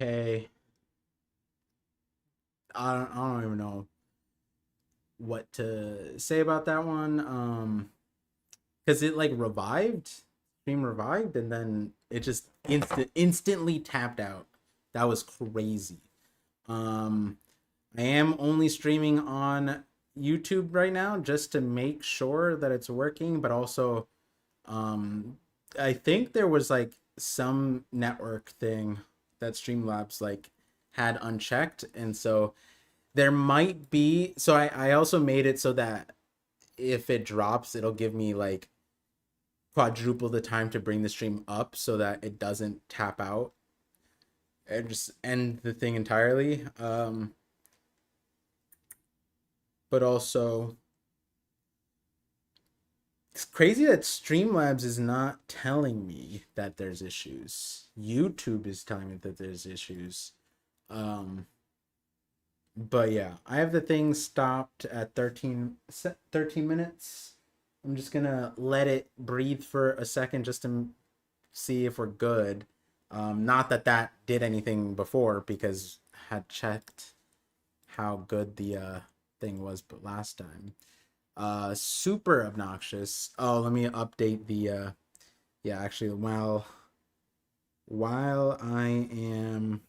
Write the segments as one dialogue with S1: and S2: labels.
S1: Okay. I don't even know what to say about that one. Because it like revived, stream revived, and then it just instantly tapped out. That was crazy. Um, I am only streaming on YouTube right now just to make sure that it's working, but also, um, I think there was like some network thing that Streamlabs like had unchecked, and so there might be. So I also made it so that if it drops, it'll give me like quadruple the time to bring the stream up so that it doesn't tap out and just end the thing entirely. But also, it's crazy that Streamlabs is not telling me that there's issues. YouTube is telling me that there's issues. Um, but yeah, I have the thing stopped at 13 minutes. I'm just gonna let it breathe for a second just to see if we're good. Not that that did anything before because I had checked how good the thing was, but last time. Super obnoxious. Oh, let me update the yeah, actually while I am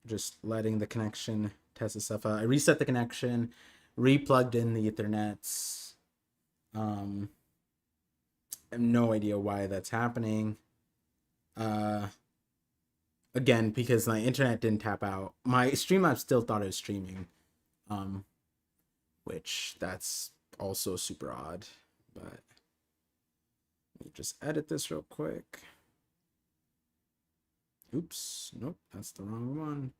S1: just letting the connection test itself out, I reset the connection, replugged in the Ethernets. I have no idea why that's happening. Uh, Again, because my internet didn't tap out. My Streamlabs still thought it was streaming. Um, which that's also super odd. But let me just edit this real quick. Oops, nope, that's the wrong one.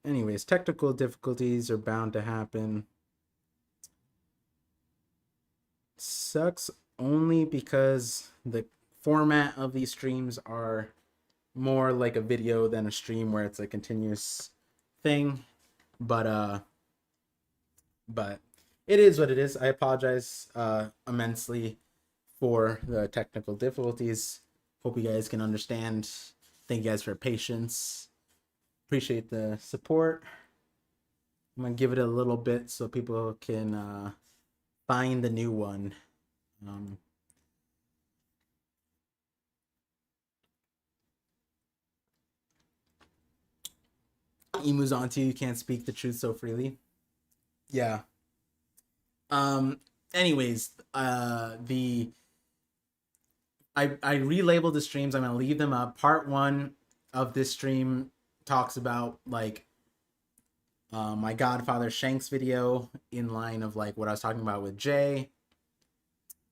S1: Anyways, technical difficulties are bound to happen. Sucks only because the format of these streams are more like a video than a stream where it's a continuous thing. But it is what it is. I apologize immensely for the technical difficulties. Hope you guys can understand. Thank you guys for your patience. Appreciate the support. I'm gonna give it a little bit so people can find the new one. Um, Emu's on to you. You can't speak the truth so freely. Yeah. Anyways, the I relabeled the streams. I'm gonna leave them up. Part one of this stream talks about like my Godfather Shanks video in line of like what I was talking about with Jay.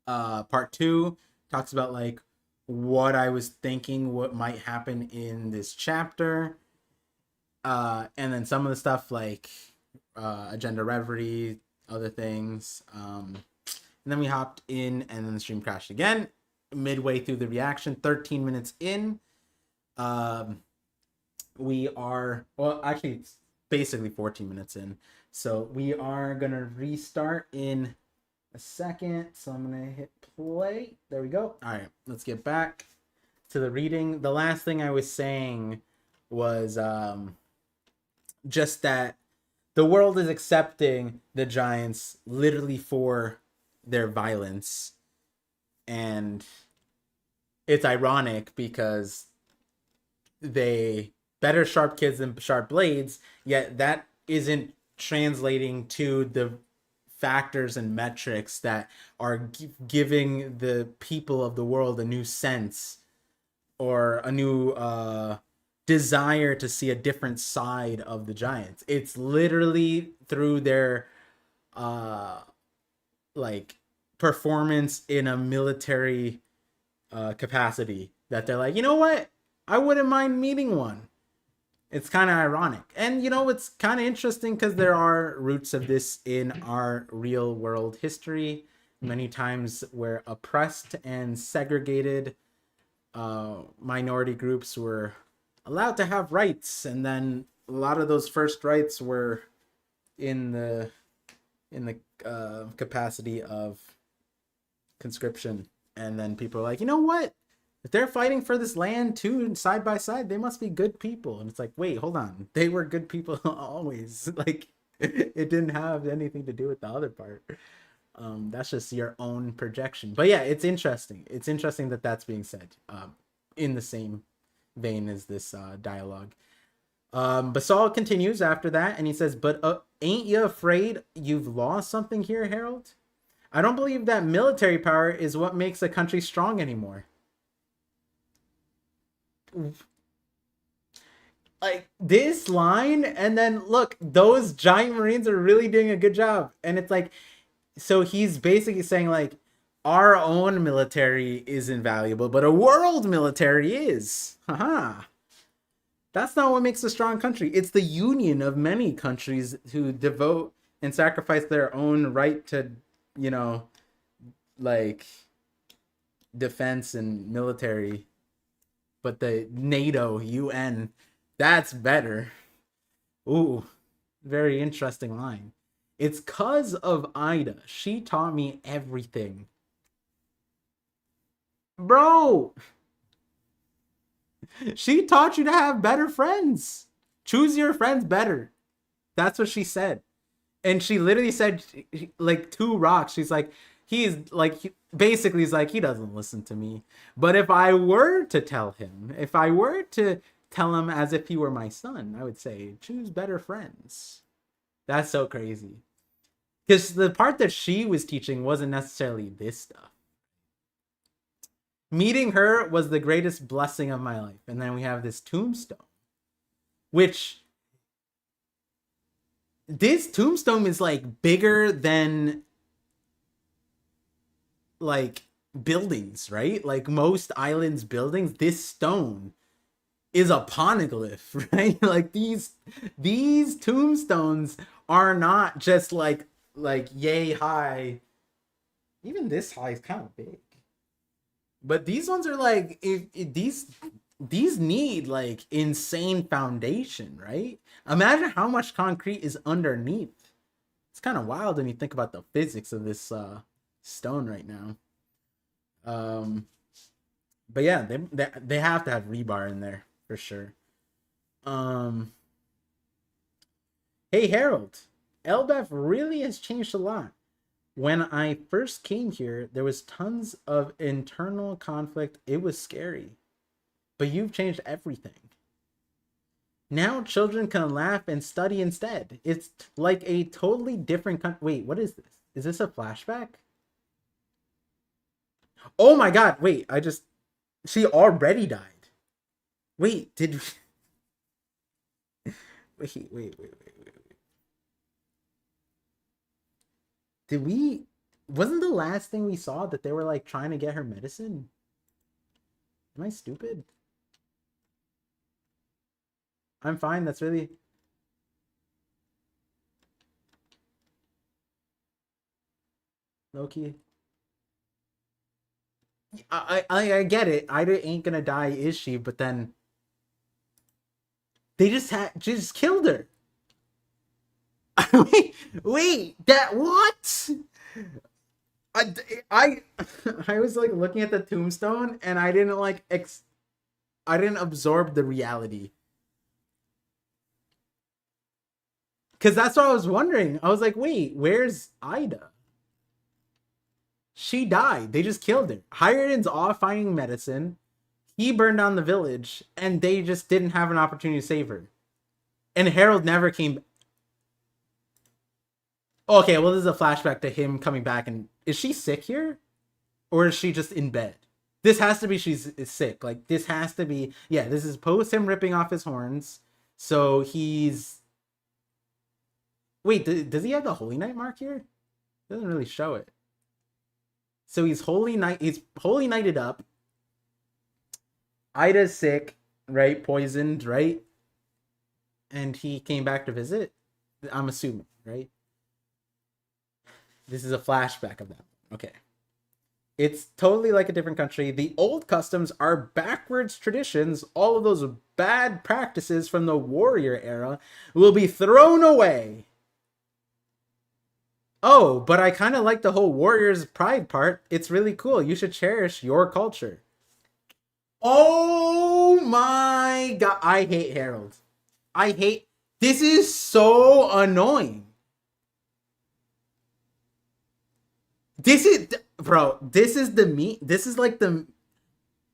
S1: Part two talks about like what I was thinking what might happen in this chapter. And then some of the stuff like Agenda Reverie, other things. And then we hopped in and then the stream crashed again midway through the reaction, 13 minutes in. We are, well, actually, it's basically 14 minutes in. So we are going to restart in a second. So I'm going to hit play. There we go. All right, let's get back to the reading. The last thing I was saying was just that the world is accepting the Giants literally for their violence. And it's ironic because they better sharp kids than sharp blades, yet that isn't translating to the factors and metrics that are giving the people of the world a new sense or a new desire to see a different side of the Giants. It's literally through their like performance in a military capacity that they're like, you know what? I wouldn't mind meeting one. It's kind of ironic. And, you know, it's kind of interesting because there are roots of this in our real world history. Many times where oppressed and segregated minority groups were allowed to have rights. And then a lot of those first rights were in the capacity of conscription. And then people are like, you know what? If they're fighting for this land too, side by side, they must be good people. And it's like, wait, hold on. They were good people always. Like, it didn't have anything to do with the other part. That's just your own projection. But yeah, it's interesting. It's interesting that that's being said in the same vein as this dialogue. But Saul continues after that, and he says, but ain't you afraid you've lost something here, Harold? I don't believe that military power is what makes a country strong anymore. Like, this line, and then look, those giant Marines are really doing a good job. And it's like, so he's basically saying, like, our own military is invaluable, but a world military is. Haha. That's not what makes a strong country. It's the union of many countries who devote and sacrifice their own right to, you know, like, defense and military. But the NATO, UN, that's better. Ooh, very interesting line. It's 'cause of Ida. She taught me everything. Bro! She taught you to have better friends. Choose your friends better. That's what she said. And she literally said, like, 2 rocks. She's like, basically he's like, he doesn't listen to me. But if I were to tell him, as if he were my son, I would say, choose better friends. That's so crazy. Because the part that she was teaching wasn't necessarily this stuff. Meeting her was the greatest blessing of my life. And then we have this tombstone, which this tombstone is like bigger than like buildings, right? Like most islands buildings, this stone is a poneglyph, right? Like these tombstones are not just like yay high. Even this high is kind of big. But these ones are like, these need like insane foundation, right? Imagine how much concrete is underneath. It's kind of wild when you think about the physics of this stone right now. But yeah, they have to have rebar in there for sure. Hey Harold, Elbaf really has changed a lot. When I first came here, there was tons of internal conflict. It was scary. But you've changed everything. Now children can laugh and study instead. It's like a totally different Wait, what is this? Is this a flashback? Oh my god, wait, she already died. Wait, did wait. Wasn't the last thing we saw that they were like trying to get her medicine? Am I stupid? I'm fine, that's really... Loki. I get it. Ida ain't gonna die, is she? But then they just killed her. wait, that what? I was like looking at the tombstone and I didn't like I didn't absorb the reality. Cause that's what I was wondering. I was like, wait, where's Ida? She died. They just killed her. Hiredin's off finding medicine. He burned down the village and they just didn't have an opportunity to save her. And Harold never came. Okay, well, this is a flashback to him coming back. And is she sick here? Or is she just in bed? This has to be she's sick. Like, this has to be... Yeah, this is post him ripping off his horns. So he's... Wait, does he have the Holy Knight mark here? Doesn't really show it. So he's Holy Knighted up. Ida's sick, right? Poisoned, right? And he came back to visit? I'm assuming, right? This is a flashback of that. Okay. It's totally like a different country. The old customs are backwards traditions. All of those bad practices from the warrior era will be thrown away. Oh, but I kind of like the whole Warriors pride part. It's really cool. You should cherish your culture. Oh my god. I hate Harold. I hate. This is so annoying. This is. Bro, this is the me. This is like the.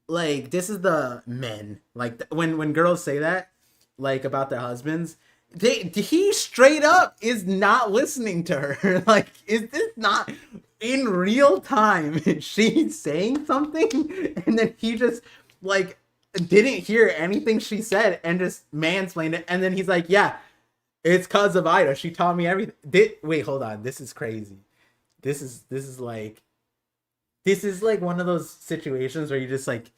S1: Like, this is the men. Like, when girls say that, like, about their husbands, he straight up is not listening to her. Like, is this not in real time? She's saying something, and then he just like didn't hear anything she said and just mansplained it, and then he's like, "Yeah, it's cause of Ida. She taught me everything." Wait, hold on. This is crazy. This is like one of those situations where you just like,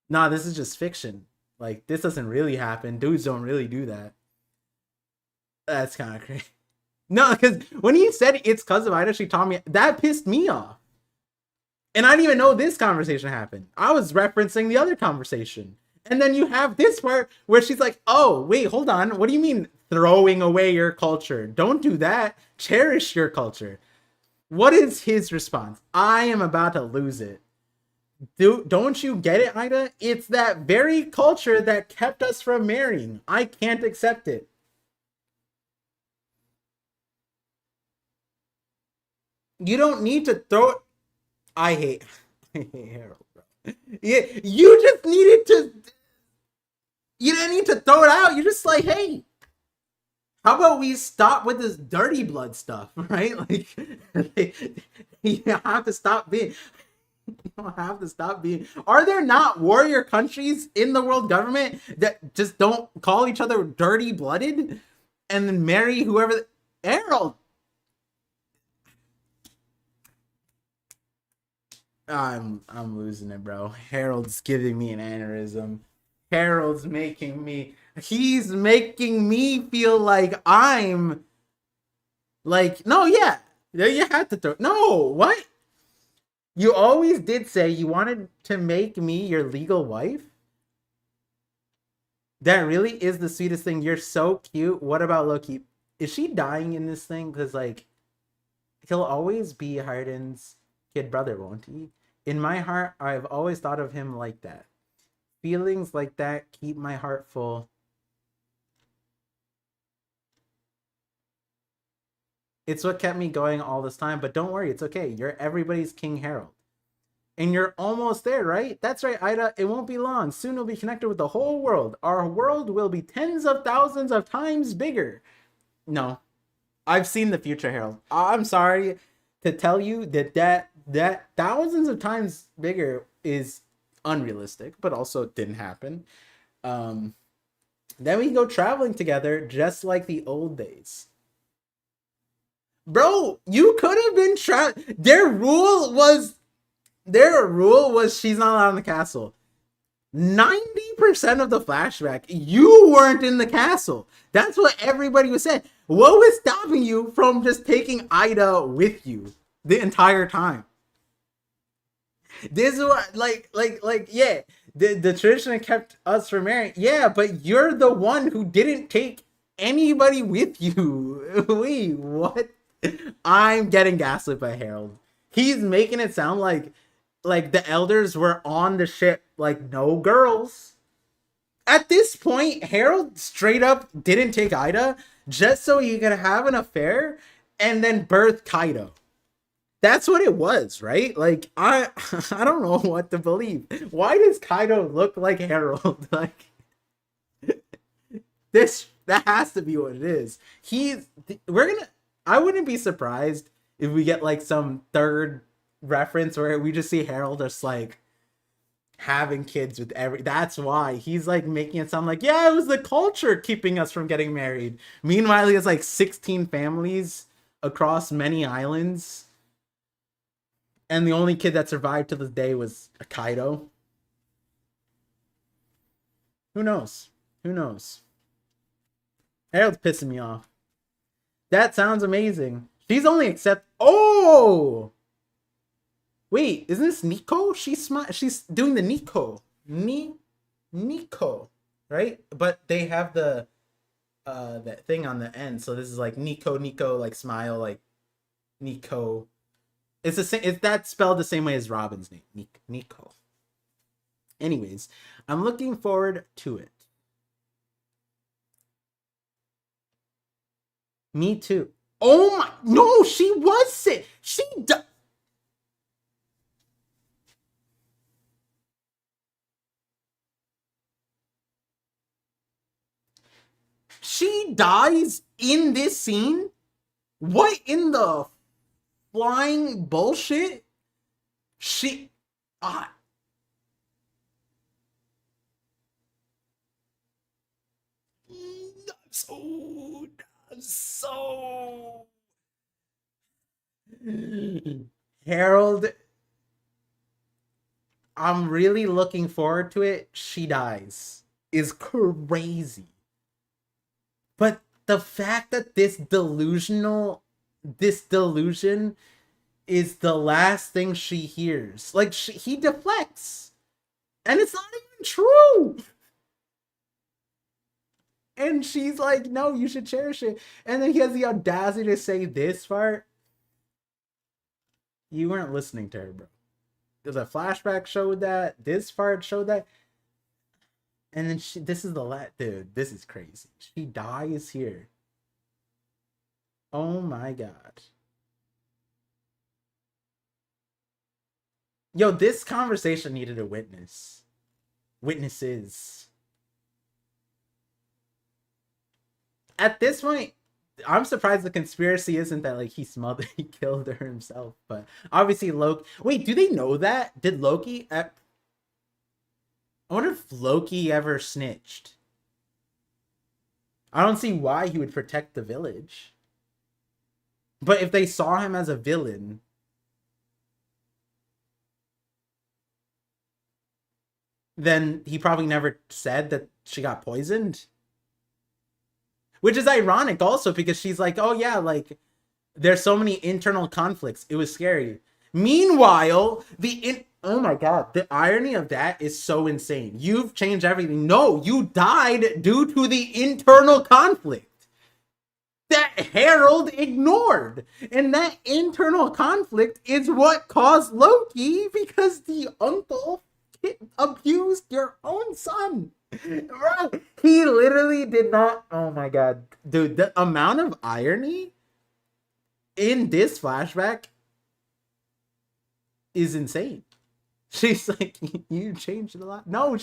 S1: nah, this is just fiction. Like, this doesn't really happen. Dudes don't really do that. That's kind of crazy. No, because when he said it's cause of Ida, she taught me, that pissed me off. And I didn't even know this conversation happened. I was referencing the other conversation. And then you have this part where she's like, oh, wait, hold on. What do you mean throwing away your culture? Don't do that. Cherish your culture. What is his response? I am about to lose it. Don't you get it, Ida? It's that very culture that kept us from marrying. I can't accept it. You don't need to throw it. I hate, I hate Harold, bro. Yeah, you just needed to. You didn't need to throw it out. You're just like, hey, how about we stop with this dirty blood stuff, right? Like, you have to stop being. You don't have to stop being. Are there not warrior countries in the world government that just don't call each other dirty blooded and then marry whoever? Harold. I'm losing it, bro. Harold's giving me an aneurysm. Harold's making me. He's making me feel like I'm. Like, no, yeah. You had to throw. No, what? You always did say you wanted to make me your legal wife? That really is the sweetest thing. You're so cute. What about Loki? Is she dying in this thing? Because, like, he'll always be Harden's kid brother, won't he? In my heart, I've always thought of him like that. Feelings like that keep my heart full. It's what kept me going all this time, but don't worry, it's okay. You're everybody's King Harold. And you're almost there, right? That's right, Ida. It won't be long. Soon we'll be connected with the whole world. Our world will be tens of thousands of times bigger. No, I've seen the future, Harold. I'm sorry to tell you that thousands of times bigger is unrealistic, but also didn't happen. Um, then we can go traveling together, just like the old days. Bro, you could have been their rule was she's not allowed in the castle. 90% of the flashback, you weren't in the castle. That's what everybody was saying. What was stopping you from just taking Ida with you the entire time? This is what, yeah, the tradition kept us from marrying. Yeah, but you're the one who didn't take anybody with you. Wait, what? I'm getting gaslit by Harold. He's making it sound like the elders were on the ship, like, no girls. At this point, Harold straight up didn't take Ida just so he could have an affair and then birth Kaido. That's what it was, right? Like, I don't know what to believe. Why does Kaido look like Harold? Like, that has to be what it is. I wouldn't be surprised if we get like some third reference where we just see Harold just like having kids with that's why he's like making it sound like, yeah, it was the culture keeping us from getting married. Meanwhile, he has like 16 families across many islands. And the only kid that survived to this day was a Kaido. Who knows? Who knows? Harold's pissing me off. That sounds amazing. She's only oh! Wait, isn't this Nico? She's doing the Nico. Nico. Right? But they have that thing on the end. So this is like Nico, like smile, like Nico. It's the same. It's that spelled the same way as Robin's name, Nico. Anyways, I'm looking forward to it. Me too. Oh my! No, she was sick. She dies in this scene. What in the flying bullshit? She. Ah. So. Harold. I'm really looking forward to it. She dies. Is crazy. But the fact that this delusion is the last thing she hears. Like, he deflects. And it's not even true. And she's like, no, you should cherish it. And then he has the audacity to say this part. You weren't listening to her, bro. There's a flashback showed that. This part showed that. And then this is the last. Dude, this is crazy. She dies here. Oh my god. Yo, this conversation needed a witness. Witnesses. At this point, I'm surprised the conspiracy isn't that like he killed her himself. But obviously Loki. Wait, do they know that? Did Loki? I wonder if Loki ever snitched. I don't see why he would protect the village. But if they saw him as a villain, then he probably never said that she got poisoned. Which is ironic also because she's like, oh yeah, like there's so many internal conflicts. It was scary. Meanwhile, oh my god, the irony of that is so insane. You've changed everything. No, you died due to the internal conflict that Harold ignored. And that internal conflict is what caused Loki because the uncle abused your own son. Bro, he literally did not. Oh my god, dude, the amount of irony in this flashback is insane. She's like, you changed a lot. No,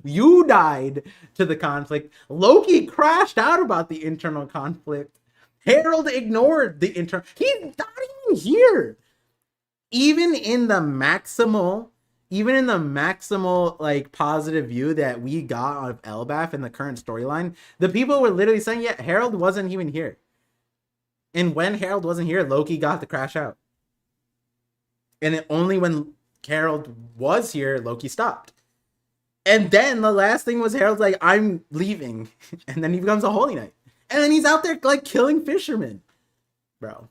S1: you died to the conflict. Loki crashed out about the internal conflict. Harold ignored the internal. He's not even here. Even in the maximal like positive view that we got of Elbaf in the current storyline, the people were literally saying, yeah, Harold wasn't even here. And when Harold wasn't here, Loki got the crash out. And only when Harold was here, Loki stopped. And then the last thing was Harold's like, I'm leaving. And then he becomes a Holy Knight. And then he's out there like killing fishermen. Bro.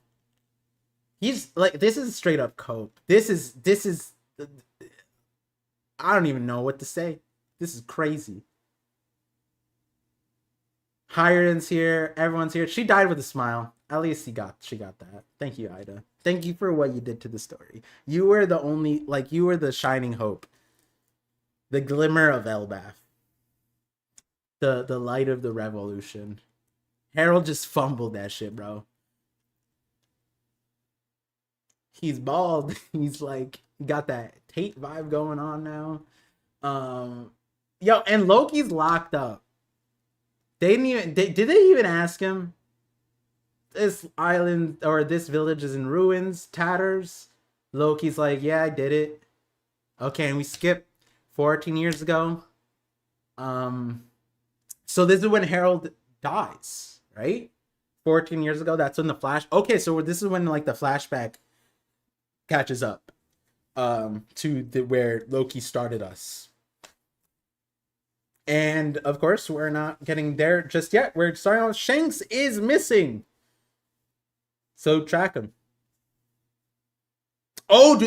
S1: He's like, this is straight up cope. This is I don't even know what to say. This is crazy. Hiren's here. Everyone's here. She died with a smile. At least she got that. Thank you, Ida. Thank you for what you did to the story. You were the only, like, you were the shining hope. The glimmer of Elbaf. The light of the revolution. Harold just fumbled that shit, bro. He's bald. He's like, got that Tate vibe going on now. Yo, and Loki's locked up. They didn't even, did they even ask him? This island or this village is in ruins, tatters. Loki's like, yeah, I did it. Okay, and we skip 14 years ago. So this is when Harold dies, right? 14 years ago. That's when the flash. Okay, so this is when like the flashback catches up to where Loki started us. And of course, we're not getting there just yet. We're starting on Shanks is missing. So track him. Oh,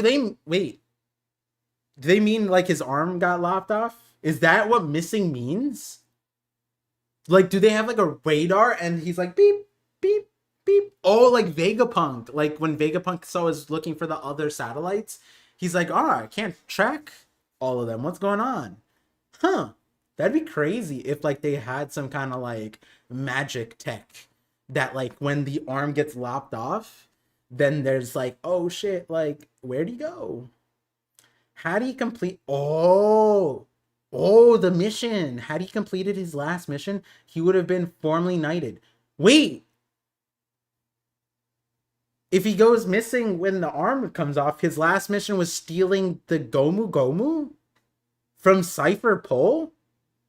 S1: wait? Do they mean like his arm got lopped off? Is that what missing means? Like, do they have like a radar and he's like beep, beep, beep. Oh, like Vegapunk. Like when Vegapunk saw was looking for the other satellites, he's like, oh, I can't track all of them. What's going on? Huh. That'd be crazy if like they had some kind of like magic tech that like when the arm gets lopped off, then there's like, oh shit, like where'd he go? How do you complete oh the mission? Had he completed his last mission, he would have been formally knighted. Wait, if he goes missing when the arm comes off, his last mission was stealing the Gomu Gomu from Cypher Pole?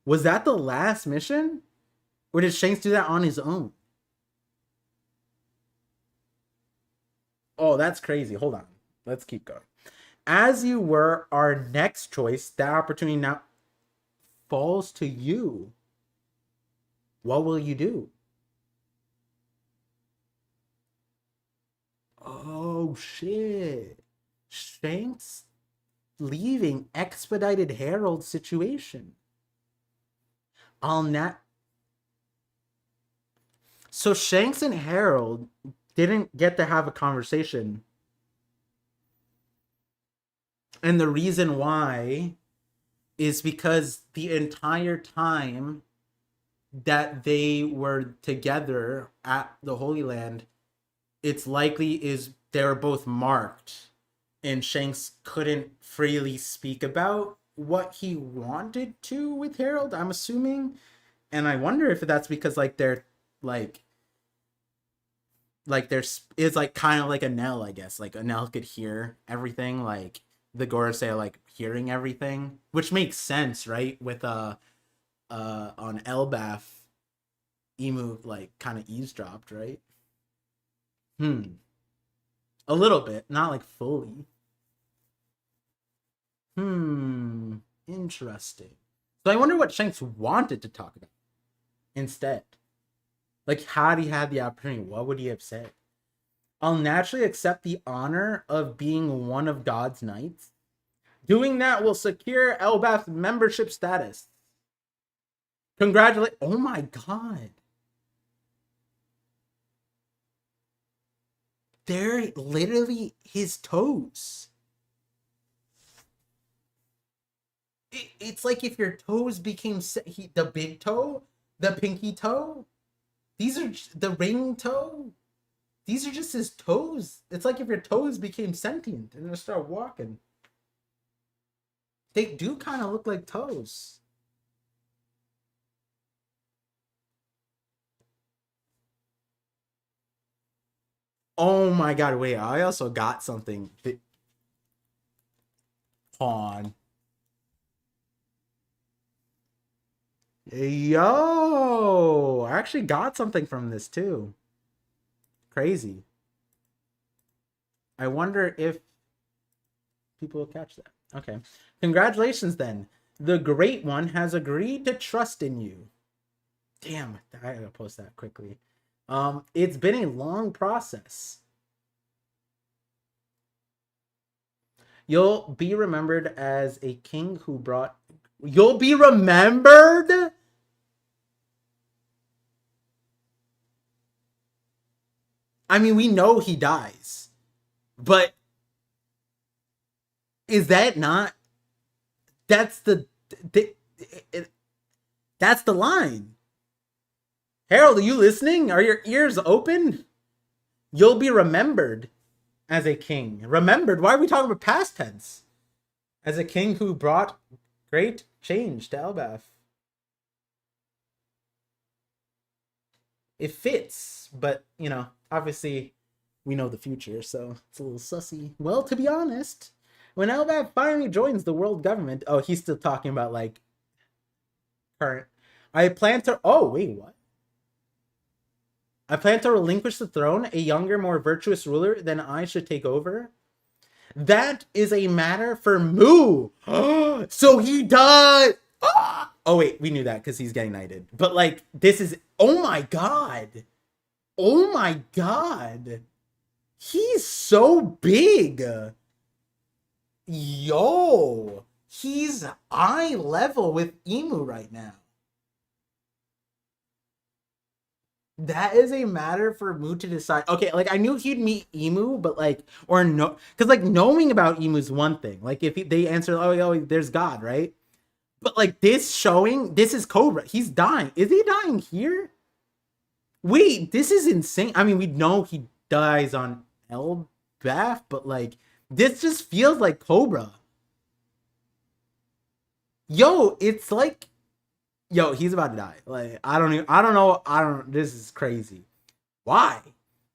S1: Was that the last mission? Or did Shanks do that on his own? Oh, that's crazy. Hold on. Let's keep going. As you were our next choice, that opportunity now falls to you. What will you do? Oh, shit. Shanks leaving expedited Herald situation. I'll not. So Shanks and Harold didn't get to have a conversation. And the reason why is because the entire time that they were together at the Holy Land, it's likely is they were both marked and Shanks couldn't freely speak about what he wanted to with Harold, I'm assuming. And I wonder if that's because like they're like there's is like kind of like Anel, I guess. Like Anel could hear everything, like the Gorosei like hearing everything, which makes sense, right? With on Elbaf, Emu like kind of eavesdropped, right? A little bit, not like fully. Interesting. So I wonder what Shanks wanted to talk about instead. Like, had he had the opportunity, what would he have said? I'll naturally accept the honor of being one of God's knights. Doing that will secure Elbaf's membership status. Congratulate. Oh my god. They're literally his toes. It's like if your toes became the big toe, the pinky toe. These are the ring toe. These are just his toes. It's like if your toes became sentient and just start walking. They do kind of look like toes. Oh my god, wait, I also got something. Pawn. Yo, I actually got something from this too. Crazy. I wonder if people will catch that. Okay. Congratulations then. The Great One has agreed to trust in you. Damn, I gotta post that quickly. It's been a long process. You'll be remembered as a king who brought... You'll be remembered? I mean, we know he dies. But is that not... That's that's the line. Harold, are you listening? Are your ears open? You'll be remembered as a king. Remembered? Why are we talking about past tense? As a king who brought great change to Elbaf. It fits, but, you know, obviously we know the future, so it's a little sussy. Well, to be honest, when Elbaf finally joins the world government... Oh, he's still talking about, like, current... I plan to... Oh, wait, what? I plan to relinquish the throne. A younger, more virtuous ruler than I should take over. That is a matter for Moo. So he does. Oh, wait, we knew that because he's getting knighted. But, like, this is... Oh, my God. Oh, my God. He's so big. Yo. He's eye level with Emu right now. That is a matter for Moo to decide. Okay, like I knew he'd meet Emu, but like, or no, because like knowing about Emu is one thing. Like if they answer, oh, there's God, right? But like this showing, this is Cobra. He's dying. Is he dying here? Wait, this is insane. I mean, we know he dies on Elbaf, but like this just feels like Cobra. Yo, it's like, yo, he's about to die. Like I don't know. This is crazy. Why?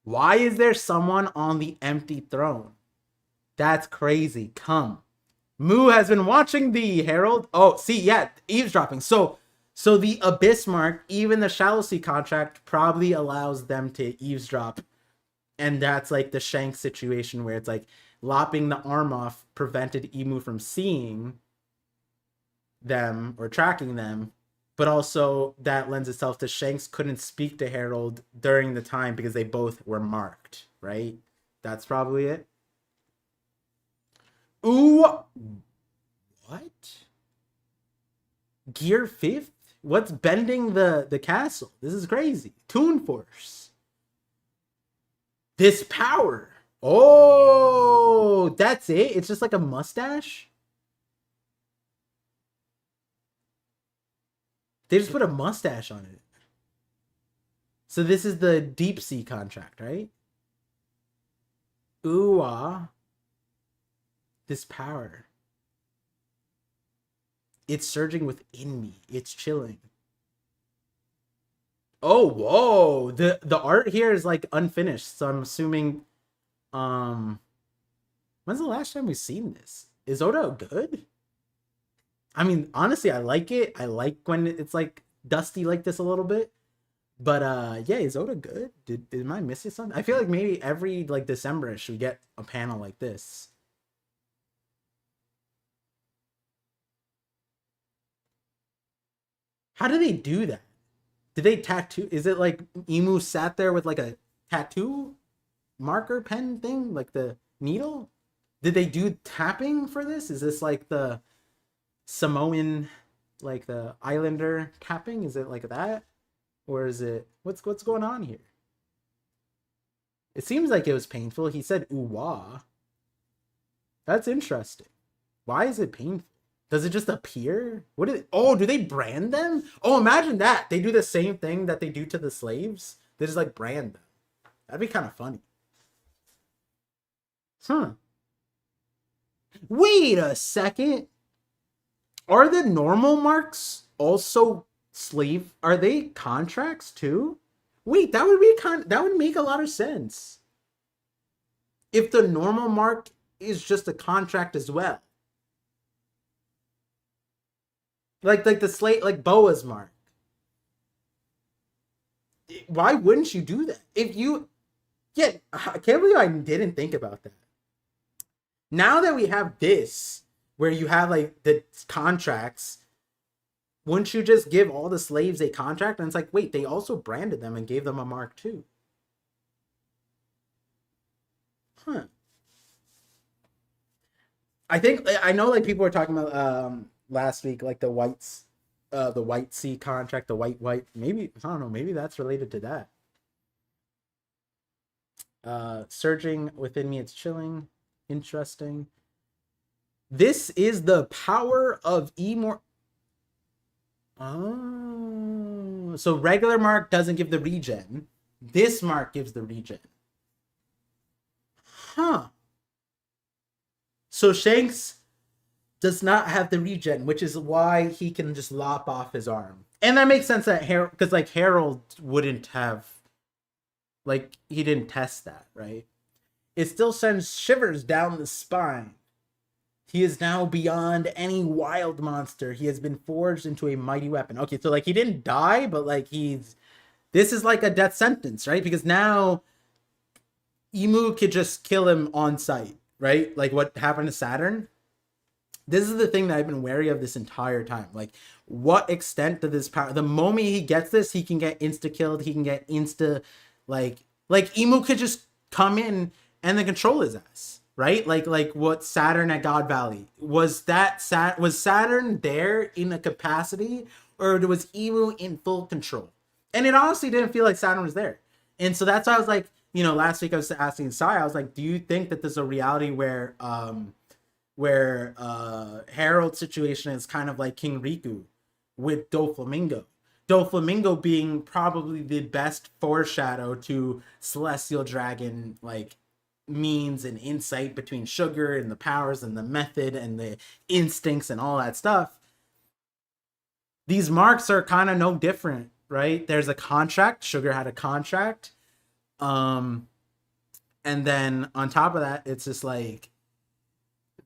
S1: Why is there someone on the empty throne? That's crazy. Come. Moo has been watching the Herald. Oh, see, yeah, eavesdropping. So the Abyss mark, even the Shallow Sea contract probably allows them to eavesdrop. And that's like the Shank situation where it's like lopping the arm off prevented Emu from seeing them or tracking them. But also that lends itself to Shanks couldn't speak to Harold during the time because they both were marked, right? That's probably it. Ooh, what? Gear 5th? What's bending the castle? This is crazy. Toon Force. This power. Oh, that's it? It's just like a mustache? They just put a mustache on it. So this is the deep sea contract, right? Ooh, ah. This power. It's surging within me. It's chilling. Oh, whoa. The art here is like unfinished, so I'm assuming when's the last time we've seen this? Is Oda good? I mean, honestly, I like it. I like when it's like dusty like this a little bit. But yeah, is Oda good? Am I missing something? I feel like maybe every like December-ish we get a panel like this. How do they do that? Did they tattoo? Is it like Emu sat there with like a tattoo marker pen thing, like the needle? Did they do tapping for this? Is this like the Samoan, like the Islander tapping? Is it like that, or is it what's going on here? It seems like it was painful. He said "ooh wah." That's interesting. Why is it painful? Does it just appear? What is it? Oh, do they brand them? Oh, imagine that. They do the same thing that they do to the slaves. They just like brand them. That'd be kind of funny. Huh. Wait a second. Are the normal marks also slave? Are they contracts too? Wait, that would make a lot of sense. If the normal mark is just a contract as well. Like the slate, like Boa's mark. Why wouldn't you do that? If you, yeah, I can't believe I didn't think about that. Now that we have this, where you have like the contracts, wouldn't you just give all the slaves a contract? And it's like, wait, they also branded them and gave them a mark too. Huh. I think I know like people were talking about last week, like the white sea contract, the white. Maybe I don't know. Maybe that's related to that. Surging within me, it's chilling. Interesting. This is the power of Emor. Oh, so regular mark doesn't give the regen. This mark gives the regen. Huh. So Shanks does not have the regen, which is why he can just lop off his arm. And that makes sense that Harold, because like Harold wouldn't have, like he didn't test that, right? It still sends shivers down the spine. He is now beyond any wild monster. He has been forged into a mighty weapon. Okay, so like he didn't die, but like this is like a death sentence, right? Because now Emu could just kill him on sight, right? Like what happened to Saturn. This is the thing that I've been wary of this entire time. Like, what extent to this power? The moment he gets this, he can get insta killed. He can get insta, like Emu could just come in and then control his ass, right? Like what Saturn at God Valley was. Was Saturn there in a capacity, or was Emu in full control? And it honestly didn't feel like Saturn was there. And so that's why I was like, last week I was asking Sai, I was like, do you think that there's a reality where Harold's situation is kind of like King Riku with Doflamingo? Doflamingo being probably the best foreshadow to Celestial Dragon, like, means and insight between sugar and the powers and the method and the instincts and all that stuff. These marks are kind of no different, right? There's a contract. Sugar had a contract. Um, and then on top of that, it's just like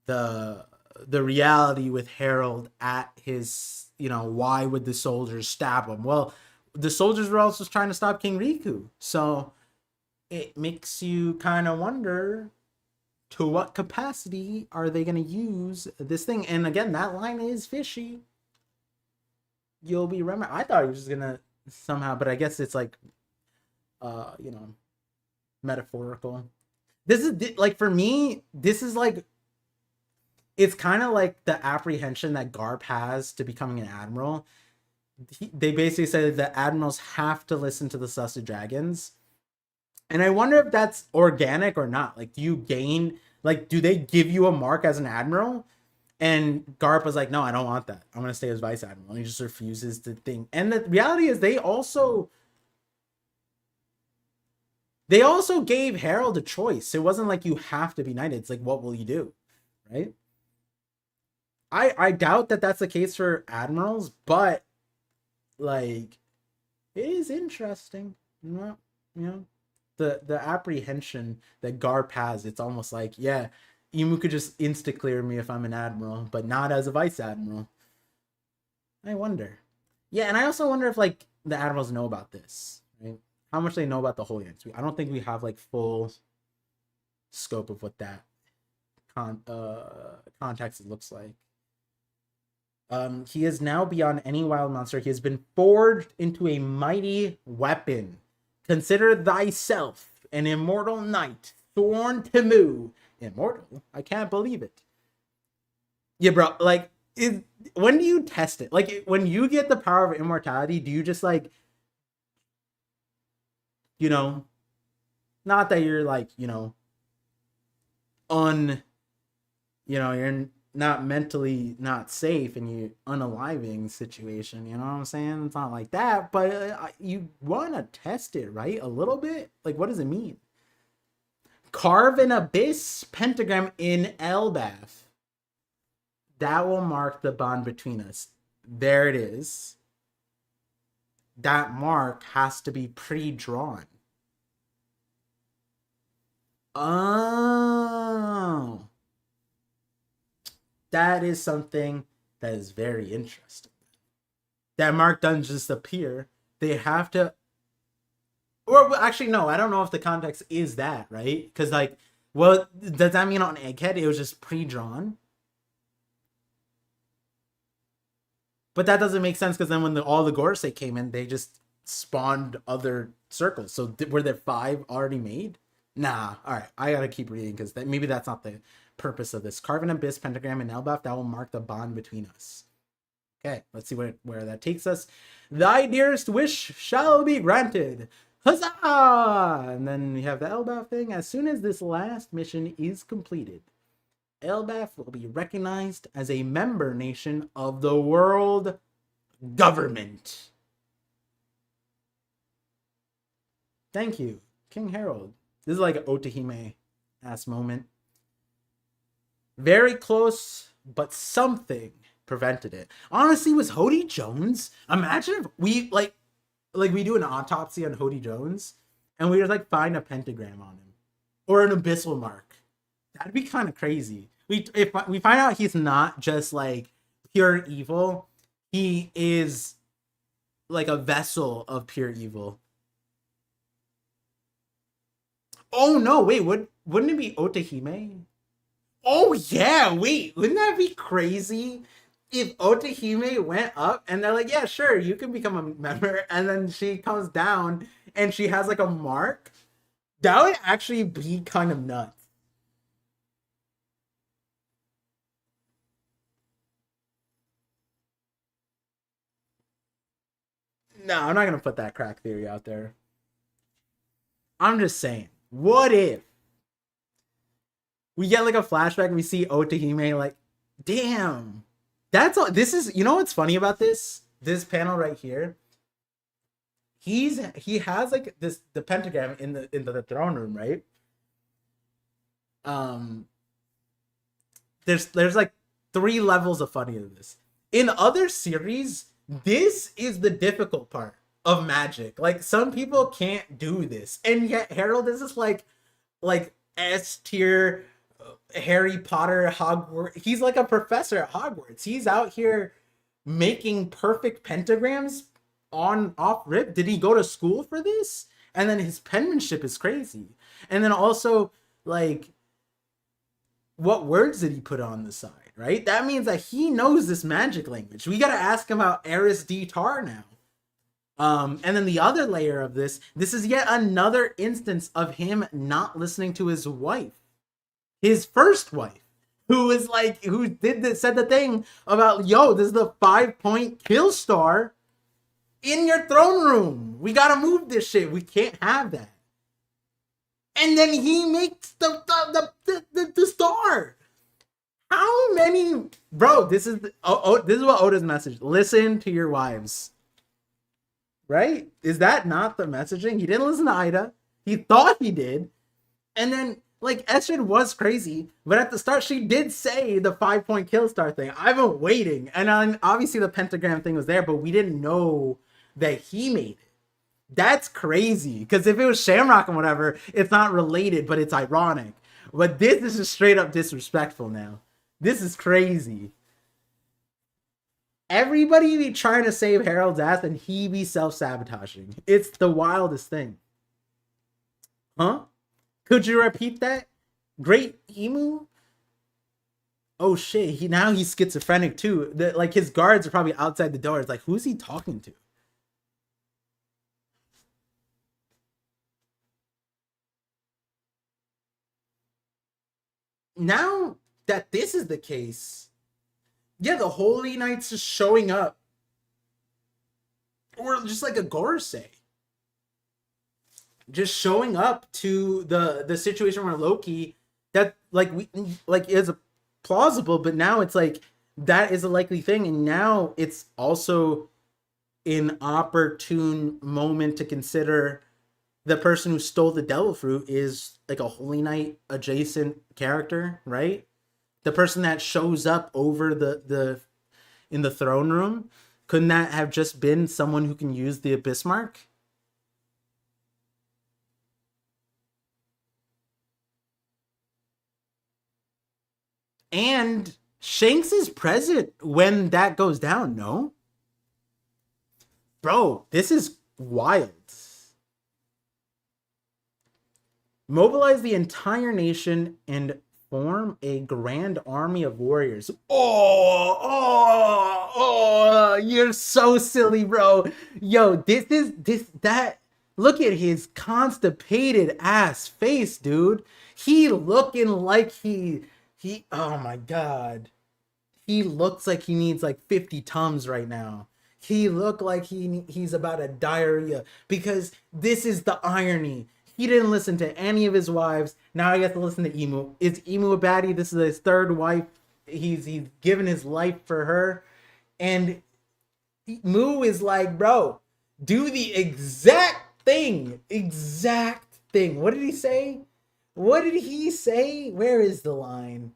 S1: the reality with Harold at his, why would the soldiers stab him? Well, the soldiers were also trying to stop King Riku. So it makes you kind of wonder, to what capacity are they going to use this thing? And again, that line is fishy. You'll be remember. I thought he was just gonna somehow, but I guess it's like, uh, you know, metaphorical. This is like, for me, this is like, it's kind of like the apprehension that Garp has to becoming an admiral. They basically say that the admirals have to listen to the Celestial Dragons, and I wonder if that's organic or not. Like, do you gain? Like, do they give you a mark as an admiral? And Garp was like, no, I don't want that. I'm gonna stay as vice admiral. And he just refuses to think. And the reality is, they also gave Harold a choice. It wasn't like you have to be knighted. It's like, what will you do, right? I doubt that that's the case for admirals, but like, it is interesting. The apprehension that Garp has. It's almost like, yeah, Imu could just insta clear me if I'm an admiral, but not as a vice admiral. I wonder. Yeah, and I also wonder if, like, the admirals know about this, right? How much they know about the Holy Knights. I don't think we have like full scope of what that context looks like. He is now beyond any wild monster. He has been forged into a mighty weapon. Consider thyself an immortal knight, Thorn Temu. Immortal? I can't believe it. Yeah, bro. Like, when do you test it? Like, when you get the power of immortality, do you just like, you know, not that you're like, you're not mentally not safe and you unaliving situation, you know what I'm saying? It's not like that, but you want to test it, right? A little bit. Like, what does it mean? Carve an abyss pentagram in Elbaf. That will mark the bond between us. There it is. That mark has to be pre-drawn. Oh. That is something that is very interesting. That mark doesn't just appear. They have to, or actually, no, I don't know if the context is that, right? Because, like, well, does that mean on Egghead it was just pre-drawn? But that doesn't make sense, because then when all the Gorosei came in, they just spawned other circles. So were there 5 already made? Nah. All right, I gotta keep reading, because maybe that's not the purpose of this. Carve an abyss pentagram in Elbaf, that will mark the bond between us. Okay, let's see where that takes us. Thy dearest wish shall be granted. Huzzah! And then we have the Elbaf thing. As soon as this last mission is completed, Elbaf will be recognized as a member nation of the world government. Thank you, King Harold. This is like an Otahime-ass moment. Very close, but something prevented it. Honestly, was Hody Jones? Imagine if we like we do an autopsy on Hody Jones and we just like find a pentagram on him or an abyssal mark. That'd be kind of crazy. If we find out he's not just like pure evil, he is like a vessel of pure evil. Oh no, wait, wouldn't it be Otahime? Oh yeah, wait, wouldn't that be crazy if Otahime went up and they're like, yeah, sure, you can become a member, and then she comes down and she has like a mark? That would actually be kind of nuts. No, I'm not gonna put that crack theory out there. I'm just saying, what if we get like a flashback and we see Otahime like, damn, that's all. This is, you know what's funny about this panel right here? He has like this the pentagram in the throne room, right? Um, there's like 3 levels of funny of this. In other series, this is the difficult part of magic. Like some people can't do this, and yet Harold is just like S tier Harry Potter Hogwarts. He's like a professor at Hogwarts. He's out here making perfect pentagrams on off rip. Did he go to school for this? And then his penmanship is crazy. And then also like what words did he put on the side, right? That means that he knows this magic language. We got to ask him about Eris D. Tar now. And then the other layer of this is yet another instance of him not listening to his wife, his first wife, who is like, who did this, said the thing about, yo, this is the 5-point kill star in your throne room. We got to move this shit. We can't have that. And then he makes the star. How many, bro? This is this is what Oda's message. Listen to your wives, right? Is that not the messaging? He didn't listen to Ida. He thought he did, and then like Estrid was crazy, but at the start she did say the 5-point kill star thing. I've been waiting, and obviously the pentagram thing was there, but we didn't know that he made it. That's crazy, because if it was Shamrock and whatever, it's not related, but it's ironic. But this is just straight up disrespectful now. This is crazy. Everybody be trying to save Harold's ass and he be self-sabotaging. It's the wildest thing. Huh? Could you repeat that? Great Emu? Oh shit, he's schizophrenic too. Like his guards are probably outside the door. It's like, who's he talking to? Now that this is the case, yeah, the Holy Knights just showing up, or just like a Gorosei, just showing up to the situation where Loki, that like is plausible, but now it's like that is a likely thing, and now it's also an opportune moment to consider the person who stole the devil fruit is like a Holy Knight adjacent character, right? The person that shows up over the in the throne room, couldn't that have just been someone who can use the Abyss Mark? And Shanks is present when that goes down, no? Bro, this is wild. Mobilize the entire nation and form a grand army of warriors. Oh, you're so silly, bro. Yo, that. Look at his constipated ass face, dude. He looking like oh my God. He looks like he needs like 50 Tums right now. He looked like he's about a diarrhea, because this is the irony. He didn't listen to any of his wives. Now he has to listen to Emu. Is Emu a baddie? This is his third wife. He's given his life for her. And Mu is like, bro, do the exact thing. Exact thing. What did he say? What did he say? Where is the line?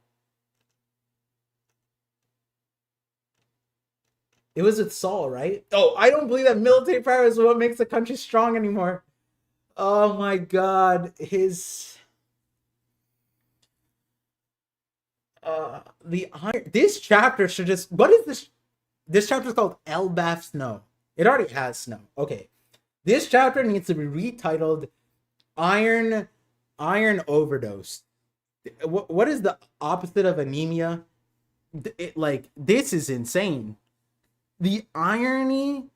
S1: It was with Saul, right? Oh, I don't believe that military power is what makes the country strong anymore. Oh my God, this chapter should just, what is this? This chapter is called Elbaf Snow. It already has snow. Okay. This chapter needs to be retitled Iron Overdose. What is the opposite of anemia? This is insane. The irony.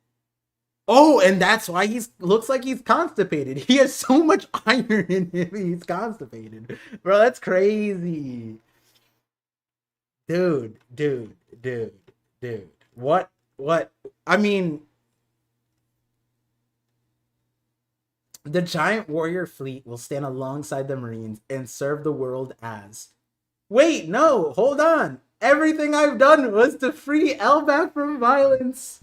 S1: Oh, and that's why looks like he's constipated. He has so much iron in him, he's constipated. Bro, that's crazy. Dude. What? I mean, The giant warrior fleet will stand alongside the Marines and serve the world as. Wait, no, hold on. Everything I've done was to free Elbaf from violence.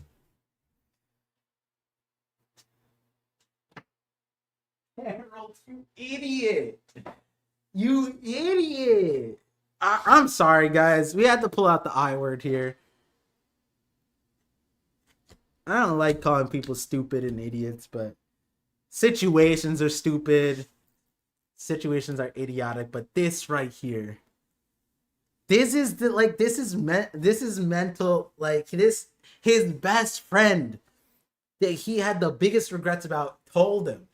S1: Harold, you idiot. You idiot. I'm sorry, guys. We had to pull out the I word here. I don't like calling people stupid and idiots, but situations are stupid. Situations are idiotic, but this right here. This is mental, like this his best friend that he had the biggest regrets about told him.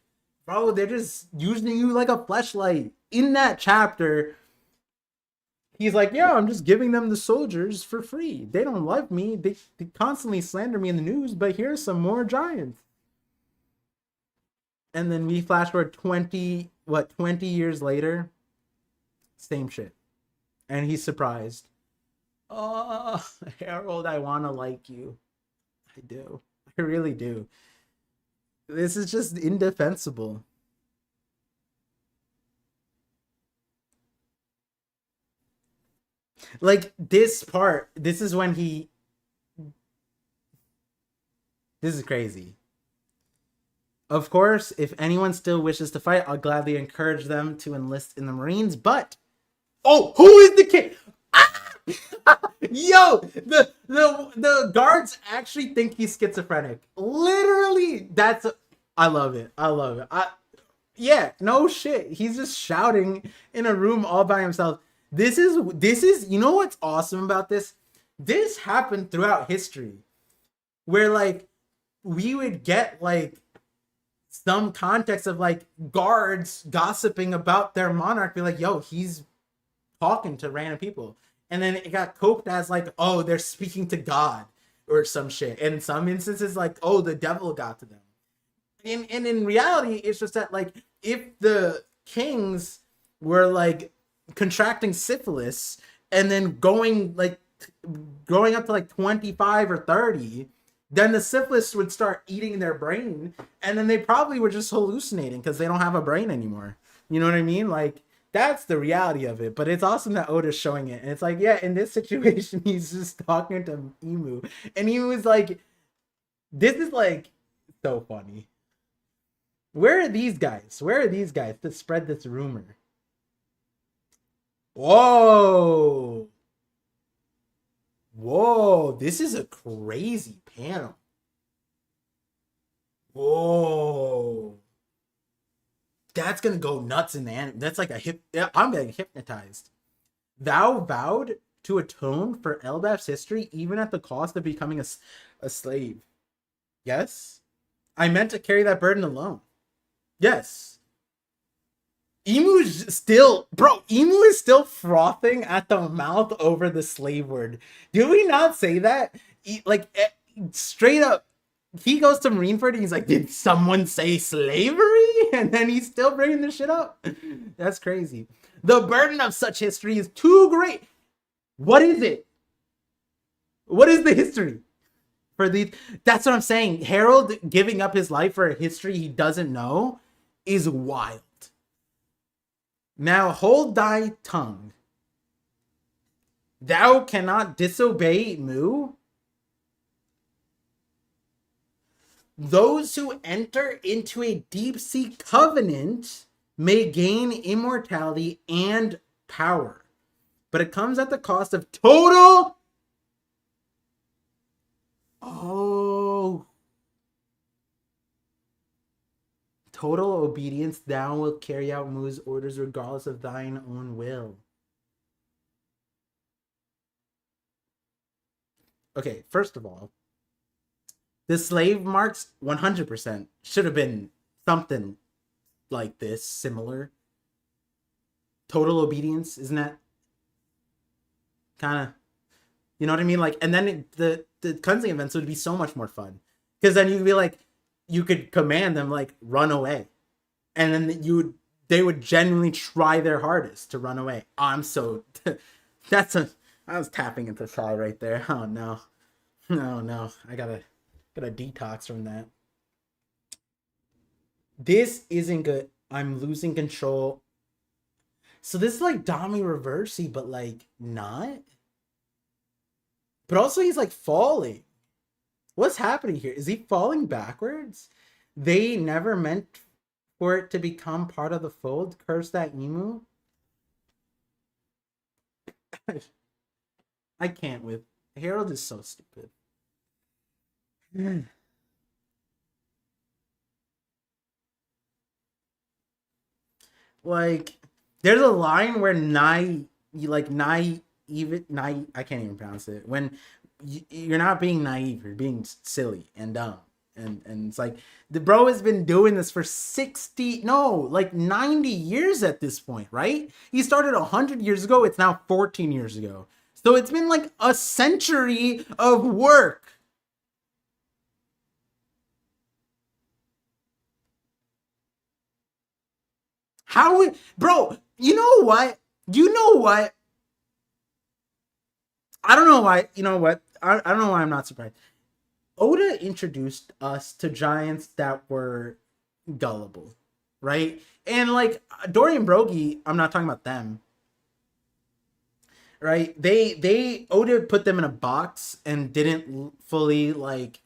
S1: Bro, they're just using you like a fleshlight. In that chapter, he's like, yeah, I'm just giving them the soldiers for free. They don't love me. They constantly slander me in the news, but here's some more giants. And then we flash forward 20 years later. Same shit. And he's surprised. Oh, Harold, I want to like you. I do. I really do. This is just indefensible. Like, this part, this is when he... This is crazy. Of course, if anyone still wishes to fight, I'll gladly encourage them to enlist in the Marines, but... Oh, who is the king? Ah! Yo, the guards actually think he's schizophrenic. Literally, I love it. I love it. Yeah, no shit. He's just shouting in a room all by himself. This is you know what's awesome about this? This happened throughout history. Where like we would get like some context of like guards gossiping about their monarch, be like, yo, he's talking to random people. And then it got coped as like, oh, they're speaking to God or some shit. And in some instances, like, oh, the devil got to them. And in reality, it's just that like if the kings were like contracting syphilis and then growing up to like 25 or 30, then the syphilis would start eating their brain, and then they probably were just hallucinating because they don't have a brain anymore. You know what I mean? Like, that's the reality of it. But it's awesome that Oda's showing it. And it's like, yeah, in this situation, he's just talking to Emu. And he was like, this is like so funny. Where are these guys? Where are these guys to spread this rumor? Whoa. Whoa, this is a crazy panel. Whoa. That's gonna go nuts in the anime. That's like I'm getting hypnotized. Thou vowed to atone for Elbaf's history even at the cost of becoming a slave. Yes? I meant to carry that burden alone. Yes. Emu is still frothing at the mouth over the slave word. Do we not say that? Straight up, he goes to Marineford and he's like, did someone say slavery? And then he's still bringing this shit up. That's crazy. The burden of such history is too great. What is it? What is the history? That's what I'm saying. Harold giving up his life for a history he doesn't know is wild. Now hold thy tongue. Thou cannot disobey Mu. Those who enter into a deep sea covenant may gain immortality and power, but it comes at the cost of total obedience. Thou wilt carry out Mu's orders regardless of thine own will. Okay, first of all, the slave marks 100% should have been something like this, similar. Total obedience, isn't that kind of, you know what I mean? Like, and then the cleansing events would be so much more fun, because then you'd be like, you could command them like run away, and then they would genuinely try their hardest to run away. Oh, I was tapping into Sai right there. Oh no, I gotta detox from that. This isn't good. I'm losing control. So this is like Dami Reversey, but like not. But also he's like falling. What's happening here? Is he falling backwards? They never meant for it to become part of the fold. Curse that emu. I can't with Harold is so stupid. Like, there's a line where even I can't even pronounce it. When you're not being naive, you're being silly and dumb. And it's like the bro has been doing this for 60, no, like 90 years at this point, right? He started 100 years ago. It's now 14 years ago. So it's been like a century of work. How, bro, you know what? You know what? I don't know why. You know what? I don't know why I'm not surprised. Oda introduced us to giants that were gullible, right? And like Dorian Brogy, I'm not talking about them, right? They Oda put them in a box and didn't fully like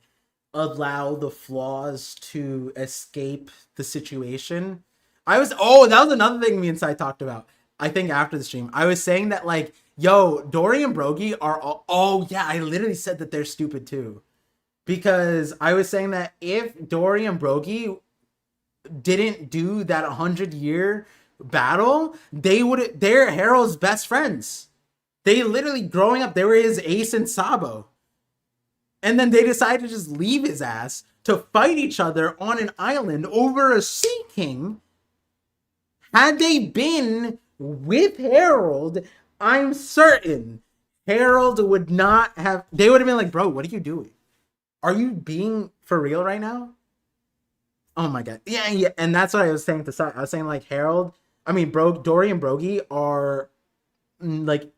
S1: allow the flaws to escape the situation. That was another thing me and Sai talked about. I think after the stream, I was saying that like, yo, Dory and Brogy are oh yeah, I literally said that they're stupid too. Because I was saying that if Dory and Brogy didn't do that 100-year battle, they're Harold's best friends. They literally growing up, they were his Ace and Sabo. And then they decided to just leave his ass to fight each other on an island over a Sea King. Had they been with Harold, I'm certain Harold would not have. They would have been like, bro, what are you doing? Are you being for real right now? Oh my god. Yeah, yeah. And that's what I was saying to Sai. I was saying like Dory and Brogy are like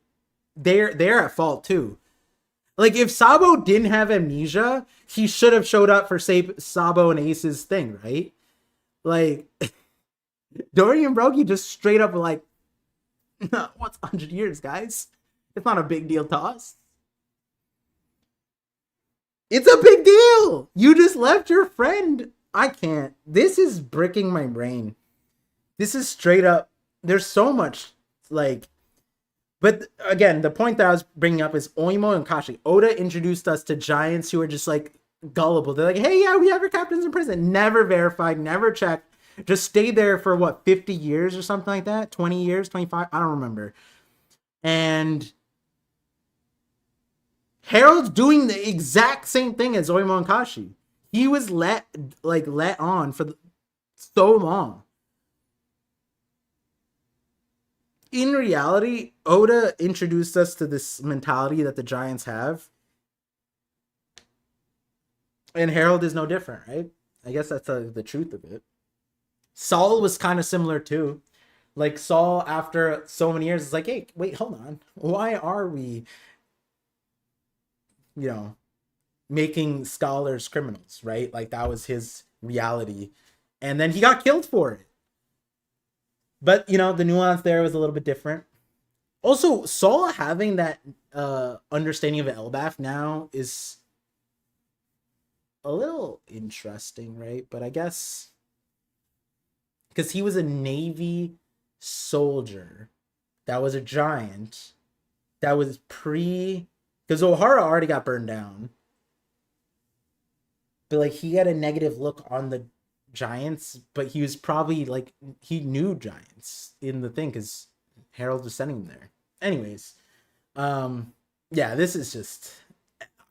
S1: they're at fault too. Like if Sabo didn't have amnesia, he should have showed up for Sabo and Ace's thing, right? Like Dory and Brogy just straight up like, what's 100 years, guys? It's not a big deal to us. It's a big deal. You just left your friend. I can't. This is bricking my brain. This is straight up. There's so much like. But again, the point that I was bringing up is Oimo and Kashi. Oda introduced us to giants who are just like gullible. They're like, hey, yeah, we have our captains in prison. Never verified, never checked. Just stayed there for what, 50 years or something like that? 20 years, 25? I don't remember. And Harold's doing the exact same thing as Oimo and Kashi. He was let on for so long. In reality, Oda introduced us to this mentality that the Giants have. And Harold is no different, right? I guess that's the truth of it. Saul was kind of similar too. Like Saul, after so many years, is like, hey, wait, hold on. Why are we, you know, making scholars criminals, right? Like that was his reality. And then he got killed for it. But, you know, the nuance there was a little bit different. Also, Saul having that understanding of Elbaf now is a little interesting, right? But I guess because he was a Navy soldier that was a giant that was because O'Hara already got burned down. But like he had a negative look on the giants, but he was probably like he knew giants in the thing because Harold was sending them there. Anyways, yeah, this is just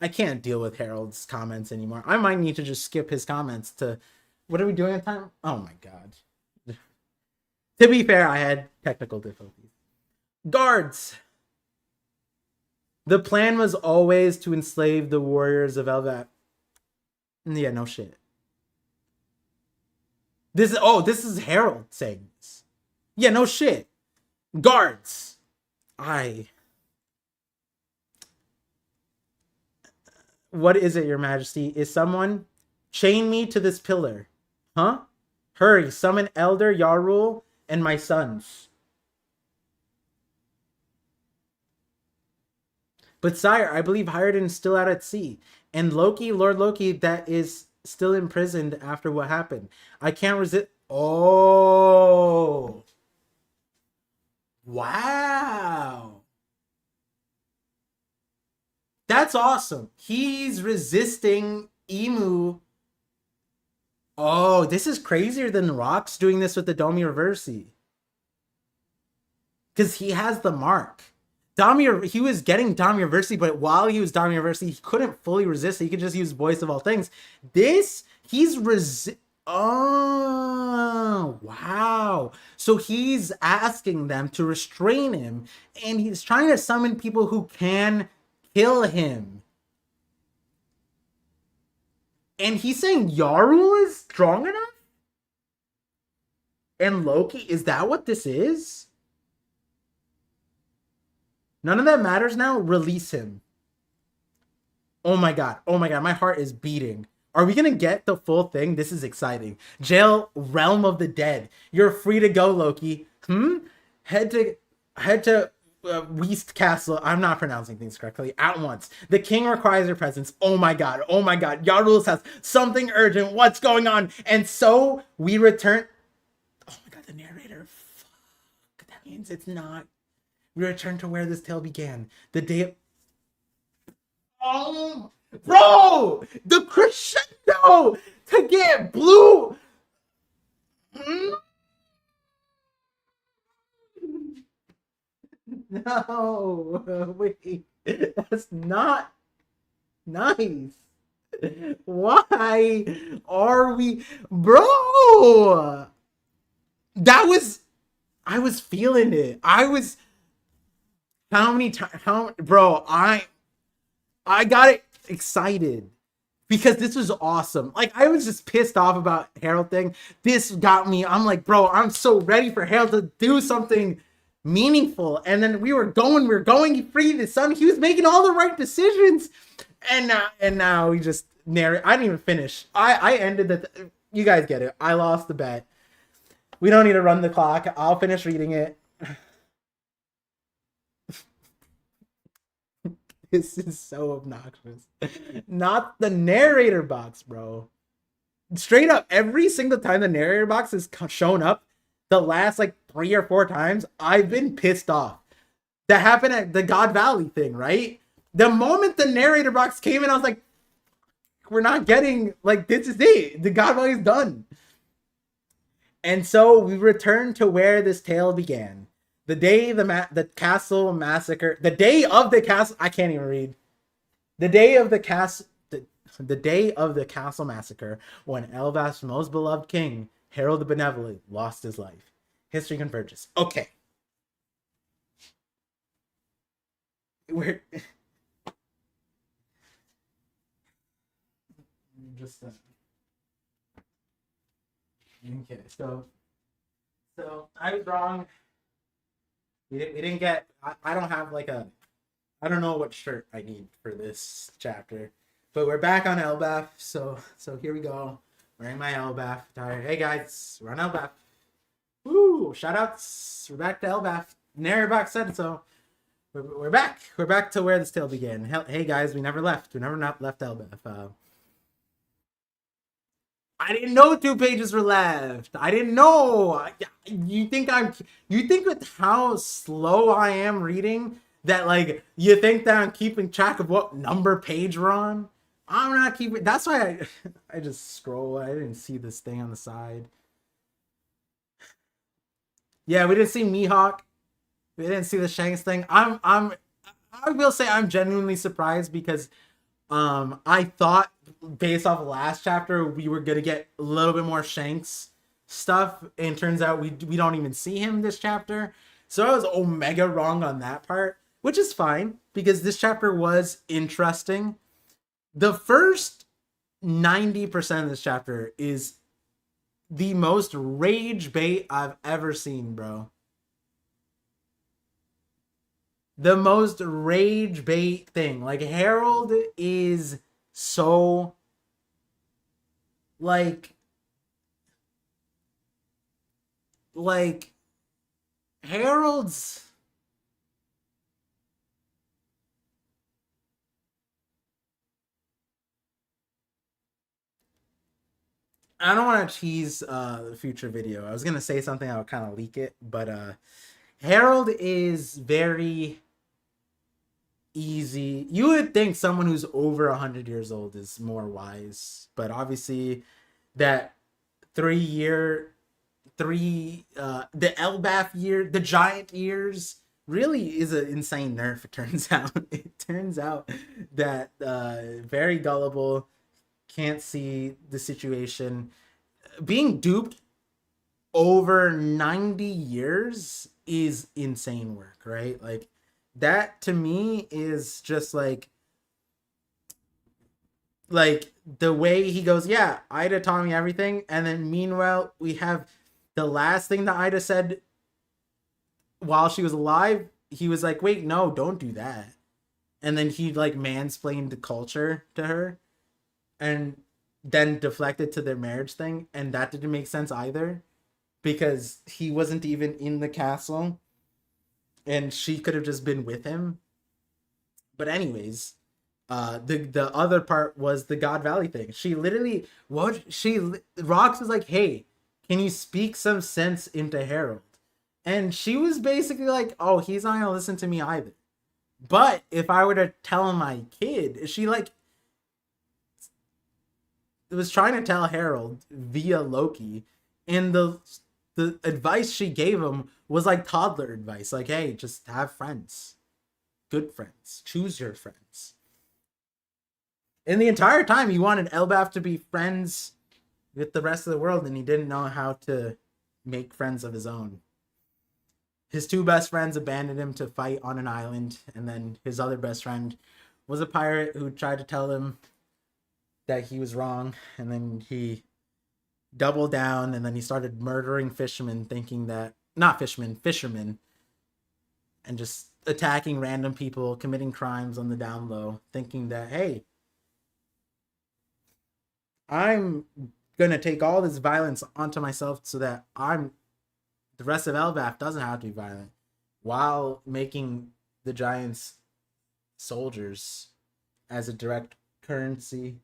S1: I can't deal with Harold's comments anymore. I might need to just skip his comments to what are we doing at time? Oh my god. To be fair, I had technical difficulties. Guards. The plan was always to enslave the warriors of Elvat. Yeah, no shit. This is Harold saying this. Yeah, no shit. Guards. What is it, your majesty? Is someone chain me to this pillar? Huh? Hurry, summon Elder Yarul and my sons. But sire, I believe Hiredin is still out at sea. And Loki, Lord Loki, that is still imprisoned after what happened. I can't resist. Oh. Wow. That's awesome. He's resisting Emu. Oh, this is crazier than Rock's doing this with the Domi Reversi. Because he has the mark. He was getting Domi Reversi, but while he was Domi Reversi, he couldn't fully resist. He could just use Voice of All Things. Oh, wow. So he's asking them to restrain him, and he's trying to summon people who can kill him. And he's saying Yarul is strong enough? And Loki, is that what this is? None of that matters now. Release him. Oh my god. Oh my god. My heart is beating. Are we going to get the full thing? This is exciting. Jail, Realm of the Dead. You're free to go, Loki. Head to Weast Castle. I'm not pronouncing things correctly. At once. The king requires your presence. Oh my god. Oh my god. Yarul has something urgent. What's going on? And so we return. Oh my god, the narrator. Fuck. That means it's not. We return to where this tale began. The day of... Oh, bro! The crescendo to get blue. No, wait. That's not nice. Why are we... Bro! I was feeling it. How many times? Bro, I got excited because this was awesome. Like, I was just pissed off about Harold thing. This got me. I'm like, bro, I'm so ready for Harold to do something meaningful. And then we were going. He freed his son. He was making all the right decisions. And now we just narrate. I didn't even finish. I ended the. You guys get it. I lost the bet. We don't need to run the clock. I'll finish reading it. This is so obnoxious. Not the narrator box, bro. Straight up, every single time the narrator box has shown up, the last like 3 or 4 times, I've been pissed off. That happened at the God Valley thing, right? The moment the narrator box came in, I was like, we're not getting, like, this is it. The God Valley is done. And so we return to where this tale began. The day the castle massacre. The day of the castle. I can't even read. The day of the castle. The day of the castle massacre, when Elbaf's most beloved king, Harold the Benevolent, lost his life. History converges. Okay. We're just okay. So I was wrong. We didn't get. I don't have like a. I don't know what shirt I need for this chapter, but we're back on Elbaf. So here we go. Wearing my Elbaf attire. Hey guys, we're on Elbaf. Woo! Shoutouts. We're back to Elbaf. Narrowbox said so. We're back. We're back to where this tale began. Hey guys, we never left. We never not left Elbaf. I didn't know 2 pages were left. I didn't know. You think with how slow I am reading that, like, you think that I'm keeping track of what number page we're on? I'm not keeping. That's why I just scroll. I didn't see this thing on the side. Yeah, we didn't see Mihawk. We didn't see the Shanks thing. I will say I'm genuinely surprised because I thought based off of last chapter we were gonna get a little bit more Shanks stuff, and turns out we don't even see him this chapter. So I was omega wrong on that part, which is fine because this chapter was interesting. The first 90% of this chapter is the most rage bait I've ever seen, bro. The most rage bait thing. Like, Harold is so, like, like Harold's I don't want to tease the future video. I was gonna say something, I would kind of leak it, but Harold is very easy. You would think someone who's over 100 years old is more wise, but obviously that 3 year, the Elbaf year, the giant years really is an insane nerf. It turns out. It turns out that very gullible, can't see the situation, being duped over 90 years is insane work, right? Like that to me is just like the way he goes, yeah, Ida taught me everything, and then meanwhile we have the last thing that Ida said while she was alive, he was like, wait, no, don't do that. And then he like mansplained the culture to her and then deflected to their marriage thing, and that didn't make sense either because he wasn't even in the castle and she could have just been with him. But anyways, the other part was the God Valley thing. She literally Rox was like, hey, can you speak some sense into Harold? And she was basically like, oh, he's not gonna listen to me either. But if I were to tell my kid, she like was trying to tell Harold via Loki, and the advice she gave him was like toddler advice, like, hey, just have friends, good friends, choose your friends. And the entire time he wanted Elbaf to be friends with the rest of the world, and he didn't know how to make friends of his own. His two best friends abandoned him to fight on an island, and then his other best friend was a pirate who tried to tell him that he was wrong, and then he doubled down, and then he started murdering fishermen, thinking that not fishermen, and just attacking random people, committing crimes on the down low, thinking that, hey, I'm gonna take all this violence onto myself so that the rest of Elbaf doesn't have to be violent, while making the giants soldiers as a direct currency.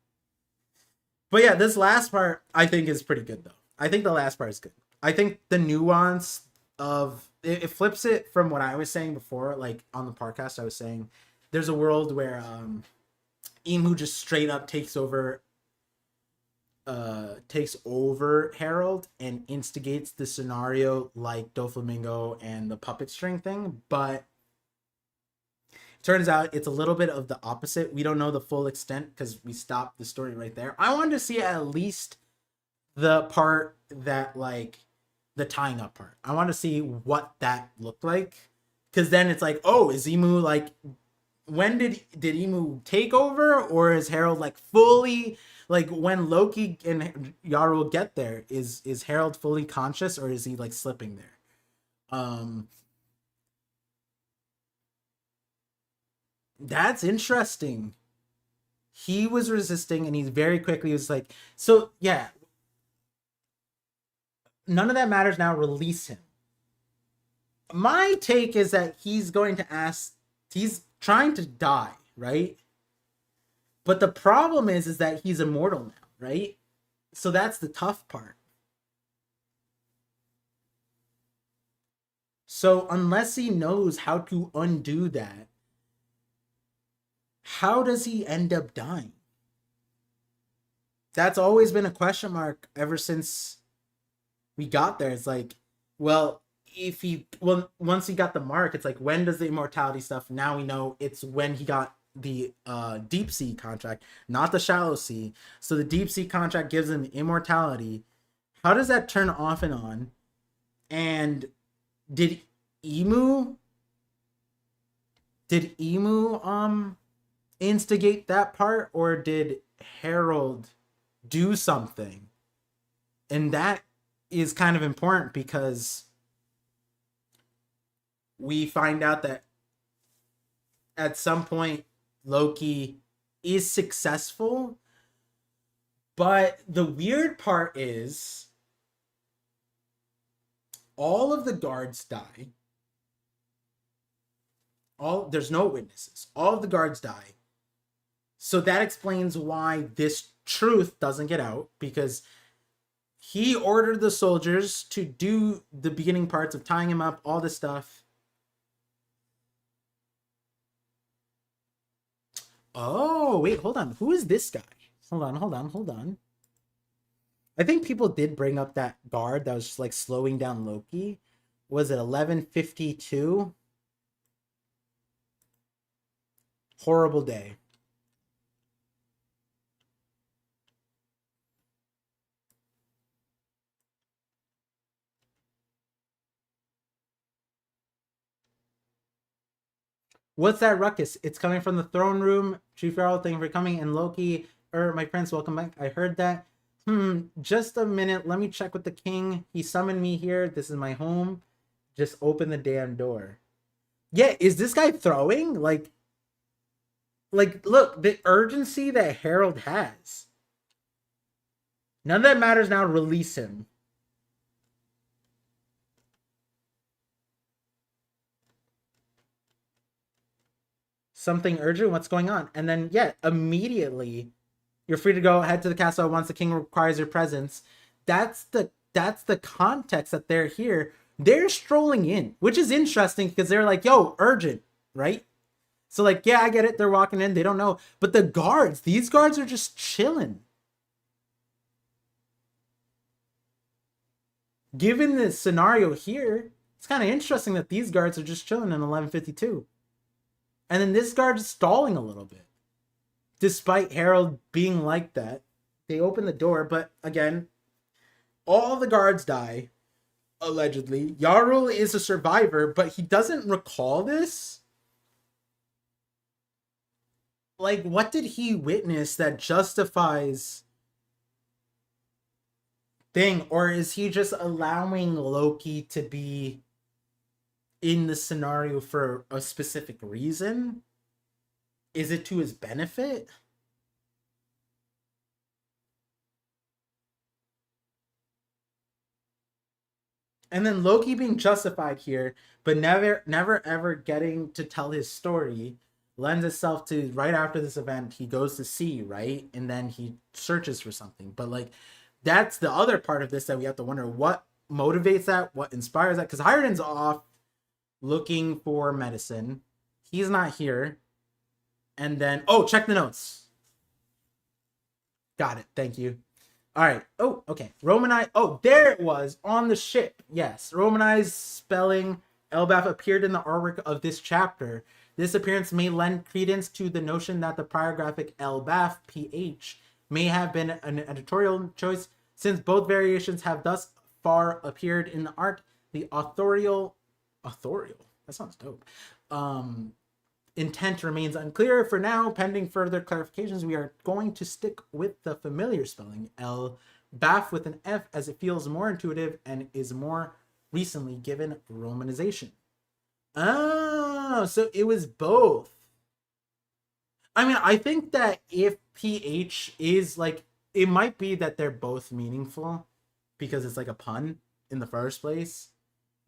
S1: But yeah, this last part I think is pretty good though. I think the last part is good. I think the nuance of it flips it from what I was saying before, like on the podcast I was saying there's a world where Emu just straight up takes over Harold and instigates the scenario like Doflamingo and the puppet string thing, but turns out it's a little bit of the opposite. We don't know the full extent because we stopped the story right there. I wanted to see at least the part that like the tying up part. I want to see what that looked like, because then it's like, oh, is Emu like, when did Emu take over, or is Harold like fully, like when Loki and Yarl get there, is Harold fully conscious, or is he like slipping there? That's interesting. He was resisting, and he very quickly was like, so yeah, none of that matters now, release him. My take is that he's going to ask, he's trying to die, right? But the problem is that he's immortal now, right? So that's the tough part. So unless he knows how to undo that, how does he end up dying? That's always been a question mark ever since we got there. It's like, well, once he got the mark, it's like, when does the immortality stuff? Now we know it's when he got the deep sea contract, not the shallow sea. So the deep sea contract gives him immortality. How does that turn off and on? And did Emu instigate that part, or did Harold do something? And that is kind of important, because we find out that at some point Loki is successful. But the weird part is All of the guards die. There's no witnesses. All of the guards die. So that explains why this truth doesn't get out, because he ordered the soldiers to do the beginning parts of tying him up, all this stuff. Oh, wait, hold on. Who is this guy? Hold on. I think people did bring up that guard that was just like slowing down Loki. Was it 1152? Horrible day. What's that ruckus? It's coming from the throne room. Chief Earl, thank you for coming. And Loki, my prince, welcome back. I heard that. Just a minute. Let me check with the king. He summoned me here. This is my home. Just open the damn door. Yeah, is this guy throwing? Like, look, the urgency that Harold has. None of that matters now. Release him. Something urgent? What's going on? And then, yeah, immediately, you're free to go. Head to the castle once the king requires your presence. That's the context that they're here. They're strolling in, which is interesting because they're like, yo, urgent, right? So like, yeah, I get it. They're walking in. They don't know. But the guards, these guards are just chilling. Given the scenario here, it's kind of interesting that these guards are just chilling in 1152. And then this guard is stalling a little bit. Despite Harold being like that, they open the door, but again, all the guards die, allegedly. Jarl is a survivor, but he doesn't recall this. Like, what did he witness that justifies thing? Or is he just allowing Loki to be in the scenario for a specific reason? Is it to his benefit? And then Loki being justified here, but never ever getting to tell his story, lends itself to right after this event, he goes to sea, right? And then he searches for something. But like, that's the other part of this that we have to wonder what motivates that, what inspires that. Because Hiradin's off looking for medicine. He's not here. And then, oh, check the notes. Got it. Thank you. All right. Oh, okay. Romanized. Oh, there it was on the ship. Yes. Romanized spelling Elbaf appeared in the artwork of this chapter. This appearance may lend credence to the notion that the prior graphic Elbaf, PH, may have been an editorial choice, since both variations have thus far appeared in the art. The authorial, that sounds dope. Intent remains unclear for now. Pending further clarifications, we are going to stick with the familiar spelling Elbaf with an F, as it feels more intuitive and is more recently given romanization. Oh, so it was both. I mean, I think that if PH is like, it might be that they're both meaningful because it's like a pun in the first place,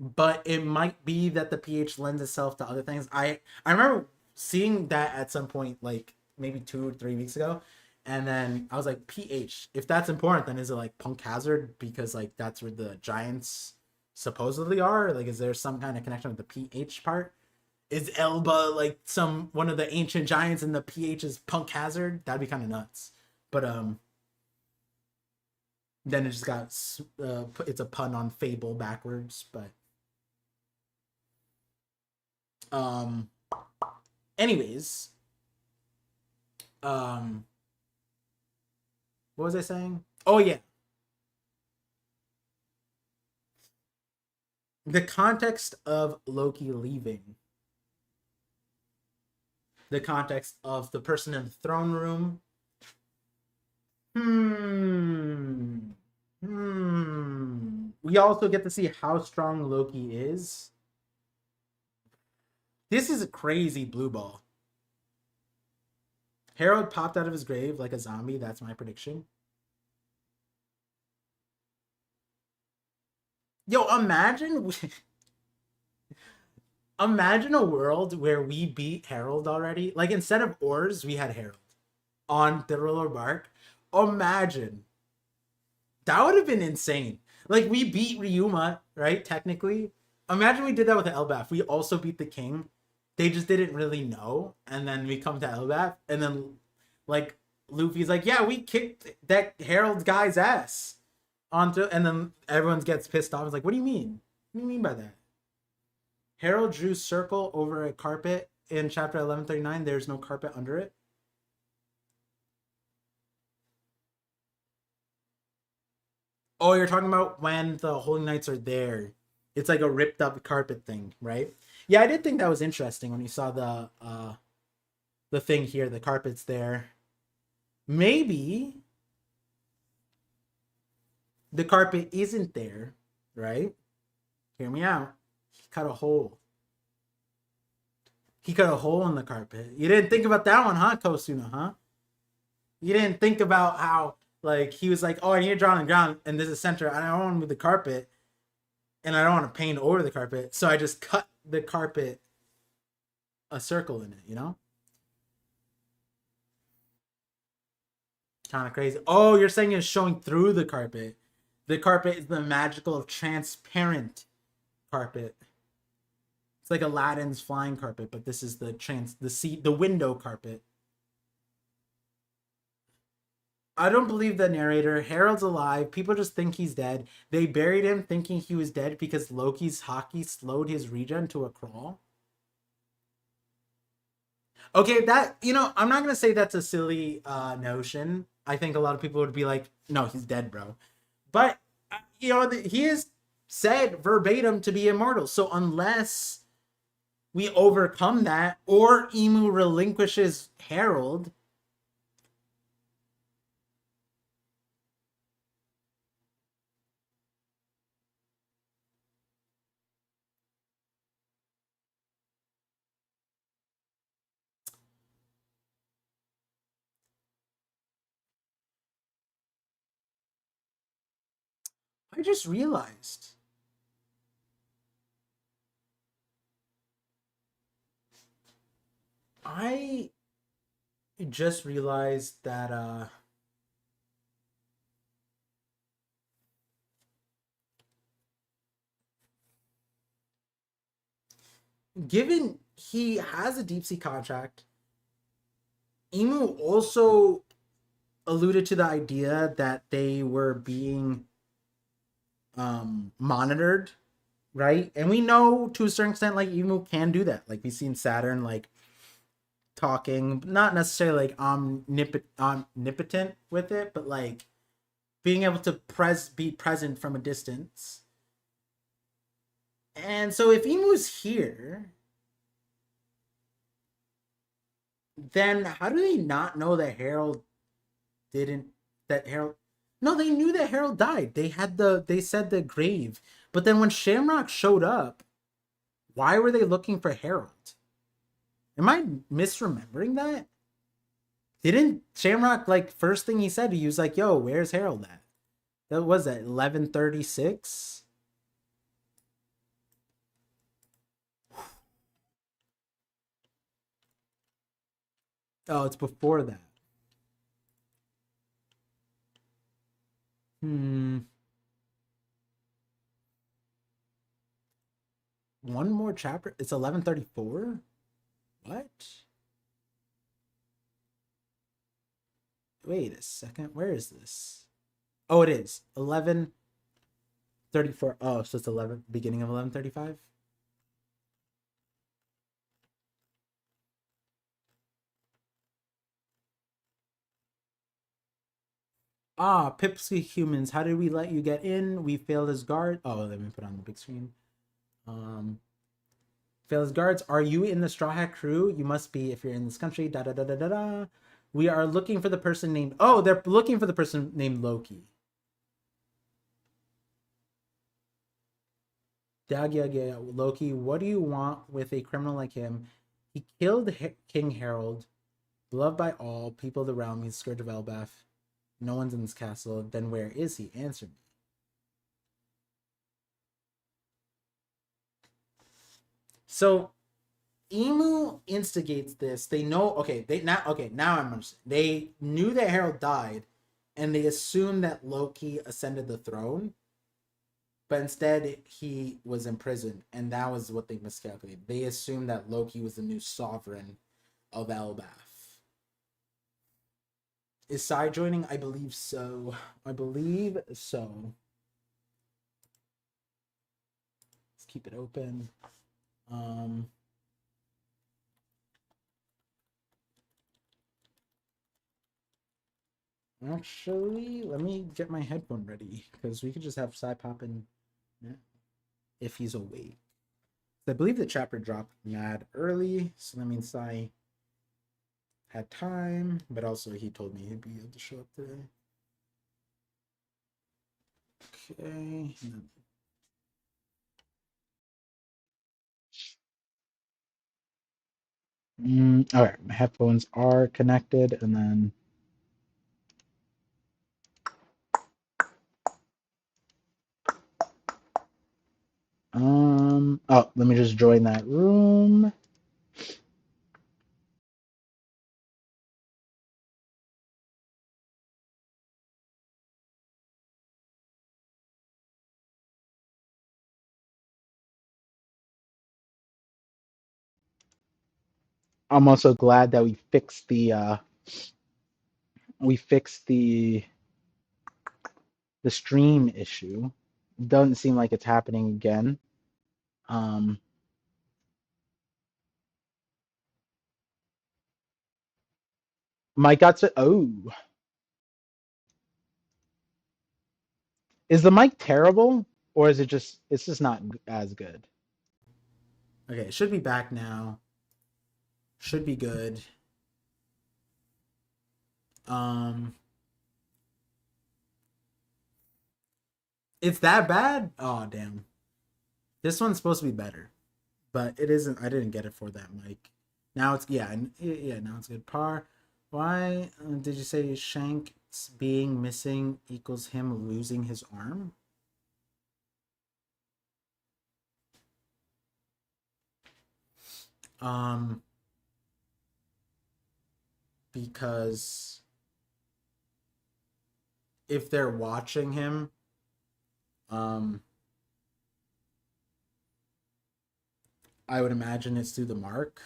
S1: but it might be that the PH lends itself to other things. I remember seeing that at some point, like maybe 2 or 3 weeks ago, and then I was like, PH, if that's important, then is it like Punk Hazard because like that's where the Giants supposedly are? Like, is there some kind of connection with the PH part? Is Elba like one of the ancient giants and the PH is Punk Hazard? That'd be kind of nuts. But then it just got it's a pun on Fable backwards. But anyways, what was I saying? Oh yeah, the context of Loki leaving. The context of the person in the throne room. We also get to see how strong Loki is. This is a crazy blue ball. Harold popped out of his grave like a zombie. That's my prediction. Yo, imagine a world where we beat Harold already. Like instead of Ors, we had Harold on the roller bark. Imagine that would have been insane. Like we beat Ryuma, right? Technically, imagine we did that with the Elbaf. We also beat the king. They just didn't really know, and then we come to Elbaf, and then like Luffy's like, "Yeah, we kicked that Harold guy's ass onto," and then everyone gets pissed off. It's like, "What do you mean? What do you mean by that?" Harold drew circle over a carpet in chapter 1139. There's no carpet under it. Oh, you're talking about when the Holy Knights are there. It's like a ripped up carpet thing, right? Yeah, I did think that was interesting when you saw the thing here, the carpet's there. Maybe the carpet isn't there, right? Hear me out. He cut a hole. He cut a hole in the carpet. You didn't think about that one, huh, Kosuna, huh? You didn't think about how like he was like, oh, I need to draw on the ground and there's a center. I don't want to move the carpet and I don't want to paint over the carpet. So I just cut the carpet a circle in it, you know? Kind of crazy. Oh, you're saying it's showing through the carpet. The carpet is the magical, transparent carpet. It's like Aladdin's flying carpet, but this is the window carpet. I don't believe the narrator. Harold's alive. People just think he's dead. They buried him thinking he was dead because Loki's hockey slowed his regen to a crawl. Okay, that, I'm not gonna say that's a silly notion. I think a lot of people would be like, no, he's dead, bro. But he is said verbatim to be immortal. So unless we overcome that, or Emu relinquishes Harold, I just realized. I just realized that given he has a deep sea contract, Emu also alluded to the idea that they were being monitored, right? And we know to a certain extent like Emu can do that. Like we've seen Saturn like talking, not necessarily like omnipotent with it, but like being able to be present from a distance. And so if Emu's here, then how do they not know that Harold didn't that Harold No, they knew that Harold died. They said the grave. But then when Shamrock showed up, why were they looking for Harold? Am I misremembering that? Didn't Shamrock like first thing he said, he was like, "Yo, where's Harold at?" That was at 11:36. Oh, it's before that. Hmm. One more chapter. It's 11:34. What? Wait a second. Where is this? Oh, it is 11:34. Oh, so it's 11 beginning of 11:35. Ah, Pipsky humans, how did we let you get in? We failed as guard. Oh, let me put on the big screen. Um, failed as guards. Are you in the Straw Hat crew? You must be if you're in this country. Da da da da da da. We are looking for the person named. Oh, they're looking for the person named Loki. Dagya Loki. What do you want with a criminal like him? He killed King Harold, beloved by all people of the realm. He's scourge of Elbaf. No one's in this castle. Then where is he? Answer me. So Emu instigates this. They know. Okay, they now. Okay, now I'm understanding. They knew that Harold died, and they assumed that Loki ascended the throne, but instead he was imprisoned, and that was what they miscalculated. They assumed that Loki was the new sovereign of Elbath. Is side joining? I believe so. I believe so. Let's keep it open. Actually, let me get my headphone ready because we could just have Psy pop in if he's awake. I believe the chapter dropped mad early, so that means Psy had time, but also he told me he'd be able to show up today. Okay. All right, my headphones are connected, and then oh, let me just join that room. I'm also glad that we fixed the stream issue. Doesn't seem like it's happening again. Mike got to is the mic terrible or is it's just not as good? Okay, it should be back now. Should be good. It's that bad? Oh damn. This one's supposed to be better, but it isn't. I didn't get it for that mic. Now it's yeah. Now it's good. Why did you say Shank's being missing equals him losing his arm? Because if they're watching him, I would imagine it's through the mark.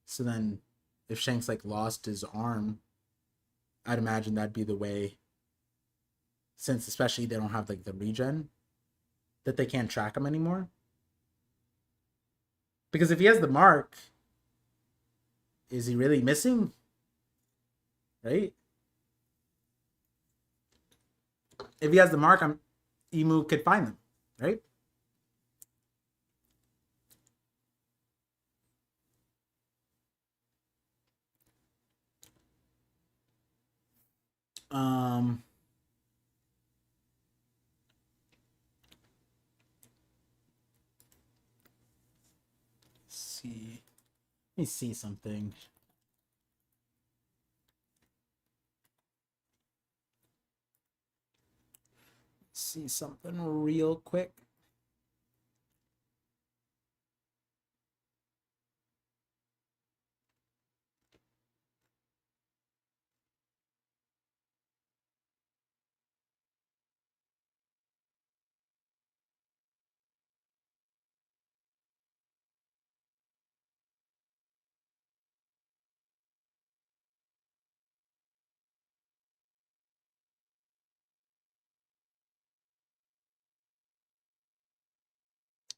S1: So then, if Shank's like lost his arm, I'd imagine that'd be the way. Since especially they don't have like the regen, that they can't track him anymore. Because if he has the mark, is he really missing? Right? If he has the mark, Emu could find them, right? Let's see. Let me see something. See something real quick.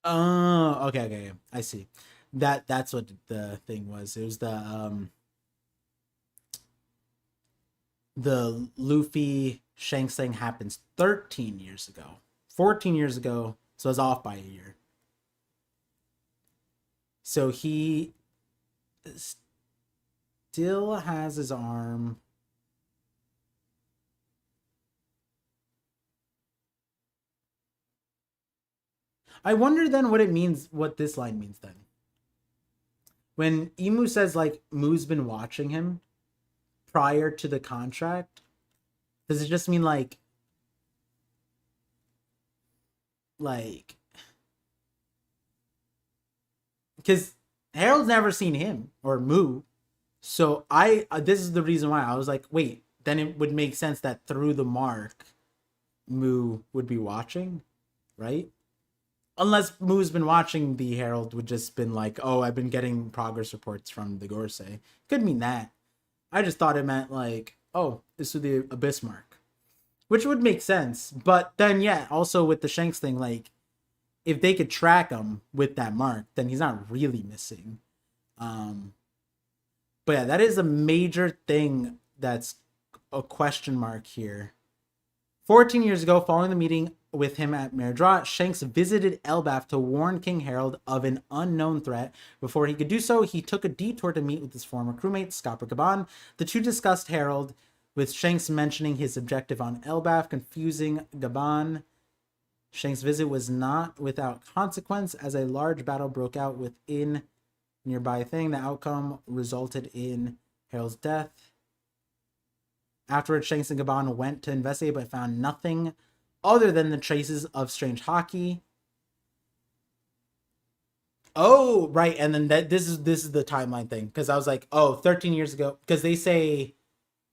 S1: Oh, okay. I see. That's what the thing was. It was the Luffy Shanks thing happens 13 years ago. 14 years ago, so it's off by a year. So he still has his arm. I wonder then what it means, what this line means then. When Emu says like Moo's been watching him prior to the contract, does it just mean like because Harold's never seen him or Moo. So this is the reason why I was like, wait, then it would make sense that through the mark, Moo would be watching, right? Unless Moo's been watching, the Herald would just been like, oh, I've been getting progress reports from the Gorsei. Could mean that. I just thought it meant like, oh, this is the Abyss mark, which would make sense. But then, yeah, also with the Shanks thing, like, if they could track him with that mark, then he's not really missing. But yeah, that is a major thing that's a question mark here. 14 years ago, following the meeting with him at Merdra, Shanks visited Elbaf to warn King Harold of an unknown threat. Before he could do so, he took a detour to meet with his former crewmate, Scopper Gaban. The two discussed Harold, with Shanks mentioning his objective on Elbaf, confusing Gaban. Shanks' visit was not without consequence, as a large battle broke out within nearby thing. The outcome resulted in Harold's death. Afterwards, Shanks and Gaban went to investigate, but found nothing other than the traces of strange hockey. Oh, right, and then this is the timeline thing, because I was like, oh, 13 years ago, because they say,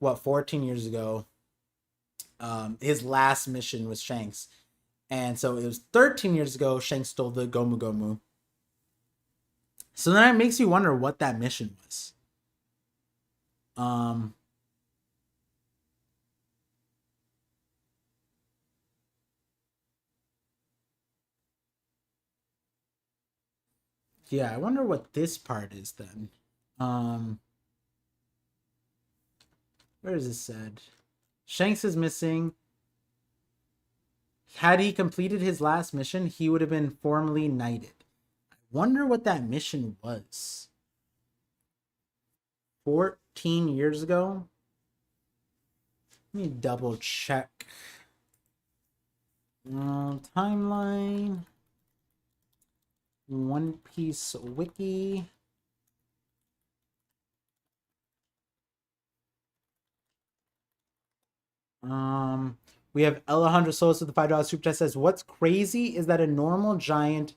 S1: what, 14 years ago, his last mission was Shanks, and so it was 13 years ago Shanks stole the Gomu Gomu. So then it makes you wonder what that mission was. Yeah, I wonder what this part is then. Where is this said? Shanks is missing. Had he completed his last mission, he would have been formally knighted. I wonder what that mission was. 14 years ago? Let me double check. Timeline. One Piece Wiki. We have Alejandro Solis with the $5 super chat says, what's crazy is that a normal giant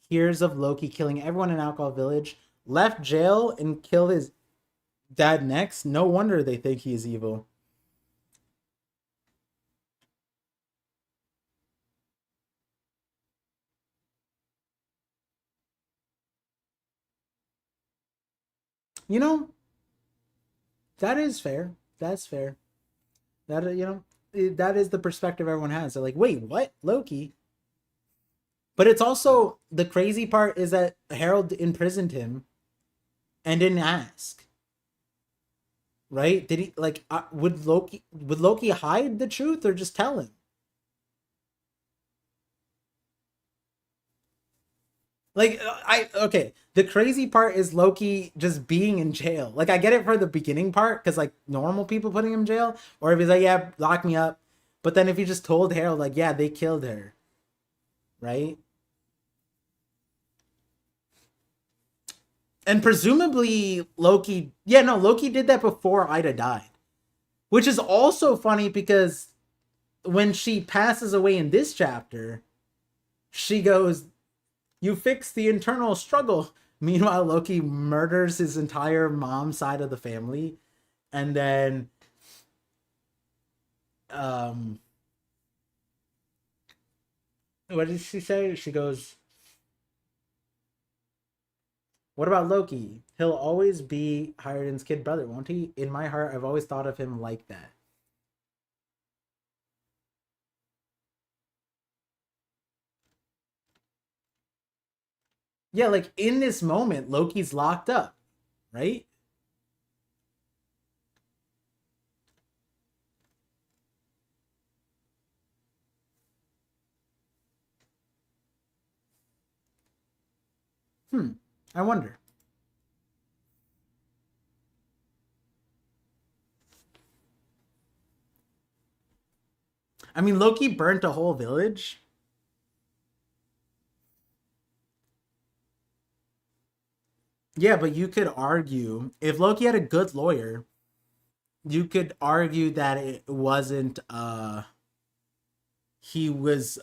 S1: hears of Loki killing everyone in Alcohol Village, left jail, and killed his dad next. No wonder they think he is evil. You know, that is fair. That's fair. That, you know, that is the perspective everyone has. They're like, wait, what? Loki? But it's also, the crazy part is that Harold imprisoned him and didn't ask. Right? Did he, like, would Loki hide the truth or just tell him? Like, okay, the crazy part is Loki just being in jail. Like, I get it for the beginning part, because, like, normal people putting him in jail, or if he's like, yeah, lock me up. But then if he just told Harold, like, yeah, they killed her, right? And presumably Loki, yeah, no, Loki did that before Ida died, which is also funny because when she passes away in this chapter, she goes, you fix the internal struggle. Meanwhile, Loki murders his entire mom side of the family. And then what did she say? She goes, what about Loki? He'll always be Hiruden's kid brother, won't he? In my heart, I've always thought of him like that. Yeah, like in this moment, Loki's locked up, right? I wonder. I mean, Loki burnt a whole village. Yeah, but you could argue if Loki had a good lawyer, you could argue that it wasn't he was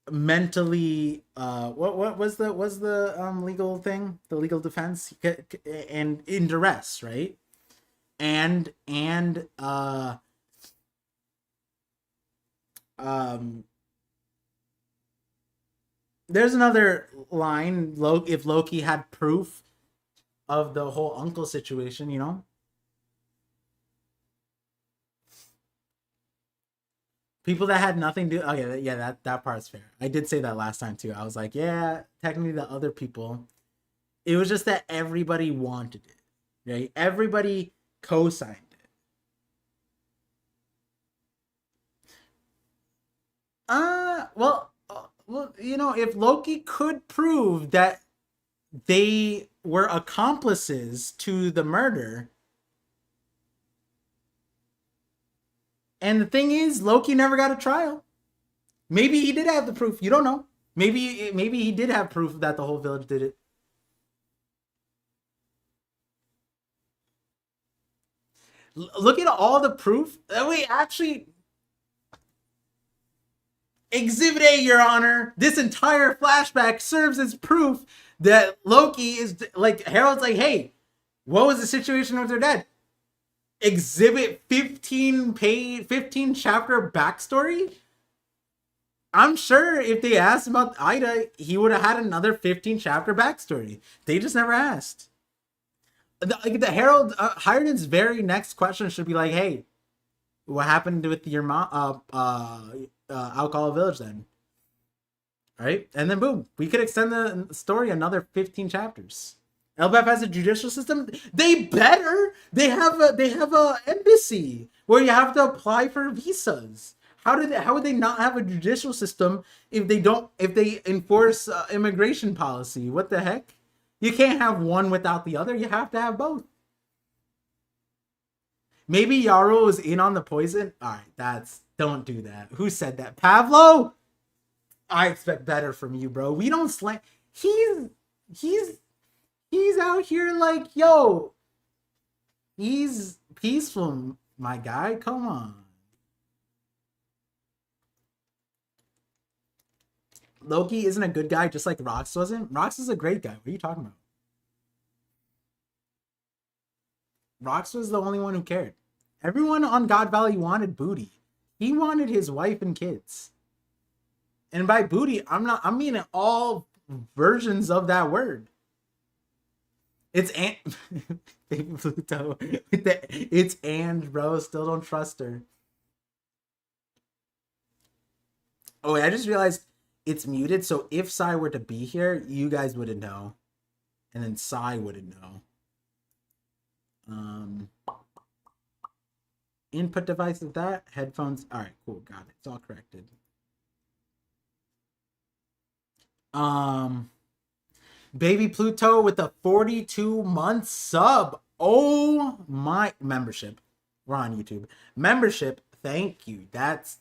S1: mentally what was the legal thing, the legal defense, and in duress, right? And um there's another line, if Loki had proof of the whole uncle situation, you know, people that had nothing to. Okay, yeah, that part's fair. I did say that last time too. I was like, yeah, technically the other people. It was just that everybody wanted it, right? Everybody co-signed it. Well, you know, if Loki could prove that they were accomplices to the murder, and the thing is, Loki never got a trial. Maybe he did have the proof. You don't know. Maybe he did have proof that the whole village did it. Look at all the proof. Wait, actually, Exhibit A, Your Honor. This entire flashback serves as proof that Loki is like Harold's like, hey, what was the situation with their dad? Exhibit 15 chapter backstory. I'm sure if they asked about Ida, he would have had another 15 chapter backstory. They just never asked. The Harold Hiren's very next question should be like, "Hey, what happened with your mom? Alcohol Village then?" Right, and then boom, we could extend the story another 15 chapters. Elbaf has a judicial system. They better. They have a embassy where you have to apply for visas. How would they not have a judicial system if they enforce immigration policy? What the heck? You can't have one without the other. You have to have both. Maybe Yarrow is in on the poison. All right, don't do that. Who said that? Pavlo? I expect better from you, bro. We don't slang. He's he's out here like, yo, he's peaceful, my guy. Come on. Loki isn't a good guy, just like Rox wasn't. Rox is a great guy. What are you talking about? Rox was the only one who cared. Everyone on God Valley wanted booty. He wanted his wife and kids. And by booty, I'm meaning all versions of that word. It's Aunt Baby Pluto. It's and bro. Still don't trust her. Oh wait, I just realized it's muted. So if Sai were to be here, you guys wouldn't know, and then Sai wouldn't know. Input device is that headphones. All right, cool, got it. It's all corrected. Baby Pluto with a 42-month sub. Oh my, membership. We're on YouTube. Membership. Thank you. That's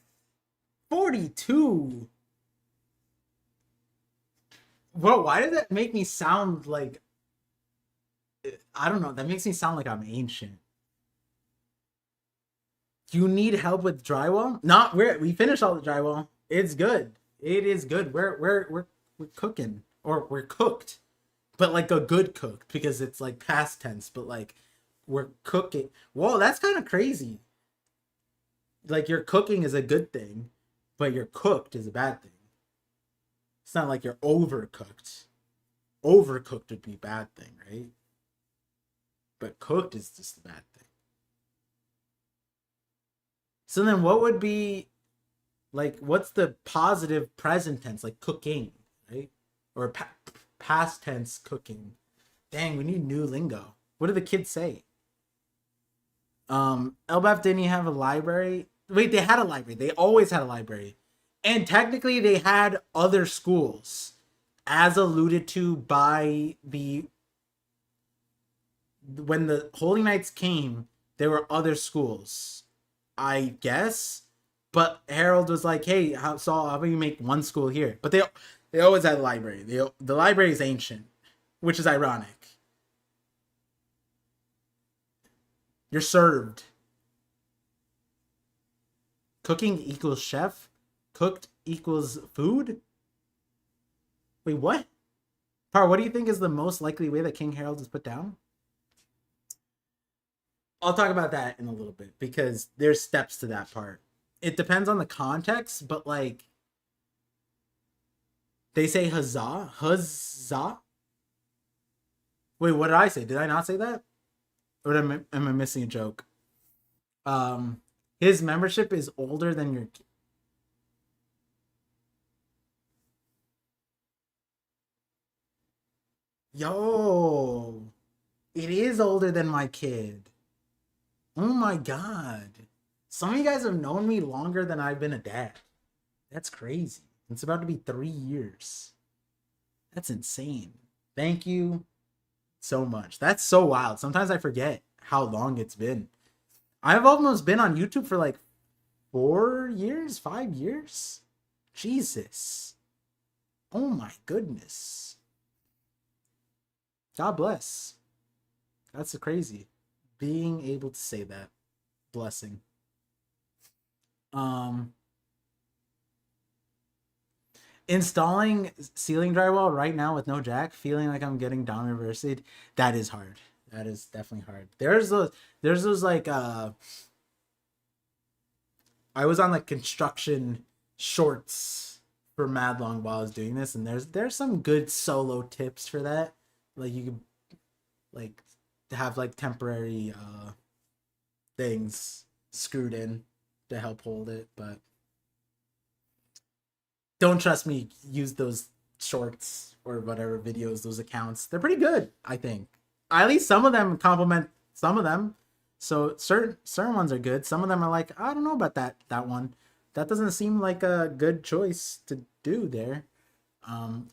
S1: 42. Well, why does that make me sound like, I don't know, that makes me sound like I'm ancient. Do you need help with drywall? Not we finished all the drywall. It's good. It is good. We're cooking, or we're cooked, but like a good cooked, because it's like past tense, but like we're cooking. Whoa, that's kind of crazy. Like your cooking is a good thing, but you're cooked is a bad thing. It's not like you're overcooked. Overcooked would be a bad thing, right? But cooked is just a bad thing. So then what would be, like, what's the positive present tense? Like cooking, right? Or past tense cooking. Dang, we need new lingo. What do the kids say? Elbaf didn't even have a library. Wait, they had a library. They always had a library. And technically they had other schools, as alluded to by when the Holy Knights came, there were other schools, I guess. But Harold was like, "Hey, how about you make one school here?" But they always had a library. The library is ancient, which is ironic. You're served. Cooking equals chef. Cooked equals food. Wait, what? Par, what do you think is the most likely way that King Harold is put down? I'll talk about that in a little bit because there's steps to that part. It depends on the context, but like they say huzzah, huzzah. Wait, what did I say? Did I not say that? Or am I missing a joke? Um, his membership is older than your. Yo, it is older than my kid. Oh my god. Some of you guys have known me longer than I've been a dad. That's crazy. It's about to be 3 years. That's insane. Thank you so much. That's so wild. Sometimes I forget how long it's been. I've almost been on YouTube for like 4 years, 5 years. Jesus. Oh my goodness. God bless. That's crazy. Being able to say that. Blessing. Um Installing ceiling drywall right now with no jack, feeling like I'm getting down reversed. That is hard. That is definitely hard. There's those like I was on like construction shorts for mad long while I was doing this, and there's some good solo tips for that. Like you could like have like temporary things screwed in to help hold it, but don't trust me. Use those shorts or whatever videos, those accounts. They're pretty good, I think. At least some of them compliment some of them. So certain ones are good. Some of them are like, I don't know about that one. That doesn't seem like a good choice to do there.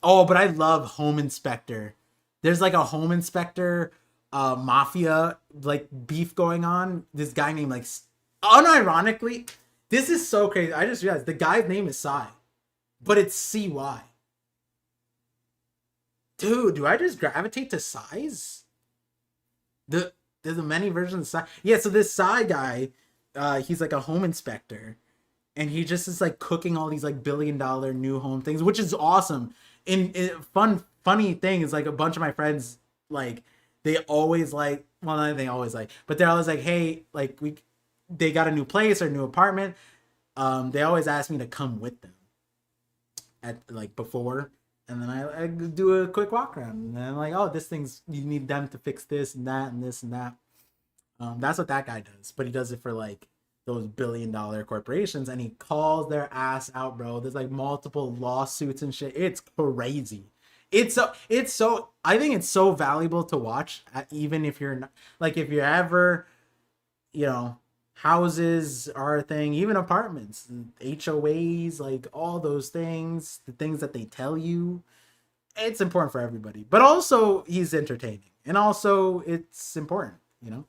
S1: Oh, but I love Home Inspector. There's like a Home Inspector mafia like beef going on. This guy named like unironically, this is so crazy. I just realized the guy's name is Sai, but it's CY. Dude, do I just gravitate to size? There's many versions of Sai. Yeah, so this Sai guy, he's like a home inspector, and he just is like cooking all these like $1 billion new home things, which is awesome. And funny thing is like a bunch of my friends like they always like well not they always like, but they're always like, hey, like they got a new place or new apartment. They always ask me to come with them at like before, and then I do a quick walk around, and then I'm like, oh, this thing's you need them to fix this and that and this and that. That's what that guy does, but he does it for like those $1 billion corporations, and he calls their ass out, bro. There's like multiple lawsuits and shit. It's crazy. It's so I think it's so valuable to watch, even if you're not like if you're ever, you know, houses are a thing, even apartments, HOAs, like all those things, the things that they tell you. It's important for everybody, but also he's entertaining, and also it's important. You know,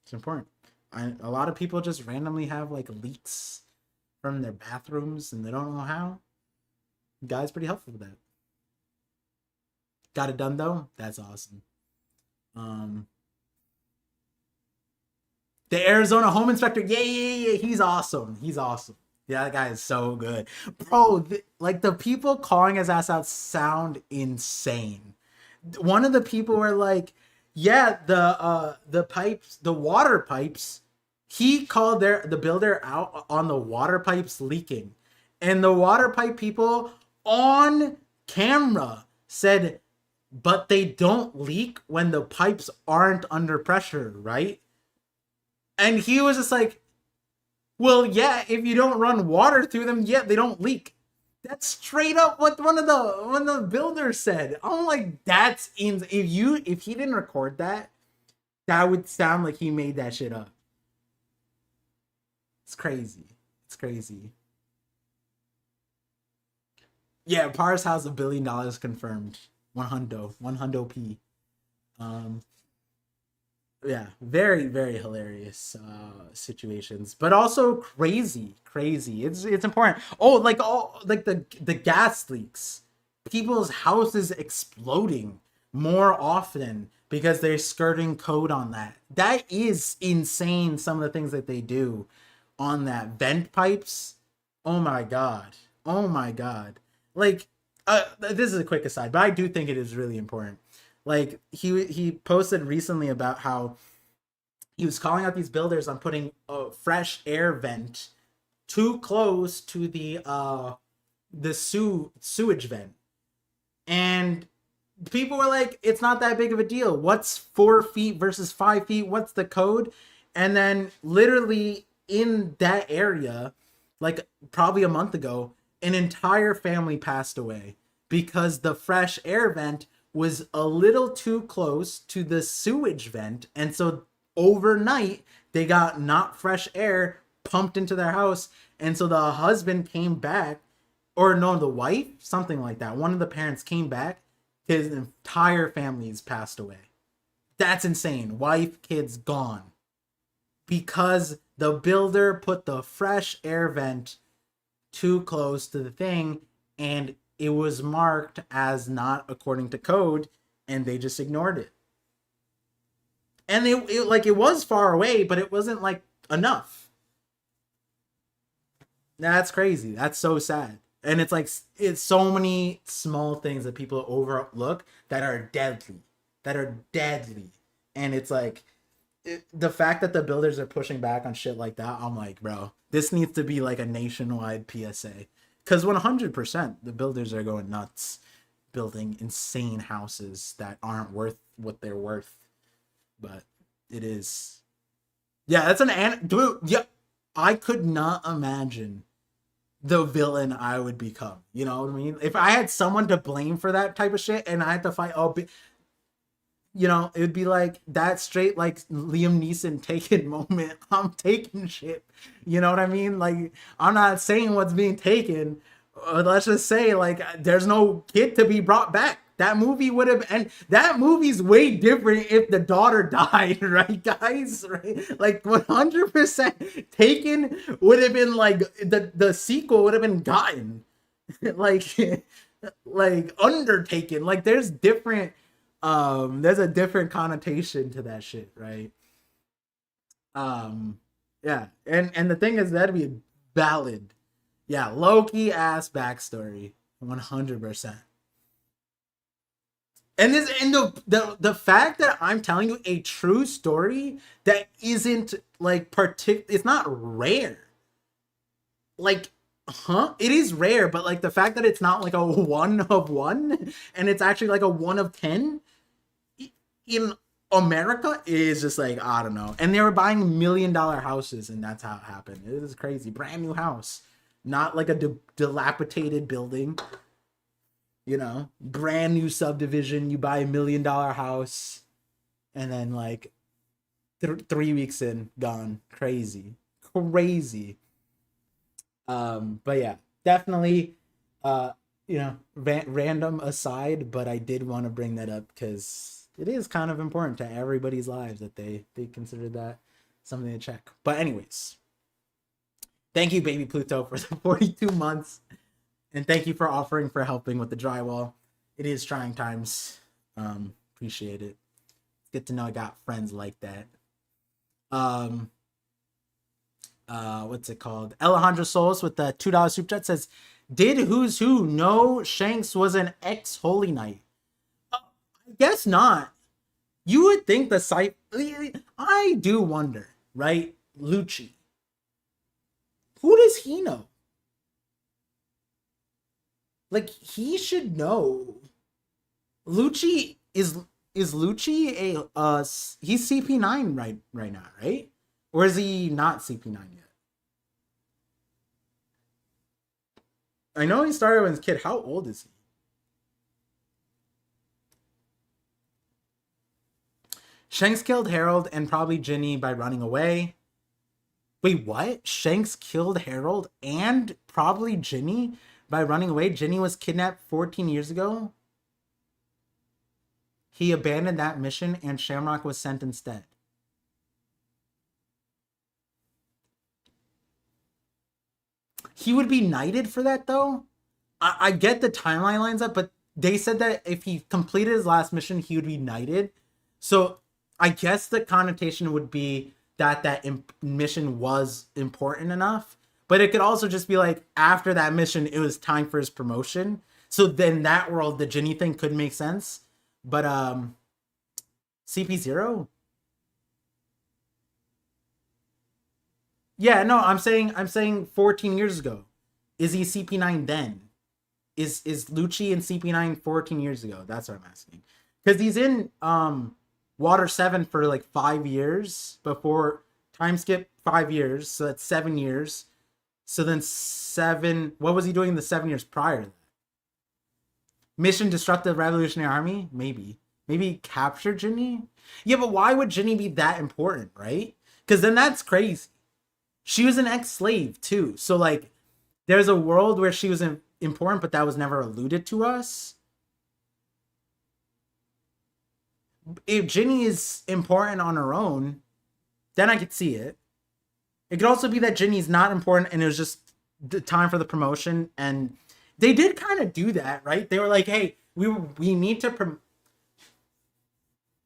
S1: it's important. A lot of people just randomly have like leaks from their bathrooms, and they don't know how. The guy's pretty helpful with that. Got it done though. That's awesome. Um, The Arizona Home Inspector. Yeah. He's awesome. He's awesome. Yeah, that guy is so good. Bro, like the people calling his ass out sound insane. One of the people were like, yeah, the pipes, the water pipes, he called the builder out on the water pipes leaking. And the water pipe people on camera said, but they don't leak when the pipes aren't under pressure, right? And he was just like, well, yeah, if you don't run water through them, yeah, they don't leak. That's straight up what one of the builders said. I'm like, that's in if he didn't record that, that would sound like he made that shit up. It's crazy. It's crazy. Yeah, Par's house $1 billion confirmed. 100 P. Um yeah, very very hilarious situations, but also crazy. It's important. Oh, like the gas leaks, people's houses exploding more often because they're skirting code on that is insane. Some of the things that they do on that vent pipes, oh my god, like this is a quick aside, but I do think it is really important. Like he posted recently about how he was calling out these builders on putting a fresh air vent too close to the sewage vent, and people were like, it's not that big of a deal. What's 4 feet versus 5 feet? What's the code? And then literally in that area, like probably a month ago, an entire family passed away because the fresh air vent was a little too close to the sewage vent. And so overnight, they got not fresh air pumped into their house. And so the husband came back, or no, the wife, something like that. One of the parents came back. His entire family's passed away. That's insane. Wife, kids gone. Because the builder put the fresh air vent too close to the thing, and it was marked as not according to code, and they just ignored it. And it was far away, but it wasn't like enough. That's crazy. That's so sad. And it's like, it's so many small things that people overlook that are deadly. And it's like, the fact that the builders are pushing back on shit like that, I'm like, bro, this needs to be like a nationwide PSA. Because 100% the builders are going nuts, building insane houses that aren't worth what they're worth. But it is. Yeah, that's dude, yeah, I could not imagine the villain I would become. You know what I mean? If I had someone to blame for that type of shit and I had to fight, it would be like that straight like Liam Neeson Taken moment. I'm taking shit. You know what I mean? Like, I'm not saying what's being taken. Let's just say like there's no kid to be brought back. That movie would have, and that movie's way different if the daughter died, right, guys? Right? Like 100% Taken would have been like the sequel would have been Gotten, like Undertaken. Like there's a different connotation to that shit, right? Yeah, and the thing is that'd be valid, yeah, Loki ass backstory, 100%. And the fact that I'm telling you a true story that isn't like it's not rare. Like, it is rare, but like the fact that it's not like a 1 of 1 and it's actually like a 1 of 10 in America is just like, I don't know. And they were buying $1 million houses, and that's how it happened. It is crazy. Brand new house, not like a dilapidated building. You know, brand new subdivision. You buy $1 million house, and then like 3 weeks in, gone. Crazy. But yeah, definitely. Random aside, but I did want to bring that up because it is kind of important to everybody's lives that they consider that something to check. But anyways, thank you, Baby Pluto, for the 42 months. And thank you for offering for helping with the drywall. It is trying times. Appreciate it. It's good to know I got friends like that. What's it called? Alejandro Solis with the $2 super chat says, did Who's Who know Shanks was an ex-Holy Knight? I guess not. You would think the site... I do wonder, right? Lucci. Who does he know? Like, he should know. Lucci is Lucci he's CP9 right now, right? Or is he not CP9 yet? I know he started when he was a kid. How old is he? Shanks killed Harold and probably Ginny by running away. Wait, what? Shanks killed Harold and probably Ginny by running away? Ginny was kidnapped 14 years ago? He abandoned that mission and Shamrock was sent instead. He would be knighted for that, though? I get the timeline lines up, but they said that if he completed his last mission, he would be knighted. So I guess the connotation would be that mission was important enough. But it could also just be like, after that mission, it was time for his promotion. So then that world, the Ginny thing could make sense. But CP0? Yeah, no, I'm saying 14 years ago. Is he CP9 then? Is Lucci in CP9 14 years ago? That's what I'm asking. Because he's in Water 7 for like 5 years before time skip 5 years, so that's 7 years. So then seven. What was he doing the 7 years prior to that? Mission disrupt the Revolutionary Army? Maybe capture Ginny? Yeah, but why would Ginny be that important, right? Because then that's crazy. She was an ex-slave too. So like there's a world where she was important, but that was never alluded to us. If Ginny is important on her own, then I could see it. It could also be that Ginny's not important and it was just the time for the promotion, and they did kind of do that, right? They were like, "Hey, we need to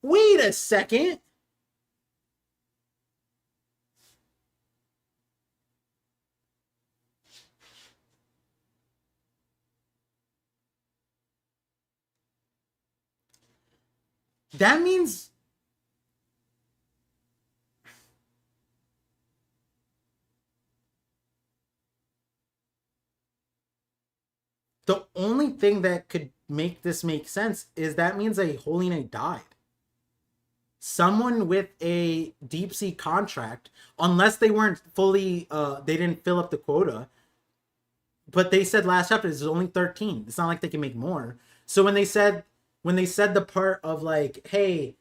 S1: wait a second. That means the only thing that could make this make sense is that means a Holy Knight died. Someone with a deep sea contract, unless they weren't fully they didn't fill up the quota, but they said last chapter is only 13. It's not like they can make more. So when they said the part of like, hey,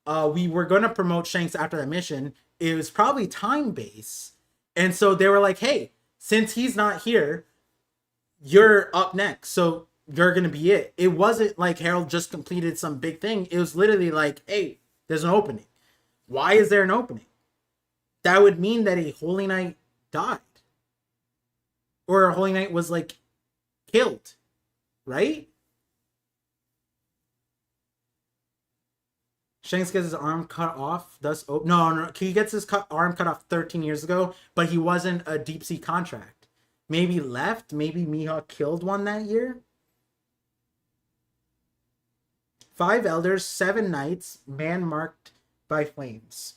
S1: we were gonna promote Shanks after that mission, it was probably time based. And so they were like, hey, since he's not here, you're up next. So you're gonna be it. It wasn't like Harold just completed some big thing. It was literally like, hey, there's an opening. Why is there an opening? That would mean that a Holy Knight died. Or a Holy Knight was like killed. Right? Shanks gets his arm cut off. Thus, no. He gets his arm cut off 13 years ago, but he wasn't a deep sea contract. Maybe left. Maybe Mihawk killed one that year. 5 elders, 7 knights, man marked by flames.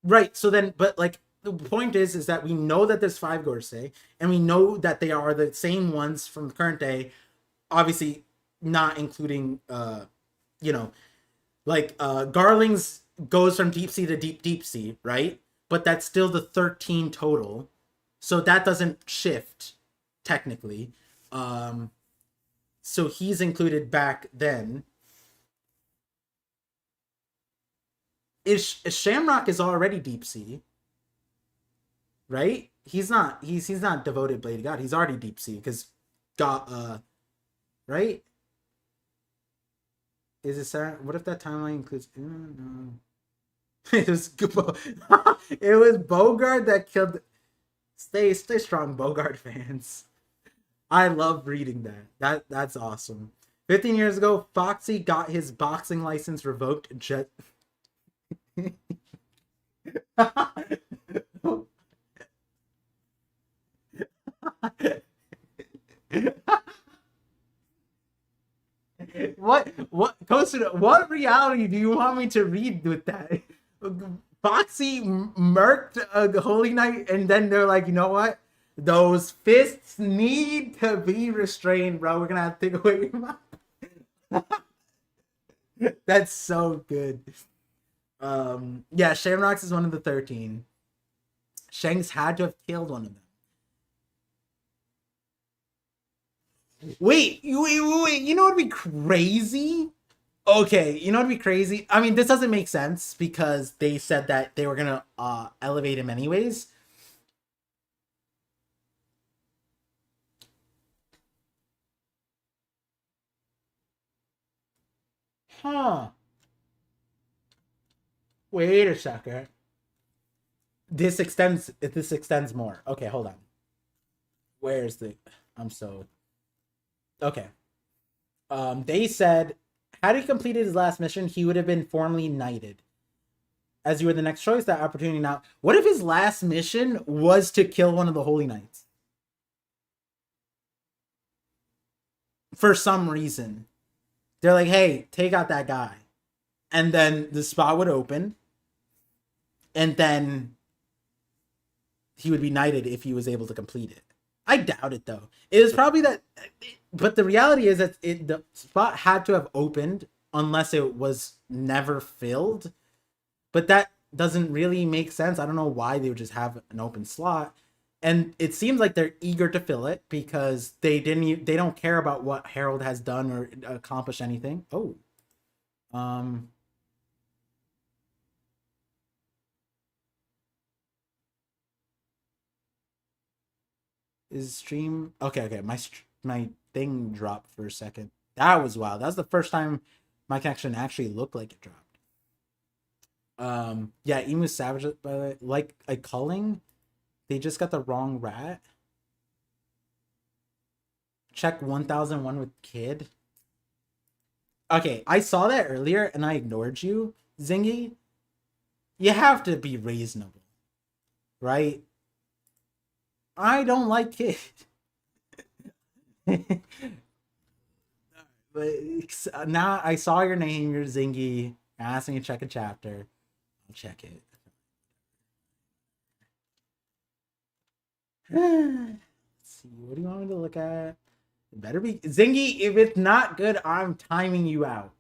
S1: Right. So then, but like the point is that we know that there's 5 Gorsei, and we know that they are the same ones from the current day. Obviously, not including you know, like Garling's goes from deep sea to deep sea, right? But that's still the 13 total, so that doesn't shift technically. So he's included back then. Is Shamrock is already deep sea, right? He's not. He's not devoted blade god. He's already deep sea because got right. Is it Sarah? What if that timeline includes? No. It was it was Bogart that killed. Stay strong, Bogart fans. I love reading that's awesome. 15 years ago, Foxy got his boxing license revoked. What reality do you want me to read with that? Foxy murked a Holy Knight, and then they're like, you know what? Those fists need to be restrained, bro. We're gonna have to take away your That's so good. Yeah, Shamrocks is one of the 13. Shanks had to have killed one of them. Wait. You know what'd be crazy? Okay, you know what'd be crazy? I mean, this doesn't make sense because they said that they were gonna elevate him anyways. Huh. Wait a second. This extends more. Okay, hold on. Where's the I'm so okay. They said had he completed his last mission, he would have been formally knighted. As you were the next choice, that opportunity now. What if his last mission was to kill one of the Holy Knights? for some reason. They're like, hey, take out that guy. And then the spot would open. And then he would be knighted if he was able to complete it. I doubt it though. It was probably that, but the reality is that the spot had to have opened unless it was never filled. But that doesn't really make sense. I don't know why they would just have an open slot. And it seems like they're eager to fill it because they don't care about what Harold has done or accomplished anything. Oh. Um Is stream okay? My thing dropped for a second. That was wild. That was the first time my connection actually looked like it dropped. Yeah, Emu Savage, by the way, like culling, they just got the wrong rat. Check 1001 with kid. Okay, I saw that earlier and I ignored you, Zingy. You have to be reasonable, right? I don't like kid. But now I saw your name, you're Zingy. Asked me to check a chapter. I'll check it. Let's see. What do you want me to look at? It better be Zingy. If it's not good, I'm timing you out.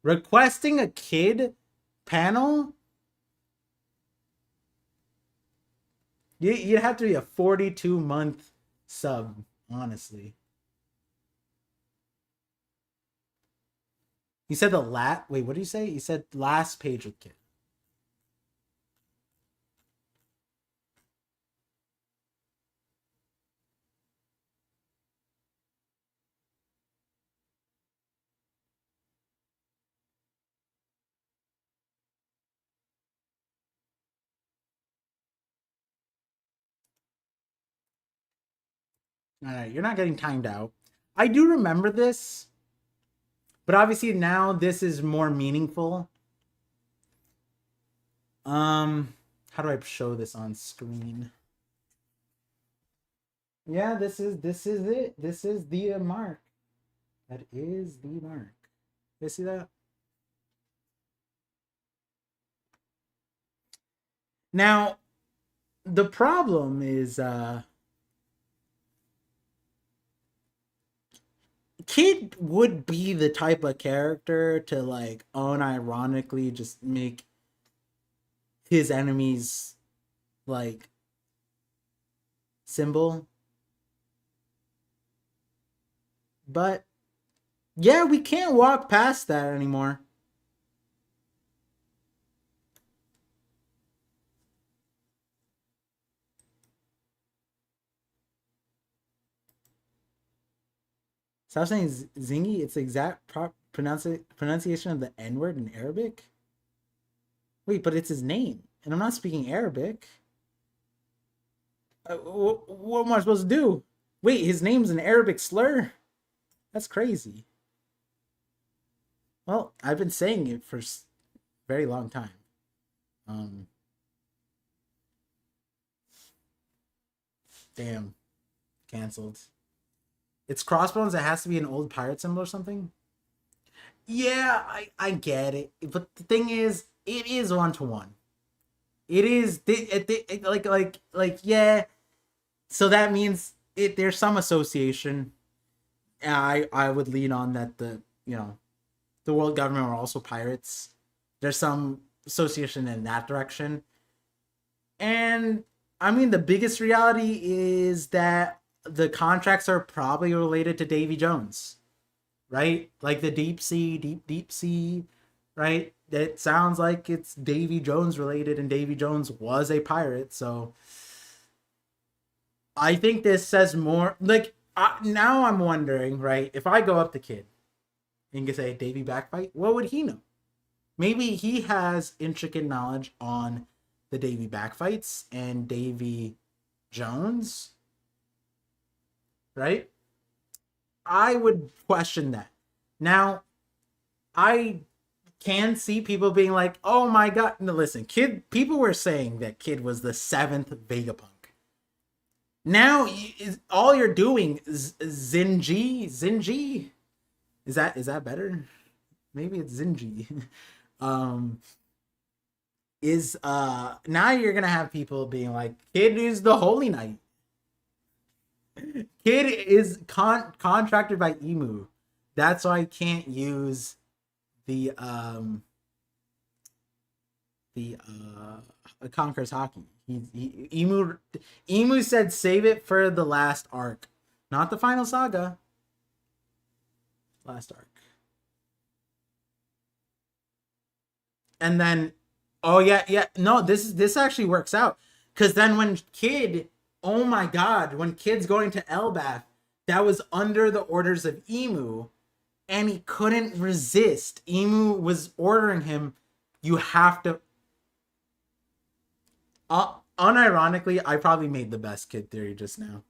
S1: Requesting a kid panel? You'd have to be a 42-month sub, honestly. You said the wait, what did you say? You said last page with kid. All right, you're not getting timed out. I do remember this, but obviously now this is more meaningful. How do I show this on screen? Yeah, this is it. This is the mark. That is the mark. You see that? Now, the problem is Kid would be the type of character to like unironically just make his enemies like symbol. But yeah, we can't walk past that anymore. Stop saying zingy. It's the exact pronunciation of the N word in Arabic. Wait, but it's his name, and I'm not speaking Arabic. What am I supposed to do? Wait, his name's an Arabic slur? That's crazy. Well, I've been saying it for a very long time. Damn, canceled. It's crossbones. It has to be an old pirate symbol or something. Yeah, I get it, but the thing is, it is 1-to-1. It is like yeah. So that means there's some association. I would lean on that the world government are also pirates. There's some association in that direction. And I mean, the biggest reality is that the contracts are probably related to Davy Jones, right? Like the deep sea, right? It sounds like it's Davy Jones related, and Davy Jones was a pirate. So I think this says more. Like now, I'm wondering, right? If I go up to Kid and can say Davy backfight, what would he know? Maybe he has intricate knowledge on the Davy backfights and Davy Jones, right? I would question that. Now, I can see people being like, "Oh my god!" No, listen, Kid. People were saying that Kid was the 7th Vegapunk. Now all you're doing is Zinji. Is that better? Maybe it's Zinji. um is now you're gonna have people being like, kid is the holy knight. Kid is contracted by Emu. That's why I can't use the Conquers Hockey. Emu said save it for the last arc, not the final saga. Last arc. And then, oh yeah, no, this actually works out, because then when Kid, oh my god, when Kid's going to Elbath, that was under the orders of Emu, and he couldn't resist. Emu was ordering him, you have to. Unironically, I probably made the best Kid theory just now.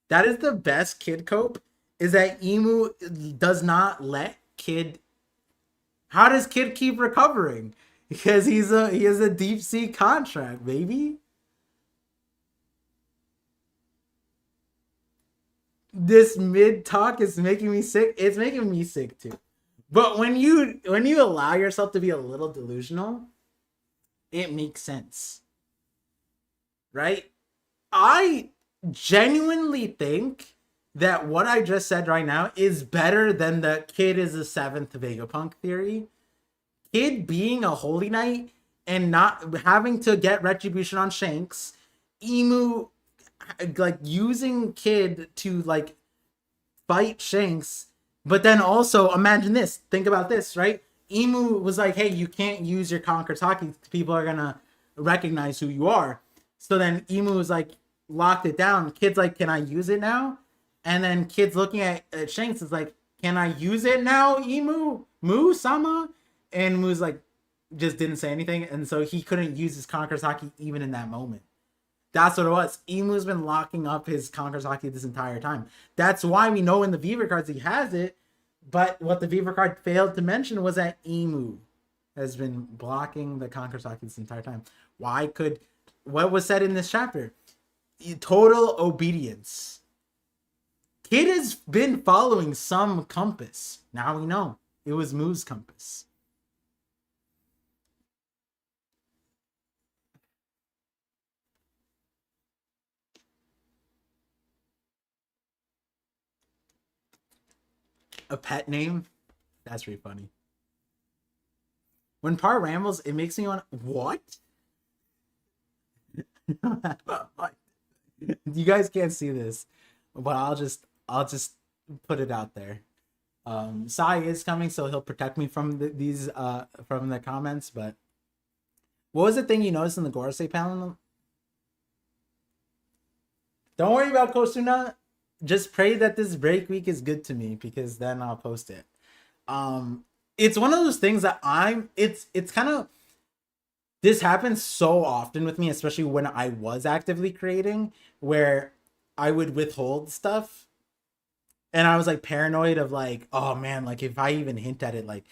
S1: That is the best Kid cope. Is that Emu does not let Kid. How does Kid keep recovering? Because he has a deep sea contract, baby. This mid talk is making me sick. It's making me sick too. But when you allow yourself to be a little delusional, it makes sense. Right? I genuinely think that what I just said right now is better than the Kid is the seventh Vegapunk theory. Kid being a holy knight and not having to get retribution on Shanks, Emu like using Kid to like fight Shanks, but then also imagine this. Think about this, right? Emu was like, "Hey, you can't use your Conqueror's Hockey. People are gonna recognize who you are." So then Emu was like, locked it down. Kid's like, "Can I use it now?" And then Kid's looking at Shanks is like, "Can I use it now, Emu? Mu Sama?" And Moo's like, just didn't say anything, and so he couldn't use his Conqueror's Hockey even in that moment. That's what it was. Emu's been locking up his Conqueror's Hockey this entire time. That's why we know in the Viva cards he has it, but what the Viva card failed to mention was that Emu has been blocking the Conqueror's Hockey this entire time. What was said in this chapter? Total obedience. Kid has been following some compass. Now we know. It was Moo's compass. A pet name? That's pretty funny. When Par rambles, it makes me want, what? You guys can't see this, but I'll just put it out there. Sai is coming, so he'll protect me from these from the comments. But what was the thing you noticed in the Gorosei panel? Don't worry about Kosuna. Just pray that this break week is good to me, because then I'll post it. It's one of those things that it's kind of, this happens so often with me, especially when I was actively creating, where I would withhold stuff, and I was like paranoid of like, oh man, like if I even hint at it like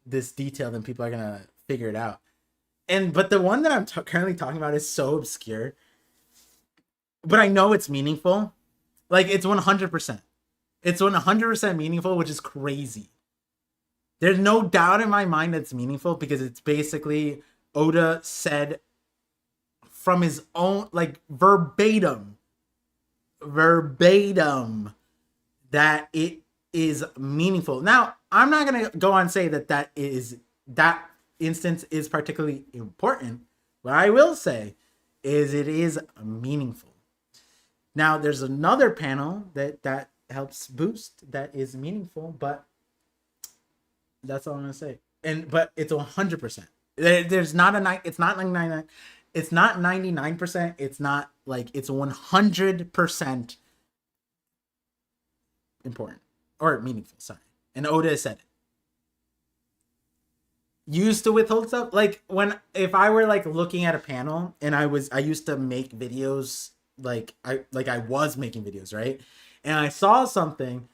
S1: this detail, then people are gonna figure it out. But the one that I'm currently talking about is so obscure, but I know it's meaningful. Like it's 100%. It's 100% meaningful, which is crazy. There's no doubt in my mind that it's meaningful, because it's basically Oda said from his own, like verbatim, that it is meaningful. Now, I'm not going to go on and say that instance is particularly important. What I will say is it is meaningful. Now, there's another panel that helps boost that is meaningful, but that's all I'm gonna say. But it's 100%. There's not it's not 99. It's not 99%. It's not like, it's 100% important or meaningful. Sorry, and Oda said it. Used to withhold stuff, like if I were like looking at a panel and I used to make videos, I was making videos, right? And I saw something,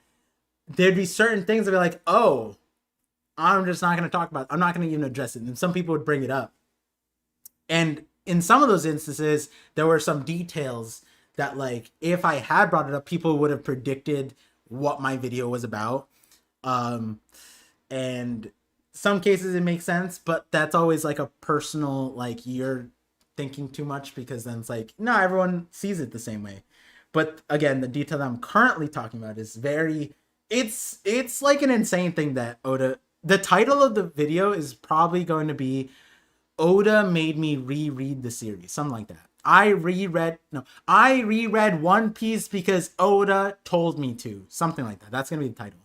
S1: there'd be certain things that be like, oh, I'm just not going to talk about it. I'm not going to even address it. And some people would bring it up. And in some of those instances, there were some details that like if I had brought it up, people would have predicted what my video was about. And some cases it makes sense, but that's always like a personal, like you're thinking too much, because then it's like, no, everyone sees it the same way. But again, the detail that I'm currently talking about is very, it's like an insane thing that Oda, the title of the video is probably going to be Oda made me reread the series, something like that. I reread One Piece because Oda told me to, something like that. That's gonna be the title.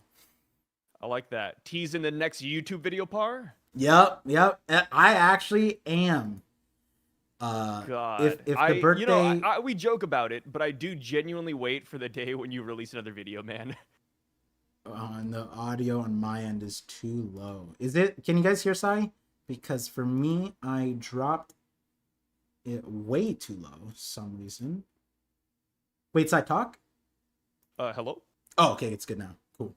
S2: I like that. Teasing the next YouTube video, Par?
S1: Yep. I actually am.
S2: God.
S1: If the birthday,
S2: we joke about it, but I do genuinely wait for the day when you release another video, man.
S1: And the audio on my end is too low. Is it? Can you guys hear Sai? Because for me, I dropped it way too low for some reason. Wait, Sai, talk?
S2: Hello?
S1: Oh, okay, it's good now. Cool.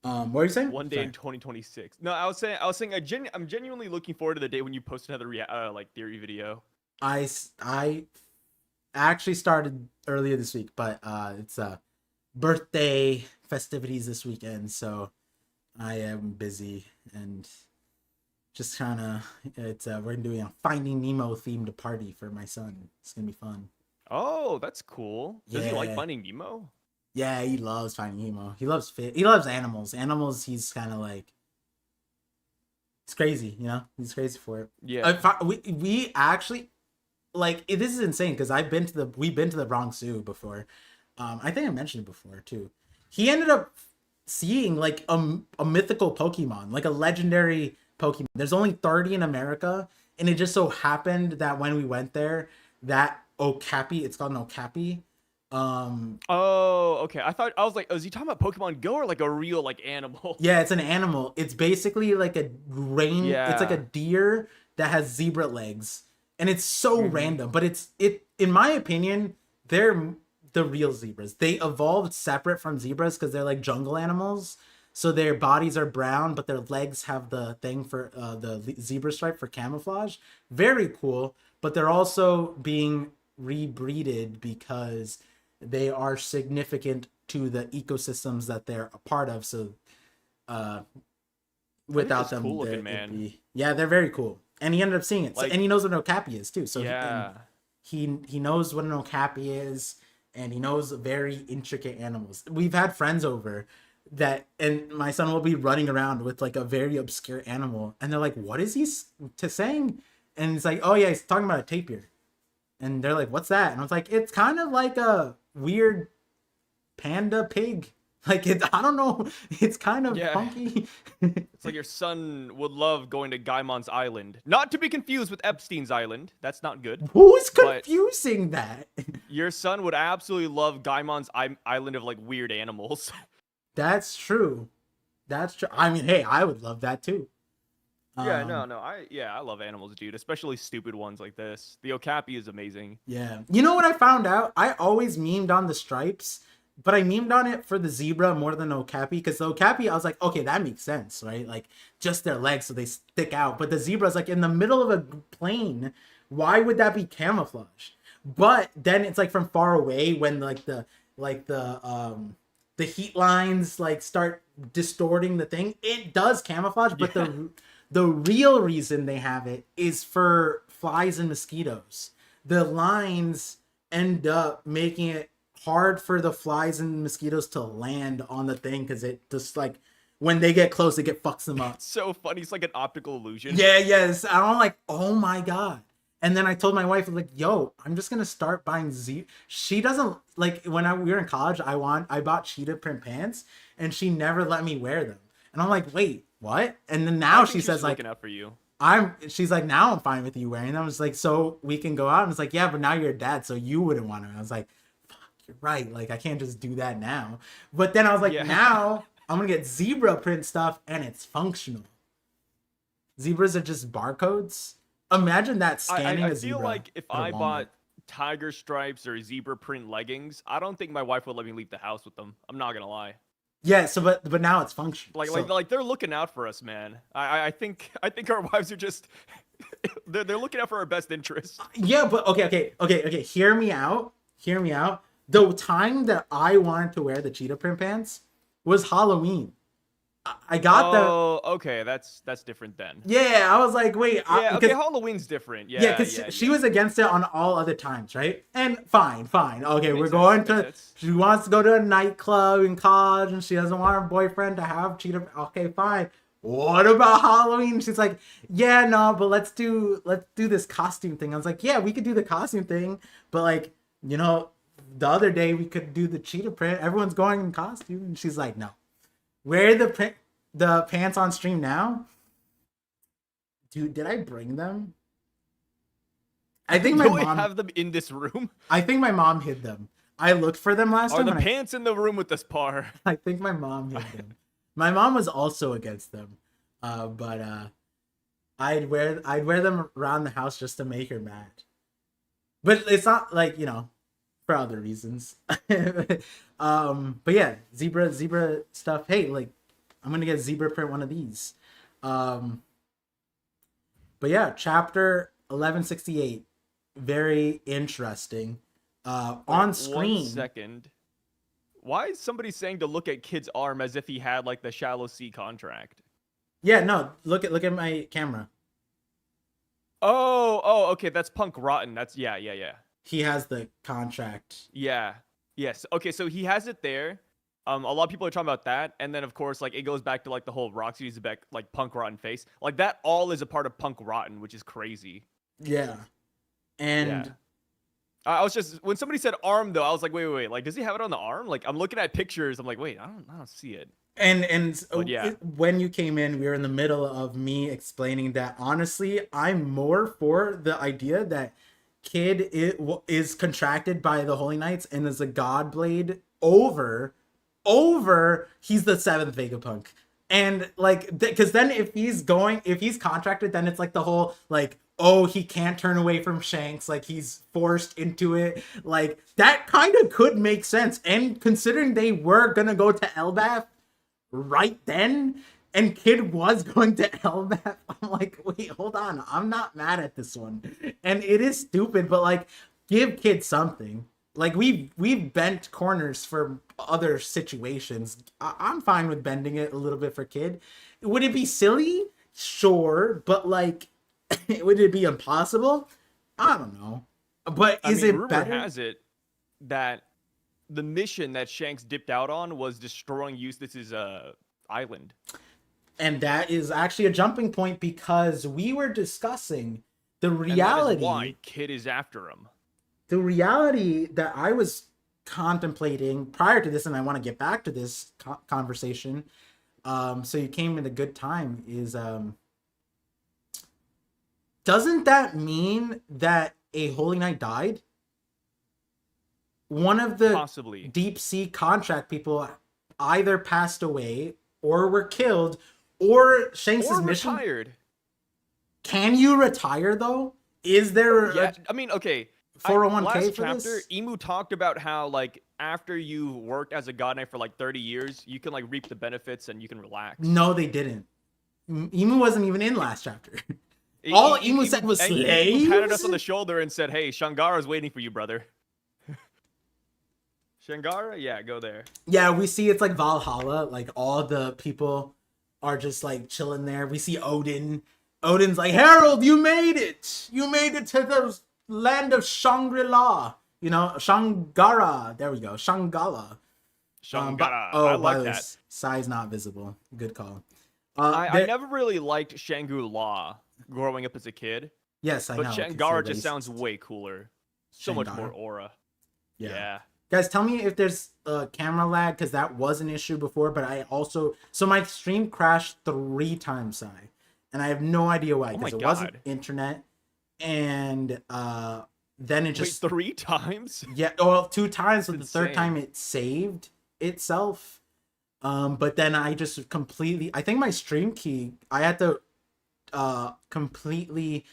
S1: What are you saying?
S2: One day in 2026. No, I was saying I'm genuinely looking forward to the day when you post another like theory video.
S1: I actually started earlier this week, but it's birthday festivities this weekend, so I am busy and just kind of we're doing a Finding Nemo themed party for my son. It's gonna be fun.
S2: Oh, that's cool. Does he like Finding Nemo?
S1: Yeah, he loves Finding Nemo. He loves He loves animals. Animals, he's kind of like, it's crazy, you know. He's crazy for it.
S2: Yeah.
S1: We actually, like, this is insane because we've been to the Bronx Zoo before. I think I mentioned it before too. He ended up seeing like a mythical Pokemon, like a legendary Pokemon. There's only 30 in America, and it just so happened that when we went there, that Okapi, it's called an Okapi.
S2: Oh, okay. I was like, is he talking about Pokemon Go or like a real like animal?
S1: Yeah, it's an animal. It's basically like a it's like a deer that has zebra legs. And it's so random, but it in my opinion, they're the real zebras. They evolved separate from zebras because they're like jungle animals. So their bodies are brown, but their legs have the thing for the zebra stripe for camouflage. Very cool, but they're also being rebreeded because they are significant to the ecosystems that they're a part of. So without them,
S2: cool looking, man.
S1: Yeah, they're very cool. And he ended up seeing it.
S2: Like,
S1: and he knows what an Okapi is too. So
S2: yeah.
S1: he knows what an Okapi is, and he knows very intricate animals. We've had friends over and my son will be running around with like a very obscure animal, and they're like, what is he saying? And it's like, oh yeah, he's talking about a tapir. And they're like, what's that? And I was like, it's kind of like a weird panda pig. Like, I don't know. It's kind of funky.
S2: It's like your son would love going to Gaimon's Island. Not to be confused with Epstein's Island. That's not good.
S1: Who's confusing that?
S2: Your son would absolutely love Gaimon's Island of, like, weird animals.
S1: That's true. That's true. I mean, hey, I would love that too.
S2: Yeah, I love animals, dude. Especially stupid ones like this. The Okapi is amazing.
S1: Yeah. You know what I found out? I always memed on the stripes, but I memed on it for the zebra more than the Okapi, because the Okapi, I was like, okay, that makes sense, right? Like, just their legs so they stick out. But the zebra's like in the middle of a plain. Why would that be camouflage? But then it's like from far away when like the heat lines like start distorting the thing, it does camouflage, but the real reason they have it is for flies and mosquitoes. The lines end up making it hard for the flies and mosquitoes to land on the thing, because it just like when they get close, it fucks them up.
S2: It's so funny. It's like an optical illusion.
S1: Yeah, yes. I'm like, oh my god. And then I told my wife, like, yo, I'm just gonna start buying She doesn't like, when we were in college, I bought cheetah print pants, and she never let me wear them. And I'm like, wait, what? And then now she says, like,
S2: out for you.
S1: She's like, now I'm fine with you wearing them. I was like, so we can go out. And it's like, yeah, but now you're a dad, so you wouldn't want to. And I was like, fuck, you're right. Like, I can't just do that now. But then I was like, now I'm gonna get zebra print stuff, and it's functional. Zebras are just barcodes. Imagine that scanning a zebra.
S2: I feel like if I bought tiger stripes or zebra print leggings, I don't think my wife would let me leave the house with them. I'm not gonna lie.
S1: Yeah, so but now it's functional.
S2: Like they're looking out for us, man. I think our wives are just they're looking out for our best interests.
S1: Yeah, but okay. Hear me out. hear me out. The time that I wanted to wear the cheetah print pants was Halloween. I got the
S2: Oh, okay, that's different then.
S1: yeah. I was like, wait,
S2: Yeah, okay,
S1: because
S2: Halloween's different.
S1: yeah,
S2: Yeah,
S1: because
S2: yeah,
S1: she
S2: yeah.
S1: was against it on all other times, right? And fine. Okay, we're
S2: Makes sense.
S1: going
S2: Makes
S1: to.
S2: sense.
S1: She wants to go to a nightclub in college, and she doesn't want her boyfriend to have cheetah. Okay, fine. What about Halloween? She's like, yeah, no, but let's do this costume thing. I was like, yeah, we could do the costume thing, but like, you know, the other day we could do the cheetah print. Everyone's going in costume, and she's like, no, wear the pants on stream now. Dude, did I bring them? I think my
S2: Do I
S1: mom.
S2: have them in this room?
S1: I think my mom hid them. I looked for them last
S2: Are
S1: time.
S2: the
S1: And
S2: pants in the room with this par?
S1: I think my mom hid them. My mom was also against them, but I'd wear them around the house just to make her mad. But it's not like for other reasons. But yeah, zebra stuff. Hey, like I'm gonna get zebra print one of these. Um, but yeah, chapter 1168, very interesting. On screen.
S2: 1 second. Why is somebody saying to look at Kid's arm as if he had like the shallow sea contract?
S1: Yeah, no, look at my camera.
S2: Oh, okay, that's Punk Rotten. That's yeah.
S1: He has the contract.
S2: Yeah. Yes. Okay, so he has it there. A lot of people are talking about that, and then of course, like it goes back to like the whole Roxy Zebek like Punk Rotten face. Like that all is a part of Punk Rotten, which is crazy.
S1: Yeah. And
S2: Yeah. I was just when somebody said arm though, I was like, wait. Like, does he have it on the arm? Like, I'm looking at pictures. I'm like, wait, I don't see it.
S1: and
S2: But yeah.
S1: when you came in, we were in the middle of me explaining that honestly, I'm more for the idea that Kid is contracted by the Holy Knights and is a God Blade over he's the seventh Vegapunk. And like because then if he's contracted, then it's like the whole like, oh, he can't turn away from Shanks, like he's forced into it. Like that kind of could make sense. And considering they were gonna go to Elbaf right then, and Kid was going to Elbaf, I'm like, wait, hold on, I'm not mad at this one. And it is stupid, but like, give Kid something. Like we've bent corners for other situations. I'm fine with bending it a little bit for Kid. Would it be silly? Sure, but like, would it be impossible? I don't know. But is it
S2: rumor
S1: better?
S2: has it that the mission that Shanks dipped out on was destroying Eustace's island.
S1: And that is actually a jumping point because we were discussing the reality.
S2: And that is why Kid is after him.
S1: The reality that I was contemplating prior to this, and I want to get back to this conversation. So you came at a good time. Is doesn't that mean that a Holy Knight died? One of the
S2: possibly
S1: deep sea contract people either passed away or were killed, or Shanks' mission
S2: retired.
S1: Can you retire though? Is there?
S2: Yeah, I mean, okay.
S1: 401k
S2: last
S1: for
S2: chapter,
S1: this?
S2: Emu talked about how like after you worked as a god knight for like 30 years, you can like reap the benefits and you can relax.
S1: No, they didn't. Emu wasn't even in last chapter. All Emu said was slaves.
S2: He patted us on the shoulder and said, "Hey, Shangara's waiting for you, brother." Shangara, yeah, go there.
S1: Yeah, we see it's like Valhalla. Like all the people are just like chilling there. We see Odin. Odin's like, Harold, you made it. You made it to the land of Shangri-La. You know, Shangara. There we go. Shangala.
S2: Shangara.
S1: I
S2: like that.
S1: Size not visible. Good call.
S2: I never really liked Shangri-La growing up as a kid.
S1: Yes, I know.
S2: But Shangara just sounds way cooler. So much more aura. Yeah.
S1: Guys, tell me if there's camera lag, because that was an issue before, but I also... So my stream crashed 3 times, and I have no idea why, because it wasn't internet, and then it just...
S2: Wait, 3 times?
S1: Yeah, well, 2 times, but the
S2: insane.
S1: third time it saved itself. But then I just completely... I think my stream key, I had to completely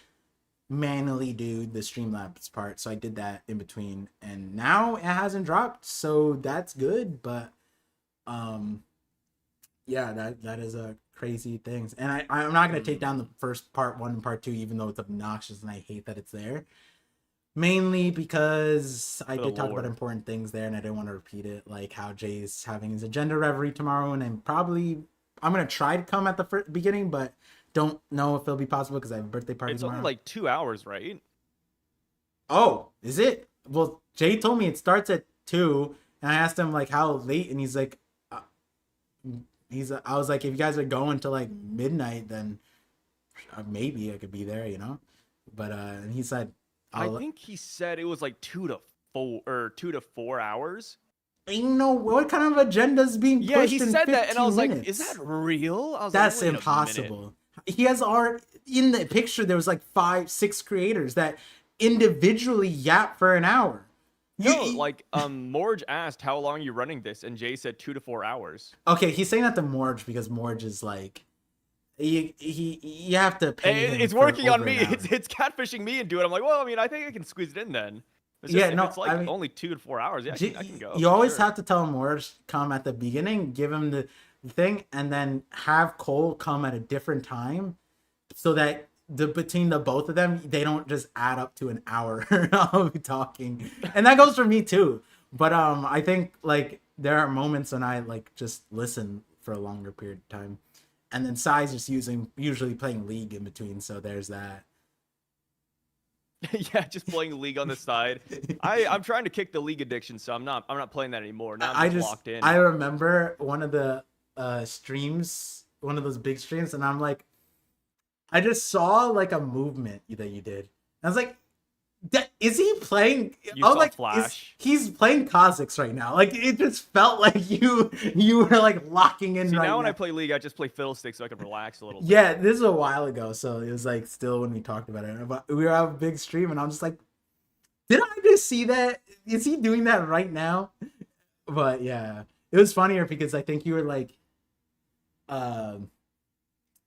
S1: manually do the Streamlabs part, so I did that in between, and now it hasn't dropped, so that's good. But yeah, that is a crazy things, and I'm not gonna take down the first part 1 and part 2, even though it's obnoxious and I hate that it's there. Mainly because I
S2: For the
S1: did talk about
S2: lore.
S1: important things there, and I didn't want to repeat it, like how Jay's having his agenda reverie tomorrow, and I'm gonna try to come at the beginning, but don't know if it'll be possible because I have a birthday party
S2: It's only
S1: tomorrow.
S2: like 2 hours, right?
S1: Oh, is it? Well, Jay told me it starts at 2, and I asked him like how late, and he's like, uh, I was like, if you guys are going to like midnight, then maybe I could be there, you know. But and he said,
S2: I
S1: I'll.
S2: think he said it was like 2 to 4 hours.
S1: You know what kind of agenda is being
S2: Yeah, he
S1: pushed in
S2: said that, and I
S1: 15
S2: was like, "Is that
S1: minutes?
S2: real?" I was like,
S1: That's
S2: "Wait a minute."
S1: impossible. He has art in the picture. There was like 5, 6 creators that individually yap for an hour.
S2: No,
S1: You,
S2: like Morge asked how long are you running this, and Jay said 2 to 4 hours.
S1: okay, he's saying that to Morge because Morge is like you have to pay him
S2: It's
S1: for
S2: working on
S1: over
S2: me.
S1: an hour.
S2: It's catfishing me into it. I'm like, well, I mean, I think I can squeeze it in then. It's just
S1: Yeah,
S2: if
S1: no,
S2: it's
S1: I
S2: like
S1: mean
S2: only 2 to 4 hours, yeah, I can go
S1: you
S2: for
S1: always
S2: sure.
S1: have to tell Morge come at the beginning, give him the thing, and then have Cole come at a different time so that between the both of them they don't just add up to an hour of talking, and that goes for me too. But I think like there are moments when I like just listen for a longer period of time, and then Sai's just usually playing League in between, so there's that.
S2: Yeah, just playing League on the side. I'm trying to kick the League addiction, so I'm not playing that anymore. Now I'm
S1: I
S2: just
S1: just
S2: locked in.
S1: I remember one of the streams, one of those big streams, and I'm like, I just saw like a movement that you did. I was like, is he playing?
S2: You
S1: I was
S2: saw
S1: like, is
S2: Flash.
S1: he's playing Kha'Zix right now? Like it just felt like you were like locking in
S2: See,
S1: right
S2: now when I
S1: now.
S2: play League, I just play Fiddlesticks so I can relax a little bit.
S1: Yeah, this is a while ago, so it was like still when we talked about it. But we were having a big stream, and I'm just like, did I just see that? Is he doing that right now? But yeah, it was funnier because I think you were like, um,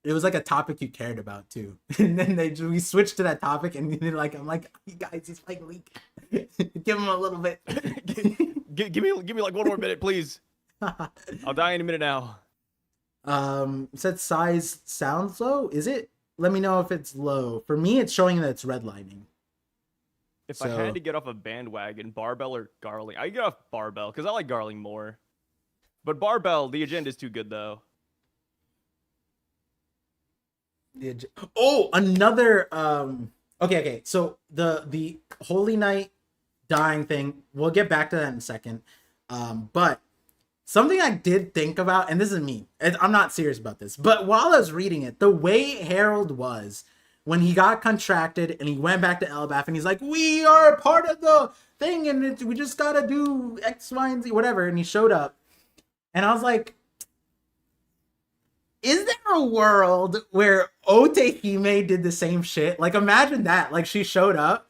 S1: it was like a topic you cared about too, and then we switched to that topic, and like I'm like, you guys, he's playing League. Give him a little bit.
S2: Give me like 1 more minute, please. I'll die in a minute now.
S1: Said size sounds low. Is it? Let me know if it's low. For me, it's showing that it's redlining.
S2: If I had
S1: So
S2: to get off a bandwagon, Barbell or Garling, I get off Barbell because I like Garling more. But Barbell, the agenda is too good though.
S1: oh, another okay. So the Holy Knight dying thing, we'll get back to that in a second. But something I did think about, and this is me, and I'm not serious about this, but while I was reading it, the way Harold was when he got contracted and he went back to Elbaf and he's like, we are a part of the thing and we just gotta do X, Y, and Z, whatever. And he showed up. And I was like, is there a world where Otehime did the same shit? Like, imagine that. Like, she showed up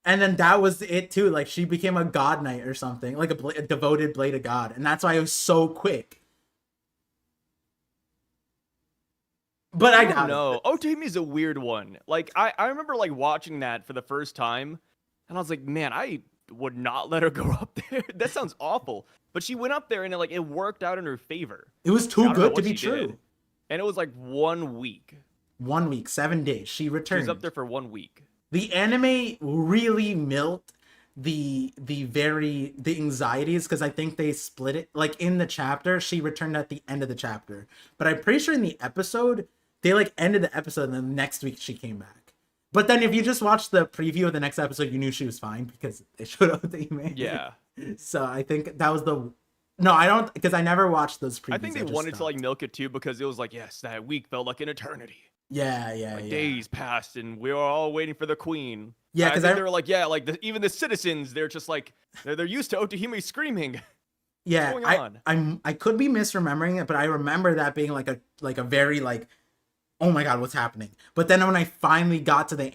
S1: and then that was it too. Like, she became a god knight or something, like a devoted blade of god. And that's why it was so quick. But I
S2: I don't
S1: doubt it.
S2: know. Otami is a weird one. Like I remember like watching that for the first time, and I was like, man, I would not let her go up there. That sounds awful. But she went up there and it worked out in her favor.
S1: It was
S2: I
S1: too
S2: don't know
S1: good to
S2: what
S1: be
S2: she did.
S1: true.
S2: And it was like 1 week.
S1: 1 week, 7 days. She
S2: She was up
S1: returned.
S2: there for 1 week.
S1: The anime really milked the anxieties because I think they split it. Like in the chapter, she returned at the end of the chapter, but I'm pretty sure in the episode they like ended the episode and then next week she came back. But then if you just watched the preview of the next episode, you knew she was fine because they showed up the email.
S2: Yeah.
S1: So I think that was the no, I don't because I never watched those previews.
S2: I think they
S1: just
S2: wanted to like
S1: stopped.
S2: milk it too because it was like, yes, that week felt like an eternity.
S1: Yeah.
S2: Days passed and we were all waiting for the queen.
S1: Yeah,
S2: I
S1: because
S2: think they were like, yeah, like even the citizens, they're just like they're used to Otahime screaming.
S1: yeah,
S2: What's going on?
S1: I could be misremembering it, but I remember that being like a very like, oh my god, what's happening? But then when I finally got to the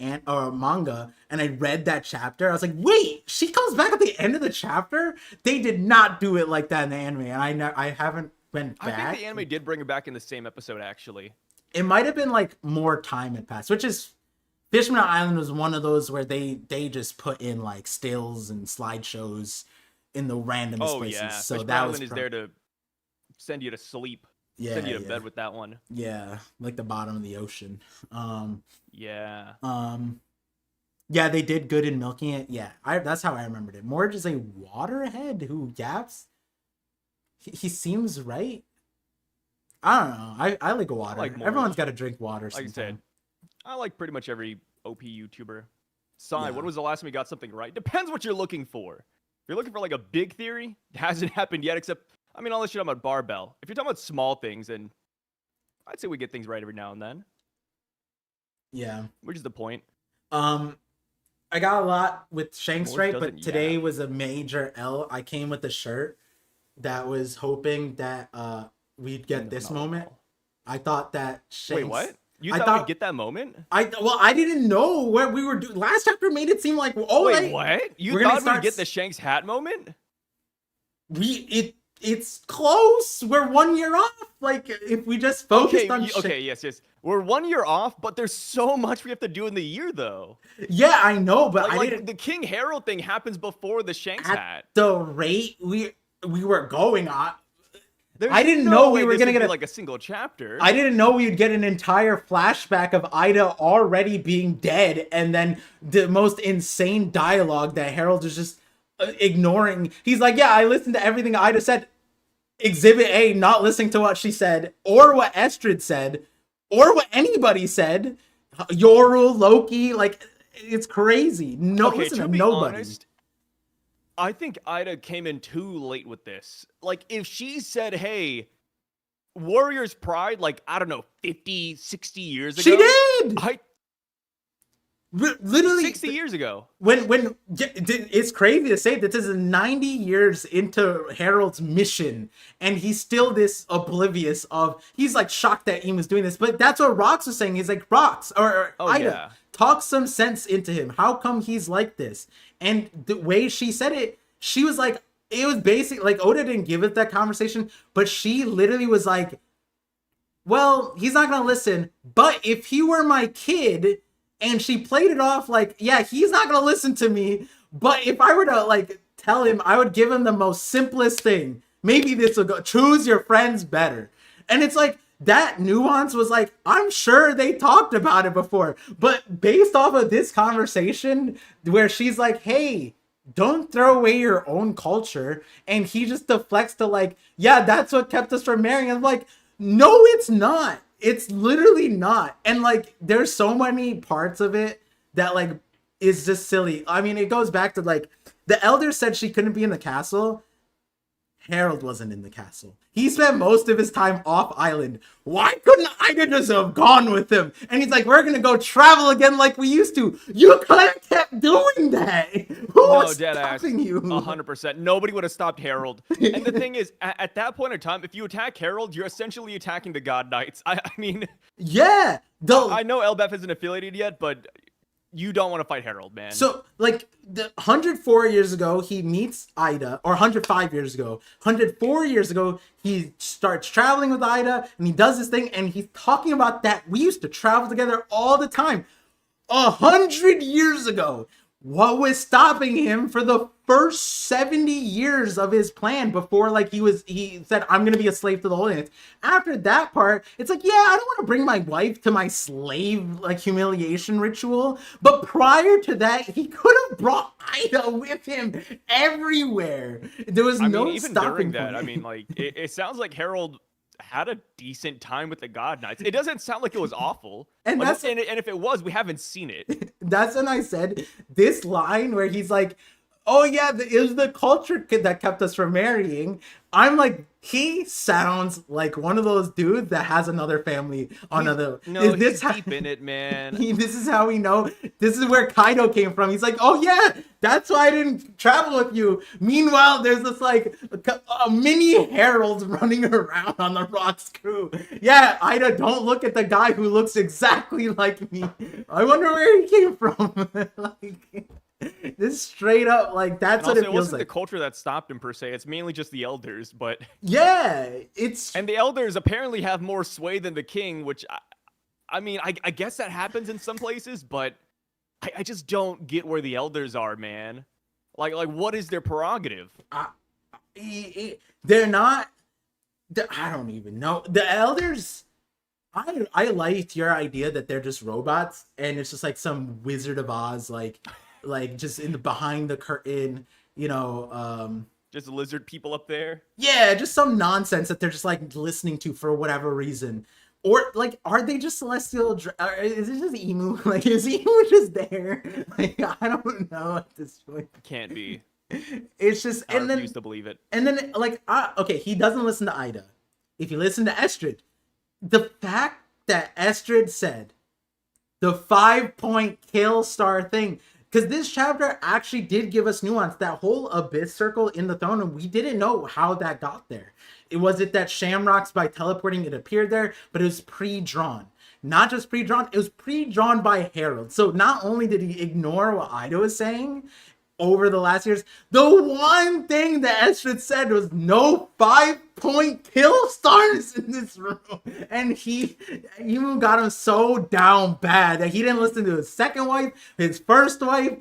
S1: manga and I read that chapter, I was like, wait, she comes back at the end of the chapter. They did not do it like that in the anime, and I haven't went
S2: I think
S1: back.
S2: the anime did bring it back in the same episode actually.
S1: It might have been like more time had passed, which is Fishman Island was one of those where they just put in like stills and slideshows in the randomest
S2: Oh
S1: places.
S2: yeah,
S1: So
S2: Fishman
S1: that
S2: Island
S1: was
S2: is there to send you to sleep,
S1: yeah,
S2: send you to
S1: yeah,
S2: bed with that one.
S1: yeah, like the bottom of the ocean.
S2: Yeah.
S1: Um, Yeah, they did good in milking it. Yeah, that's how I remembered it. More just a waterhead who yaps. He seems right. I don't know. I like water.
S2: like
S1: Everyone's
S2: Morge.
S1: got to drink water
S2: Like I said,
S1: sometime.
S2: I like pretty much every OP YouTuber. Sai,
S1: Yeah.
S2: when was the last time you got something right? Depends what you're looking for. If you're looking for like a big theory, it hasn't happened yet, except, I mean, unless you're talking about barbell. If you're talking about small things, then I'd say we get things right every now and then.
S1: Yeah.
S2: Which is the point.
S1: I got a lot with Shank
S2: Morge
S1: Strike, but
S2: doesn't
S1: today
S2: yap.
S1: was a major L. I came with a shirt that was hoping that we'd get this
S2: Not at
S1: moment.
S2: all.
S1: I thought that Shanks.
S2: Wait, what? You
S1: I
S2: thought
S1: thought
S2: we'd get that moment?
S1: I didn't know what we were doing. Last chapter made it seem like
S2: Wait, what? You
S1: we're gonna
S2: thought we'd
S1: start
S2: get the Shanks hat moment?
S1: It's close. We're 1 year off. Like if we just focused on
S2: Okay, yes. We're 1 year off, but there's so much we have to do in the year, though.
S1: Yeah, I know, but I
S2: Like
S1: didn't.
S2: the King Harold thing happens before the Shanks
S1: At
S2: hat.
S1: the rate we were going on,
S2: There's
S1: I didn't
S2: no
S1: know we
S2: way
S1: were
S2: this
S1: gonna
S2: would
S1: get
S2: be like a single chapter.
S1: I didn't know we'd get an entire flashback of Ida already being dead, and then the most insane dialogue that Harold is just ignoring. He's like, "Yeah, I listened to everything Ida said." Exhibit A, not listening to what she said, or what Estrid said, or what anybody said. Yoru, Loki, like it's crazy. No,
S2: Okay,
S1: listen
S2: to
S1: to
S2: be
S1: nobody.
S2: honest, I think Ida came in too late with this. Like, if she said, hey, Warrior's Pride, like, I don't know, 50, 60 years ago.
S1: She did. Literally
S2: 60 years ago.
S1: when it's crazy to say that this is 90 years into Harold's mission, and he's still this oblivious of. He's like shocked that Ian was doing this, but that's what Rox was saying. He's like, Rox or
S2: Oh,
S1: Ida,
S2: yeah.
S1: talk some sense into him. How come he's like this? And the way she said it, she was like, it was basic. Like Oda didn't give it that conversation, but she literally was like, well, he's not gonna listen, but if he were my kid. And she played it off like, yeah, he's not gonna listen to me, but if I were to like tell him, I would give him the most simplest thing. Maybe this will go. Choose your friends better. And it's like that nuance was like, I'm sure they talked about it before, but based off of this conversation where she's like, hey, don't throw away your own culture, and he just deflects to like, yeah, that's what kept us from marrying. I'm like, no, it's not. It's literally not. And like there's so many parts of it that like is just silly. I mean, it goes back to like the elders said she couldn't be in the castle. Harold wasn't in the castle. He spent most of his time off island. Why couldn't Ida just have gone with him? And he's like, we're gonna go travel again like we used to. You could have kept doing that. Who was stopping you?
S2: 100%. Nobody would have stopped Harold. And the thing is, at that point in time, if you attack Harold, you're essentially attacking the God Knights. I mean,
S1: yeah.
S2: I know Elbeth isn't affiliated yet, but you don't want to fight Harold, man.
S1: So, like, 104 years ago, he meets Ida, or 105 years ago. 104 years ago, he starts traveling with Ida, and he does this thing, and he's talking about that. We used to travel together all the time. 100 years ago. What was stopping him for the first 70 years of his plan before like he said, I'm gonna be a slave to the Holy Lands? After that part, it's like, yeah, I don't want to bring my wife to my slave like humiliation ritual. But prior to that, he could have brought Ida with him everywhere. There was no
S2: even
S1: stopping
S2: during that.
S1: point.
S2: I mean, like it sounds like Harold had a decent time with the God Knights. It doesn't sound like it was awful.
S1: And
S2: like,
S1: that's
S2: and if it was, we haven't seen it.
S1: That's when I said this line where he's like, oh yeah, it was the culture kid that kept us from marrying. I'm like, he sounds like one of those dudes that has another family on other.
S2: No, he's deep in it, man.
S1: This is how we know. This is where Kaido came from. He's like, oh yeah, that's why I didn't travel with you. Meanwhile, there's this like a mini Herald running around on the Rocks crew. Yeah, Ida, don't look at the guy who looks exactly like me. I wonder where he came from. Like, this straight up, like that's what it
S2: also, it
S1: feels
S2: wasn't
S1: like.
S2: the culture that stopped him per se. It's mainly just the elders, but
S1: Yeah, it's
S2: and the elders apparently have more sway than the king, which I mean, I guess that happens in some places, but I just don't get where the elders are, man. Like what is their prerogative?
S1: they're not. I don't even know. The elders I liked your idea that they're just robots and it's just like some Wizard of Oz like just in the behind the curtain, you know,
S2: Just lizard people up there.
S1: yeah, just some nonsense that they're just like listening to for whatever reason. Or like, are they just is it just Emu? Like, is Emu just there? Like, I don't know at this point.
S2: Can't be.
S1: It's just,
S2: I refuse to believe it.
S1: and then like, okay, he doesn't listen to Ida. If you listen to Estrid, the fact that Estrid said the 5-point kill star thing, because this chapter actually did give us nuance. That whole abyss circle in the throne, and we didn't know how that got there. It was it that Shamrocks by teleporting it appeared there, but it was pre-drawn. Not just pre-drawn, it was pre-drawn by Harold. So not only did he ignore what Ida was saying over the last years, the one thing that Estrid said was no 5-point kill stars in this room. And Emu got him so down bad that he didn't listen to his second wife, his first wife.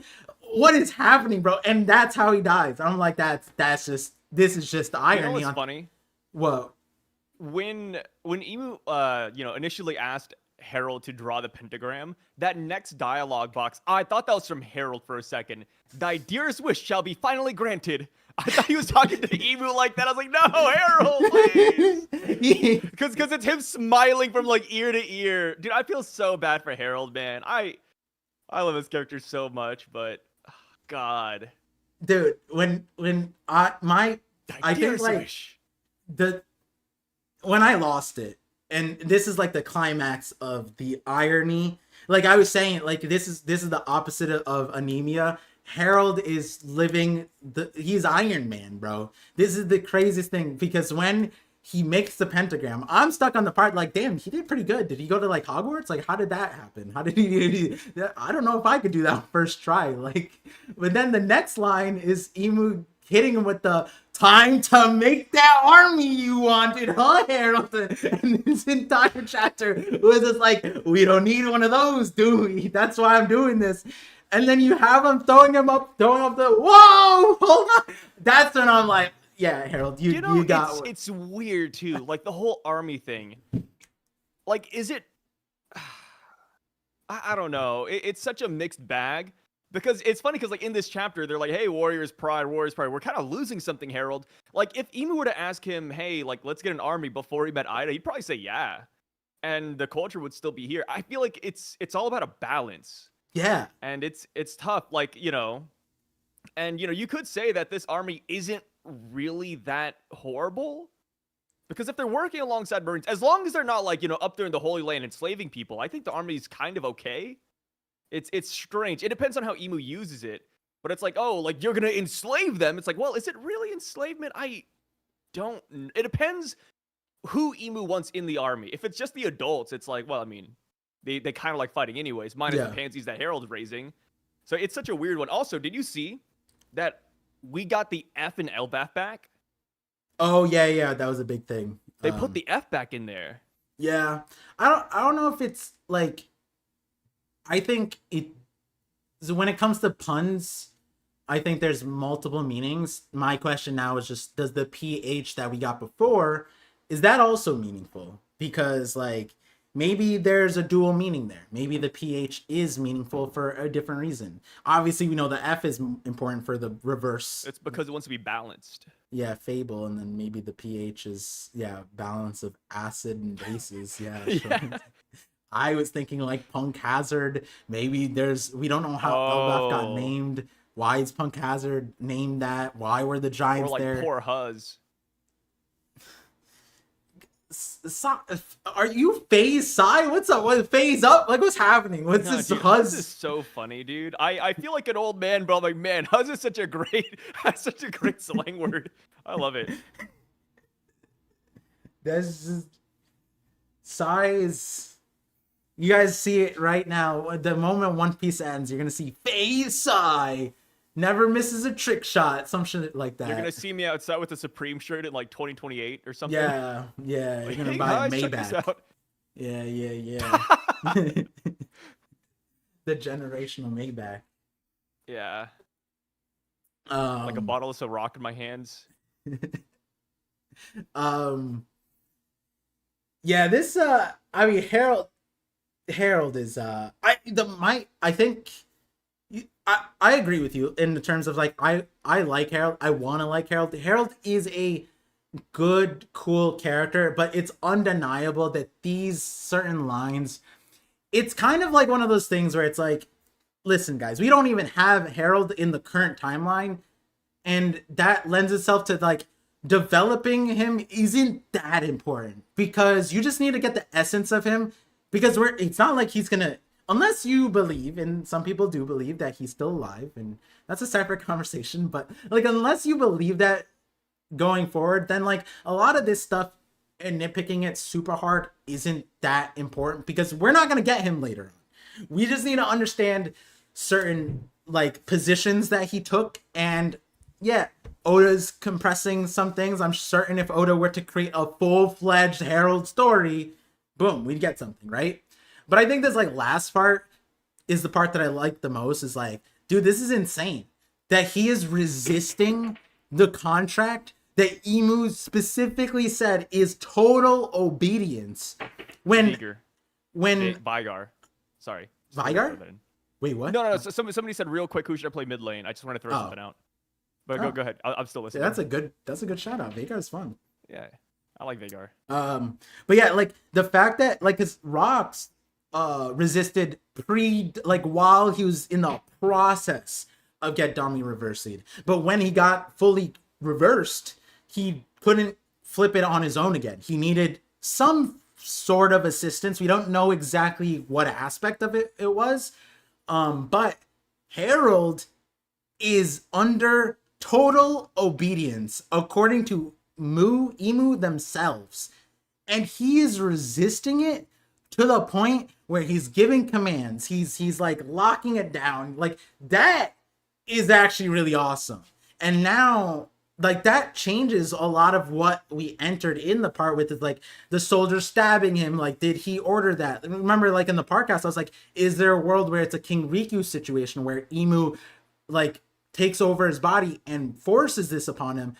S1: What is happening, bro? And that's how he dies. I'm like, this is just the irony.
S2: You know what's funny?
S1: Whoa.
S2: When Emu initially asked Harold to draw the pentagram, that next dialogue box, I thought that was from Harold for a second. Thy dearest wish shall be finally granted. I thought he was talking to Emu like that. I was like, no, Harold, please. Because it's him smiling from like ear to ear. Dude, I feel so bad for Harold, man. I love this character so much, but God.
S1: Dude, when I think like
S2: wish.
S1: when I lost it, and this is like the climax of the irony. Like I was saying, like this is the opposite of anemia. Harold is he's Iron Man, bro. This is the craziest thing, because when he makes the pentagram, I'm stuck on the part like, damn, he did pretty good. Did he go to like Hogwarts? Like, how did that happen? How did he I don't know if I could do that first try. Like, but then the next line is Emu hitting him with the time to make that army you wanted, huh, Harold? And this entire chapter was just like, we don't need one of those, do we? That's why I'm doing this. And then you have him throwing up the whoa, hold on. That's when I'm like, yeah, Harold, you got
S2: it's weird too. Like the whole army thing. Like, is it? I don't know. It's such a mixed bag. Because it's funny, because like in this chapter, they're like, hey, Warriors Pride. We're kind of losing something, Harold. Like if Emu were to ask him, hey, like let's get an army before he met Ida, he'd probably say yeah. And the culture would still be here. I feel like it's all about a balance.
S1: Yeah.
S2: And it's tough, like, and you could say that this army isn't really that horrible. Because if they're working alongside Marines, as long as they're not like, up there in the Holy Land enslaving people, I think the army's kind of okay. It's strange. It depends on how Emu uses it. But it's like, oh, like you're going to enslave them. It's like, well, is it really enslavement? It depends who Emu wants in the army. If it's just the adults, it's like, well, I mean, they kind of like fighting anyways, minus the pansies that Harold's raising. So it's such a weird one. Also, did you see that we got the F and Elbaf back?
S1: Oh, yeah, that was a big thing.
S2: They put the F back in there.
S1: Yeah. I don't know if it's like, I think when it comes to puns, I think there's multiple meanings. My question now is just, does the PH that we got before, is that also meaningful? Because like, maybe there's a dual meaning there. Maybe the PH is meaningful for a different reason. Obviously, we know the F is important for the reverse.
S2: It's because it wants to be balanced.
S1: Yeah, fable, and then maybe the pH is balance of acid and bases. Yeah,
S2: Yeah.
S1: I was thinking like Punk Hazard. Maybe we don't know how Elbaf got named. Why is Punk Hazard named that? Why were the Giants
S2: or like
S1: there?
S2: Poor Huz.
S1: Are you phase Psy? What's up? What phase up? Like what's happening? What's this
S2: dude,
S1: Huz?
S2: This is so funny, dude. I feel like an old man, but I'm like, man, Huz is such a great slang word. I love it.
S1: That's just Psy is. You guys see it right now. The moment One Piece ends, you're gonna see phase Psy. Never misses a trick shot, some shit like that.
S2: You're gonna see me outside with a Supreme shirt in like 2028 or something.
S1: Yeah.
S2: Like,
S1: You're gonna
S2: hey
S1: buy a
S2: guys, check this
S1: Maybach.
S2: out.
S1: Yeah. The generational Maybach.
S2: Yeah. Like a bottle of Ciroc in my hands.
S1: Yeah, this I mean, Harold is I think I agree with you in the terms of like I like Harold. I want to like Harold. Harold is a good, cool character, but it's undeniable that these certain lines, it's kind of like one of those things where it's like, listen, guys, we don't even have Harold in the current timeline, and that lends itself to like developing him isn't that important because you just need to get the essence of him because it's not like he's gonna, unless you believe, and some people do believe that he's still alive, and that's a separate conversation, but like unless you believe that going forward, then like a lot of this stuff and nitpicking it super hard isn't that important because we're not gonna get him later on. We just need to understand certain like positions that he took, and yeah, Oda's compressing some things. I'm certain if Oda were to create a full-fledged Herald story, boom, we'd get something, right? But I think this like last part is the part that I like the most, is like, dude, this is insane that he is resisting the contract that Emu specifically said is total obedience when
S2: Vigor.
S1: when
S2: Vigar. Sorry.
S1: Vigar? Wait, what?
S2: No. So somebody said real quick, who should I play mid lane? I just want to throw something out. But go ahead. I'm still listening.
S1: Yeah, that's a good shout out. Vagar is fun.
S2: Yeah, I like Vagar.
S1: But yeah, like the fact that like his rocks resisted while he was in the process of get Dami reversed, but when he got fully reversed, he couldn't flip it on his own again. He needed some sort of assistance. We don't know exactly what aspect of it was, but Harold is under total obedience according to Emu themselves, and he is resisting it to the point where he's giving commands. He's like locking it down. Like that is actually really awesome. And now like that changes a lot of what we entered in the part with, is like the soldier stabbing him. Like, did he order that? Remember, like in the podcast, I was like, is there a world where it's a King Riku situation where Emu like takes over his body and forces this upon him?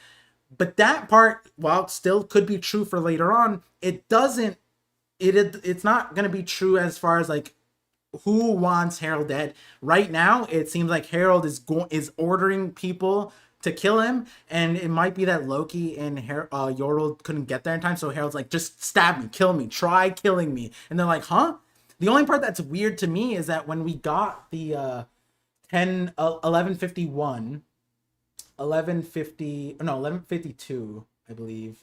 S1: But that part, while it still could be true for later on, it's not going to be true as far as like who wants Harold dead. Right now, it seems like Harold is ordering people to kill him, and it might be that Loki and Yorl couldn't get there in time, so Harold's like, just stab me, kill me, try killing me. And they're like, huh? The only part that's weird to me is that when we got the 1152, I believe.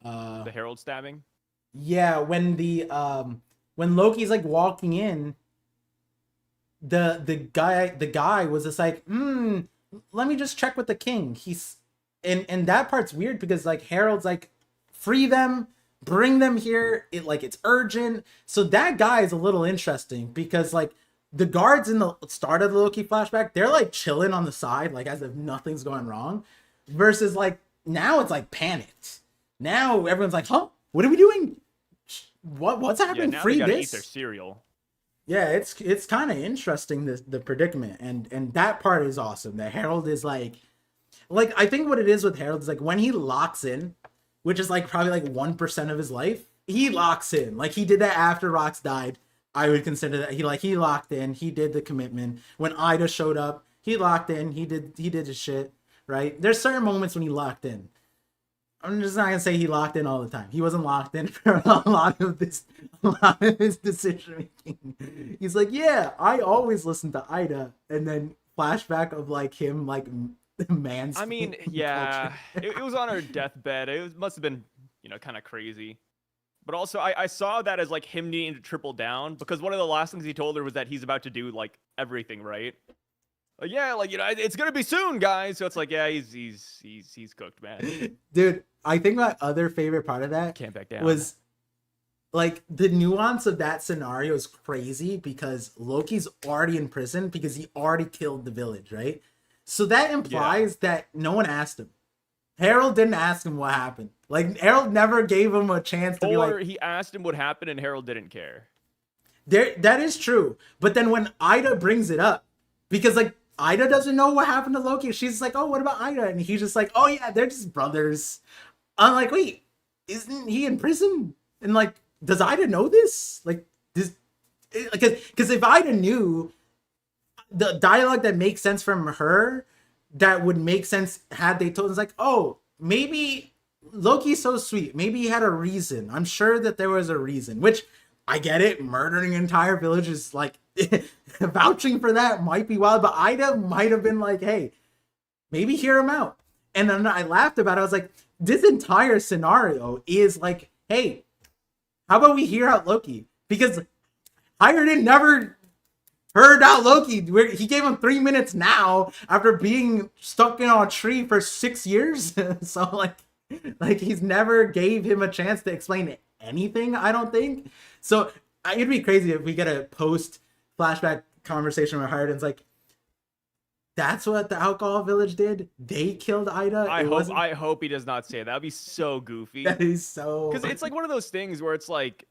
S2: The Herald stabbing?
S1: Yeah, when when Loki's like walking in, the guy was just like, let me just check with the king. He's and that part's weird because like Harold's like, free them, bring them here. It's urgent. So that guy is a little interesting because like the guards in the start of the Loki flashback, they're like chilling on the side, like as if nothing's going wrong. Versus like now it's like panicked. Now everyone's like, huh? What are we doing? What's happening?
S2: Yeah, now
S1: Free
S2: they gotta
S1: this?
S2: eat their cereal.
S1: Yeah, it's kind of interesting, the predicament, and that part is awesome. That Harold is like I think what it is with Harold is like when he locks in, which is like probably like 1% of his life, he locks in. Like he did that after Rox died. I would consider that he locked in. He did the commitment. When Ida showed up, he locked in. He did his shit, right? There's certain moments when he locked in. I'm just not gonna say he locked in all the time. He wasn't locked in for a lot of his decision making. He's like, yeah, I always listen to Ida, and then flashback of like him like man's.
S2: I mean, yeah, it was on her deathbed. Must have been kind of crazy. But also, I saw that as like him needing to triple down, because one of the last things he told her was that he's about to do like everything right. Like, yeah, like it's gonna be soon, guys. So it's like, yeah, he's cooked, man.
S1: Dude, I think my other favorite part of that
S2: Can't back down.
S1: was like the nuance of that scenario is crazy because Loki's already in prison because he already killed the village, right? So that implies that no one asked him. Harold didn't ask him what happened. Like Harold never gave him a chance to be like.
S2: Or he asked him what happened and Harold didn't care.
S1: That is true. But then when Ida brings it up, because like Ida doesn't know what happened to Loki, she's like, oh, what about Ida? And he's just like, oh yeah, they're just brothers. I'm like, wait, isn't he in prison? And like does Ida know this? Like this, because if Ida knew the dialogue that makes sense from her, that would make sense had they told us like, oh, maybe Loki's so sweet. Maybe he had a reason. I'm sure that there was a reason, which I get it. Murdering an entire village is like vouching for that might be wild, but Ida might have been like, hey, maybe hear him out. And then I laughed about it. I was like, this entire scenario is like, hey, how about we hear out Loki? Because Hiredin never heard out Loki. He gave him 3 minutes now after being stuck in a tree for 6 years. So like he's never gave him a chance to explain anything, I don't think. So it'd be crazy if we get a post flashback conversation where Hiredin's like, that's what the alcohol village did. They killed Ida.
S2: I hope he does not say that. That'd be so goofy.
S1: That is so,
S2: because it's like one of those things where it's like,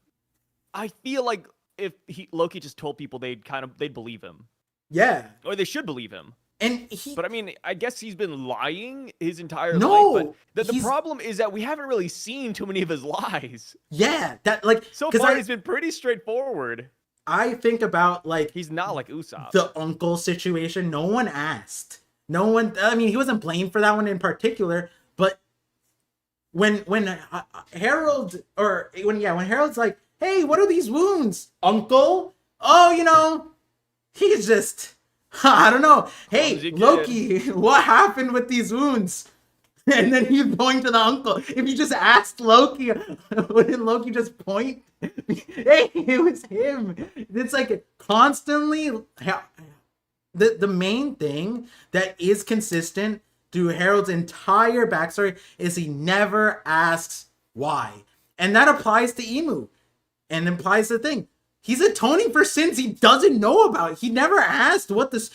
S2: I feel like if Loki just told people, they'd believe him.
S1: Yeah,
S2: or they should believe him. But I mean, I guess he's been lying his entire life. But the problem is that we haven't really seen too many of his lies.
S1: Yeah, that like
S2: so far he's been pretty straightforward.
S1: I think about like
S2: he's not like Usopp.
S1: The uncle situation. No one asked. No one. I mean, he wasn't blamed for that one in particular. But when Harold when Harold's like, hey, what are these wounds, Uncle? Oh, he's just. I don't know. Hey, Loki, what happened with these wounds? And then he's going to the uncle. If you just asked Loki, wouldn't Loki just point? Hey, it was him. It's like constantly. The main thing that is consistent through Harold's entire backstory is he never asks why. And that applies to Emu and implies the thing. He's atoning for sins he doesn't know about. He never asked what this.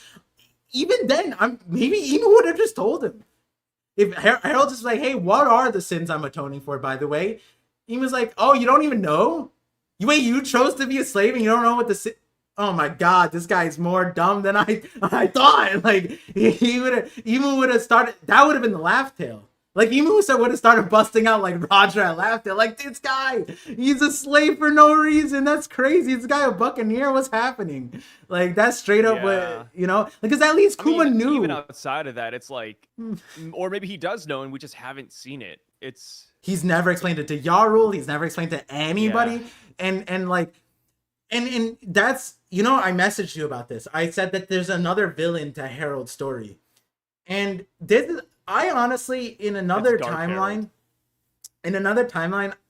S1: Even then, maybe Emu would have just told him. If Harold just like, hey, what are the sins I'm atoning for, by the way? Emu's like, oh, you don't even know? You chose to be a slave and you don't know what the sin. Oh my God, this guy's more dumb than I thought. Like, Emu would have started, that would have been the laugh tale. Like, Emu would have started busting out like Roger at Laughter. Like, this guy, he's a slave for no reason. That's crazy. This guy a buccaneer? What's happening? Like, that's straight up what, because at least Kuma knew.
S2: Even outside of that, it's like, or maybe he does know and we just haven't seen it.
S1: He's never explained it to Yarul. He's never explained it to anybody. Yeah. And that's, I messaged you about this. I said that there's another villain to Harold's story. And I honestly, in another timeline,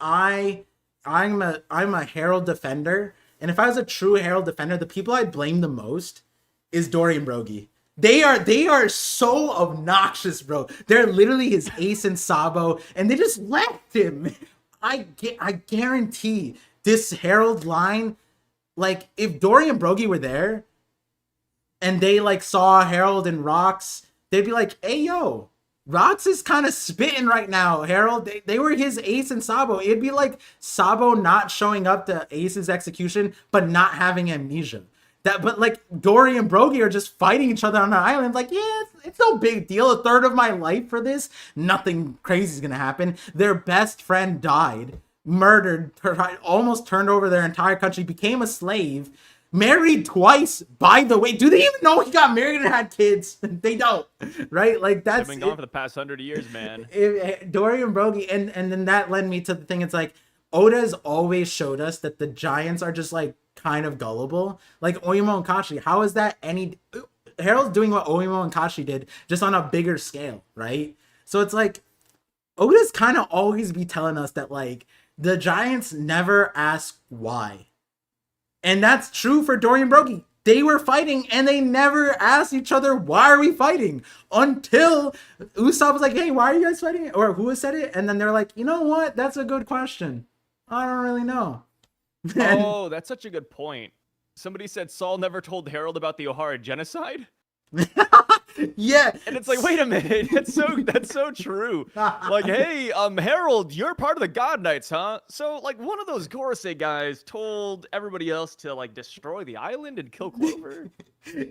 S1: I'm a Herald defender, and if I was a true Herald defender, the people I'd blame the most is Dory and Brogy. They are so obnoxious, bro. They're literally his Ace and Sabo, and they just left him. I guarantee this Herald line, like if Dory and Brogy were there, and they like saw Harold and Rox, they'd be like, hey yo, Rox is kind of spitting right now, Harold. They were his Ace and Sabo. It'd be like Sabo not showing up to Ace's execution, but not having amnesia. But like Dory and Brogy are just fighting each other on an island. Like, yeah, it's no big deal. A third of my life for this. Nothing crazy is going to happen. Their best friend died, murdered, almost turned over their entire country, became a slave. Married twice, by the way. Do they even know he got married and had kids? They don't, right? Like that's.
S2: They've been gone for the past 100 years, man.
S1: Dory and Brogy, and then that led me to the thing. It's like Oda's always showed us that the giants are just like kind of gullible, like Oimo and Kashi. How is that any? Harold's doing what Oimo and Kashi did, just on a bigger scale, right? So it's like Oda's kind of always be telling us that like the giants never ask why. And that's true for Dory and Brogy. They were fighting and they never asked each other, why are we fighting? Until Usopp was like, hey, why are you guys fighting? Or who has said it? And then they're like, you know what? That's a good question. I don't really know.
S2: Oh, that's such a good point. Somebody said Saul never told Harold about the O'Hara genocide.
S1: Yeah,
S2: and it's like, wait a minute, that's so true. Like, hey, Harold, you're part of the God Knights, huh? So like one of those Gorosei guys told everybody else to like destroy the island and kill Clover.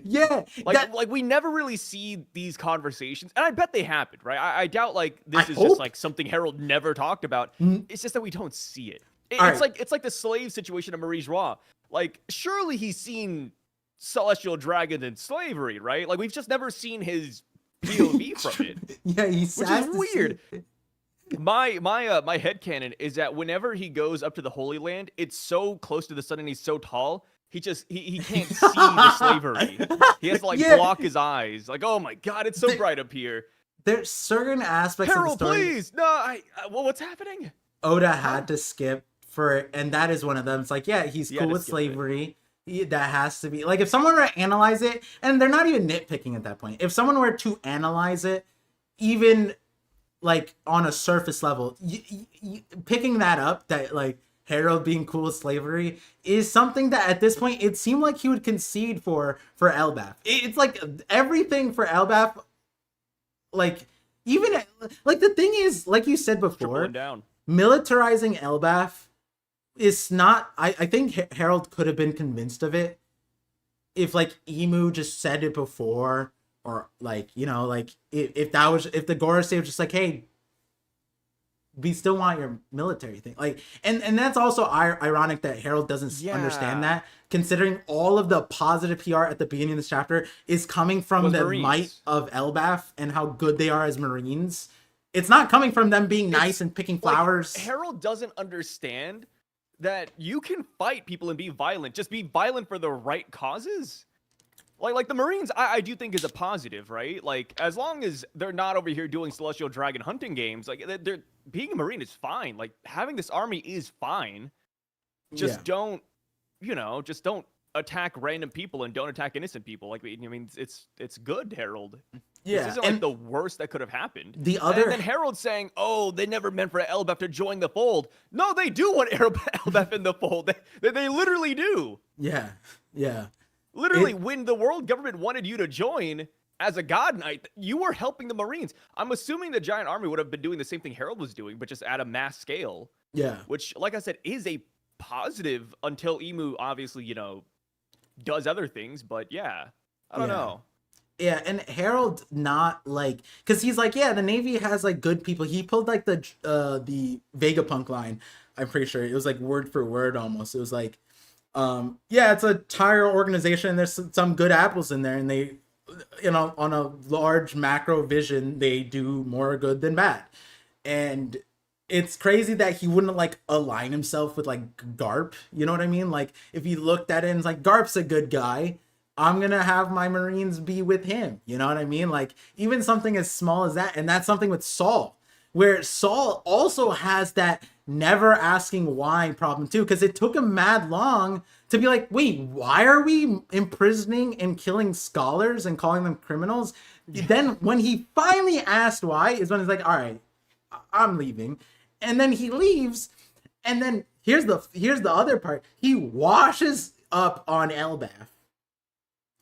S1: Yeah,
S2: like we never really see these conversations, and I bet they happened, right? I doubt like this is just like something Harold never talked about. It's just that we don't see it.
S1: All
S2: It's
S1: right.
S2: like the slave situation of Marie Joie. Like, surely he's seen celestial dragon and slavery, right? Like, we've just never seen his POV from it,
S1: Yeah, he
S2: which is
S1: has to
S2: weird.
S1: see.
S2: My headcanon is that whenever he goes up to the Holy Land, it's so close to the sun and he's so tall, he can't see the slavery. He has to like
S1: Yeah,
S2: block his eyes. Like, oh my god, it's so
S1: there,
S2: bright up here.
S1: there's certain aspects of the
S2: Harold,
S1: story
S2: please! No, well, what's happening?
S1: Oda had to skip for, and that is one of them. It's like, yeah, he's
S2: You
S1: cool
S2: had to
S1: with
S2: skip it.
S1: slavery. That has to be like, if someone were to analyze it, and they're not even nitpicking at that point. If someone were to analyze it, even like on a surface level, picking that up, that like Harold being cool with slavery is something that at this point it seemed like he would concede for Elbaf. It's like everything for Elbaf, like even like the thing is, like you said before,
S2: Tripling down.
S1: militarizing Elbaf is not. I think Harold could have been convinced of it if like Emu just said it before, or like, you know, like if that was, if the Gorosei was just like, hey, we still want your military thing, like, and that's also ironic that Harold doesn't understand that, considering all of the positive PR at the beginning of this chapter is coming from the
S2: Marines.
S1: might of Elbaf and how good they are as Marines. It's not coming from them being nice and picking flowers.
S2: Like, Harold doesn't understand that you can fight people and be violent. Just be violent for the right causes. Like the Marines, I do think is a positive, right? Like, as long as they're not over here doing celestial dragon hunting games, like they're being a Marine is fine. Like, having this army is fine. Just don't, you know, just don't attack random people and don't attack innocent people. Like, I mean, it's good, Harold.
S1: Yeah,
S2: this isn't like the worst that could have happened.
S1: The other,
S2: and then Harold's saying, "Oh, they never meant for Elbaf to join the fold." No, they do want Elbaf in the fold. They literally do.
S1: Yeah.
S2: Literally, when the world government wanted you to join as a god knight, you were helping the Marines. I'm assuming the giant army would have been doing the same thing Harold was doing, but just at a mass scale.
S1: Yeah.
S2: Which, like I said, is a positive until Emu obviously, you know, does other things. But yeah, I don't know.
S1: Yeah, and Harold not like, because he's like, yeah, the Navy has like good people. He pulled like the Vegapunk line. I'm pretty sure it was like word for word almost. It was like, yeah, it's a tire organization. There's some good apples in there, and they, you know, on a large macro vision, they do more good than bad. And it's crazy that he wouldn't like align himself with like Garp. You know what I mean? Like, if he looked at it and it's like, Garp's a good guy, I'm gonna have my Marines be with him. You know what I mean? Like, even something as small as that, and that's something with Saul, where Saul also has that never asking why problem too, because it took him mad long to be like, wait, why are we imprisoning and killing scholars and calling them criminals? Then when he finally asked why is when he's like, all right, I'm leaving. And then he leaves, and then here's the other part. He washes up on Elbaf,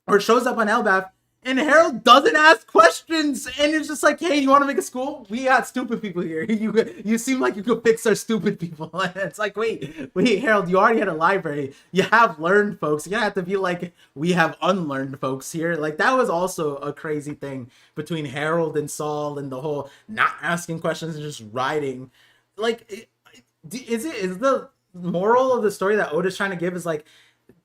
S1: or shows up on Elbaf, and Harold doesn't ask questions, and it's just like, hey, you want to make a school? We got stupid people here. You seem like you could fix our stupid people. And it's like, wait, Harold, you already had a library. You have learned folks. You have to be like, we have unlearned folks here. Like, that was also a crazy thing between Harold and Saul, and the whole not asking questions and just riding. Like, is the moral of the story that Oda's trying to give is like,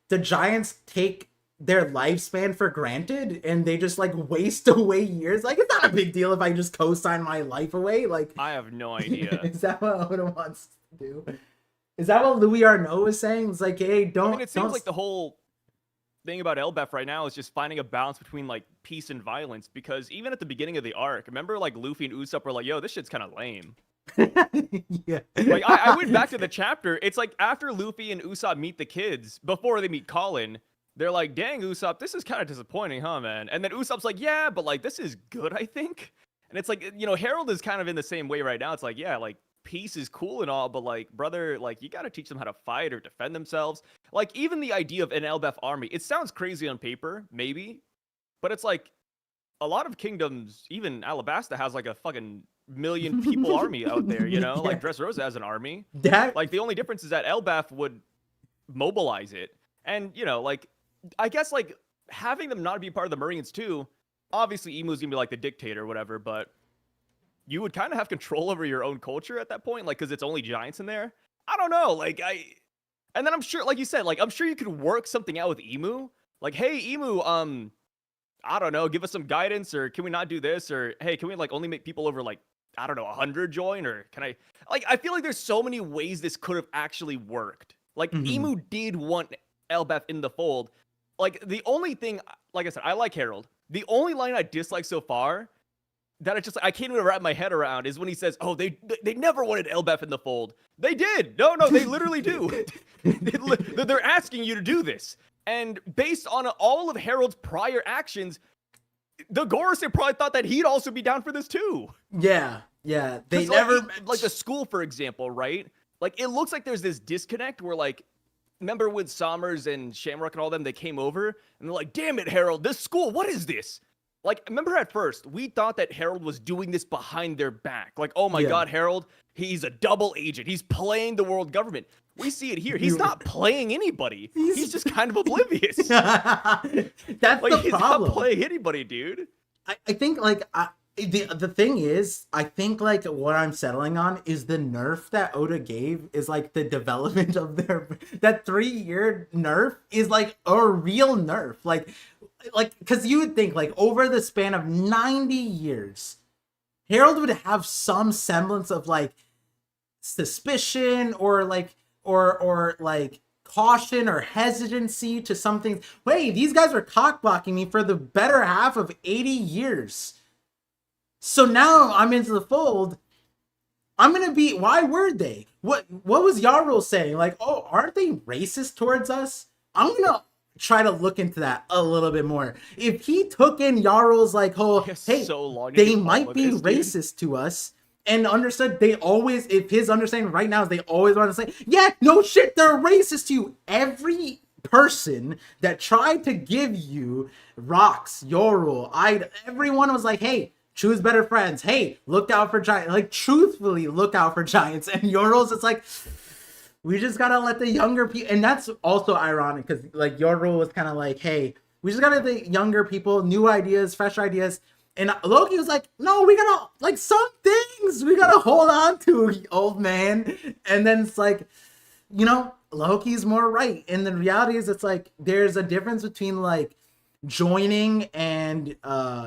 S1: the Giants take their lifespan for granted and they just like waste away years? Like, it's not a big deal if I just co-sign my life away. Like,
S2: I have no idea.
S1: Is that what Oda wants to do? Is that what Louis Arnaud was saying? It's like, hey, don't.
S2: I mean, it seems like the whole thing about Elbaf right now is just finding a balance between like peace and violence, because even at the beginning of the arc, remember like Luffy and Usopp were like, yo, this shit's kind of lame.
S1: Yeah.
S2: Like, I went back to the chapter. It's like after Luffy and Usopp meet the kids, before they meet Colin, they're like, dang, Usopp, this is kind of disappointing, huh, man? And then Usopp's like, yeah, but like, this is good, I think. And it's like, you know, Harold is kind of in the same way right now. It's like, yeah, like, peace is cool and all, but like, brother, like, you got to teach them how to fight or defend themselves. Like, even the idea of an Elbaf army, it sounds crazy on paper, maybe, but it's like, a lot of kingdoms, even Alabasta has like a fucking million people army out there, you know?
S1: Yeah.
S2: Like, Dressrosa has an army. Like, the only difference is that Elbaf would mobilize it. And, you know, like, I guess, like, having them not be part of the Marines, too, obviously Emu's gonna be, like, the dictator or whatever, but you would kind of have control over your own culture at that point, like, because it's only giants in there. I don't know. And then I'm sure, like you said, like I'm sure you could work something out with Emu. Like, hey, Emu, I don't know, give us some guidance, or can we not do this, or hey, can we like only make people over like I don't know 100 join, or can I like I feel like there's so many ways this could have actually worked. Like
S1: Mhm.
S2: Emu did want Elbeth in the fold. Like the only thing, like I said, I like Harold. The only line I dislike so far that I can't even wrap my head around is when he says, "Oh, they never wanted Elbeth in the fold." They did. No, they literally do. They're asking you to do this. And based on all of Harold's prior actions, the Gorison probably thought that he'd also be down for this too.
S1: Yeah, they
S2: 'Cause,
S1: never
S2: like the school, for example, right? Like it looks like there's this disconnect where like remember with Sommers and Shamrock and all them, they came over and they're like, "Damn it, Harold, this school, what is this?" Like, remember at first, we thought that Harold was doing this behind their back. Like, oh my
S1: Yeah.
S2: God, Harold, he's a double agent. He's playing the world government. We see it here. He's not playing anybody. He's just kind of oblivious.
S1: That's
S2: Like,
S1: the
S2: he's
S1: problem.
S2: not playing anybody, dude.
S1: I think like the thing is, I think like what I'm settling on is the nerf that Oda gave is like the development of their that 3-year nerf is like a real nerf. Like because you would think like over the span of 90 years, Harold would have some semblance of like suspicion or like caution or hesitancy to something. Wait, these guys were cockblocking me for the better half of 80 years. So now I'm into the fold. I'm gonna be. Why were they? What was Yarl saying? Like, oh, aren't they racist towards us? I'm gonna try to look into that a little bit more. If he took in Yarl's like, oh, hey,
S2: so
S1: they might be racist to us, and understood they always, if his understanding right now is they always want to say, yeah, no shit, they're racist to you. Every person that tried to give you rocks, Yorul, everyone was like, hey, choose better friends. Hey, look out for giants. Like, truthfully, look out for giants. And Yorul's, it's like, we just gotta let the younger people, and that's also ironic because like Yorul was kind of like, hey, we just gotta let the younger people, new ideas, fresh ideas. And Loki was like, no, we gotta, like, some things we gotta hold on to, old man. And then it's like, you know, Loki's more right. And the reality is, it's like, there's a difference between, like, joining and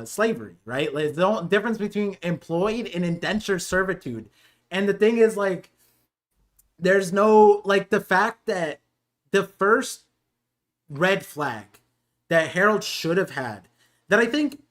S1: slavery, right? Like, the difference between employed and indentured servitude. And the thing is, like, there's no, like, the fact that the first red flag that Harold should have had, that I think,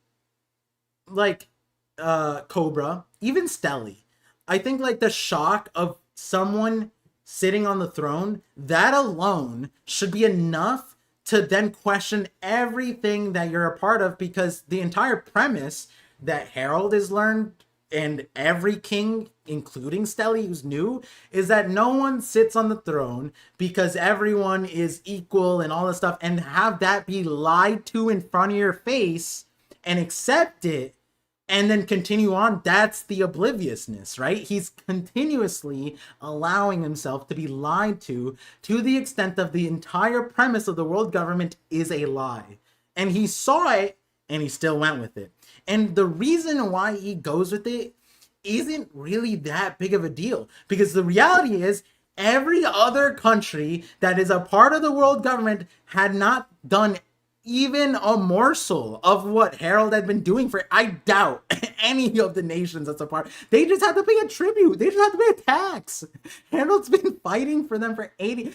S1: like Cobra, even Stelly, I think like the shock of someone sitting on the throne, that alone should be enough to then question everything that you're a part of, because the entire premise that Harold has learned, and every king, including Stelly, who's new, is that no one sits on the throne because everyone is equal and all this stuff, and have that be lied to in front of your face and accept it and then continue on. That's the obliviousness, right? He's continuously allowing himself to be lied to the extent of the entire premise of the world government is a lie. And he saw it and he still went with it. And the reason why he goes with it isn't really that big of a deal, because the reality is every other country that is a part of the world government had not done even a morsel of what Harold had been doing for, I doubt, any of the nations that's a part. They just had to pay a tribute. They just had to pay a tax. Harold's been fighting for them for 80.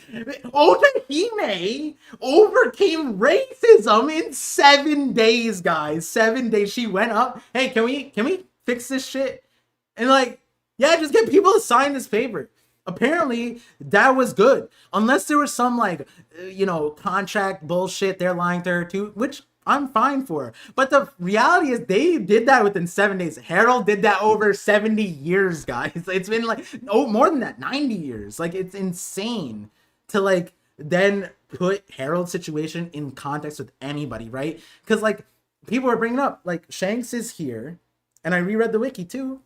S1: Otahime overcame racism in 7 days, guys. 7 days. She went up. Hey, can we fix this shit? And like, yeah, just get people to sign this paper. Apparently that was good, unless there was some like, you know, contract bullshit they're lying to her too, which I'm fine for. But the reality is they did that within 7 days. Harold did that over 70 years, guys. It's been like, oh, more than that, 90 years. Like, it's insane to like then put Harold's situation in context with anybody, right? Because like people are bringing up like Shanks is here, and I reread the wiki too.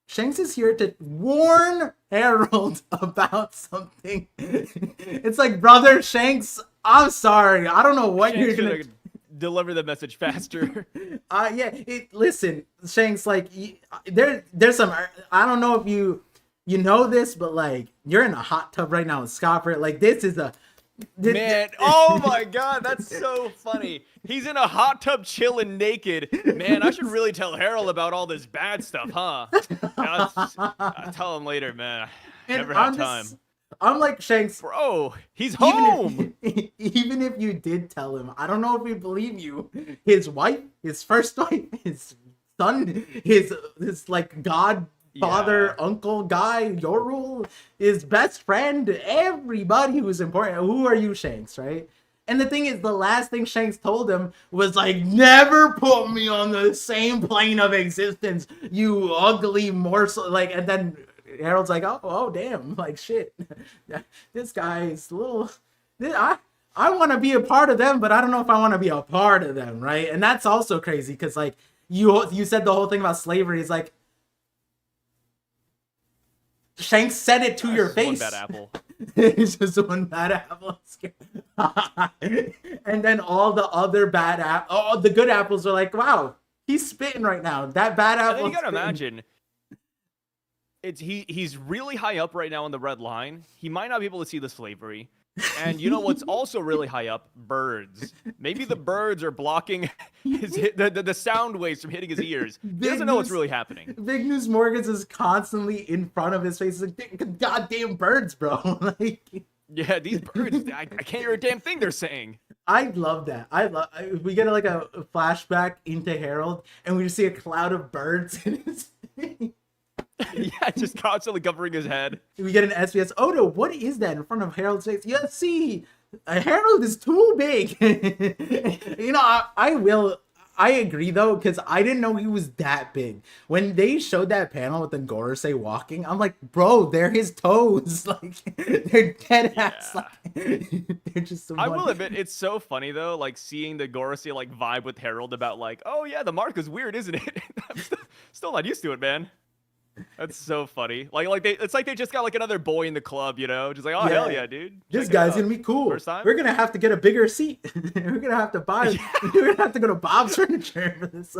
S1: Shanks is here to warn Harold about something. It's like, brother Shanks, I'm sorry. I don't know what
S2: Shanks
S1: you're gonna
S2: deliver the message faster.
S1: Listen, Shanks, like there's some, I don't know if you you know this, but like you're in a hot tub right now with Scopper. Like this is a
S2: Man, oh my god, that's so funny. He's in a hot tub chilling naked. Man, I should really tell Harold about all this bad stuff, huh? I'll tell him later, man. I
S1: And
S2: never had time.
S1: I'm like Shanks.
S2: Bro, he's home.
S1: Even if you did tell him, I don't know if he'd believe you. His wife, his first wife, his son, his like godfather, uncle guy, your rule, his best friend, everybody who's important. Who are you, Shanks, right? And the thing is, the last thing Shanks told him was like, never put me on the same plane of existence, you ugly morsel. Like, and then Harold's like, oh damn, like shit. This guy's a little. I want to be a part of them, but I don't know if I want to be a part of them, right? And that's also crazy because like you said the whole thing about slavery is like Shanks said it to your face.
S2: One bad apple.
S1: It's just one bad apple. And then all the other the good apples are like, wow, he's spitting right now. That bad apple.
S2: And then you gotta imagine. He's really high up right now on the red line. He might not be able to see the slavery. And you know what's also really high up? Birds. Maybe the birds are blocking the sound waves from hitting his ears. He doesn't know what's really happening.
S1: Big News Morgans is constantly in front of his face. He's like, goddamn birds, bro. Like,
S2: yeah, these birds, I can't hear a damn thing they're saying.
S1: I love that. We get like a flashback into Harold, and we just see a cloud of birds in his face.
S2: Yeah, just constantly covering his head.
S1: We get an SBS. Odo, what is that in front of Harold's face? Yeah, see, Harold is too big. You know, I agree though, because I didn't know he was that big. When they showed that panel with the Gorosei walking, I'm like, bro, they're his toes. Like, they're dead ass.
S2: Yeah.
S1: Like, they're just so
S2: I will admit, it's so funny though, like seeing the Gorosei like vibe with Harold about like, oh yeah, the mark is weird, isn't it? I'm still not used to it, man. That's so funny. It's like they just got like another boy in the club, you know, just like, oh hell yeah, dude.
S1: This guy's gonna be cool.
S2: First time?
S1: We're gonna have to get a bigger seat. We're gonna have to buy. Yeah. We're gonna have to go to Bob's Furniture for this.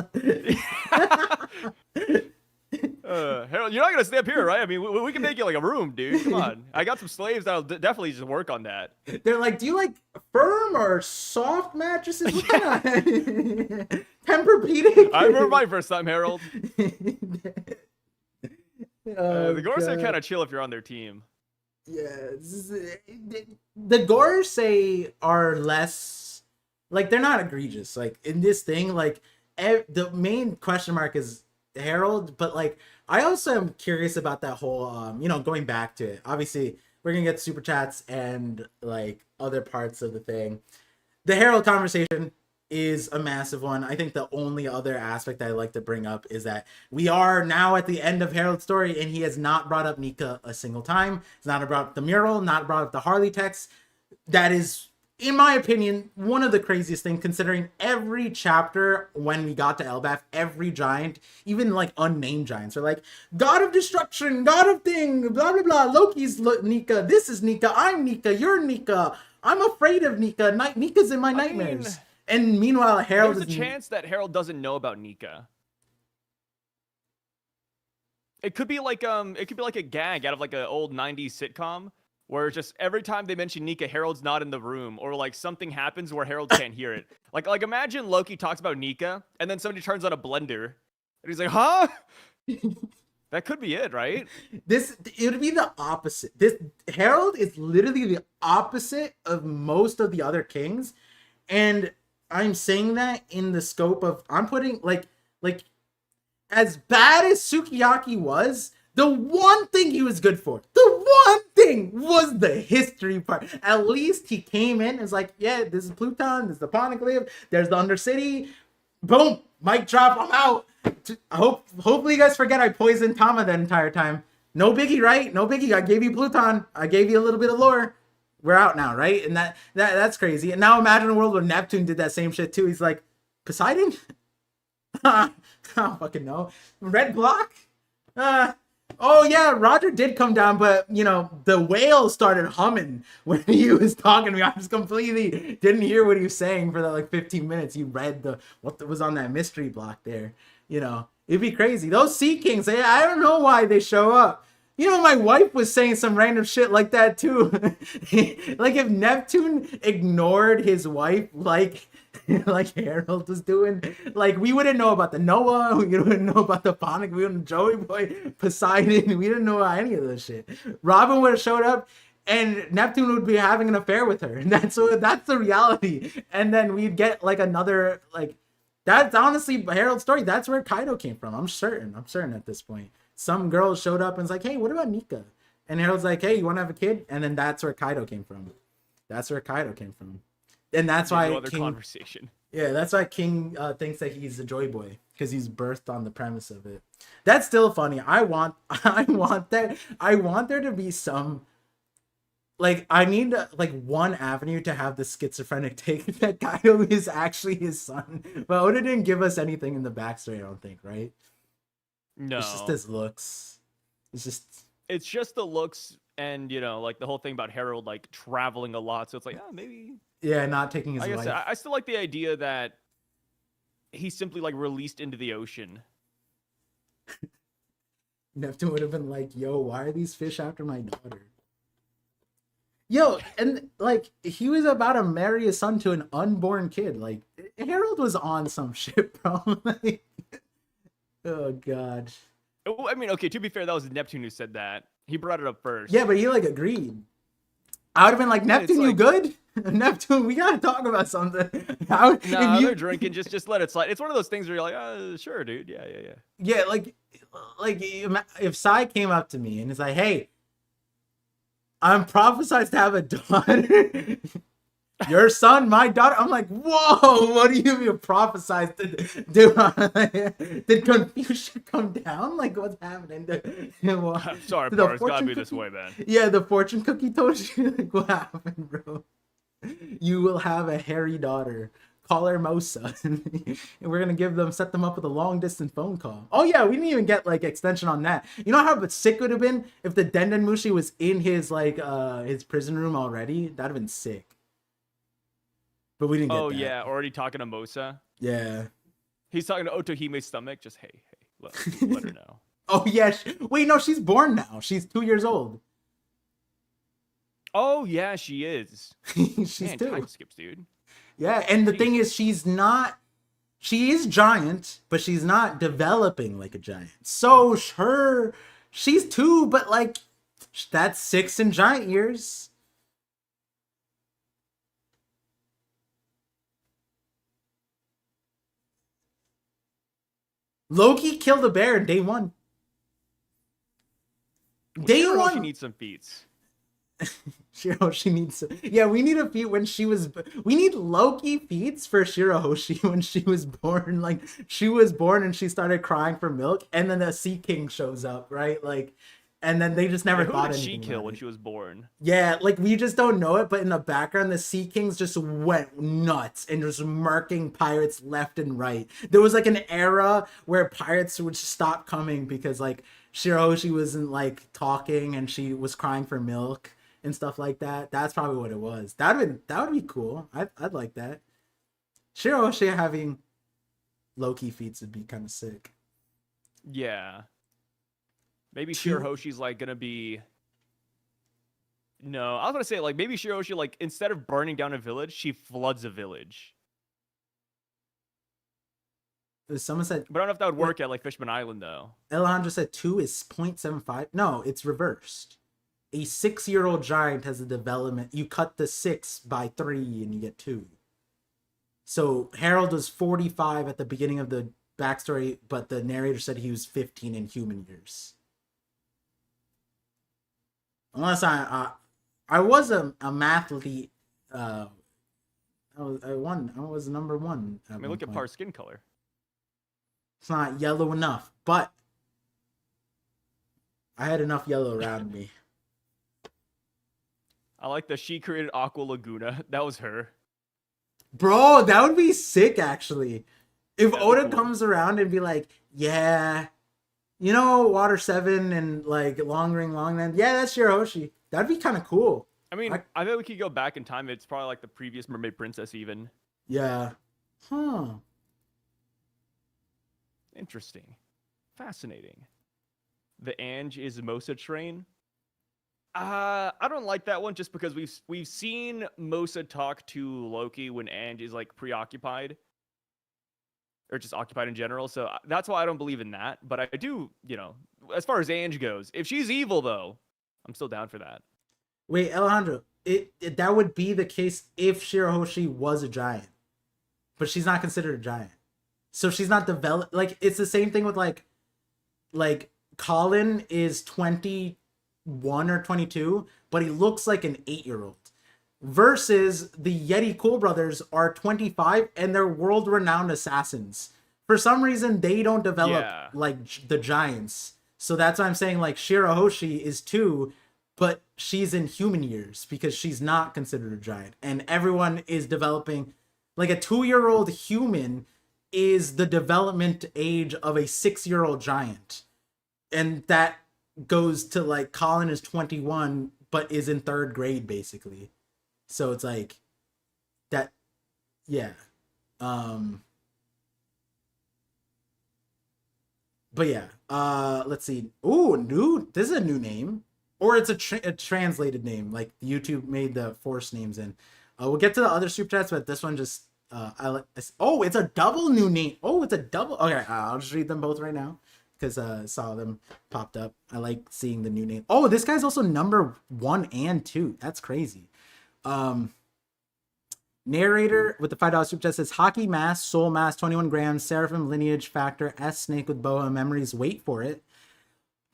S2: Harold, you're not gonna stay up here, right? I mean, we can make you like a room, dude. Come on. I got some slaves that'll definitely just work on that.
S1: They're like, do you like firm or soft mattresses? Yeah. Tempur-Pedic.
S2: I remember my first time, Harold. The Gorosei are kind of chill if you're on their team.
S1: Yeah, the Gorosei are less, like, they're not egregious. Like, in this thing, like, the main question mark is Harold, but, like, I also am curious about that whole, you know, going back to it. Obviously, we're gonna get super chats and, like, other parts of the thing. The Harold conversation is a massive one. I think the only other aspect that I like to bring up is that we are now at the end of Harold's story, and he has not brought up Nika a single time. He's not brought up the mural, not brought up the Harley text. That is, in my opinion, one of the craziest things, considering every chapter when we got to Elbaf, every giant, even like unnamed giants, are like, God of destruction, God of thing, blah, blah, blah. Loki's Nika, this is Nika, I'm Nika, you're Nika, I'm afraid of Nika, Nika's in my nightmares. And meanwhile, Harold
S2: there's a chance that Harold doesn't know about Nika. It could be like a gag out of like an old 90s sitcom where just every time they mention Nika, Harold's not in the room, or like something happens where Harold can't hear it. Like imagine Loki talks about Nika and then somebody turns on a blender and he's like, huh? That could be it, right?
S1: It would be the opposite. Harold is literally the opposite of most of the other kings, and I'm saying that in the scope of, I'm putting like as bad as Sukiyaki was, the one thing he was good for, the one thing was the history part. At least he came in and was like, yeah, this is Pluton, this is the Poneglyph, there's the Undercity. Boom, mic drop, I'm out. Hopefully you guys forget I poisoned Tama that entire time. No biggie, right? No biggie. I gave you Pluton. I gave you a little bit of lore. We're out now, right? And that's crazy. And now imagine a world where Neptune did that same shit too. He's like, Poseidon? I don't fucking know. Red block? Oh yeah, Roger did come down, but you know, the whale started humming when he was talking to me. I just completely didn't hear what he was saying for that like 15 minutes. You read what was on that mystery block there. You know, it'd be crazy. Those Sea Kings, I don't know why they show up. You know, my wife was saying some random shit like that too. Like if Neptune ignored his wife, like like Harold was doing, like we wouldn't know about the Noah, we wouldn't know about the Ponic, we wouldn't Joey Boy, Poseidon, we didn't know about any of this shit. Robin would have showed up, and Neptune would be having an affair with her. And that's the reality. And then we'd get like another like. That's honestly Harold's story. That's where Kaido came from. I'm certain at this point. Some girl showed up and was like, hey, what about Nika? And Harold's like, hey, you want to have a kid? And then that's where Kaido came from. And that's why
S2: other conversation.
S1: Yeah, that's why King thinks that he's a Joy Boy, because he's birthed on the premise of it. That's still funny. I want there to be some, like, I need like one avenue to have the schizophrenic take that Kaido is actually his son. But Oda didn't give us anything in the backstory, I don't think, right?
S2: No.
S1: It's just his looks.
S2: It's just the looks, and like the whole thing about Harold like traveling a lot. So it's like, maybe.
S1: Yeah, not taking his life.
S2: I still like the idea that he's simply like released into the ocean.
S1: Neptune would have been like, yo, why are these fish after my daughter? Yo, and like he was about to marry his son to an unborn kid. Like Harold was on some shit, bro. Like, oh god.
S2: I mean, okay, to be fair, that was Neptune who said that. He brought it up first.
S1: Yeah, but he like agreed. I would have been like, Neptune, you good? Neptune, we gotta talk about something.
S2: They're drinking. Just let it slide. It's one of those things where you're like, sure, dude. Yeah.
S1: Yeah, like if Sai came up to me and is like, hey, I'm prophesied to have a daughter. Your son, my daughter. I'm like, whoa, what do you mean prophesied to do? Did Confucius come down? Like, what's happening?
S2: I'm sorry, bro. It's gotta be this way, man.
S1: Yeah, the fortune cookie told you. Like, what happened, bro? You will have a hairy daughter. Call her Mosa. And we're gonna set them up with a long distance phone call. Oh yeah, we didn't even get like extension on that. You know how sick would have been if the Dendenmushi was in his his prison room already? That'd have been sick. But we didn't get that.
S2: Oh yeah, already talking to Mosa.
S1: Yeah.
S2: He's talking to Otohime's stomach. Just hey, let her know.
S1: Oh yeah. Wait, no, she's born now. She's 2 years old.
S2: Oh yeah, she is.
S1: She's
S2: Man,
S1: 2.
S2: time skips, dude.
S1: Yeah, and the thing is, she is giant, but she's not developing like a giant. So she's 2, but like that's 6 in giant years. Loki killed a bear in day 1. Day 1.
S2: She needs some feats.
S1: Shirahoshi needs. Yeah, we need a feat when she was. We need Loki feats for Shirahoshi when she was born. Like she was born and she started crying for milk, and then the Sea King shows up, right? Like, and then they just never thought anything.
S2: Who did she kill when she was born?
S1: Yeah, like we just don't know it, but in the background, the Sea Kings just went nuts and just murking pirates left and right. There was like an era where pirates would stop coming because like Shirahoshi wasn't like talking and she was crying for milk and stuff like that. That's probably what it was. That would be cool. I'd like that. Shirahoshi having Loki feats would be kind of sick.
S2: Yeah. Maybe Shirahoshi's like gonna be. No, I was gonna say like maybe Shirahoshi like instead of burning down a village, she floods a village.
S1: Someone said,
S2: but I don't know if that would work at like Fishman Island though.
S1: Alejandro said 2 is 0.75. No, it's reversed. A 6-year-old giant has a development. You cut the 6 by 3 and you get 2. So Harold was 45 at the beginning of the backstory, but the narrator said he was 15 in human years. Unless I was a mathlete. I was number 1.
S2: I mean, look at Par's skin color.
S1: It's not yellow enough, but I had enough yellow around me.
S2: I like that she created Aqua Laguna. That was her.
S1: Bro, that would be sick, actually. If Oda
S2: cool.
S1: comes around and be like, yeah, you know, Water 7 and like Long Ring Longland, yeah, that's Shirahoshi. That'd be kind of cool.
S2: I mean, I bet we could go back in time. It's probably like the previous Mermaid Princess even.
S1: Yeah. Huh.
S2: Interesting. Fascinating. the Ange is Mosa train. I don't like that one just because we've seen Mosa talk to Loki when Ange is like preoccupied or just occupied in general. So that's why I don't believe in that. But I do, as far as Ange goes, if she's evil though, I'm still down for that.
S1: Wait, Alejandro, it that would be the case if Shirahoshi was a giant, but she's not considered a giant, so she's not developed. Like it's the same thing with like Colin is 21 or 22, but he looks like an 8-year-old. Versus the Yeti Cool brothers are 25 and they're world-renowned assassins. For some reason, they don't develop like the giants. So that's why I'm saying like Shirahoshi is 2, but she's in human years because she's not considered a giant. And everyone is developing like a 2-year-old human is the development age of a 6-year-old giant. And that goes to like Colin is 21 but is in 3rd grade basically. So it's like that, yeah. But yeah, let's see. Ooh, this is a new name, or it's a translated name. Like YouTube made the force names in. We'll get to the other super chats, but this one just oh, it's a double new name. Oh, it's a double. Okay, I'll just read them both right now because I saw them popped up. I like seeing the new name. Oh, this guy's also number 1 and 2. That's crazy. Narrator with the $5 super chat says hockey mass, soul mass, 21 grams, seraphim lineage factor, S snake with boa memories. Wait for it.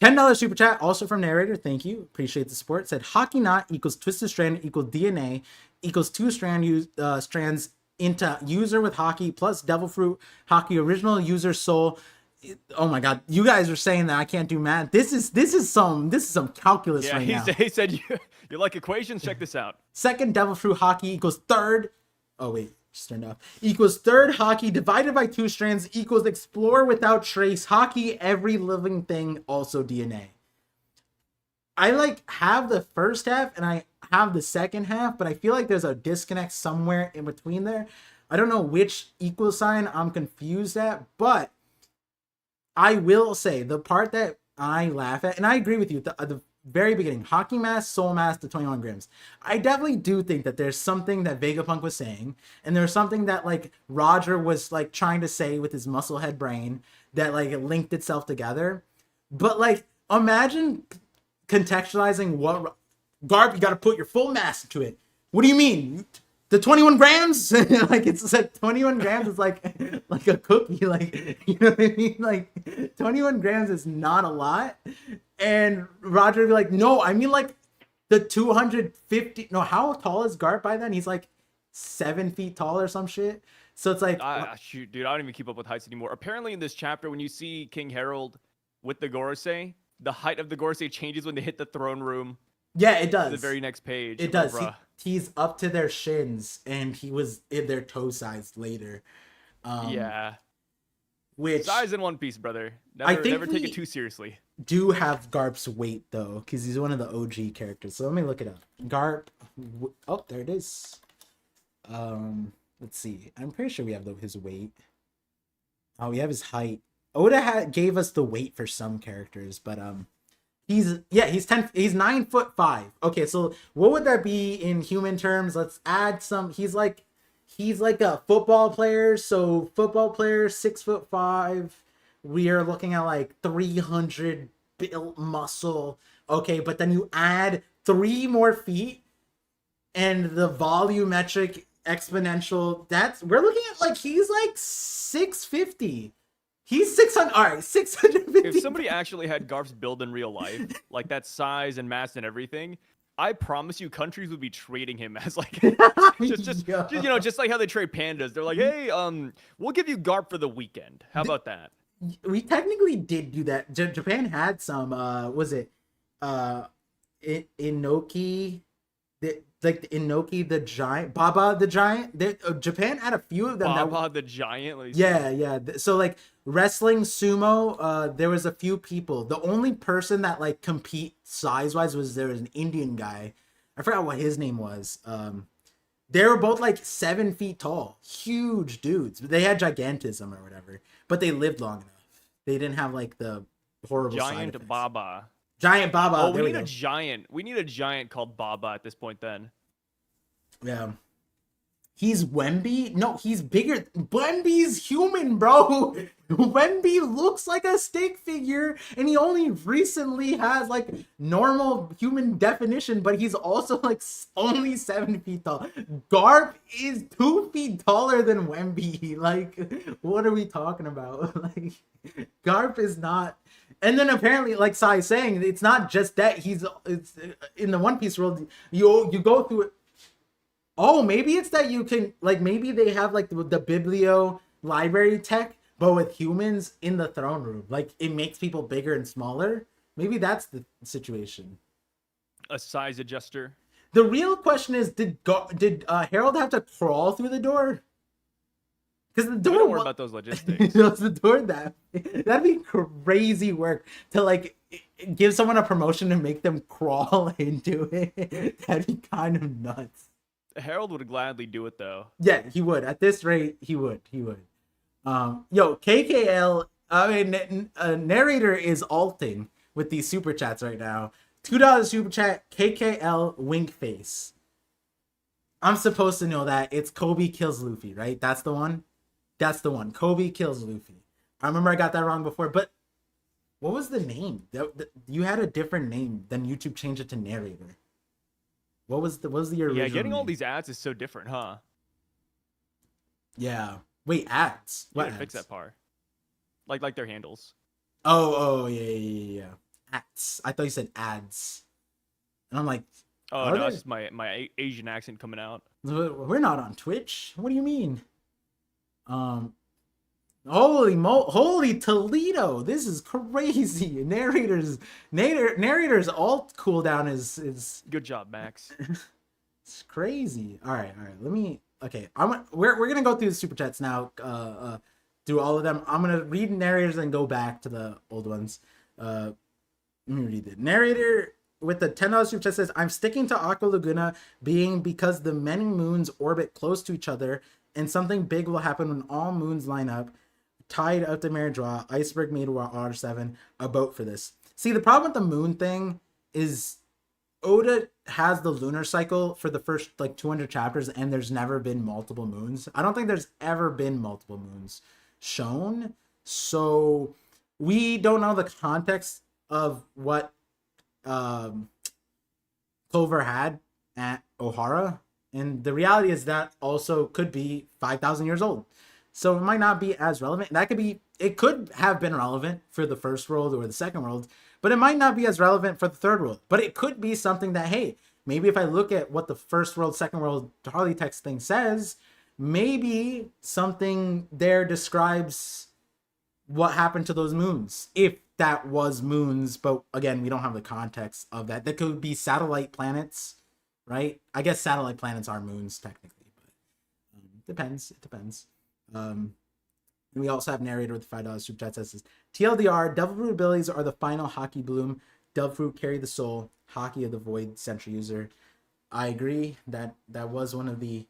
S1: $10 super chat also from narrator. Thank you, appreciate the support. Said hockey knot equals twisted strand equals DNA equals 2 strands into user with hockey plus devil fruit hockey original user soul. Oh my god, you guys are saying that I can't do math. This is some calculus right now.
S2: He said you like equations. Check this out.
S1: Second devil fruit hockey equals 3rd. Oh wait, just turned off. Equals 3rd hockey divided by 2 strands equals explore without trace hockey every living thing also DNA. I like have the first half and I have the second half, but I feel like there's a disconnect somewhere in between there. I don't know which equal sign I'm confused at, but I will say the part that I laugh at, and I agree with you, the very beginning, hockey mass, soul mass to 21 grams. I definitely do think that there's something that Vegapunk was saying, and there's something that like Roger was like trying to say with his musclehead brain that like it linked itself together. But like, imagine contextualizing what Garb, you got to put your full mass into it. What do you mean? The 21 grams, like it's like 21 grams is like a cookie, like, you know what I mean? Like 21 grams is not a lot. And Roger would be like, no, I mean like the 250. No, how tall is Garp by then? He's like 7 feet tall or some shit. So it's like,
S2: shoot, dude, I don't even keep up with heights anymore. Apparently, in this chapter, when you see King Harold with the Gorosei, the height of the Gorosei changes when they hit the throne room.
S1: Yeah, it does.
S2: The very next page.
S1: It does. He's up to their shins, and he was in their toe size later.
S2: Yeah.
S1: Which
S2: size in One Piece, brother. Never take it too seriously.
S1: Do have Garp's weight though, because he's one of the OG characters. So let me look it up. Garp. Oh, there it is. Let's see. I'm pretty sure we have his weight. Oh, we have his height. Oda gave us the weight for some characters, but he's 9'5". Okay, so what would that be in human terms? Let's add some. He's like a football player. So football player, 6'5". We are looking at like 300 built muscle. Okay, but then you add 3 more feet, and the volumetric exponential. We're looking at like he's like 650. He's 600. All right, 650.
S2: If somebody actually had Garp's build in real life, like that size and mass and everything, I promise you, countries would be trading him as like just like how they trade pandas. They're like, hey, we'll give you Garp for the weekend. How about that?
S1: We technically did do that. Japan had some. Was it Inoki? Like Inoki the giant, Baba the giant. Japan had a few of them.
S2: Baba the giant.
S1: Yeah. So like wrestling, sumo. There was a few people. The only person that like compete size wise was an Indian guy. I forgot what his name was. They were both like 7 feet tall, huge dudes. They had gigantism or whatever, but they lived long enough. They didn't have like the horrible side
S2: Giant
S1: effects.
S2: Baba.
S1: Giant Baba.
S2: Oh,
S1: there
S2: we
S1: we
S2: need
S1: go.
S2: a giant. We need a giant called Baba at this point. Then
S1: Yeah. He's Wemby? No, he's bigger. Wemby's human, bro. Wemby looks like a stick figure, and he only recently has like normal human definition, but he's also like only 7 feet tall. Garp is 2 feet taller than Wemby. Like, what are we talking about? Like, Garp is not. And then apparently, like Sai saying, it's not just that it's in the One Piece world. You go through it. Oh, maybe it's that you can like maybe they have like the biblio library tech, but with humans in the throne room. Like it makes people bigger and smaller. Maybe that's the situation.
S2: a size adjuster.
S1: The real question is, did Harold have to crawl through the door? Because the
S2: We
S1: door
S2: don't worry about those logistics.
S1: was the door that'd be crazy work to like give someone a promotion and make them crawl into it. That'd be kind of nuts.
S2: Harold would gladly do it though.
S1: Yeah, he would. At this rate, he would. Yo, KKL. I mean, narrator is alting with these super chats right now. $2 super chat. KKL wink face. I'm supposed to know that it's Kobe kills Luffy, right? That's the one. That's the one. Kobe kills Luffy. I remember I got that wrong before, but what was the name? You had a different name, then YouTube changed it to narrator. What was the original?
S2: Yeah, getting all
S1: name?
S2: these ads is so different, huh?
S1: Yeah. Wait, ads.
S2: You
S1: What
S2: gotta fix
S1: ads?
S2: that part. Like their handles.
S1: Oh, yeah. Ads. I thought you said ads. And I'm like,
S2: Oh
S1: Are
S2: no, it's
S1: they?
S2: just my Asian accent coming out.
S1: we're not on Twitch. What do you mean? Um, holy Toledo! This is crazy. Narrator's alt cooldown is
S2: Good job, Max.
S1: it's crazy. All right. Let me. Okay, we're gonna go through the super chats now. Do all of them. I'm gonna read narrators and go back to the old ones. Let me read it. Narrator with the $10 super chat says, "I'm sticking to Aqua Laguna being because the many moons orbit close to each other, and something big will happen when all moons line up. Tide out the Draw, Iceberg made R7, a boat for this." See, the problem with the moon thing is Oda has the lunar cycle for the first like 200 chapters, and there's never been multiple moons. I don't think there's ever been multiple moons shown. So we don't know the context of what Clover had at Ohara. And the reality is that also could be 5,000 years old. So it might not be as relevant. It could have been relevant for the first world or the second world, but it might not be as relevant for the third world. But it could be something that, hey, maybe if I look at what the first world, second world Harley text thing says, maybe something there describes what happened to those moons. If that was moons, but again, we don't have the context of that. That could be satellite planets, right? I guess satellite planets are moons technically, but depends. It depends. And we also have narrator with the $5 super chat says, TLDR, Devil Fruit abilities are the final Hockey Bloom. Devil Fruit carry the soul. Hockey of the Void Sentry user. I agree that was one of the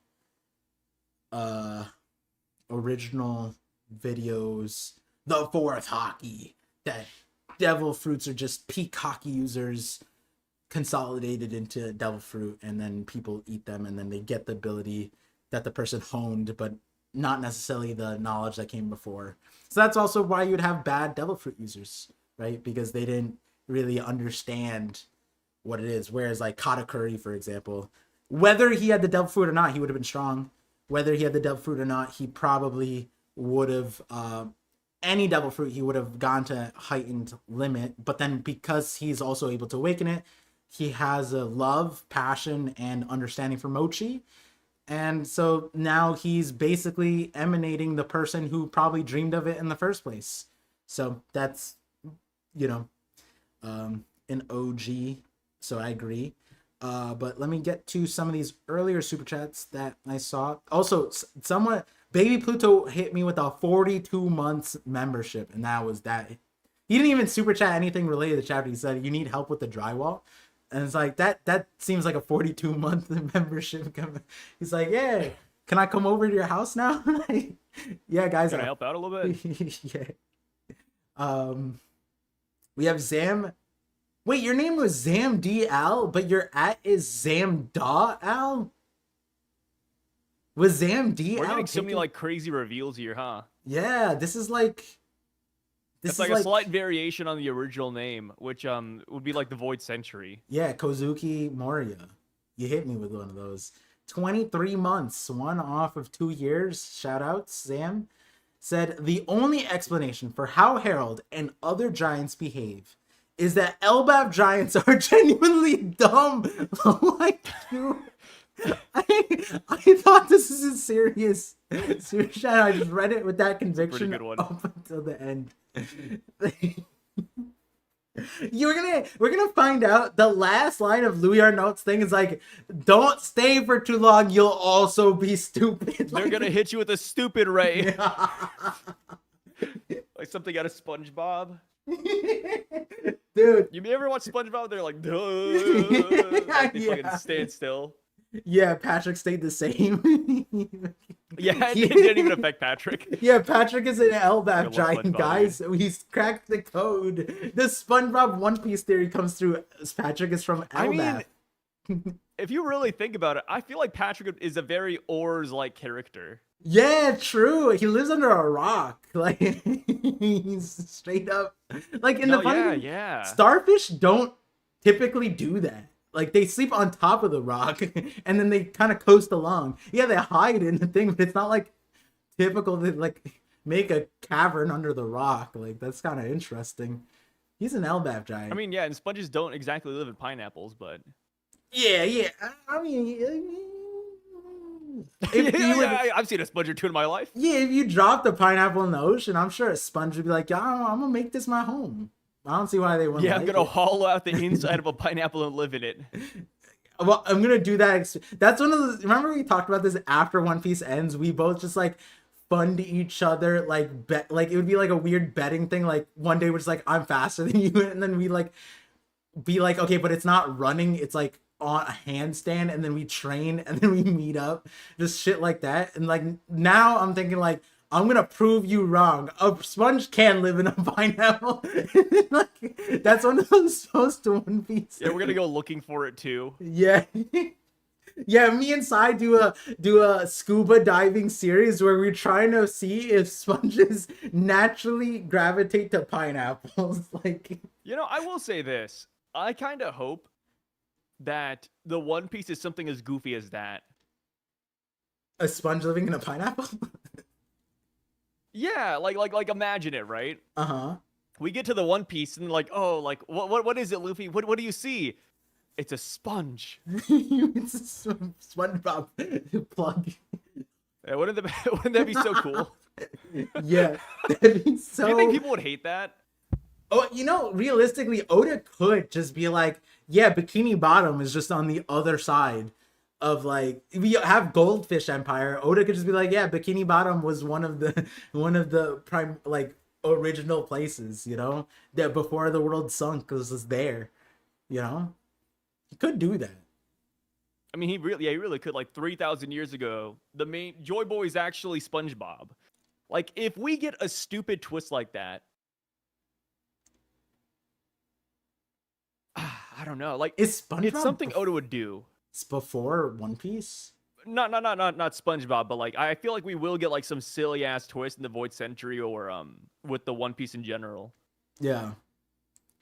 S1: original videos. The fourth Hockey. That Devil Fruits are just peak Hockey users consolidated into Devil Fruit, and then people eat them, and then they get the ability that the person honed, but not necessarily the knowledge that came before. So that's also why you'd have bad Devil Fruit users, right? Because they didn't really understand what it is. Whereas like Katakuri, for example, whether he had the Devil Fruit or not, he would have been strong. Whether he had the Devil Fruit or not, he probably would have, any Devil Fruit, he would have gone to heightened limit. But then because he's also able to awaken it, he has a love, passion, and understanding for Mochi. And so now he's basically emanating the person who probably dreamed of it in the first place. So that's, an OG. So I agree. But let me get to some of these earlier super chats that I saw. Also, Baby Pluto hit me with a 42 months membership, and that was that. He didn't even super chat anything related to the chapter. He said, "You need help with the drywall." And it's like, that seems like a 42-month membership. He's like, "Yeah, can I come over to your house now?" Yeah, guys.
S2: Can I help out a little bit?
S1: Yeah. We have Zam. Wait, your name was Zam D Al, but your @ is Zam Da Al. Was Zam D
S2: We're
S1: Al
S2: getting so many
S1: taken-
S2: like crazy reveals here, huh?
S1: Yeah, this is like.
S2: It's like a slight variation on the original name, which would be like the Void Century.
S1: Yeah, Kozuki Moria. You hit me with one of those. 23 months, 1 off of 2 years. Shout outs, Sam. Said the only explanation for how Harold and other giants behave is that Elbaf giants are genuinely dumb. Like you. I thought this is a serious shout out. I just read it with that conviction up until the end. We're gonna find out the last line of Louis Arnault's thing is like, don't stay for too long, you'll also be stupid.
S2: They're gonna hit you with a stupid ray. Like something out of SpongeBob.
S1: Dude.
S2: You ever watch SpongeBob? They're like, duh. Like they fucking stand still.
S1: Yeah, Patrick stayed the same.
S2: Yeah, it didn't even affect Patrick.
S1: Yeah, Patrick is an Elbaf giant, guys. So he's cracked the code. The SpongeBob One Piece theory comes through. Patrick is from Elbaf.
S2: I mean, if you really think about it, I feel like Patrick is a very Oars-like character.
S1: Yeah, true. He lives under a rock. Like he's straight up. Like in the funny
S2: yeah.
S1: Starfish don't typically do that. Like they sleep on top of the rock and then they kind of coast along. Yeah, they hide in the thing, but it's not like typical to like make a cavern under the rock. Like that's kind of interesting. He's an Elbaf giant.
S2: I mean, yeah, and sponges don't exactly live in pineapples, but
S1: yeah. I mean,
S2: I've seen a sponge or two in my life.
S1: Yeah, if you dropped a pineapple in the ocean, I'm sure a sponge would be like, yeah, I'm gonna make this my home. I don't see why they wouldn't.
S2: Yeah, I'm gonna
S1: it.
S2: hollow out the inside of a pineapple and live in it.
S1: Well, I'm gonna do that. That's one of the. Remember we talked about this after One Piece ends. We both just like fund each other, like bet. Like it would be like a weird betting thing. Like one day we're just like, I'm faster than you, and then we like be like, okay, but it's not running. It's like on a handstand, and then we train, and then we meet up. Just shit like that. And like now I'm thinking like, I'm gonna prove you wrong. A sponge can live in a pineapple. Like, that's one of those supposed to One Piece.
S2: Yeah, we're gonna go looking for it too.
S1: Yeah. Yeah, me and Sai do a scuba diving series where we're trying to see if sponges naturally gravitate to pineapples. Like,
S2: you know, I will say this. I kind of hope that the One Piece is something as goofy as that.
S1: A sponge living in a pineapple?
S2: Yeah, like imagine it, right?
S1: Uh-huh.
S2: We get to the One Piece and like, oh, like what is it, Luffy? What do you see? It's a sponge.
S1: It's a SpongeBob plug.
S2: Yeah, wouldn't that be so cool?
S1: Yeah, that'd be so.
S2: Do you think people would hate that?
S1: Oh, you know, realistically, Oda could just be like, yeah, Bikini Bottom is just on the other side of like, we have Goldfish Empire. Oda could just be like, yeah, Bikini Bottom was one of the prime like original places, you know, that before the world sunk was there, you know. He could do that.
S2: I mean, he really could. Like 3,000 years ago, the main Joy Boy is actually SpongeBob. Like, if we get a stupid twist like that, I don't know. Like,
S1: Is SpongeBob
S2: it's something Oda would do.
S1: It's before One Piece.
S2: Not SpongeBob, but like I feel like we will get like some silly ass twist in the Void Century or with the One Piece in general.
S1: Yeah.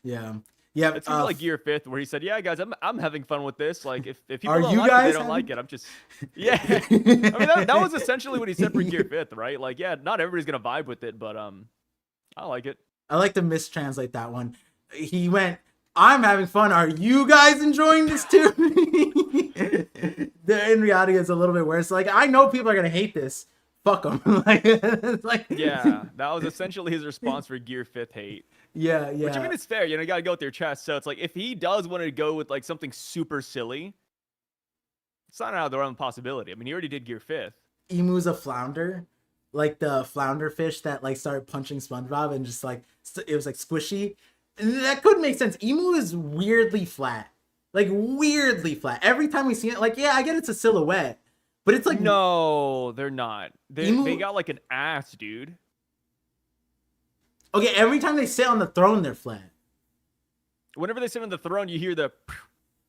S1: It's
S2: gonna be like Gear 5th where he said, "Yeah, guys, I'm having fun with this. Like, if people
S1: Are
S2: don't
S1: you
S2: like it,
S1: guys
S2: they don't like it. I'm just, yeah." I mean, that was essentially what he said for Gear 5th, right? Like, yeah, not everybody's gonna vibe with it, but I like it.
S1: I like to mistranslate that one. He went, "I'm having fun. Are you guys enjoying this too?" In reality, it's a little bit worse. Like, I know people are gonna hate this. Fuck them. like,
S2: yeah, that was essentially his response for Gear 5th hate.
S1: Yeah.
S2: Which, I mean, it's fair. You know, you gotta go with your chest. So it's like, if he does want to go with like something super silly, it's not out of the realm of possibility. I mean, he already did Gear 5th.
S1: Emu's a flounder, like the flounder fish that like started punching SpongeBob and just like it was like squishy. And that could make sense. Emu is weirdly flat, like weirdly flat. Every time we see it, like, yeah, I get it's a silhouette, but it's like,
S2: no, they're not. They got like an ass, dude.
S1: Okay, every time they sit on the throne, they're flat.
S2: Whenever they sit on the throne, you hear the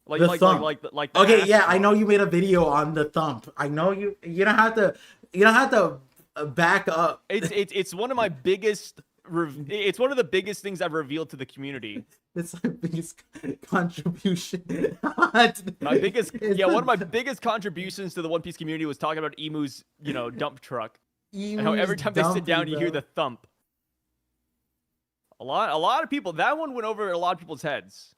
S2: like
S1: The
S2: like
S1: thump.
S2: like like like the
S1: Okay, yeah, I know
S2: Astron.
S1: you made a video on the thump. I know you don't have to back up.
S2: It's one of my biggest. It's one of the biggest things I've revealed to the community.
S1: It's my biggest contribution.
S2: My biggest,
S1: It's
S2: yeah, one of my
S1: the
S2: biggest contributions to the One Piece community was talking about Emu's, dump truck, and how
S1: emu's
S2: every time they sit
S1: dumpy,
S2: down, you hear
S1: bro.
S2: the thump. A lot of people. That one went over a lot of people's heads.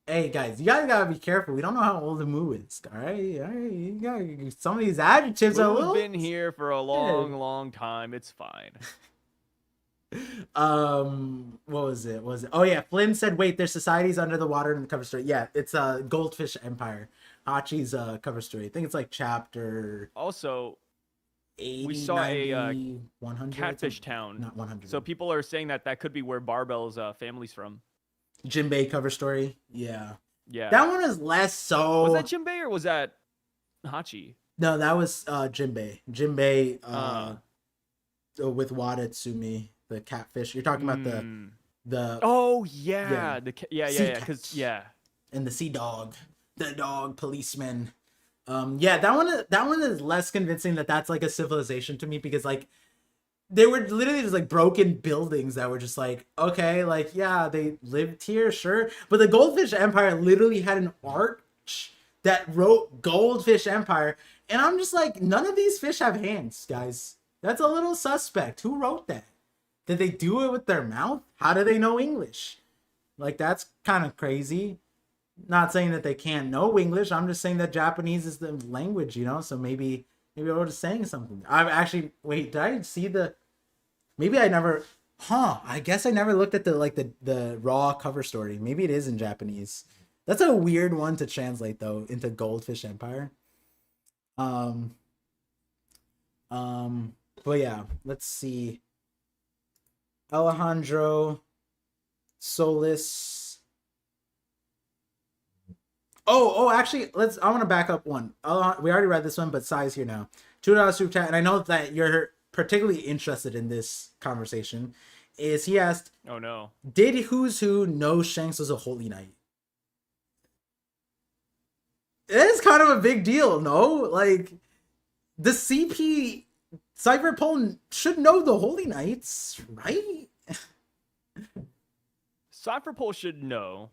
S1: Hey guys, you guys gotta be careful. We don't know how old the Moo is. All right, you gotta, some of these adjectives are a
S2: Mu's
S1: little.
S2: been here for a long time. It's fine.
S1: What was it? Oh yeah, Flynn said, "Wait, there's societies under the water in the cover story." Yeah, it's a Goldfish Empire, Hachi's cover story. I think it's like chapter
S2: Also,
S1: 80,
S2: we saw
S1: 90,
S2: a
S1: 100.
S2: catfish town.
S1: Not 100.
S2: So people are saying that could be where Barbell's family's from.
S1: Jinbei cover story. Yeah,
S2: Yeah.
S1: that one is less so.
S2: Was that Jinbei or was that Hachi?
S1: No, that was Jinbei. Jinbei with Wadatsumi, the catfish. You're talking about the
S2: Oh yeah,
S1: Yeah.
S2: yeah, because yeah.
S1: and the sea dog, the dog policeman. Yeah, that one is less convincing that that's like a civilization to me, because like they were literally just like broken buildings that were just like, okay, like yeah, they lived here, sure, but the Goldfish Empire literally had an arch that wrote Goldfish Empire, and I'm just like, none of these fish have hands, guys. That's a little suspect. Who wrote that? Did they do it with their mouth? How do they know English? Like, that's kind of crazy. Not saying that they can't know English. I'm just saying that Japanese is the language, so maybe I was just saying something. I'm actually, wait, did I see maybe I never, I guess I never looked at the raw cover story. Maybe it is in Japanese. That's a weird one to translate though into Goldfish Empire. But yeah, let's see. Alejandro Solis. Actually, I want to back up one. We already read this one, but Sai's here now. $2 super chat, and I know that you're particularly interested in this conversation. He asked,
S2: Oh no.
S1: did Who's Who know Shanks was a holy knight? It is kind of a big deal, no? Like, the CP Cypherpole should know the holy knights, right?
S2: Cypherpole should know.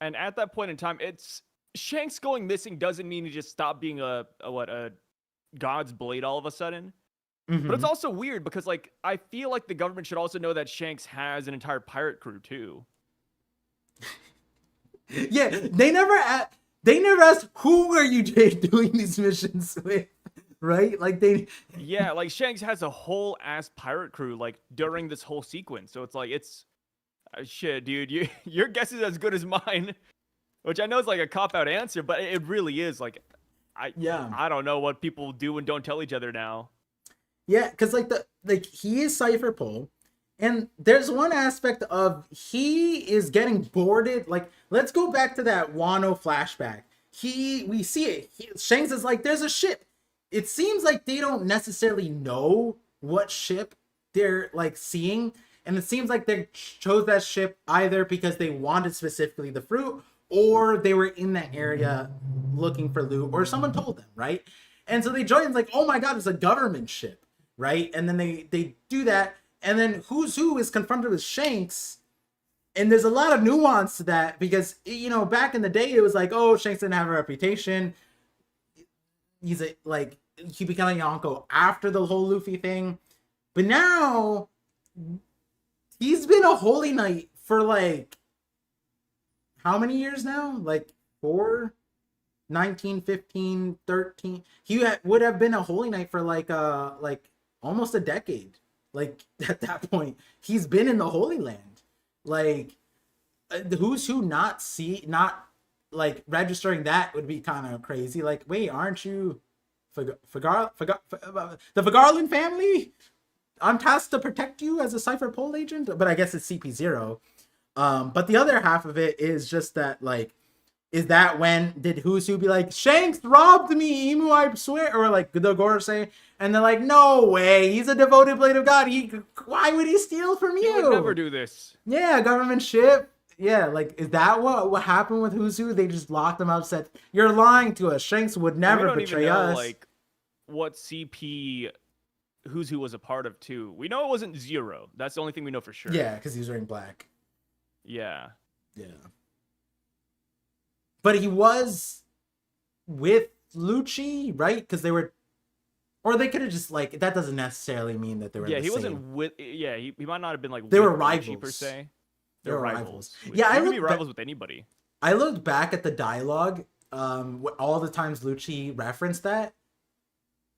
S2: And at that point in time, it's Shanks going missing doesn't mean he just stopped being a God's blade all of a sudden.
S1: Mm-hmm.
S2: But it's also weird because like I feel like the government should also know that Shanks has an entire pirate crew too.
S1: Yeah, they never asked who are you doing these missions with, right? Like
S2: Yeah, like Shanks has a whole ass pirate crew like during this whole sequence. So it's like shit, dude, your guess is as good as mine. Which I know is like a cop-out answer, but it really is. Like I don't know what people do and don't tell each other now.
S1: Yeah, because he is Cypherpole, and there's one aspect of he is getting boarded. Like, let's go back to that Wano flashback. We see it. Shanks is like, there's a ship. It seems like they don't necessarily know what ship they're like seeing, and it seems like they chose that ship either because they wanted specifically the fruit, or they were in that area looking for loot, or someone told them, right? And so they join. It's like, oh my god, it's a government ship, right? And then they do that, and then Who's Who is confronted with Shanks, and there's a lot of nuance to that because back in the day it was like, oh, Shanks didn't have a reputation. He became a Yonko after the whole Luffy thing, but now he's been a holy knight for like how many years now? Like 4, 19, 15, 13. He would have been a holy knight for like almost a decade. Like at that point, he's been in the Holy Land. Like Who's Who not like registering that would be kind of crazy. Like, wait, aren't you the Fagarland family? I'm tasked to protect you as a Cypherpole agent, but I guess it's CP0. But the other half of it is just that like Is that when did Husu be like, Shanks robbed me, Emu, I swear? Or like the Goro say, and they're like, no way, he's a devoted blade of God. Why would he steal from you?
S2: He would never do this.
S1: Yeah, government ship. Yeah, like, is that what happened with Husu? They just locked him up, said, you're lying to us. Shanks would never
S2: we don't
S1: betray
S2: even know,
S1: us.
S2: like, what CP Who's Who was a part of, too. We know it wasn't Zero. That's the only thing we know for sure.
S1: Yeah, because he was wearing black.
S2: Yeah.
S1: Yeah. But he was with Lucci, right? Because they were, or they could have just like, that doesn't necessarily mean that they were.
S2: Yeah,
S1: the
S2: he
S1: same.
S2: wasn't with. Yeah, he might not have been like.
S1: They were
S2: with
S1: rivals
S2: Lucci per se.
S1: They were rivals.
S2: Yeah,
S1: I
S2: could
S1: looked
S2: be rivals with anybody.
S1: I looked back at the dialogue, all the times Lucci referenced that,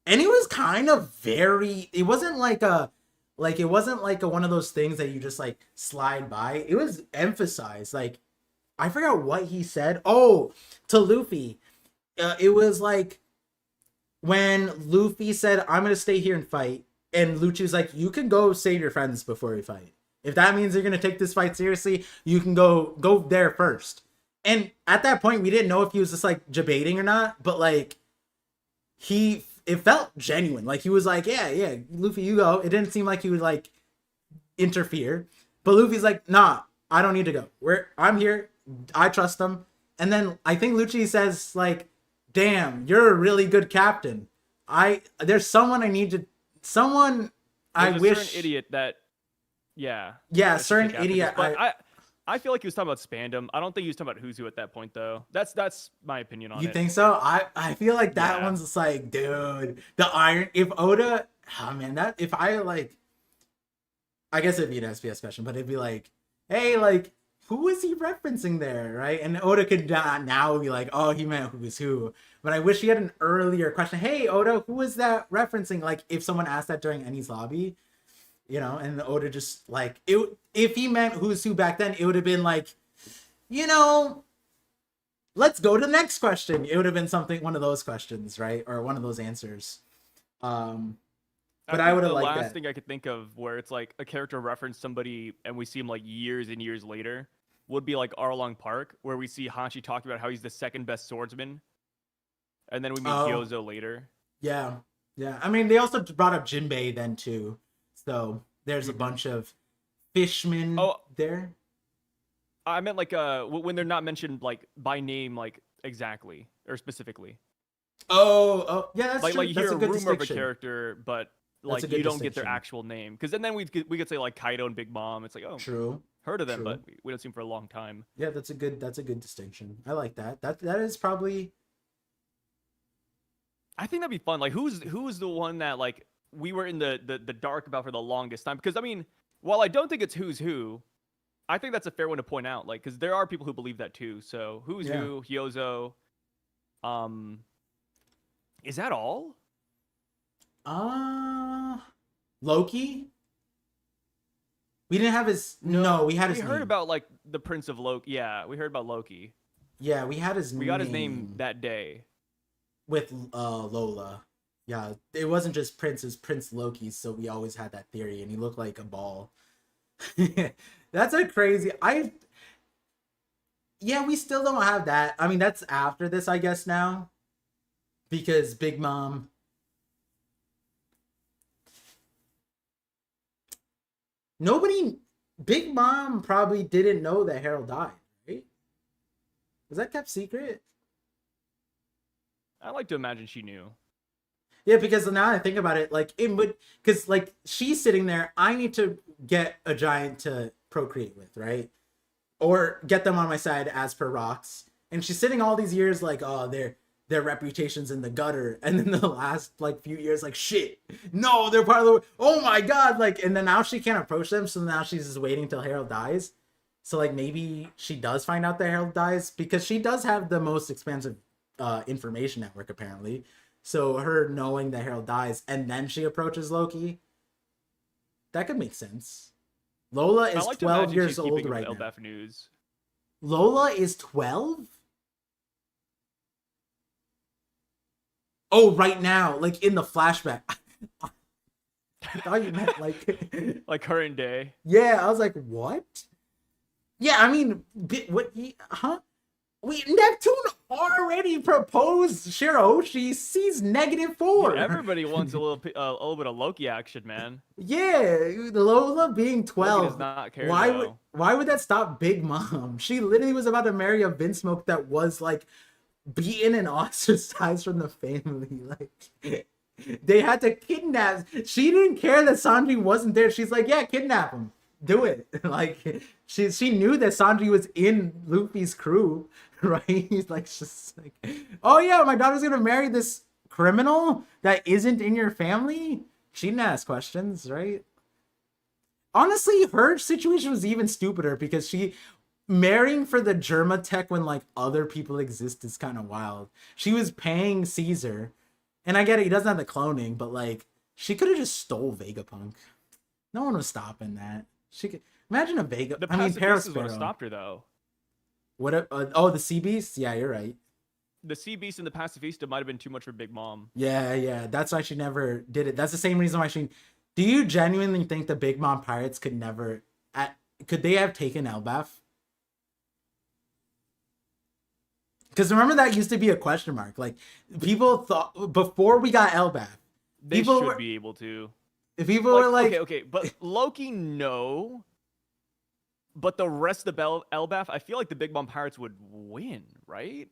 S1: and it was kind of very. It wasn't like it wasn't like one of those things that you just like slide by. It was emphasized. Like, I forgot what he said. Oh, to Luffy, it was like when Luffy said, "I'm gonna stay here and fight," and Lucci was like, "You can go save your friends before we fight. If that means you're gonna take this fight seriously, you can go there first." And at that point, we didn't know if he was just like debating or not, but like it felt genuine. Like he was like, yeah, Luffy, you go. It didn't seem like he would like interfere, but Luffy's like, nah, I don't need to go. I'm here. I trust them. And then I think Lucci says like, damn, you're a really good captain. There's someone I need to, someone I wish.
S2: Certain idiot that, yeah.
S1: Yeah, certain idiot.
S2: But I feel like he was talking about Spandam. I don't think he was talking about Who's Who at that point, though. That's my opinion on it.
S1: You think so? I feel like that one's just like, dude, the iron. If Oda, oh man, that if I like, I guess it'd be an SPS question, but it'd be like, hey, like, who is he referencing there, right? And Oda could now be like, oh, he meant Who's Who. But I wish he had an earlier question. Hey, Oda, who is that referencing? Like, if someone asked that during Eni's lobby. You know, and Oda just like it. If he meant Who's Who back then, it would have been like, you know, let's go to the next question. It would have been one of those questions, right, or one of those answers. But I would have liked that.
S2: The last thing I could think of where it's like a character referenced somebody and we see him like years and years later would be like Arlong Park, where we see Hanshi talking about how he's the second best swordsman, and then we meet Gyozo later.
S1: Yeah. I mean, they also brought up Jinbei then too. So there's a bunch of fishmen there.
S2: I meant like when they're not mentioned like by name, like exactly or specifically.
S1: Oh, yeah, that's
S2: like,
S1: true.
S2: Like you
S1: that's
S2: hear a rumor
S1: distinction.
S2: of a character, but like you don't get their actual name. Because then we could say like Kaido and Big Mom. It's like, oh,
S1: true,
S2: heard of them, but we don't see them for a long time.
S1: Yeah, that's a good distinction. I like that. That is probably.
S2: I think that'd be fun. Like who's the one that like we were in the dark about for the longest time? Because I mean, while I don't think it's Who's Who, I think that's a fair one to point out. Like, because there are people who believe that too. So Who's Who, Hyozo, is that all?
S1: Loki. We didn't have his. No, we had his.
S2: We heard about like the Prince of Loki. Yeah, we heard about Loki.
S1: Yeah, we had his.
S2: We got his name that day.
S1: With Lola. Yeah, it wasn't just Prince, it was Prince Loki, so we always had that theory, and he looked like a ball. That's a crazy. Yeah, we still don't have that. I mean, that's after this, I guess, now. Because Big Mom. Big Mom probably didn't know that Harold died, right? Was that kept secret?
S2: I like to imagine she knew.
S1: Yeah, because now I think about it, like it would, because like she's sitting there, I need to get a giant to procreate with, right? Or get them on my side as per Rocks, and she's sitting all these years like, oh, their reputation's in the gutter, and then the last like few years, like shit, no, they're part of the, oh my god, like, and then now she can't approach them, so now she's just waiting till Harold dies. So like maybe she does find out that Harold dies because she does have the most expansive information network apparently. So her knowing that Harold dies and then she approaches Loki, that could make sense. Lola is 12 years old right now.
S2: LBF News.
S1: Lola is 12? Oh, right now, like in the flashback. I thought you meant like
S2: like current day.
S1: Yeah, I was like, what? Yeah, I mean, what? Huh? Neptune already proposed Shirahoshi. She's -4.
S2: Dude, everybody wants a little bit of Loki action, man.
S1: Yeah, Lola being
S2: Loki
S1: 12.
S2: does not care
S1: Why
S2: though.
S1: would that stop Big Mom? She literally was about to marry a Vince Smoke that was like beaten and ostracized from the family. Like they had to kidnap. She didn't care that Sanji wasn't there. She's like, yeah, kidnap him. Do it. Like she knew that Sanji was in Luffy's crew, right? He's like just like, oh yeah, my daughter's gonna marry this criminal that isn't in your family. She didn't ask questions, right? Honestly, her situation was even stupider because she marrying for the Germa tech when like other people exist is kind of wild. She was paying Caesar, and I get it, he doesn't have the cloning, but like she could have just stole Vegapunk. No one was stopping that. She could imagine a Vega.
S2: The
S1: I mean,
S2: Pacifists would have
S1: Perospero.
S2: stopped her though.
S1: What? Oh, the Sea Beast. Yeah, you're right.
S2: The Sea Beast and the Pacifista might have been too much for Big Mom.
S1: Yeah. That's why she never did it. That's the same reason why she. Do you genuinely think the Big Mom Pirates could never? Could they have taken Elbaf? Because remember that used to be a question mark. Like people thought before we got Elbaf,
S2: They
S1: people
S2: should be able to.
S1: people were like,
S2: okay, but Loki, no. But the rest of the Elbaf, I feel like the Big Mom Pirates would win, right?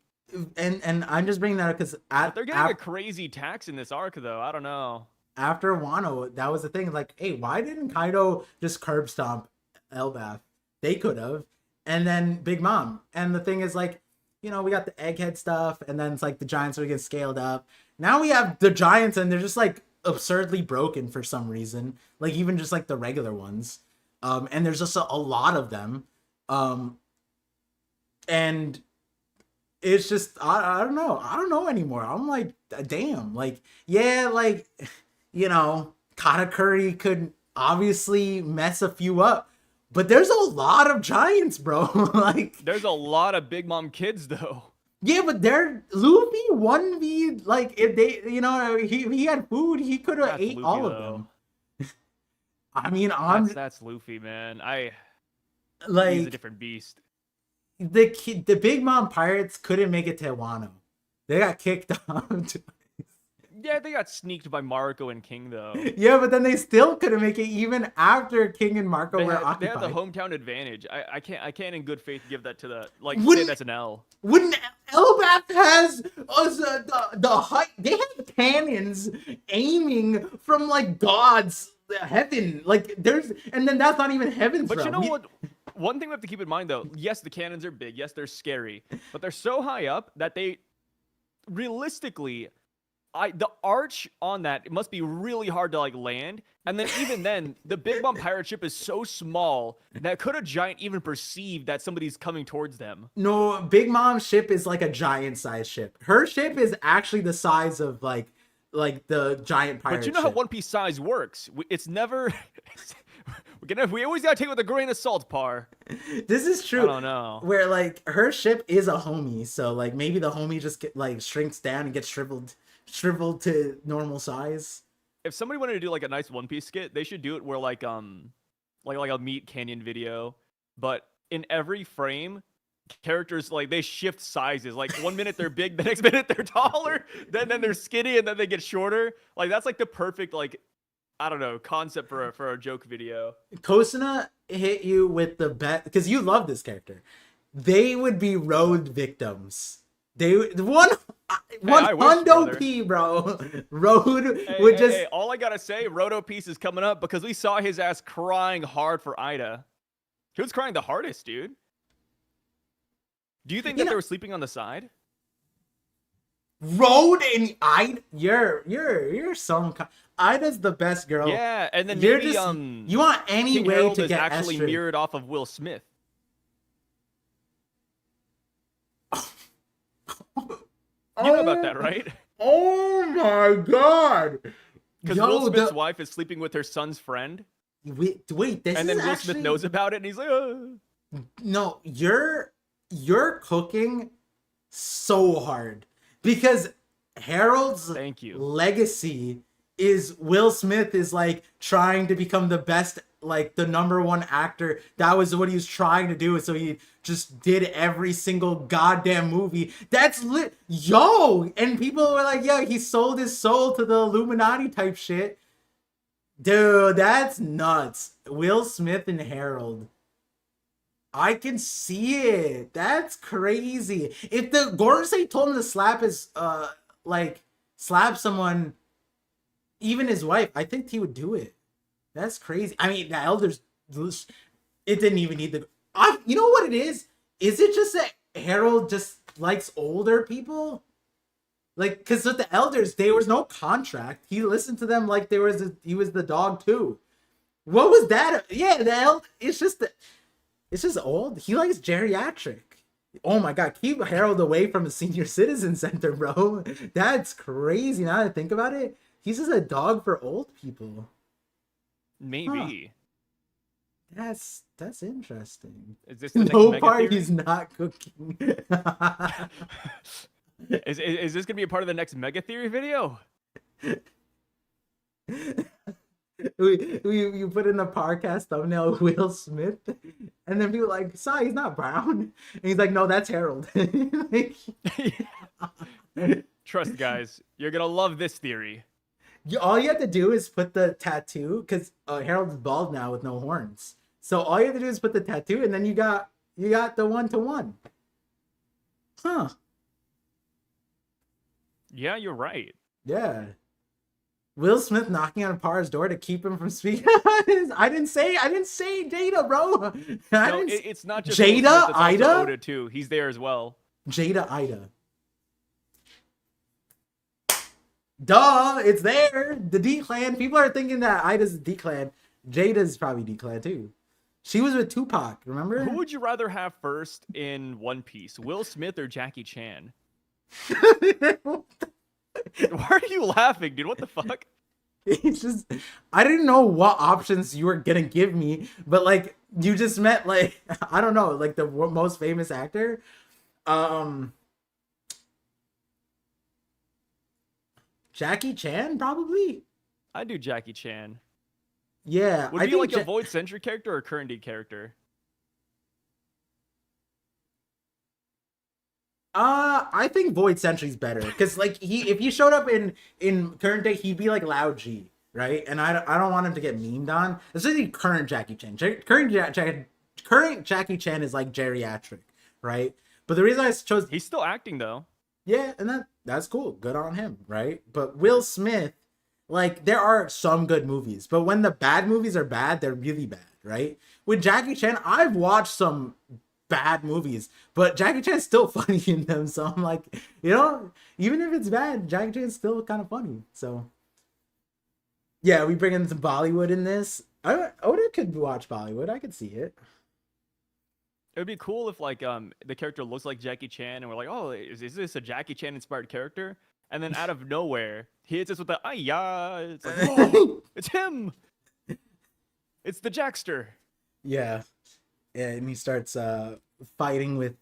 S1: and I'm just bringing that up because
S2: They're getting a crazy tax in this arc, though. I don't know.
S1: after Wano, that was the thing. Like, hey, why didn't Kaido just curb stomp Elbaf? They could have. And then Big Mom. And the thing is, like, we got the egghead stuff, and then it's like the giants are getting scaled up. Now we have the giants, and they're just like absurdly broken for some reason. Like even just like the regular ones. And there's just a lot of them. And it's just I don't know. I don't know anymore. I'm like, damn. Like, yeah, like, Katakuri could obviously mess a few up. But there's a lot of giants, bro. Like
S2: There's a lot of Big Mom kids, though.
S1: yeah, but they're Luffy 1v, like if they he had food, he could have ate
S2: Luffy,
S1: all of
S2: though.
S1: them. I mean,
S2: That's Luffy, man. He's a
S1: like
S2: different beast.
S1: the Big Mom Pirates couldn't make it to Wano. They got kicked out.
S2: Yeah, they got sneaked by Marco and King, though.
S1: Yeah, but then they still couldn't make it even after King and Marco were
S2: They
S1: occupied.
S2: had the hometown advantage. I can't in good faith give that to the say
S1: Wouldn't-
S2: that's an L.
S1: When Elbaf has the height, they have cannons aiming from like gods, heaven. Like and then that's not even heaven's
S2: But
S1: realm.
S2: you know what? One thing we have to keep in mind, though, yes, the cannons are big. Yes, they're scary, but they're so high up that they realistically. The arch on that, it must be really hard to like land, and then even then the Big Mom pirate ship is so small that could a giant even perceive that somebody's coming towards them?
S1: No, Big Mom's ship is like a giant size ship. Her ship is actually the size of like the giant pirate
S2: But you know
S1: ship.
S2: how One Piece size works. It's never we always gotta take it with a grain of salt, Par.
S1: This is true.
S2: I don't know.
S1: Where like her ship is a homie, so like maybe the homie just shrinks down and gets shriveled to normal size.
S2: If somebody wanted to do like a nice One Piece skit, they should do it where like a Meat Canyon video, but in every frame, characters like they shift sizes. Like 1 minute they're big, the next minute they're taller, then they're skinny, and then they get shorter. Like that's like the perfect I don't know concept for a joke video.
S1: Kosuna hit you with the bet because you love this character. They would be road victims. They one
S2: I wish,
S1: hundo
S2: brother.
S1: P, bro. Road
S2: Hey,
S1: would
S2: hey, all I gotta say, Roto Piece is coming up because we saw his ass crying hard for Ida. He was crying the hardest, dude. Do you think that they were sleeping on the side?
S1: Road and Ida. You're some. Ida's the best girl.
S2: Yeah, and then
S1: You're
S2: maybe
S1: just you want any
S2: King
S1: way
S2: Harold
S1: to
S2: is
S1: get
S2: actually
S1: Estrid.
S2: mirrored off of Will Smith. You know about that, right?
S1: Oh my god!
S2: Because Will Smith's wife is sleeping with her son's friend,
S1: wait, this
S2: and
S1: is
S2: then Will
S1: actually...
S2: Smith knows about it, and he's like,
S1: No, you're cooking so hard because Harold's
S2: Thank you.
S1: legacy is Will Smith is like trying to become the best, like the number one actor. That was what he was trying to do. So he just did every single goddamn movie. That's lit, yo. And people were like, "Yo, he sold his soul to the Illuminati type shit." Dude, that's nuts. Will Smith and Harold. I can see it. That's crazy. If the Gordon State told him to slap his like slap someone, even his wife, I think he would do it. That's crazy. I mean, the elders, it didn't even need the. You know what it is? Is it just that Harold just likes older people? Like, because with the elders, there was no contract. He listened to them like he was the dog too. What was that? Yeah, it's just old. He likes geriatric. Oh my god, keep Harold away from a senior citizen center, bro. That's crazy. Now that I think about it, he's just a dog for old people.
S2: Maybe.
S1: Huh. That's interesting.
S2: Is this the next
S1: no
S2: mega
S1: part
S2: theory?
S1: he's not cooking.
S2: Is this gonna be a part of the next mega theory video?
S1: You put in the podcast thumbnail Will Smith, and then people are like, "Sorry, he's not brown," and he's like, "No, that's Harold." Like,
S2: Trust, guys, you're gonna love this theory.
S1: all you have to do is put the tattoo, because Harold's bald now with no horns. So all you have to do is put the tattoo, and then you got the 1-to-1. Huh?
S2: Yeah, you're right.
S1: Yeah. Will Smith knocking on Par's door to keep him from speaking. I didn't say Jada, bro.
S2: It's not just
S1: Jada,
S2: Will Smith, it's also
S1: Ida?
S2: Oda too. He's there as well.
S1: Jada Ida. Duh, it's there. The D-Clan. People are thinking that Ida's D-Clan. Jada's probably D-Clan too. She was with Tupac, remember?
S2: Who would you rather have first in One Piece, Will Smith or Jackie Chan? Why are you laughing, dude? What the fuck?
S1: It's just, I didn't know what options you were gonna give me, but like you just meant like I don't know, like the most famous actor. Jackie Chan probably.
S2: I do Jackie Chan.
S1: Yeah,
S2: Would
S1: I
S2: it be
S1: think
S2: like a Void Sentry character or a current day character?
S1: I think Void Sentry's better because like if he showed up in current day, he'd be like Lao G, right? And I don't want him to get memed on. Especially current Jackie Chan. Current Jackie Chan is like geriatric, right? But the reason I chose
S2: He's still acting though.
S1: yeah, and that's cool. Good on him, right? But Will Smith, like there are some good movies, but when the bad movies are bad, they're really bad, right? With Jackie Chan, I've watched some bad movies, but Jackie Chan's still funny in them. So I'm like, you know, even if it's bad, Jackie Chan's still kind of funny. So yeah, we bring in some Bollywood in this. Oda could watch Bollywood. I could see it.
S2: It would be cool if like the character looks like Jackie Chan and we're like, oh, is this a Jackie Chan inspired character? And then out of nowhere, he hits us with the yeah. It's like, whoa, it's him. It's the Jackster.
S1: Yeah. Yeah, and he starts fighting with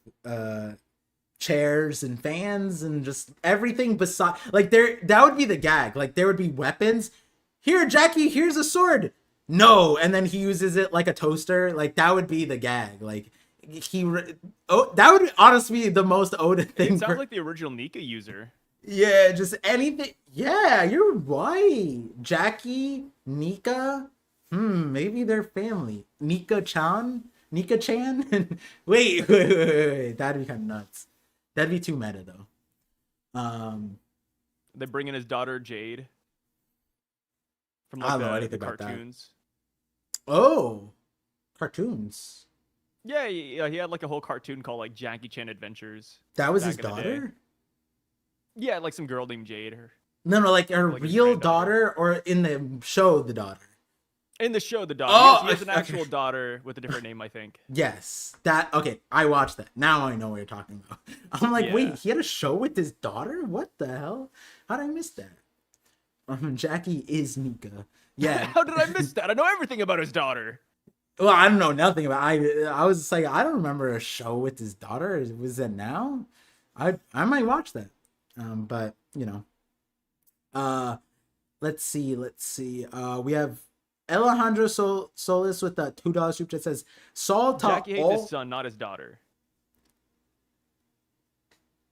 S1: chairs and fans and just everything beside like that would be the gag. Like there would be weapons. Here, Jackie, here's a sword. No, and then he uses it like a toaster. Like that would be the gag. Like that would honestly be the most Oda thing.
S2: It sounds like the original Nika user.
S1: Yeah, just anything. Yeah, you're right. Jackie, Nika. Maybe they're family. Nika Chan. wait. That'd be kind of nuts. That'd be too meta though.
S2: They bring in his daughter Jade from
S1: I don't know
S2: like
S1: anything
S2: the
S1: about that.
S2: cartoons.
S1: Oh, cartoons.
S2: Yeah, he had like a whole cartoon called like Jackie Chan Adventures.
S1: That was
S2: back
S1: his
S2: in the day.
S1: daughter?
S2: Yeah, like some girl named Jade.
S1: No, like her
S2: Like his
S1: real
S2: granddaughter.
S1: daughter, or in the show the daughter.
S2: In the show, the daughter.
S1: Oh,
S2: He has an
S1: okay.
S2: actual daughter with a different name, I think.
S1: Yes, that okay. I watched that. Now I know what you're talking about. I'm like,
S2: Yeah.
S1: wait, he had a show with his daughter? What the hell? How did I miss that? Jackie is Nika. Yeah.
S2: How did I miss that? I know everything about his daughter.
S1: Well, I don't know nothing about. I was just like, I don't remember a show with his daughter. Was that now? I might watch that. But you know, let's see. We have Alejandro Solis with the $2 super chat says Saul taught
S2: Jackie hates his
S1: all.
S2: son, not his daughter.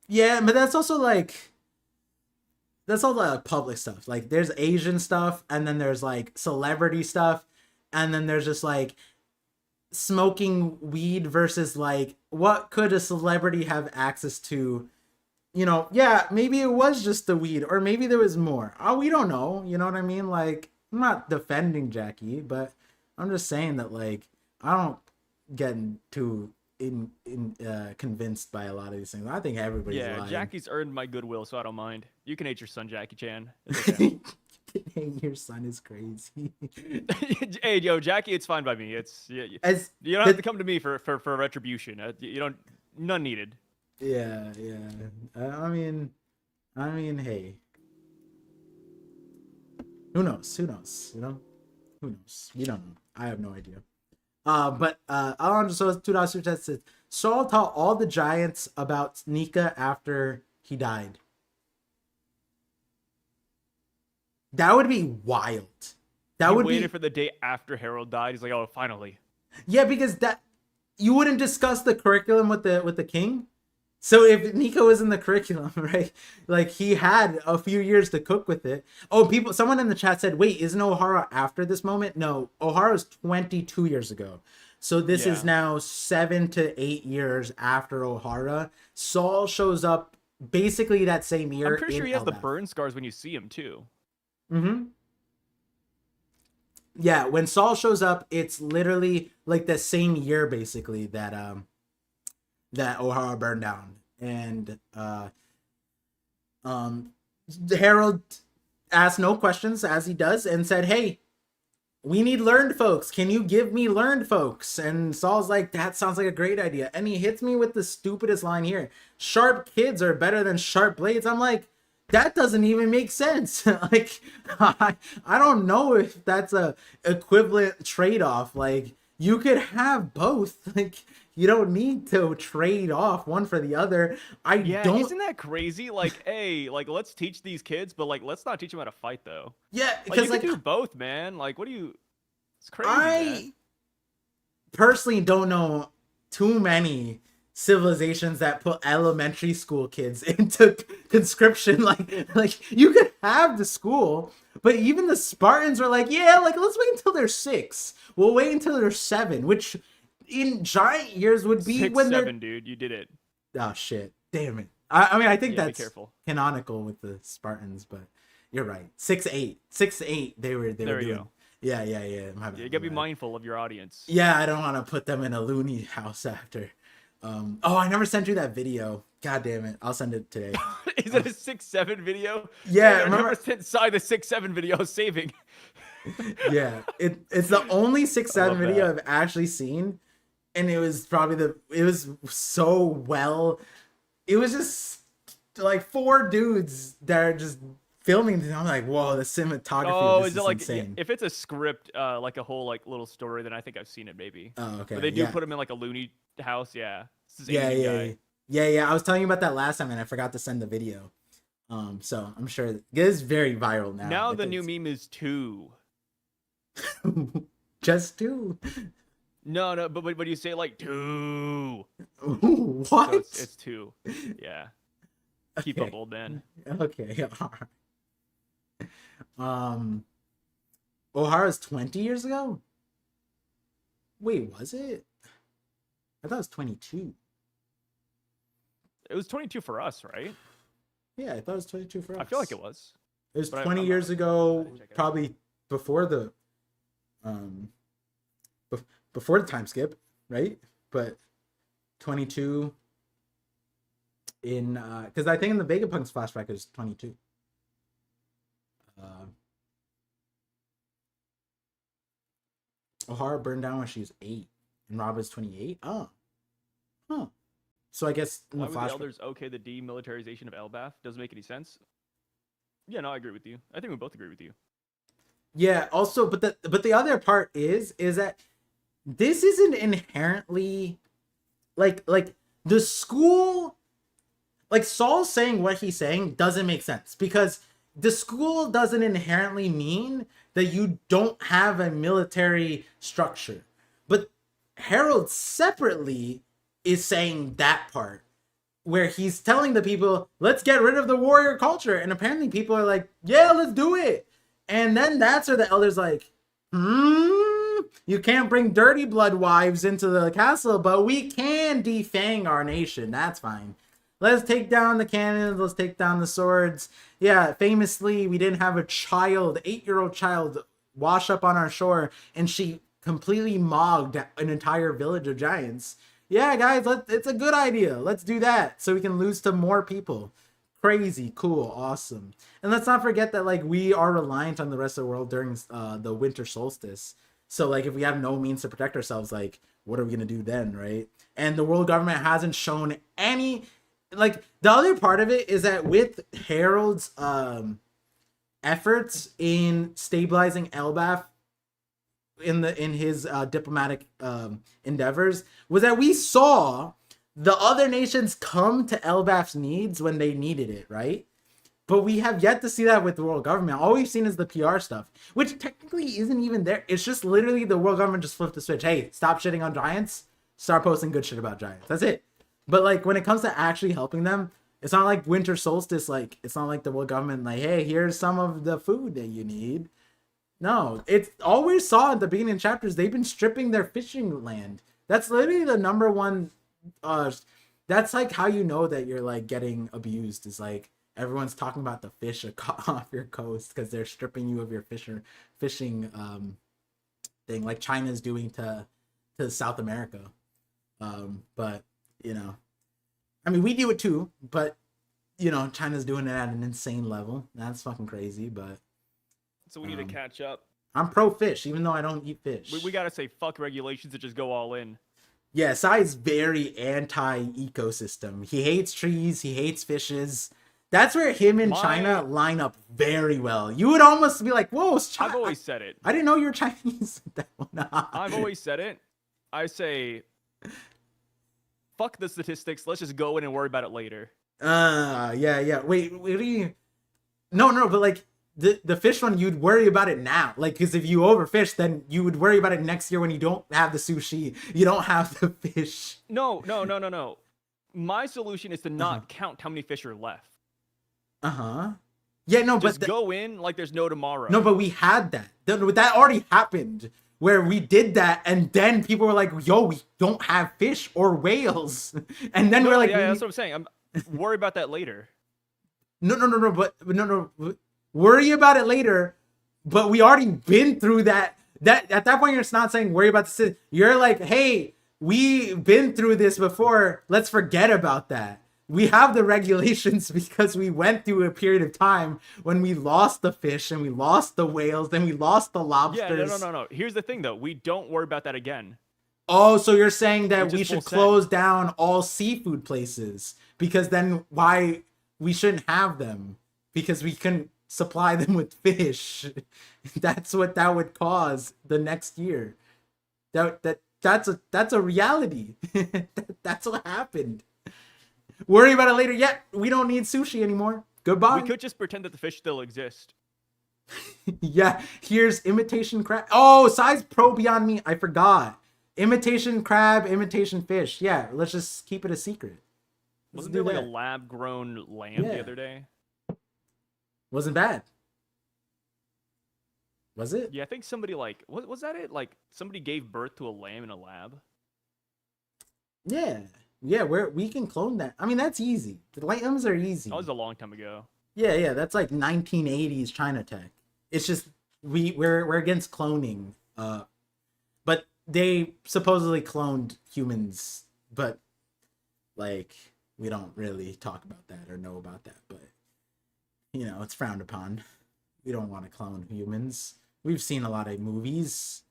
S1: Yeah, but that's also like that's all the public stuff. Like there's Asian stuff, and then there's like celebrity stuff, and then there's just like smoking weed versus like what could a celebrity have access to. Yeah, maybe it was just the weed, or maybe there was more. Oh, we don't know. You know what I mean? Like, I'm not defending Jackie, but I'm just saying that like I don't get too convinced by a lot of these things. I think everybody's lying.
S2: Jackie's earned my goodwill, so I don't mind. You can hate your son, Jackie Chan. It's okay.
S1: Your son is crazy.
S2: Hey, yo, Jackie, it's fine by me. It's you don't have to come to me for retribution. You don't, none needed.
S1: Yeah. I mean, hey, who knows? Who knows? Who knows? We don't know. I have no idea. But Alonso says $2 super chat says Saul taught all the Giants about Nika after he died. That would be wild. He
S2: waited for the day after Harold died. He's like, oh, finally.
S1: Yeah, because that you wouldn't discuss the curriculum with the king. So if Nico was in the curriculum, right? Like he had a few years to cook with it. Oh, someone in the chat said, wait, isn't O'Hara after this moment? No, O'Hara's 22 years ago. So this is now 7 to 8 years after O'Hara. Saul shows up basically that same year.
S2: I'm pretty sure he has the burn scars when you see him too.
S1: Mm-hmm. Yeah, when Saul shows up, it's literally like the same year basically that O'Hara burned down. And Harold asked no questions, as he does, and said, hey, we need learned folks. Can you give me learned folks? And Saul's like, that sounds like a great idea. And he hits me with the stupidest line here. Sharp kids are better than sharp blades. I'm like, that doesn't even make sense. Like, I don't know if that's a equivalent trade-off. Like, you could have both. Like, you don't need to trade off one for the other.
S2: Isn't that crazy? Like, hey, like, let's teach these kids, but like, let's not teach them how to fight, though.
S1: Yeah,
S2: because like, you can do both, man. Like, what do you? It's crazy.
S1: I personally don't know too many civilizations that put elementary school kids into conscription. Like you could have the school, but even the Spartans are like, yeah, like let's wait until they're 6. We'll wait until they're 7, which in giant years would be
S2: 6,
S1: when
S2: 7, dude. You did it.
S1: Oh shit! Damn it! I mean, I think that's
S2: canonical
S1: with the Spartans, but you're right. 6'8", 6'8". They were
S2: there.
S1: Doing.
S2: You go.
S1: Yeah.
S2: You gotta be mindful of your audience.
S1: Yeah, I don't want to put them in a loony house after. I never sent you that video. God damn it! I'll send it today.
S2: Is it a 6'7" video?
S1: Yeah,
S2: I never sent Sai the 6'7" video saving.
S1: Yeah, it's the only 6'7" video I've actually seen, and it was probably it was so well. It was just like 4 dudes that are just filming. I'm like, whoa, the cinematography.
S2: Oh,
S1: of this
S2: is it like
S1: insane.
S2: If it's a script, like a whole like little story, then I think I've seen it maybe.
S1: Oh, okay.
S2: But they do put him in like a loony house, yeah.
S1: Yeah. I was telling you about that last time, and I forgot to send the video. So I'm sure it is very viral now.
S2: Now the new meme is 2.
S1: Just 2.
S2: No, but you say like 2.
S1: What?
S2: So it's 2. Yeah. Keep up, old man.
S1: Okay. O'Hara's 20 years ago? Wait, was it? I thought it was 22.
S2: It was 22 for us, right?
S1: Yeah, I thought it was 22 for us.
S2: I feel like it was.
S1: It was 20 years ago, probably before the before the time skip, right? But 22 in because I think in the Vegapunk's flashback it was 22. O'Hara burned down when she was 8, and Rob was 28. Oh, huh. So I guess in
S2: why
S1: the
S2: would
S1: flashback,
S2: the elders okay the demilitarization of Elbath? Doesn't make any sense. Yeah, no, I agree with you. I think we both agree with you.
S1: Yeah. Also, but the other part is that this isn't inherently like the school. Like Saul saying what he's saying doesn't make sense because the school doesn't inherently mean that you don't have a military structure. But Harold separately is saying that part where he's telling the people, let's get rid of the warrior culture. And apparently people are like, yeah, let's do it. And then that's where the elder's like, you can't bring dirty blood wives into the castle, but we can defang our nation. That's fine. Let's take down the cannons. Let's take down the swords. Yeah, famously, we didn't have a child, 8-year-old child, wash up on our shore, and she completely mogged an entire village of giants. Yeah, guys, it's a good idea. Let's do that so we can lose to more people. Crazy, cool, awesome. And let's not forget that, like, we are reliant on the rest of the world during the winter solstice. So, like, if we have no means to protect ourselves, like, what are we going to do then, right? And the world government hasn't shown any... Like, the other part of it is that with Harold's efforts in stabilizing Elbaf in his diplomatic endeavors, was that we saw the other nations come to Elbaf's needs when they needed it, right? But we have yet to see that with the world government. All we've seen is the PR stuff, which technically isn't even there. It's just literally the world government just flipped the switch. Hey, stop shitting on giants. Start posting good shit about giants. That's it. But, like, when it comes to actually helping them, it's not like winter solstice. Like, it's not like the world government, like, hey, here's some of the food that you need. No, it's always saw at the beginning of chapters, they've been stripping their fishing land. That's literally the number one. That's like how you know that you're, like, getting abused, is like everyone's talking about the fish off your coast because they're stripping you of your fishing thing, like China's doing to South America. But you know, I mean, we do it too, but you know, China's doing it at an insane level. That's fucking crazy. But
S2: so we need to catch up.
S1: I'm pro fish, even though I don't eat fish.
S2: We gotta say fuck regulations and just go all in.
S1: Yeah, Sai's very anti-ecosystem. He hates trees. He hates fishes. That's where him and China line up very well. You would almost be like, whoa, it's China.
S2: I've always said it.
S1: I didn't know you were Chinese.
S2: I've always said it. I say, fuck the statistics. Let's just go in and worry about it later.
S1: Yeah. Wait, what do you... No, but like, the fish one, you'd worry about it now. Like, because if you overfish, then you would worry about it next year when you don't have the sushi. You don't have the fish.
S2: No. My solution is to not count how many fish are left.
S1: Yeah, no,
S2: just go in like there's no tomorrow.
S1: No, but we had that. That already happened. Where we did that, and then people were like, yo, we don't have fish or whales. And then we're like...
S2: Yeah, that's what I'm saying. Worry about that later.
S1: No, but worry about it later, but we already been through that. That at that point, you're not saying worry about this. You're like, hey, we've been through this before. Let's forget about that. We have the regulations because we went through a period of time when we lost the fish and we lost the whales and we lost the lobsters.
S2: Yeah, no. Here's the thing, though. We don't worry about that again.
S1: Oh, so you're saying that we should close down all seafood places because then why we shouldn't have them? Because we couldn't supply them with fish. That's what that would cause the next year. That's a reality. That's what happened. Worry about it later. Yeah, we don't need sushi anymore. Goodbye.
S2: We could just pretend that the fish still exist.
S1: Yeah, here's imitation crab. Oh, size pro beyond me. I forgot. Imitation crab, imitation fish. Yeah, let's just keep it a secret.
S2: Wasn't there like a lab-grown lamb the other day?
S1: Wasn't bad. Was it?
S2: Yeah, I think somebody like... Was that it? Like, somebody gave birth to a lamb in a lab?
S1: Yeah, we can clone that. I mean, that's easy. The lambs are easy.
S2: That was a long time ago.
S1: Yeah, that's like 1980s China tech. It's just we're against cloning. But they supposedly cloned humans, but like we don't really talk about that or know about that. But you know, it's frowned upon. We don't want to clone humans. We've seen a lot of movies.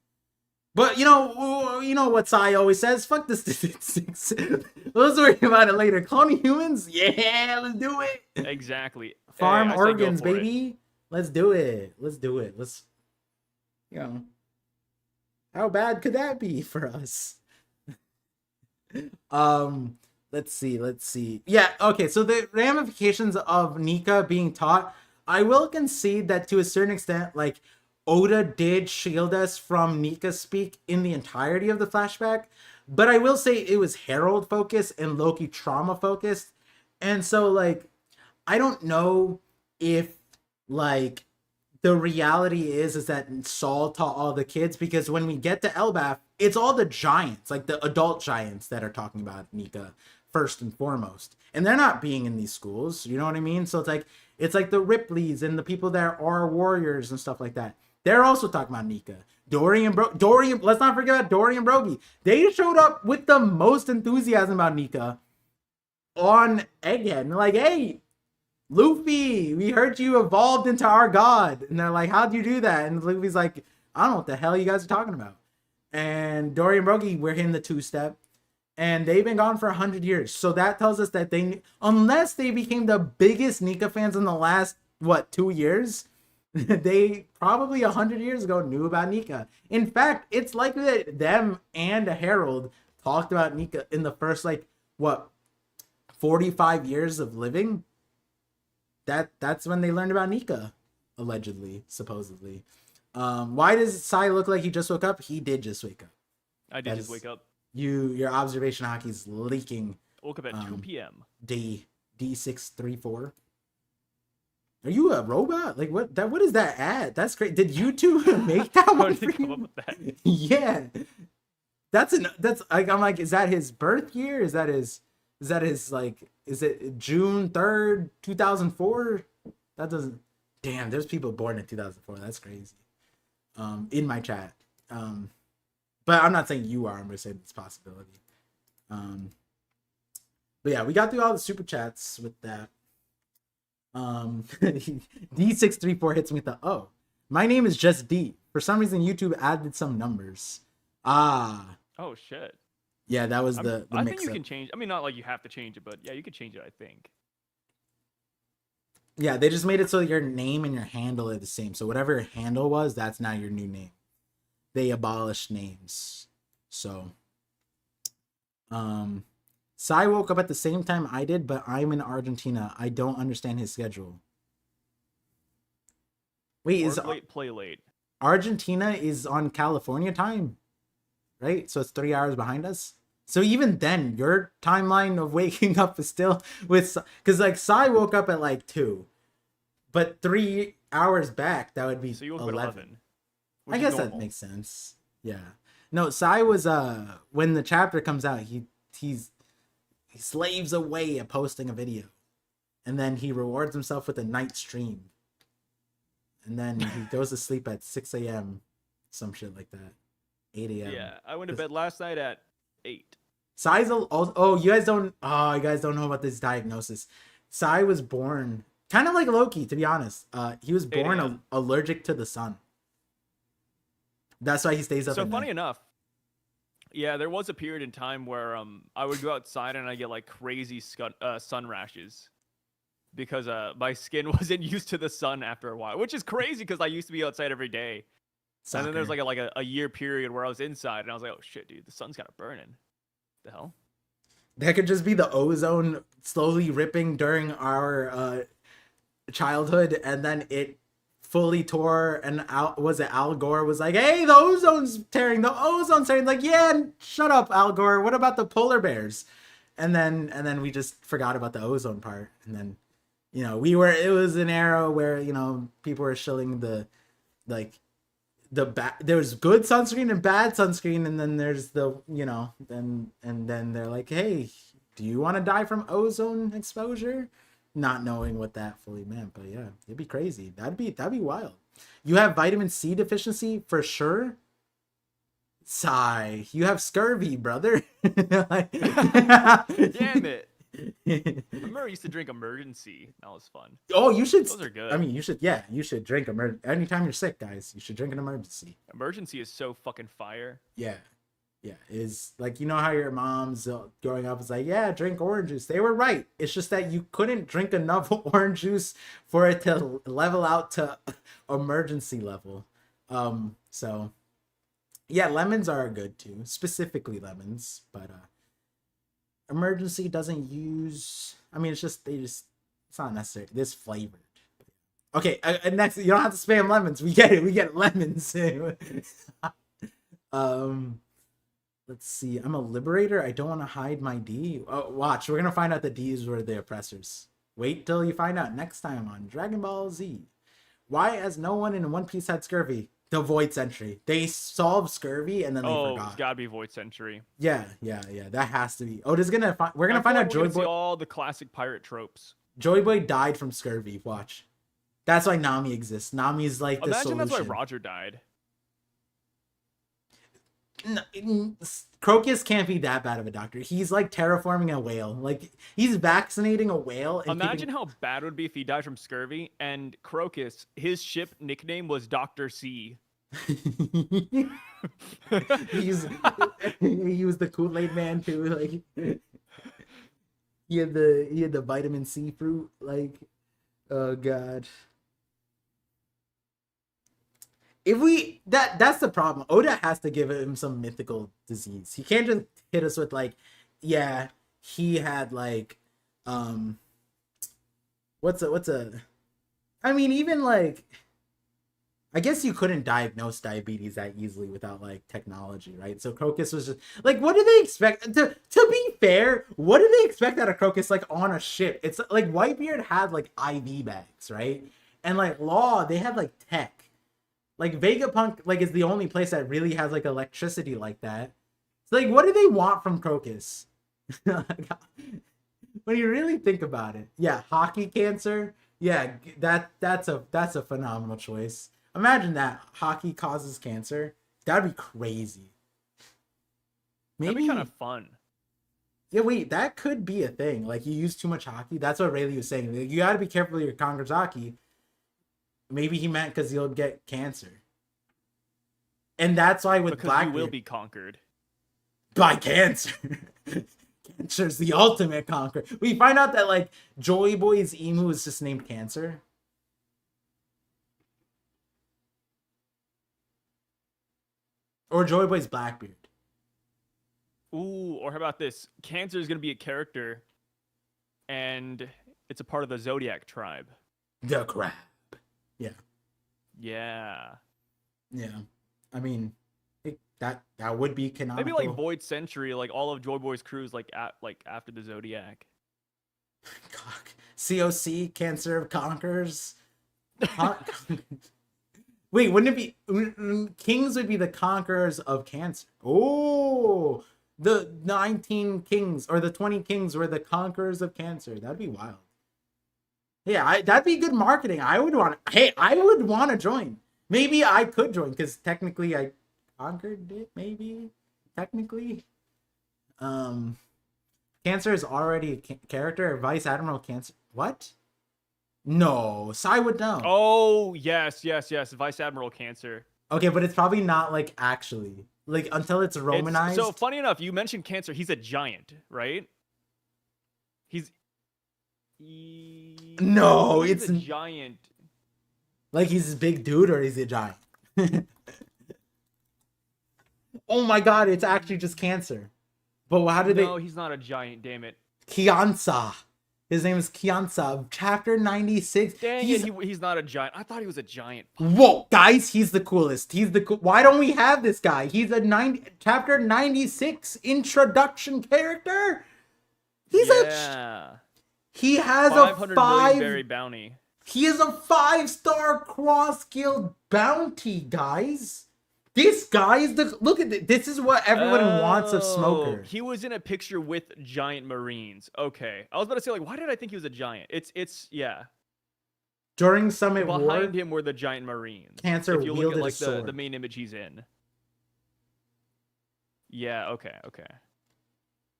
S1: But you know what Sai always says? Fuck the statistics. Let's worry about it later. Cloning humans? Yeah, let's do it.
S2: Exactly.
S1: Farm organs, baby. Let's do it. Let's, how bad could that be for us? Let's see. Yeah, okay, so the ramifications of Nika being taught, I will concede that to a certain extent, like Oda did shield us from Nika speak in the entirety of the flashback, but I will say it was Herald focused and Loki trauma focused, and so like I don't know if like the reality is that Saul taught all the kids, because when we get to Elbaf, it's all the giants, like the adult giants, that are talking about Nika first and foremost, and they're not being in these schools. You know what I mean? So it's like the Ripleys and the people that are warriors and stuff like that. They're also talking about Nika. Dorian. Let's not forget about Dorian Brogy. They showed up with the most enthusiasm about Nika on Egghead. Like, hey, Luffy, we heard you evolved into our god. And they're like, how'd you do that? And Luffy's like, I don't know what the hell you guys are talking about. And Dorian Brogy, we're hitting the 2-step. And they've been gone for 100 years. So that tells us that unless they became the biggest Nika fans in the last, 2 years, they probably 100 years ago knew about Nika. In fact, it's likely that them and Harold talked about Nika in the first, 45 years of living. That's when they learned about Nika, allegedly, supposedly. Why does Sai look like he just woke up? He did just wake up.
S2: I did just wake up.
S1: Your observation hockey's leaking.
S2: Woke up at 2 p.m.
S1: D634. Are you a robot? Like what is that ad? That's great. Did you two make that one?
S2: Did come up with that?
S1: Yeah. That's like, I'm like, is that his birth year? Is it June 3rd, 2004? That doesn't, damn, there's people born in 2004. That's crazy. In my chat. But I'm not saying you are. I'm just saying it's a possibility. But yeah, we got through all the super chats with that. D634 hits me with the my name is just D. For some reason, YouTube added some numbers.
S2: Oh shit.
S1: Yeah, that was the
S2: I
S1: mix
S2: think you
S1: up.
S2: can change. I mean, not like you have to change it, but yeah, you could change it. I think.
S1: Yeah, they just made it so your name and your handle are the same. So whatever your handle was, that's now your new name. They abolished names. So Sai woke up at the same time I did, but I'm in Argentina. I don't understand his schedule. Wait,
S2: Work late, play late.
S1: Argentina is on California time, right? So it's 3 hours behind us. So even then, your timeline of waking up is still with, because like Sai woke up at 2, but 3 hours back that would be
S2: so you woke
S1: 11.
S2: up at 11.
S1: I guess that makes sense. Yeah. No, Sai was when the chapter comes out, he slaves away at posting a video, and then he rewards himself with a night stream, and then he goes to sleep at 6 a.m. some shit like that, 8 a.m.
S2: Yeah, I went to bed last night at 8.
S1: Sai's you guys don't know about this diagnosis. Sai was born kind of like Loki, to be honest. He was born allergic to the sun. That's why he stays up.
S2: So funny enough, yeah, there was a period in time where I would go outside and I get like crazy sun rashes because my skin wasn't used to the sun after a while, which is crazy because I used to be outside every day. Soccer. And then there's like a year period where I was inside and I was like, oh shit, dude, the sun's kind of burning. The hell?
S1: That could just be the ozone slowly ripping during our childhood, and then it fully tore, and Al Gore was like, hey, the ozone's tearing, like, yeah, shut up, Al Gore, what about the polar bears? And then we just forgot about the ozone part, and then it was an era where people were shilling there was good sunscreen and bad sunscreen, and then there's then they're like, hey, do you want to die from ozone exposure? Not knowing what that fully meant, but yeah, it'd be crazy. That'd be wild. You have vitamin C deficiency for sure. Sigh. You have scurvy, brother.
S2: Damn it. I remember I used to drink Emergency. That was fun.
S1: Oh, you should.
S2: Those are good.
S1: I mean, you should. Yeah, you should drink anytime you're sick, guys. You should drink an Emergency.
S2: Emergency is so fucking fire.
S1: Yeah. Yeah, is like, how your mom's growing up was like, yeah, drink orange juice. They were right. It's just that you couldn't drink enough orange juice for it to level out to emergency level. So yeah, lemons are good too, specifically lemons, but emergency doesn't use. I mean, it's not necessary. It's flavored. Okay, and next, you don't have to spam lemons. We get it. We get lemons. Let's see. I'm a liberator. I don't want to hide my D. Oh, watch. We're gonna find out the D's were the oppressors. Wait till you find out next time on Dragon Ball Z. Why has no one in One Piece had scurvy? The Void Century. They solved scurvy and then they forgot.
S2: It's gotta be Void Century.
S1: Yeah. That has to be. Oda's gonna find. We're gonna find out. Joy Boy.
S2: All the classic pirate tropes.
S1: Joy Boy died from scurvy. Watch. That's why Nami exists. Nami's like the solution.
S2: Imagine that's why Roger died.
S1: Crocus can't be that bad of a doctor. He's like terraforming a whale. Like he's vaccinating a whale. And
S2: imagine how bad it would be if he died from scurvy. And Crocus, his ship nickname was Dr. C.
S1: he was the Kool-Aid man too. Like he had the vitamin C fruit. Like, oh god. If we that's the problem. Oda has to give him some mythical disease. He can't just hit us with like, yeah, he had like what's a I mean, even like I guess you couldn't diagnose diabetes that easily without like technology, right? So Crocus was just like, what do they expect? To be fair, what do they expect out of Crocus like on a ship? It's like Whitebeard had like IV bags, right? And like Law, they had like tech. Like Vegapunk, like is the only place that really has like electricity like that. So like, what do they want from Crocus? When you really think about it, yeah, hockey cancer. Yeah, that's a phenomenal choice. Imagine that hockey causes cancer. That'd be crazy.
S2: That'd be kind of fun.
S1: Yeah, wait, that could be a thing. Like you use too much hockey. That's what Rayleigh was saying. Like, you got to be careful with your Conquer's hockey. Maybe he meant because you'll get cancer. And that's why with Blackbeard...
S2: you will be conquered.
S1: By cancer. Cancer's the ultimate conqueror. We find out that, like, Joy Boy's emu is just named Cancer. Or Joy Boy's Blackbeard.
S2: Ooh, or how about this? Cancer is going to be a character, and it's a part of the Zodiac tribe.
S1: The crab. Yeah.
S2: Yeah.
S1: I mean, that would be canonical.
S2: Maybe like Void Century, like all of Joy Boy's crews, like after the Zodiac.
S1: COC, Cancer Conquers. Wait, wouldn't it be Kings would be the conquerors of Cancer? Oh, the 19 kings or the 20 kings were the conquerors of Cancer. That'd be wild. Yeah, that'd be good marketing. I would want to join. Maybe I could join because technically I conquered it. Maybe technically, Cancer is already a character. Vice Admiral Cancer. What? No, Sai would know.
S2: Oh yes, Vice Admiral Cancer.
S1: Okay, but it's probably not like actually like until it's Romanized.
S2: So funny enough, you mentioned Cancer. He's a giant, right?
S1: No,
S2: it's
S1: it's
S2: a giant.
S1: Like he's a big dude or he's a giant? Oh my god, it's actually just Cancer. But how did they...
S2: No, he's not a giant, damn it.
S1: Kiansa. His name is Kiansa. Chapter 96.
S2: Dang it, he's not a giant. I thought he was a giant.
S1: Whoa, guys, he's the coolest. Why don't we have this guy? He's a chapter 96 introduction character. He has a
S2: 500
S1: million
S2: berry bounty.
S1: He is a 5-star cross guild bounty, guys. This guy is look at this. This is what everyone wants of Smoker.
S2: He was in a picture with giant marines. Okay, I was about to say like, why did I think he was a giant? It's yeah.
S1: During Summit War,
S2: behind him were the giant marines.
S1: Cancer
S2: if you look at like
S1: sword.
S2: the main image he's in. Yeah. Okay.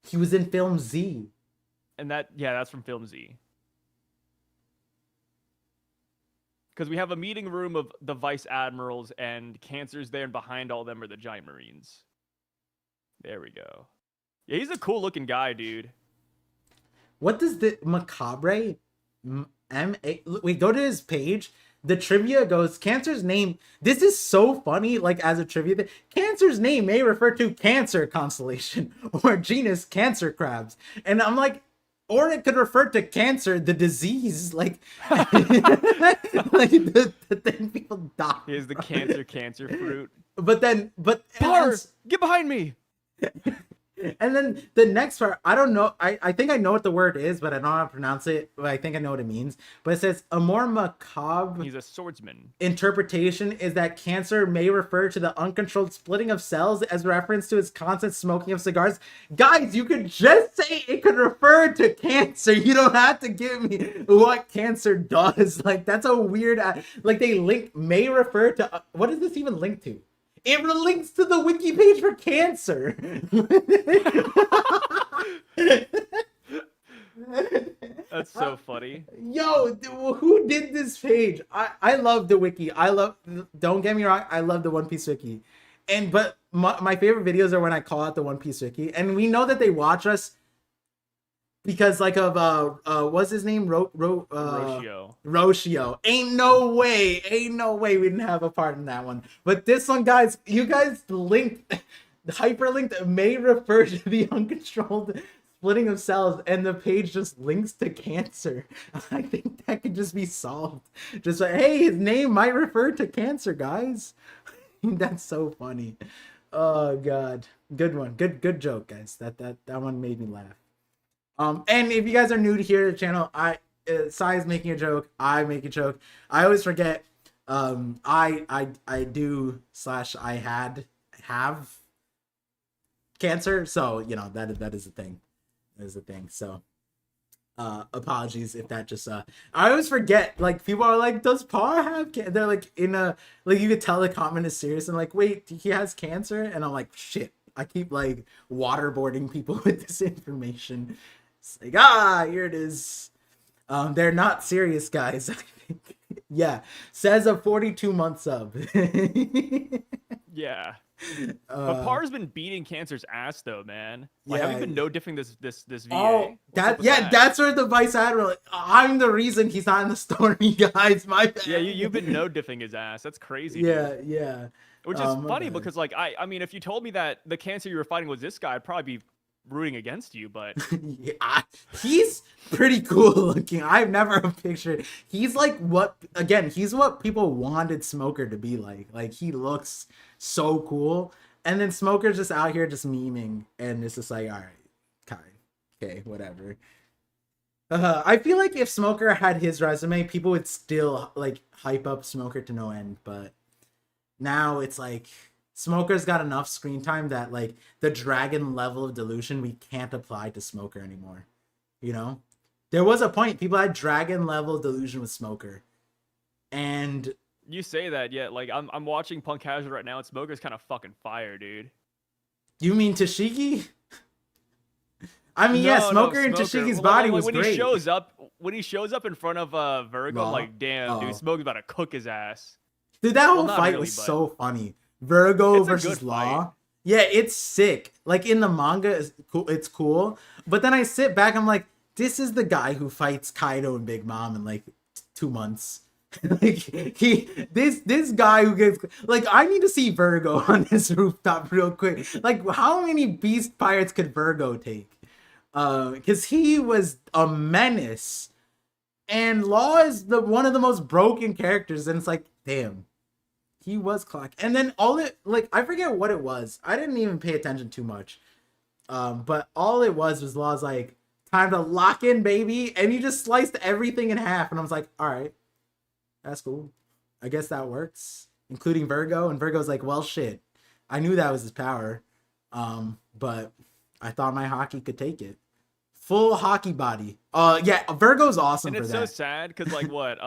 S1: He was in Film Z.
S2: And that's from Film Z. Because we have a meeting room of the Vice Admirals and Cancer's there, and behind all them are the giant marines. There we go. Yeah, he's a cool looking guy, dude.
S1: What does the Macabre we go to his page? The trivia goes, Cancer's name. This is so funny, like as a trivia thing. Cancer's name may refer to Cancer constellation or genus Cancer crabs. And I'm like, or it could refer to cancer, the disease, like, like the thing people die.
S2: Here's the cancer fruit.
S1: But
S2: Par, get behind me.
S1: and then the next part, I don't know. I think I know what the word is, but I don't know how to pronounce it. But I think I know what it means. But it says a more macabre
S2: He's a swordsman.
S1: interpretation is that cancer may refer to the uncontrolled splitting of cells as reference to its constant smoking of cigars. Guys, you could just say it could refer to cancer. You don't have to give me what cancer does. Like, that's a weird, like, they link may refer to, what does this even link to? It links to the wiki page for cancer.
S2: That's so funny.
S1: Yo, who did this page? I love the wiki. Don't get me wrong, I love the One Piece wiki. But my favorite videos are when I call out the One Piece wiki. And we know that they watch us because like of what's his name?
S2: Roshio.
S1: Roshio. Ain't no way we didn't have a part in that one. But this one, guys, you guys linked, hyperlinked may refer to the uncontrolled splitting of cells, and the page just links to cancer. I think that could just be solved. Just like, hey, his name might refer to cancer, guys. That's so funny. Oh god, good one, good joke, guys. That one made me laugh. And if you guys are new to here to the channel, Sai's making a joke, I make a joke. I always forget. I do / I have cancer, so you know that is a thing. That is a thing. So apologies if that just I always forget. Like, people are like, does Par have cancer? They're like, in a, like, you could tell the comment is serious and like, wait, he has cancer? And I'm like, shit, I keep like waterboarding people with this information. It's like, here it is. They're not serious, guys. Yeah, says a 42-month sub.
S2: Yeah. But Par's been beating cancer's ass though, man. Like,
S1: yeah.
S2: have you been no diffing this VA?
S1: Oh, that's where the vice admiral. Like, I'm the reason he's not in the story, guys. My bad.
S2: Yeah, you've been no diffing his ass. That's crazy.
S1: Yeah,
S2: dude.
S1: yeah.
S2: Which is funny because, like, I mean, if you told me that the cancer you were fighting was this guy, I'd probably be rooting against you. But
S1: yeah, he's pretty cool looking. I've never pictured. He's like he's what people wanted Smoker to be like. Like, he looks so cool, and then Smoker's just out here just memeing, and it's just like, all right, okay, whatever. I feel like if Smoker had his resume, people would still like hype up Smoker to no end, but now it's like Smoker's got enough screen time that like the dragon level of delusion we can't apply to Smoker anymore. You know, there was a point people had dragon level delusion with Smoker, and
S2: you say that, yeah. Like, I'm watching Punk Hazard right now, and Smoker's kind of fucking fire, dude.
S1: You mean Tashigi? I mean, yeah, Smoker and Tashigi's body was
S2: when
S1: great.
S2: When he shows up in front of Virgo, I'm like, damn, dude, Smoker's about to cook his ass.
S1: Dude, that whole fight was so funny. Virgo versus Law. Yeah, it's sick. Like, in the manga, it's cool. But then I sit back, I'm like, this is the guy who fights Kaido and Big Mom in like 2 months. Like, this guy who gets, like, I need to see Virgo on this rooftop real quick. Like, how many beast pirates could Virgo take? Because he was a menace, and Law is one of the most broken characters, and it's like, damn, he was clock. And then I forget what it was. I didn't even pay attention too much. But all it was Law's like, time to lock in, baby, and he just sliced everything in half, and I was like, all right, that's cool. I guess that works, including Virgo. And Virgo's like, well, shit, I knew that was his power, but I thought my hockey could take it. Full hockey body. Yeah, Virgo's awesome.
S2: And
S1: it's
S2: so sad because, like, what,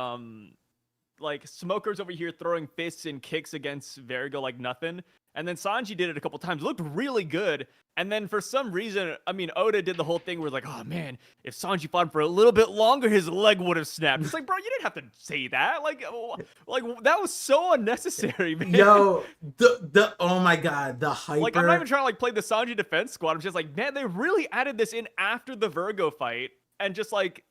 S2: like, Smoker's over here throwing fists and kicks against Virgo like nothing, and then Sanji did it a couple times, looked really good, and then for some reason, I mean, Oda did the whole thing where, like, oh man, if Sanji fought for a little bit longer, his leg would have snapped. It's like, bro, you didn't have to say that. Like that was so unnecessary, man.
S1: Yo, the oh my god, the hyper.
S2: Like, I'm not even trying to like play the Sanji defense squad. I'm just like, man, they really added this in after the Virgo fight, and just like,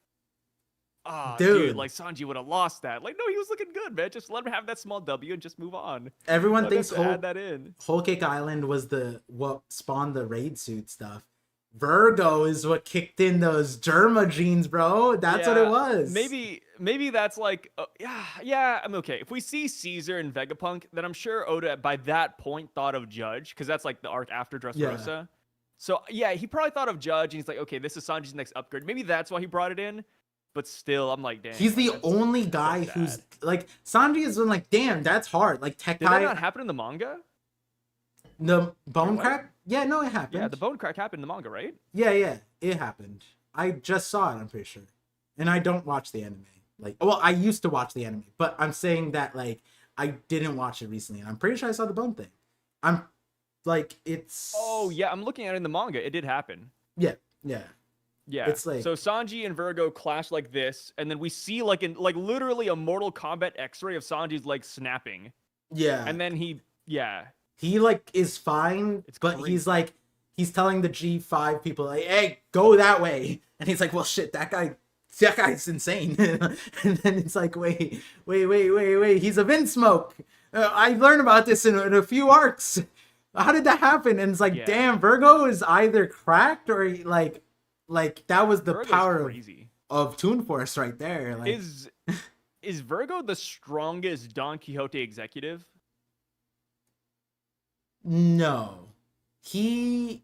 S2: dude, like, Sanji would have lost that. Like, no, he was looking good, man. Just let him have that small W and just move on.
S1: Everyone thinks
S2: add that in.
S1: Whole Cake Island was what spawned the raid suit stuff. Virgo is what kicked in those Germa genes, bro. That's what it
S2: Yeah,
S1: was.
S2: maybe that's like yeah. I'm okay. If we see Caesar and Vegapunk, then I'm sure Oda by that point thought of Judge because that's like the arc after
S1: Yeah.
S2: Dressrosa. So yeah, he probably thought of Judge and he's like, okay, this is Sanji's next upgrade. Maybe that's why he brought it in. But still, I'm like, dang,
S1: He's
S2: like
S1: the
S2: that's
S1: only
S2: so
S1: guy who's
S2: sad.
S1: like Sanji has been like, damn, that's hard. Like
S2: Did that
S1: Tekai,
S2: not happen in the manga?
S1: the
S2: Wait,
S1: bone
S2: what?
S1: crack. Yeah, no, it happened.
S2: Yeah, the bone crack happened in the manga, right?
S1: Yeah, it happened. I just saw it. I'm pretty sure, and I don't watch the anime. Like, well, I used to watch the anime, but I'm saying that like I didn't watch it recently, and I'm pretty sure I saw the bone thing. I'm like, it's.
S2: Oh yeah, I'm looking at it in the manga. It did happen.
S1: Yeah.
S2: Yeah.
S1: It's like
S2: So Sanji and Virgo clash like this, and then we see like literally a Mortal Kombat X-ray of Sanji's leg snapping,
S1: yeah,
S2: and then
S1: he like is fine,
S2: It's
S1: but
S2: crazy.
S1: he's like he's telling the G5 people like, "Hey, go that way," and he's like, "Well, shit, that guy's insane." And then it's like, wait, he's a Vinsmoke. I learned about this in a few arcs. How did that happen? And it's like,
S2: Yeah.
S1: damn, Virgo is either cracked or like that was the
S2: Virgo's
S1: power
S2: crazy.
S1: of Toon Force right there. Like,
S2: Is Virgo the strongest Don Quixote executive?
S1: no, he's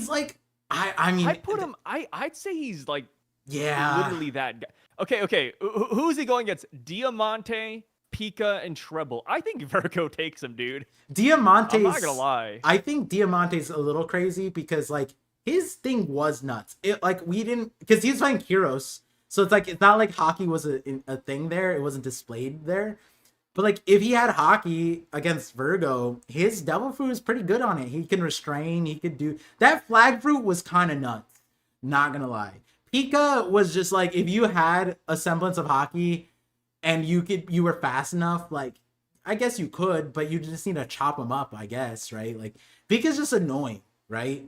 S1: like I mean,
S2: I'd put him. I'd say he's like
S1: yeah,
S2: literally that guy. Okay. Who's he going against? Diamante, Pika, and Treble. I think Virgo takes him, dude.
S1: Diamante's.
S2: I'm not gonna lie.
S1: I think Diamante's a little crazy because like his thing was nuts. It like we didn't because he was playing Kyros, so it's like it's not like hockey was a thing there. It wasn't displayed there. But like if he had hockey against Virgo, his devil fruit is pretty good on it. He can restrain. He could do that. Flag fruit was kind of nuts. Not gonna lie. Pika was just like if you had a semblance of hockey and you were fast enough, like I guess you could, but you just need to chop him up, I guess, right? Like Pika's just annoying, right?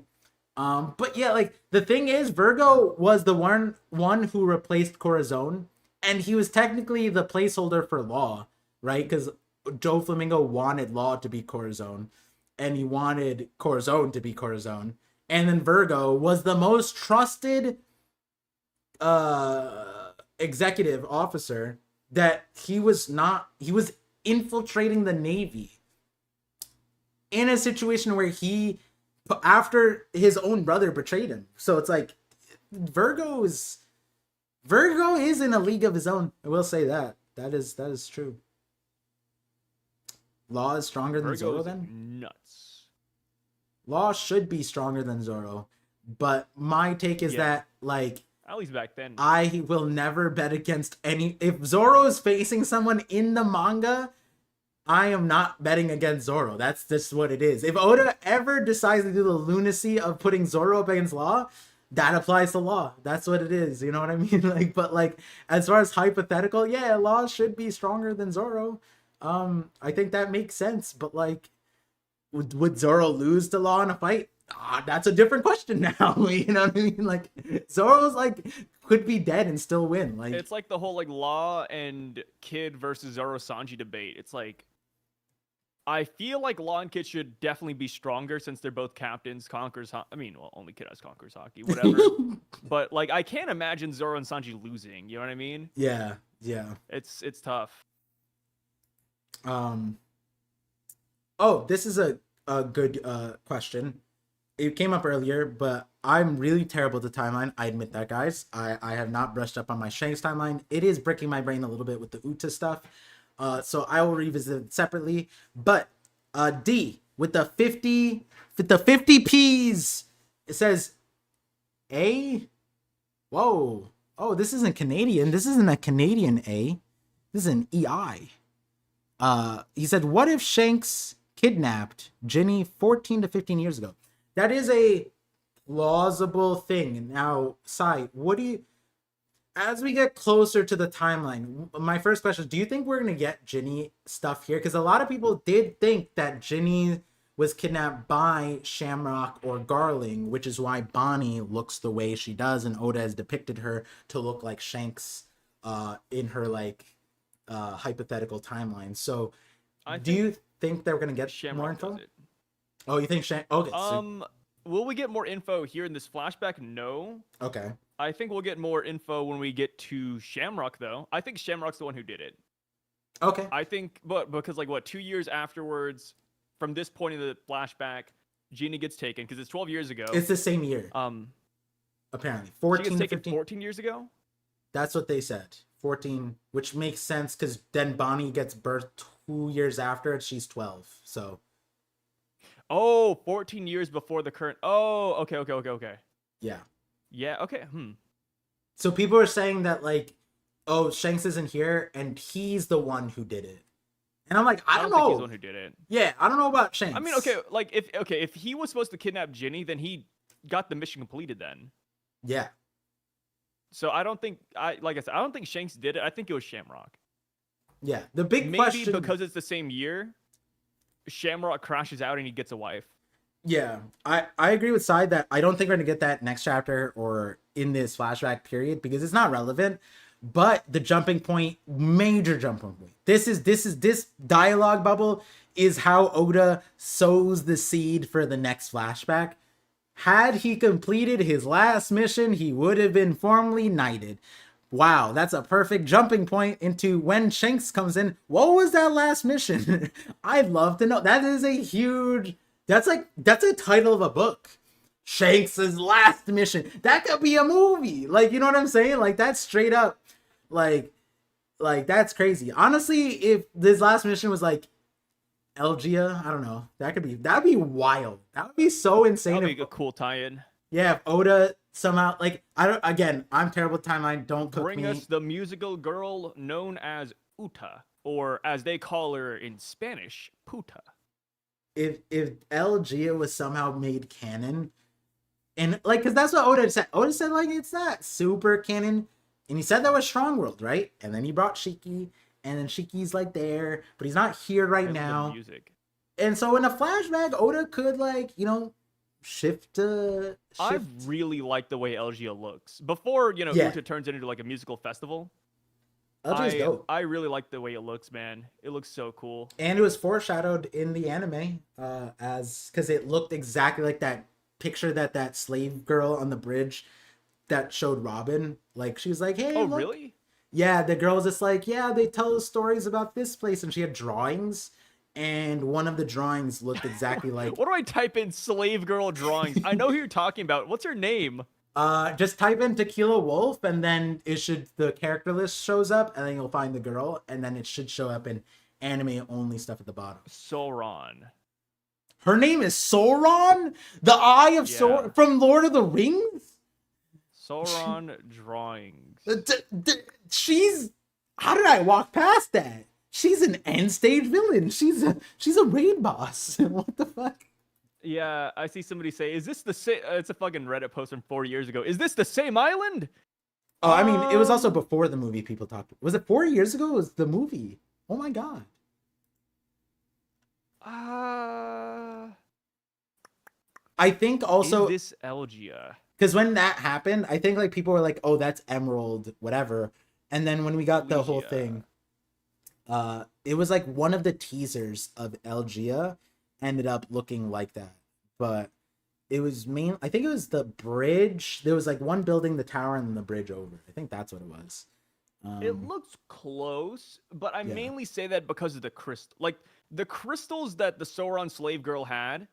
S1: But yeah, like the thing is, Virgo was the one who replaced Corazon, and he was technically the placeholder for Law, right? Because Joe Flamingo wanted Law to be Corazon, and he wanted Corazon to be Corazon, and then Virgo was the most trusted executive officer that he was infiltrating the Navy in a situation where he after his own brother betrayed him. So it's like Virgo is in a league of his own. I will say that. That is true. Law is stronger than Zoro then?
S2: Nuts.
S1: Law should be stronger than Zoro. But my take is that like
S2: at least back then.
S1: I will never bet against any if Zoro is facing someone in the manga, I am not betting against Zoro. That's just what it is. If Oda ever decides to do the lunacy of putting Zoro up against Law, that applies to Law. That's what it is. You know what I mean? Like, but like as far as hypothetical, yeah, Law should be stronger than Zoro. I think that makes sense. But like, would Zoro lose to Law in a fight? That's a different question now. You know what I mean? Like Zoro's like could be dead and still win. Like
S2: it's like the whole like Law and Kid versus Zoro Sanji debate. It's like I feel like Law and Kid should definitely be stronger since they're both captains. I mean, well, only Kid has Conquerors hockey, whatever. But like, I can't imagine Zoro and Sanji losing. You know what I mean?
S1: Yeah.
S2: It's tough.
S1: Oh, this is a good question. It came up earlier, but I'm really terrible at the timeline. I admit that, guys. I have not brushed up on my Shanks timeline. It is breaking my brain a little bit with the Uta stuff. So I will revisit it separately. But D with the 50 P's. It says A. Whoa. Oh, this isn't Canadian. This isn't a Canadian A. This is an EI. He said, what if Shanks kidnapped Ginny 14 to 15 years ago? That is a plausible thing. Now, Sai, what do you, as we get closer to the timeline, my first question is, do you think we're going to get Ginny stuff here? Because a lot of people did think that Ginny was kidnapped by Shamrock or Garling, which is why Bonnie looks the way she does, and Oda has depicted her to look like Shanks in her, like, hypothetical timeline. So, do you think they're going to get
S2: Shamrock
S1: more info?
S2: does it.
S1: Oh, you think Shank? Okay.
S2: will we get more info here in this flashback? No.
S1: Okay.
S2: I think we'll get more info when we get to Shamrock, though. I think Shamrock's the one who did it.
S1: Okay.
S2: I think, but because like what, 2 years afterwards, from this point in the flashback, Genie gets taken because it's 12 years ago.
S1: It's the same year. Apparently, 14
S2: she gets
S1: to
S2: taken
S1: 15.
S2: 14 years ago.
S1: That's what they said. 14, which makes sense because then Bonnie gets birthed 2 years after and she's 12. So.
S2: Oh, 14 years before the current. Oh, okay.
S1: Yeah.
S2: Yeah. Okay.
S1: So people are saying that like, oh, Shanks isn't here and he's the one who did it. And I'm like, I don't know.
S2: Think he's the one who did it.
S1: Yeah, I don't know about Shanks.
S2: I mean, okay, like if he was supposed to kidnap Ginny, then he got the mission completed then.
S1: Yeah.
S2: So I don't think I don't think Shanks did it. I think it was Shamrock.
S1: Yeah. The big
S2: Maybe
S1: question,
S2: because it's the same year, Shamrock crashes out and he gets a wife.
S1: Yeah, I agree with Side that I don't think we're gonna get that next chapter or in this flashback period because it's not relevant. But the jumping point, major jumping point. This dialogue bubble is how Oda sows the seed for the next flashback. Had he completed his last mission, he would have been formally knighted. Wow, that's a perfect jumping point into when Shanks comes in. What was that last mission? I'd love to know. That is a huge. That's a title of a book. Shanks's last mission. That could be a movie. Like, you know what I'm saying? Like, that's straight up. Like that's crazy. Honestly, if this last mission was like Elgia, I don't know. That'd be wild. That would be so insane.
S2: That'd be a cool tie-in.
S1: Yeah, if Oda somehow like I'm terrible with timeline. Don't cook
S2: Bring
S1: me.
S2: us the musical girl known as Uta, or as they call her in Spanish, Puta.
S1: If Elgia was somehow made canon, and like, because that's what Oda said. Oda said like it's not super canon. And he said that was Strong World, right? And then he brought Shiki, and then Shiki's like there, but he's not here right now.
S2: Music.
S1: And so in a flashback, Oda could like, shift.
S2: I really like the way Elgia looks. Before, Uta turns it into like a musical festival.
S1: Elgia's dope.
S2: I really like the way it looks, man. It looks so cool.
S1: And it was foreshadowed in the anime, because it looked exactly like that picture that slave girl on the bridge that showed Robin. Like, she was like, hey,
S2: oh,
S1: look.
S2: Really?
S1: Yeah, the girl was just like, yeah, they tell us stories about this place, and she had drawings, and one of the drawings looked exactly like.
S2: What do I type in slave girl drawings? I know who you're talking about. What's her name?
S1: Just type in Tequila Wolf, and then the character list shows up, and then you'll find the girl, and then it should show up in anime only stuff at the bottom.
S2: Sauron.
S1: Her name is Sauron, the Eye of Sauron from Lord of the Rings.
S2: Sauron drawings.
S1: She's. How did I walk past that? She's an end stage villain. She's a raid boss. What the fuck?
S2: Yeah, I see somebody say, "Is this the same?" It's a fucking Reddit post from 4 years ago. Is this the same island?
S1: Oh, I mean, it was also before the movie. People talked. Was it 4 years ago? It was the movie? Oh my god. I think also
S2: is this Elgia.
S1: Because when that happened, I think like people were like, "Oh, that's Emerald, whatever." And then when we got the whole thing, it was like one of the teasers of Elgia ended up looking like that, but it was I think it was the bridge. There was like one building, the tower, and then the bridge over. I think that's what it was.
S2: It looks close, but I mainly say that because of the crystal. Like the crystals that the Sauron slave girl had,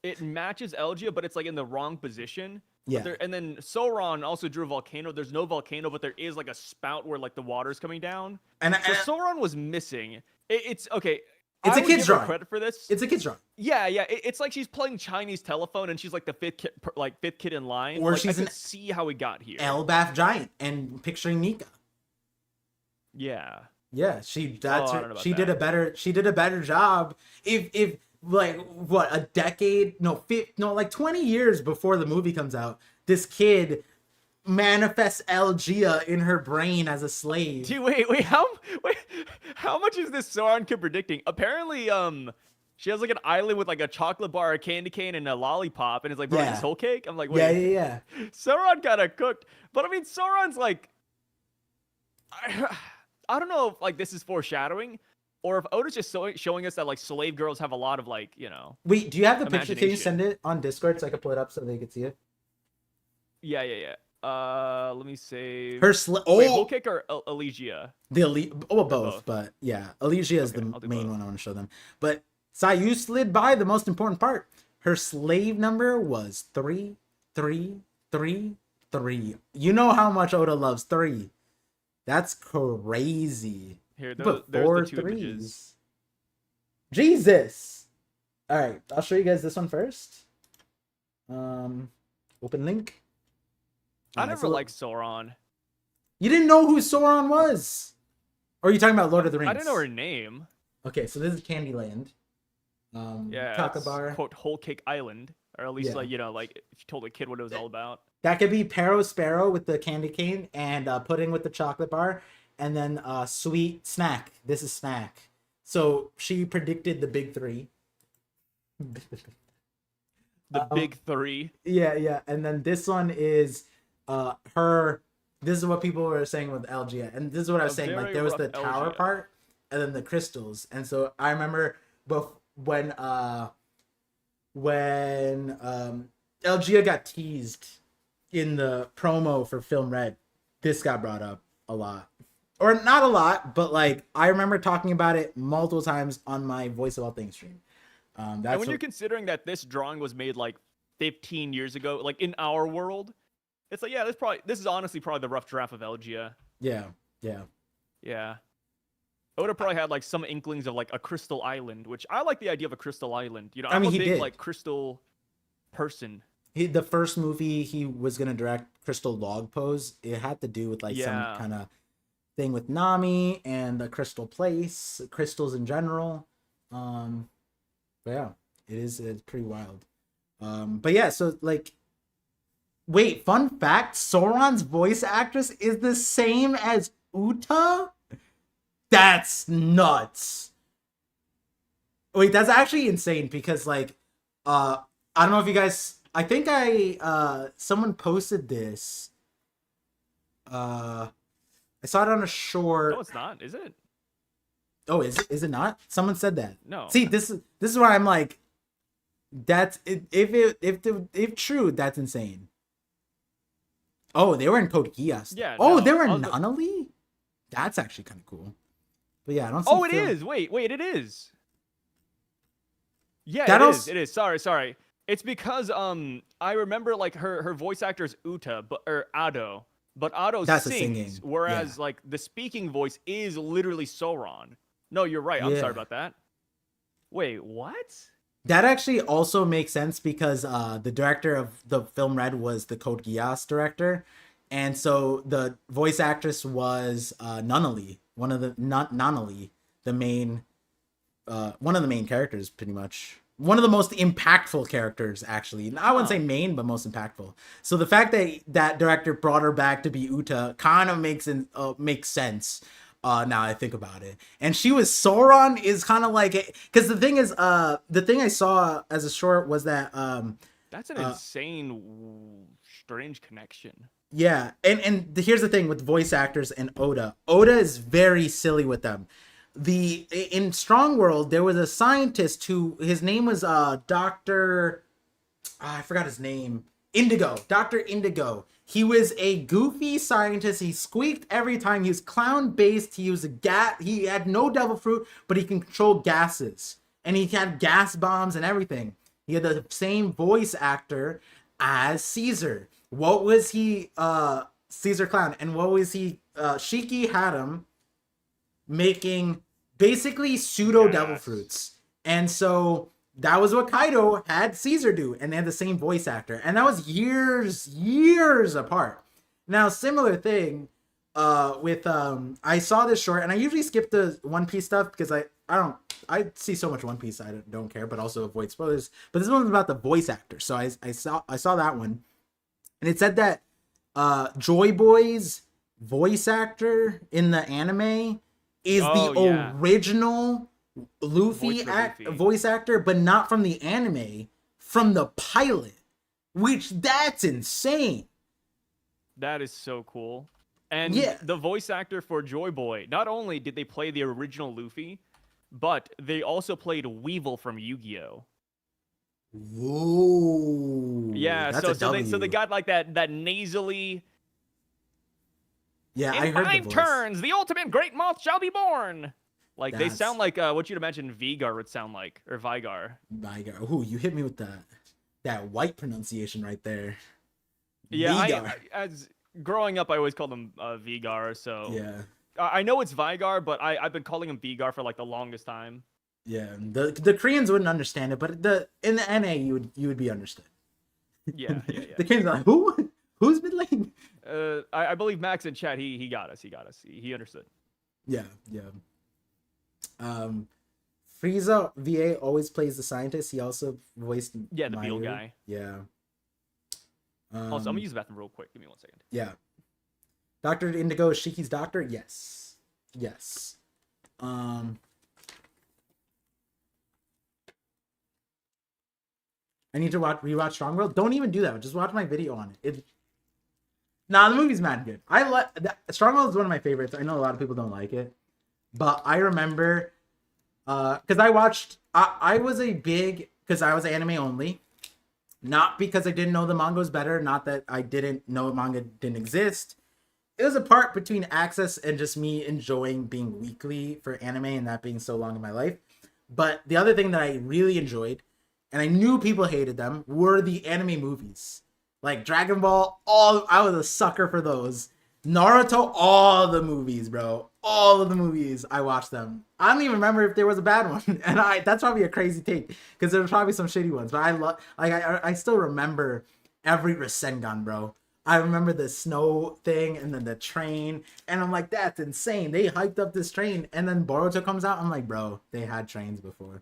S2: it matches Elgia, but it's like in the wrong position.
S1: Yeah.
S2: And then Sauron also drew a volcano. There's no volcano, but there is like a spout where like the water's coming down. And Sauron was missing. It's okay.
S1: It's a kid's drawing.
S2: Credit for this.
S1: It's a kid's drawing.
S2: Yeah. It's like she's playing Chinese telephone, and she's like the fifth kid in line.
S1: Or
S2: like,
S1: she's
S2: I can see how we got here.
S1: Elbaf giant and picturing Nika.
S2: Yeah.
S1: Yeah, she did a better job. If like what, a decade, like 20 years before the movie comes out, this kid manifests Elgia in her brain as a slave.
S2: Dude, wait, how much is this Sauron kid predicting? Apparently, she has like an island with like a chocolate bar, a candy cane, and a lollipop, and it's like, bro, this whole cake? I'm like, wait.
S1: Yeah.
S2: Sauron kind of cooked. But I mean, Sauron's like, I don't know if like this is foreshadowing, or if Oda's just showing us that like slave girls have a lot of like, you know,
S1: Wait, do you have the picture? Can you
S2: imagination.
S1: send it on Discord so I can pull it up so they can see it?
S2: Yeah, yeah, yeah. Let me
S1: Her
S2: save. Wait, Whole
S1: oh,
S2: Cake or Elegia
S1: the elite, oh,
S2: or
S1: both,
S2: both?
S1: but yeah, Alicia is
S2: Okay,
S1: the
S2: I'll do
S1: main
S2: both.
S1: one I want to show them. But Sayu slid by the most important part. Her slave number was 3 3 3 3. You know how much Oda loves three. That's crazy.
S2: Here,
S1: You put
S2: there's the
S1: four
S2: two images.
S1: threes. Jesus. All right, I'll show you guys this one first. Open link.
S2: I
S1: It's
S2: never liked Sauron.
S1: You didn't know who Sauron was? Or are you talking about Lord of the Rings?
S2: I didn't know her name.
S1: Okay, so this is Candyland.
S2: Yeah,
S1: Chocolate
S2: it's
S1: bar.
S2: quote Whole Cake Island, or at least
S1: Yeah.
S2: like, you know, like if you told a kid what it was all about.
S1: That could be Pero Sparrow with the candy cane and pudding with the chocolate bar, and then sweet snack. This is snack. So she predicted the big three.
S2: The big three.
S1: Yeah, yeah. And then this one is her. This is what people were saying with Algia, and this is what I was saying. Like there was the tower
S2: Elgia.
S1: part, and then the crystals. And so I remember, when Algia got teased in the promo for Film Red, this got brought up a lot, or not a lot, but like I remember talking about it multiple times on my Voice of All Things stream.
S2: And when you're considering that this drawing was made like 15 years ago, like in our world, it's like, yeah, this is honestly probably the rough draft of Elgia.
S1: Yeah, yeah.
S2: Yeah. Oda probably had like some inklings of like a crystal island, which I like the idea of a crystal island. You know, I'm a big like crystal person.
S1: The first movie he was gonna direct, Crystal Log Pose, it had to do with like some kind of thing with Nami and the Crystal Place, crystals in general. But yeah, it's pretty wild. But yeah, so like, wait, fun fact: Sauron's voice actress is the same as Uta. That's nuts. Wait, that's actually insane because like, I don't know if you guys. I think someone posted this. I saw it on a short.
S2: No, it's not, is it?
S1: Oh, is it not? Someone said that.
S2: No.
S1: See, this is why I'm like, that's if true, that's insane. Oh, they were in Code Geass.
S2: Yeah.
S1: Oh,
S2: no,
S1: they were in Nunnally? That's actually kind of cool. But yeah, I don't see.
S2: Oh, it is. Wait, it is. Yeah, it is. Sorry. It's because I remember like her voice actor is Uta, or Ado. But Ado sings, whereas like the speaking voice is literally Sauron. No, you're right. I'm sorry about that. Wait, what?
S1: That actually also makes sense because the director of the film Red was the Code Geass director, and so the voice actress was Nunnally, Nunnally, the main, one of the main characters, pretty much. One of the most impactful characters, actually. I wouldn't say main, but most impactful. So the fact that that director brought her back to be Uta kind of makes sense. Now I think about it, and she was Sauron is kind of like it, because the thing is, the thing I saw as a short was that
S2: that's an insane, strange connection.
S1: Yeah, and here's the thing with voice actors and Oda. Oda is very silly with them. In Strong World, there was a scientist who his name was Dr. I forgot his name. Indigo. Dr. Indigo. He was a goofy scientist. He squeaked every time. He was clown based. He was he had no devil fruit, but he can control gases. And he had gas bombs and everything. He had the same voice actor as Caesar. What was he? Caesar Clown. And what was he? Shiki had him making basically pseudo devil fruits. And so that was what Kaido had Caesar do, and they had the same voice actor, and that was years apart. Now, similar thing with I saw this short, and I usually skip the One Piece stuff because I see so much One Piece I don't care, but also avoid spoilers. But this one's about the voice actor, so I saw that one, and it said that Joy Boy's voice actor in the anime is original Luffy voice actor, but not from the anime, from the pilot, which that's insane.
S2: That is so cool. And the voice actor for Joy Boy, not only did they play the original Luffy, but they also played Weevil from Yu-Gi-Oh.
S1: Whoa,
S2: Yeah,
S1: that's a
S2: so they
S1: W.
S2: got like that nasally.
S1: Yeah, I
S2: In
S1: heard the
S2: 5
S1: voice.
S2: turns, the ultimate great moth shall be born. Like they
S1: That's
S2: sound like what you'd imagine Vigar would sound like, or Vigar.
S1: Vigar. Ooh, you hit me with that white pronunciation right there.
S2: Yeah,
S1: Vigar.
S2: as growing up, I always called him Vigar. So
S1: Yeah,
S2: I know it's Vigar, but I've been calling him Vigar for like the longest time.
S1: yeah. The Koreans wouldn't understand it, but in the NA you would be understood.
S2: Yeah, yeah,
S1: The Koreans are like, who's mid lane?
S2: yeah. I believe Max in chat. He got us. He got us. He understood.
S1: Yeah, yeah. Frieza VA always plays the scientist. He also voiced
S2: Yeah, the Beal
S1: Mayu.
S2: guy.
S1: Yeah.
S2: Also, I'm gonna use the bathroom real quick. Give me 1 second.
S1: Yeah. Dr. Indigo is Shiki's doctor? Yes. Yes. I need to rewatch Strong World. Don't even do that. Just watch my video on it. Nah, the movie's mad good. Strong World is one of my favorites. I know a lot of people don't like it, but I remember because I was a big, because I was anime only, not because I didn't know the manga was better, not that I didn't know manga didn't exist. It was a part between access and just me enjoying being weekly for anime and that being so long in my life. But the other thing that I really enjoyed, and I knew people hated them, were the anime movies. Like Dragon Ball, I was a sucker for those. Naruto, all the movies, bro. All of the movies, I watched them. I don't even remember if there was a bad one. And that's probably a crazy take, because there was probably some shitty ones. But I still remember every Rasengan, bro. I remember the snow thing and then the train. And I'm like, that's insane. They hyped up this train. And then Boruto comes out. I'm like, bro, they had trains before.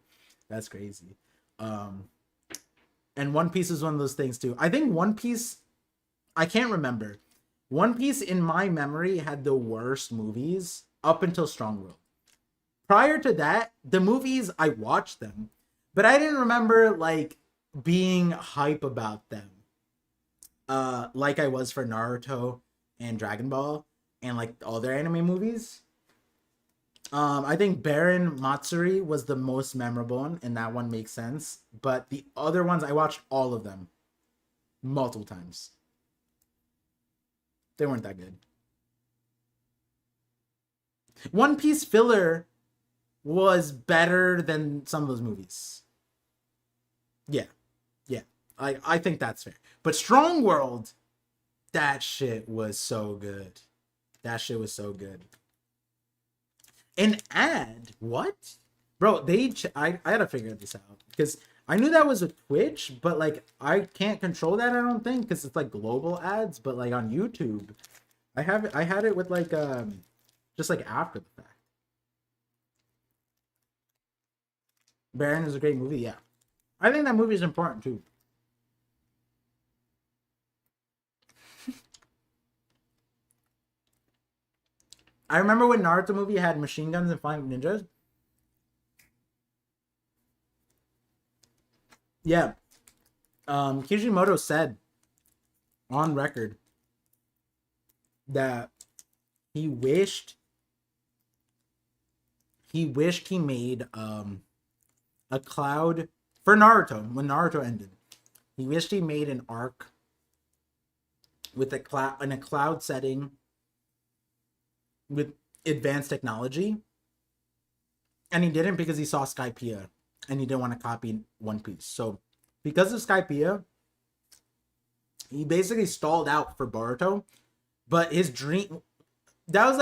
S1: That's crazy. And One Piece is one of those things too. I think One Piece, I can't remember. One Piece in my memory had the worst movies up until Strong World. Prior to that, the movies, I watched them, but I didn't remember like being hype about them. Like I was for Naruto and Dragon Ball and like all their anime movies. I think Baron Matsuri was the most memorable one, and that one makes sense. But the other ones, I watched all of them multiple times. They weren't that good. One Piece filler was better than some of those movies. Yeah. Yeah. I think that's fair. But Strong World, that shit was so good. That shit was so good. An ad? What? Bro, I gotta figure this out. Because I knew that was a Twitch, but like I can't control that, I don't think, because it's like global ads. But like on YouTube, I had it with like just like after the fact. Baron is a great movie, yeah. I think that movie is important too. I remember when Naruto movie had machine guns and flying ninjas. Yeah. Kishimoto said on record that he wished he made a cloud for Naruto when Naruto ended. He wished he made an arc with a cloud in a cloud setting with advanced technology, and he didn't because he saw Skypiea and he didn't want to copy One Piece. So because of Skypiea, he basically stalled out for Boruto. But his dream, that was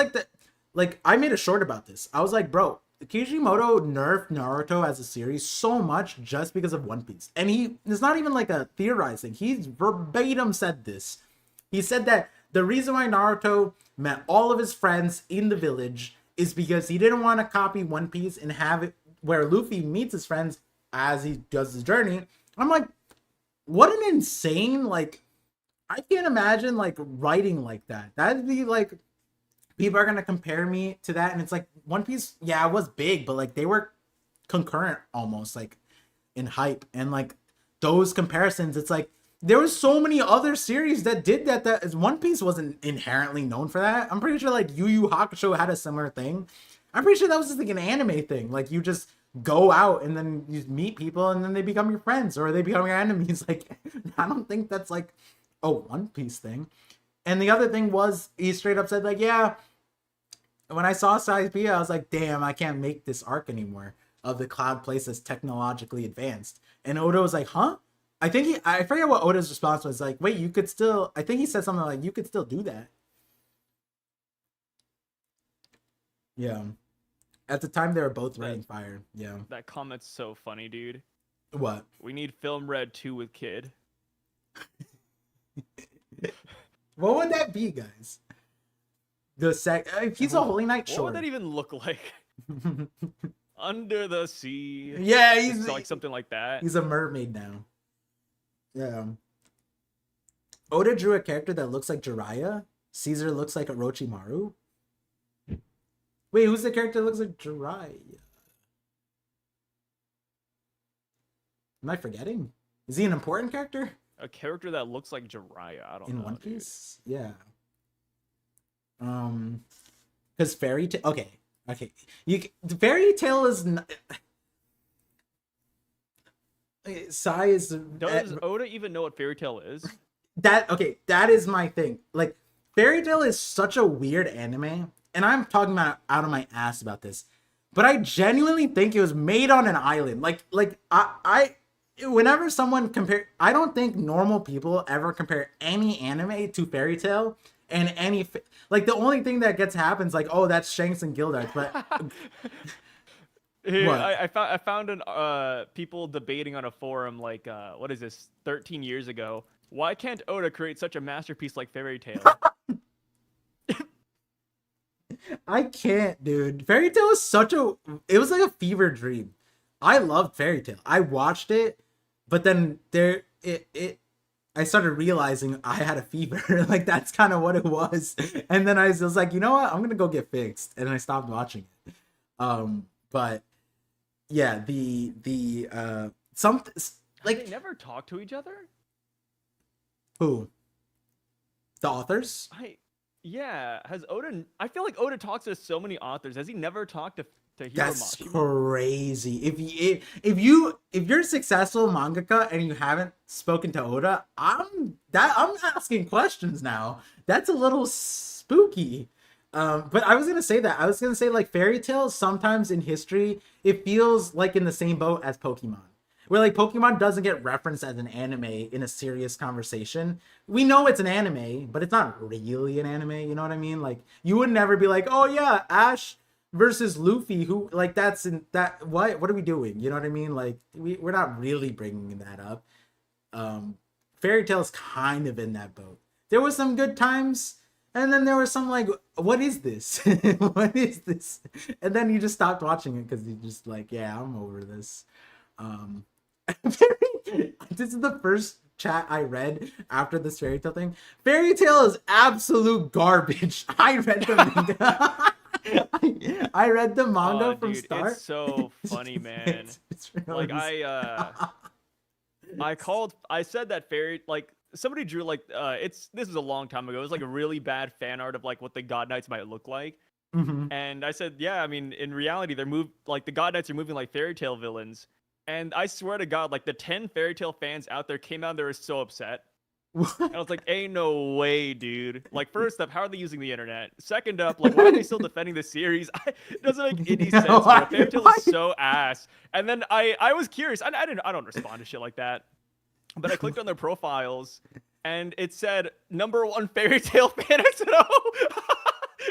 S1: like I made a short about this. I was like, bro, Kishimoto nerfed Naruto as a series so much just because of One Piece. And it's not even like a theorizing. He's verbatim said this. He said that the reason why Naruto met all of his friends in the village is because he didn't want to copy One Piece and have it where Luffy meets his friends as he does his journey. I'm like, what an insane, like, I can't imagine like writing like that. That'd be like, people are gonna compare me to that, and it's like One Piece, yeah, it was big, but like they were concurrent almost, like in hype, and like those comparisons, it's like there was so many other series that did that. That One Piece wasn't inherently known for that. I'm pretty sure like Yu Yu Hakusho had a similar thing. I'm pretty sure that was just like an anime thing. Like you just go out and then you meet people and then they become your friends or they become your enemies. Like I don't think that's like a One Piece thing. And the other thing was he straight up said like, yeah, when I saw Size B, I was like, damn, I can't make this arc anymore of the Cloud place that's technologically advanced. And Oda was like, huh? I forget what Oda's response was. Like, wait, you could still, I think he said something like, you could still do that. Yeah. At the time, they were both writing fire. Yeah.
S2: That comment's so funny, dude.
S1: What?
S2: We need Film Red 2 with Kid.
S1: What would that be, guys? He's a Holy Knight short.
S2: What would that even look like? Under the sea.
S1: Yeah, he's
S2: it's like something like that.
S1: He's a mermaid now. Yeah. Oda drew a character that looks like Jiraiya. Caesar looks like Orochimaru. Wait, who's the character that looks like Jiraiya? Am I forgetting? Is he an important character?
S2: A character that looks like Jiraiya. I don't know.
S1: In One Piece? Dude. Yeah. Because Fairy Tail. Okay. The Fairy Tail is. Sai is.
S2: Does Oda even know what Fairy Tail is?
S1: That is my thing. Like, Fairy Tail is such a weird anime, and I'm talking about out of my ass about this, but I genuinely think it was made on an island. Like I whenever someone compare, I don't think normal people ever compare any anime to Fairy Tail. And like the only thing that happens like, oh, that's Shanks and Gildarts, but
S2: Here, I found an people debating on a forum like what is this 13 years ago, why can't Oda create such a masterpiece like Fairy Tail?
S1: I can't, dude. Fairy Tail is it was like a fever dream. I loved Fairy Tail. I watched it, but then I started realizing I had a fever. Like, that's kind of what it was. And then I was like, you know what? I'm going to go get fixed. And I stopped watching it. But yeah, like,
S2: they never talk to each other?
S1: Who? The authors?
S2: Yeah. Has Oda, I feel like Oda talks to so many authors. Has he never talked to Hiro
S1: That's
S2: Mashima?
S1: Crazy. If you're a successful mangaka and you haven't spoken to Oda, I'm asking questions now. That's a little spooky. But I was gonna say like Fairy Tail sometimes in history it feels like in the same boat as Pokemon, where like Pokemon doesn't get referenced as an anime in a serious conversation. We know it's an anime, but it's not really an anime. You know what I mean? Like you would never be like, oh yeah, Ash versus Luffy, who like that's in that what are we doing? You know what I mean? Like we're not really bringing that up. Fairy Tail's kind of in that boat. There was some good times, and then there was some like, what is this? What is this? And then you just stopped watching it because you just like, yeah, I'm over this. This is the first chat I read after this Fairy Tail thing. Fairy Tail is absolute garbage. I read the manga. I read the manga from start.
S2: It's so funny, man.
S1: It's
S2: like I said that like somebody drew like this was a long time ago. It was like a really bad fan art of like what the God Knights might look like.
S1: Mm-hmm.
S2: And I said, yeah, I mean, in reality, like the God Knights are moving like Fairy Tail villains. And I swear to God, like the 10 Fairy Tail fans out there came out and they were so upset. And I was like, ain't no way, dude. Like, first up, how are they using the internet? Second up, like, why are they still defending the series? It doesn't make any sense, bro. Fairy Tail is so ass. And then I was curious. I don't respond to shit like that. But I clicked on their profiles, and it said, #1 Fairy Tail fan. I said, oh.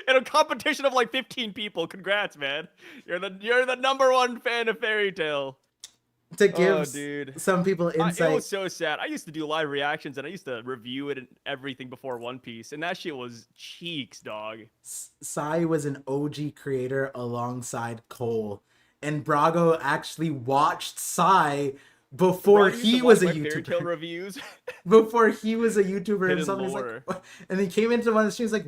S2: In a competition of like 15 people. Congrats, man. You're the #1 fan of Fairy Tail.
S1: To give some people insight.
S2: It was so sad. I used to do live reactions and I used to review it and everything before One Piece, and that shit was cheeks, dog.
S1: Sai was an OG creator alongside Cole, and Brago actually watched Sai before he was a YouTuber.
S2: Fairy Tail reviews.
S1: Before he was a YouTuber and something like, and he came into one of the streams like,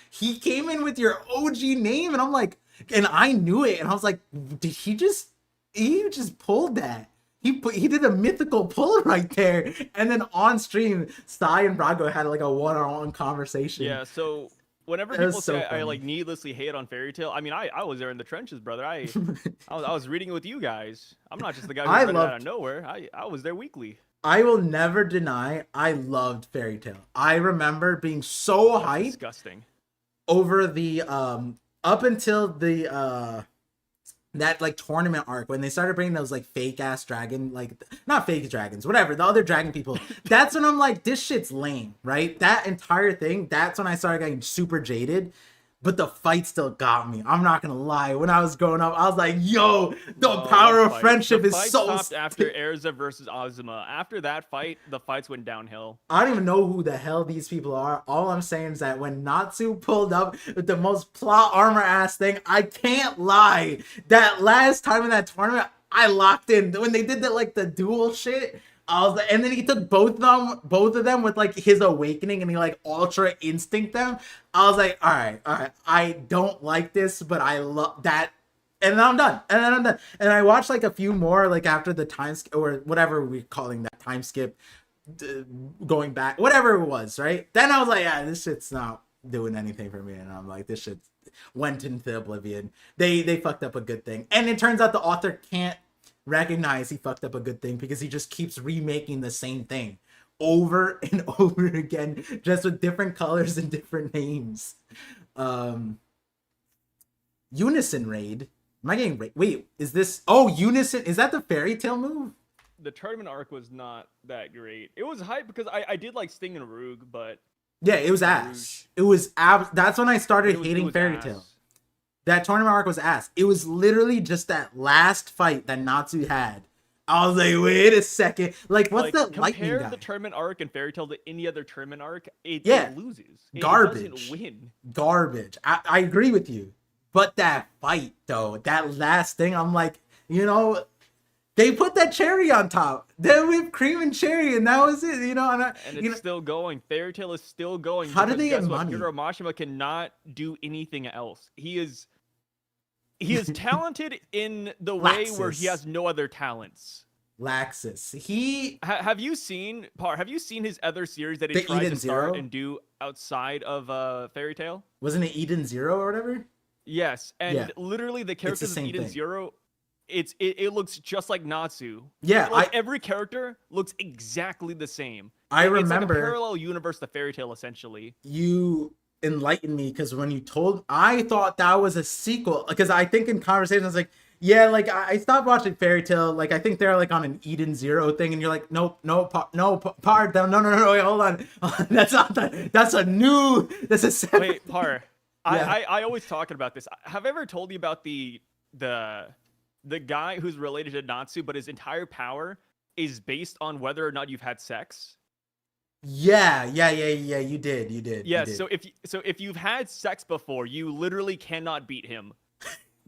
S1: he came in with your OG name, and I'm like, and I knew it, and I was like, did he just pulled that? He did a mythical pull right there, and then on stream, Sai and Brago had like a one-on-one conversation.
S2: Yeah, so Whenever
S1: That
S2: people
S1: was so
S2: say I
S1: funny.
S2: like needlessly hate on Fairy Tail, I mean, I was there in the trenches, brother. I was reading it with you guys. I'm not just the guy who
S1: I
S2: read it out of
S1: loved.
S2: nowhere. I was there weekly.
S1: I will never deny I loved Fairy Tail. I remember being so
S2: That's
S1: hyped
S2: disgusting.
S1: over the up until the that like tournament arc when they started bringing those like fake ass dragon, like not fake dragons, whatever, the other dragon people. That's when I'm like, this shit's lame, right? That entire thing, that's when I started getting super jaded. But the fight still got me. I'm not gonna lie. When I was growing up, I was like, yo, the
S2: No, what
S1: power of
S2: fight? The
S1: friendship is
S2: fight
S1: so
S2: stopped after Erza versus Ozma. After that fight, the fights went downhill.
S1: I don't even know who the hell these people are. All I'm saying is that when Natsu pulled up with the most plot armor ass thing, I can't lie. That last time in that tournament, I locked in. When they did that like the duel shit, I was like, and then he took both of them with like his awakening and he like ultra instinct them. I was like, all right. I don't like this, but I love that. And then I'm done. And then I'm done. And I watched like a few more like after the time or whatever we're calling that time skip going back, whatever it was, right? Then I was like, yeah, this shit's not doing anything for me, and I'm like, this shit went into oblivion. They fucked up a good thing, and it turns out the author can't recognize he fucked up a good thing because he just keeps remaking the same thing over and over again, just with different colors and different names. Unison raid. Am I getting wait? Is this? Oh, Unison. Is that the fairy tale move?
S2: The tournament arc was not that great. It was hype because I did like Sting and Roog, but
S1: Yeah, it was ass. It was that's when I started hating Fairy
S2: ass.
S1: Tail. That tournament arc was ass. It was literally just that last fight that Natsu had. I was like, wait a second. Like, what's that lightning
S2: compare
S1: guy?
S2: the tournament arc and Fairy Tail to any other tournament arc, it loses.
S1: Garbage.
S2: It doesn't win.
S1: Garbage. I agree with you. But that fight, though, that last thing, I'm like, you know, they put that cherry on top. Then whipped cream and cherry, and that was it, you know.
S2: And it's still going. Fairy Tail is still going.
S1: How did they get money?
S2: Hiro Mashima cannot do anything else. He is talented in the way where he has no other talents.
S1: Laxus.
S2: Have you seen his other series that he tries to start and do outside of Fairy Tail?
S1: Wasn't it Eden Zero or whatever?
S2: Yes, and literally the characters in Eden Zero, it looks just like Natsu.
S1: Yeah,
S2: every character looks exactly the same.
S1: I remember
S2: it's like a parallel universe to Fairy Tail, essentially.
S1: You enlightened me because when you told, I thought that was a sequel because I think in conversations I was like, yeah, like I stopped watching Fairy Tail. Like I think they're like on an Eden Zero thing, and you're like, nope, no, Par, no, wait, hold on, that's not that. That's a new. That's a separate.
S2: Wait, Par. Yeah. I always talking about this. Have I ever told you about the guy who's related to Natsu, but his entire power is based on whether or not you've had sex?
S1: Yeah. You did.
S2: Yeah.
S1: You did.
S2: So if you've had sex before, you literally cannot beat him,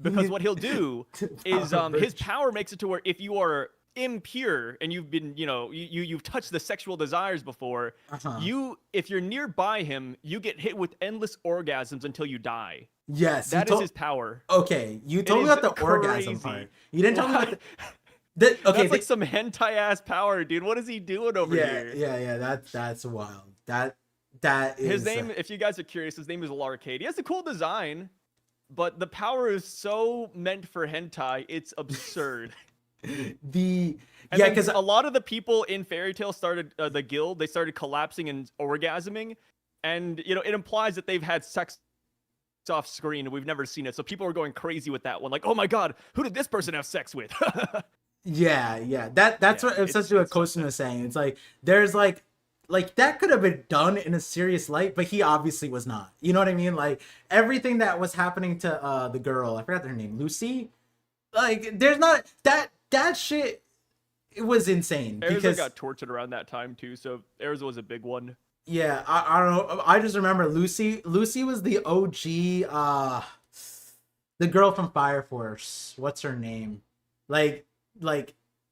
S2: because what he'll do is his power makes it to where if you are impure and you've been, you've touched the sexual desires before, if you're nearby him, you get hit with endless orgasms until you die.
S1: Yes,
S2: that is his power.
S1: Okay, you told me about the orgasm part. You didn't tell me about
S2: that's like some hentai ass power, dude. What is he doing over here?
S1: Yeah. That's wild. That is
S2: his name. If you guys are curious, his name is Larcade. He has a cool design, but the power is so meant for hentai. It's absurd. Because a lot of the people in Fairy Tail started the guild. They started collapsing and orgasming, and it implies that they've had sex off screen and we've never seen it. So people are going crazy with that one. Like, oh my god, who did this person have sex with?
S1: Yeah. That's what essentially what Kosen was saying. It's like there's like that could have been done in a serious light, but he obviously was not. You know what I mean? Like everything that was happening to the girl, I forgot her name, Lucy. Like there's not that shit. It was insane.
S2: Erza got tortured around that time too, so Erza was a big one.
S1: Yeah, I don't know. I just remember Lucy. Lucy was the OG, the girl from Fire Force. What's her name? Like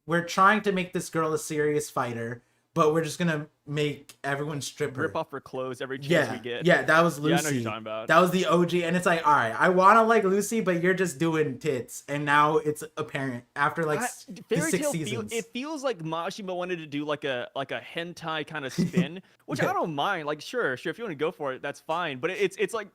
S1: we're trying to make this girl a serious fighter, but we're just gonna make everyone strip her.
S2: Rip off her clothes every chance we get.
S1: Yeah, that was
S2: Yeah, I know what
S1: Lucy.
S2: you're talking about.
S1: That was the OG, and it's like, all right, I want to like Lucy, but you're just doing tits, and now it's apparent after like
S2: Fairy
S1: 6
S2: Tail
S1: seasons.
S2: it feels like Mashima wanted to do like a hentai kind of spin, which I don't mind. Like, sure, if you want to go for it, that's fine. But it's like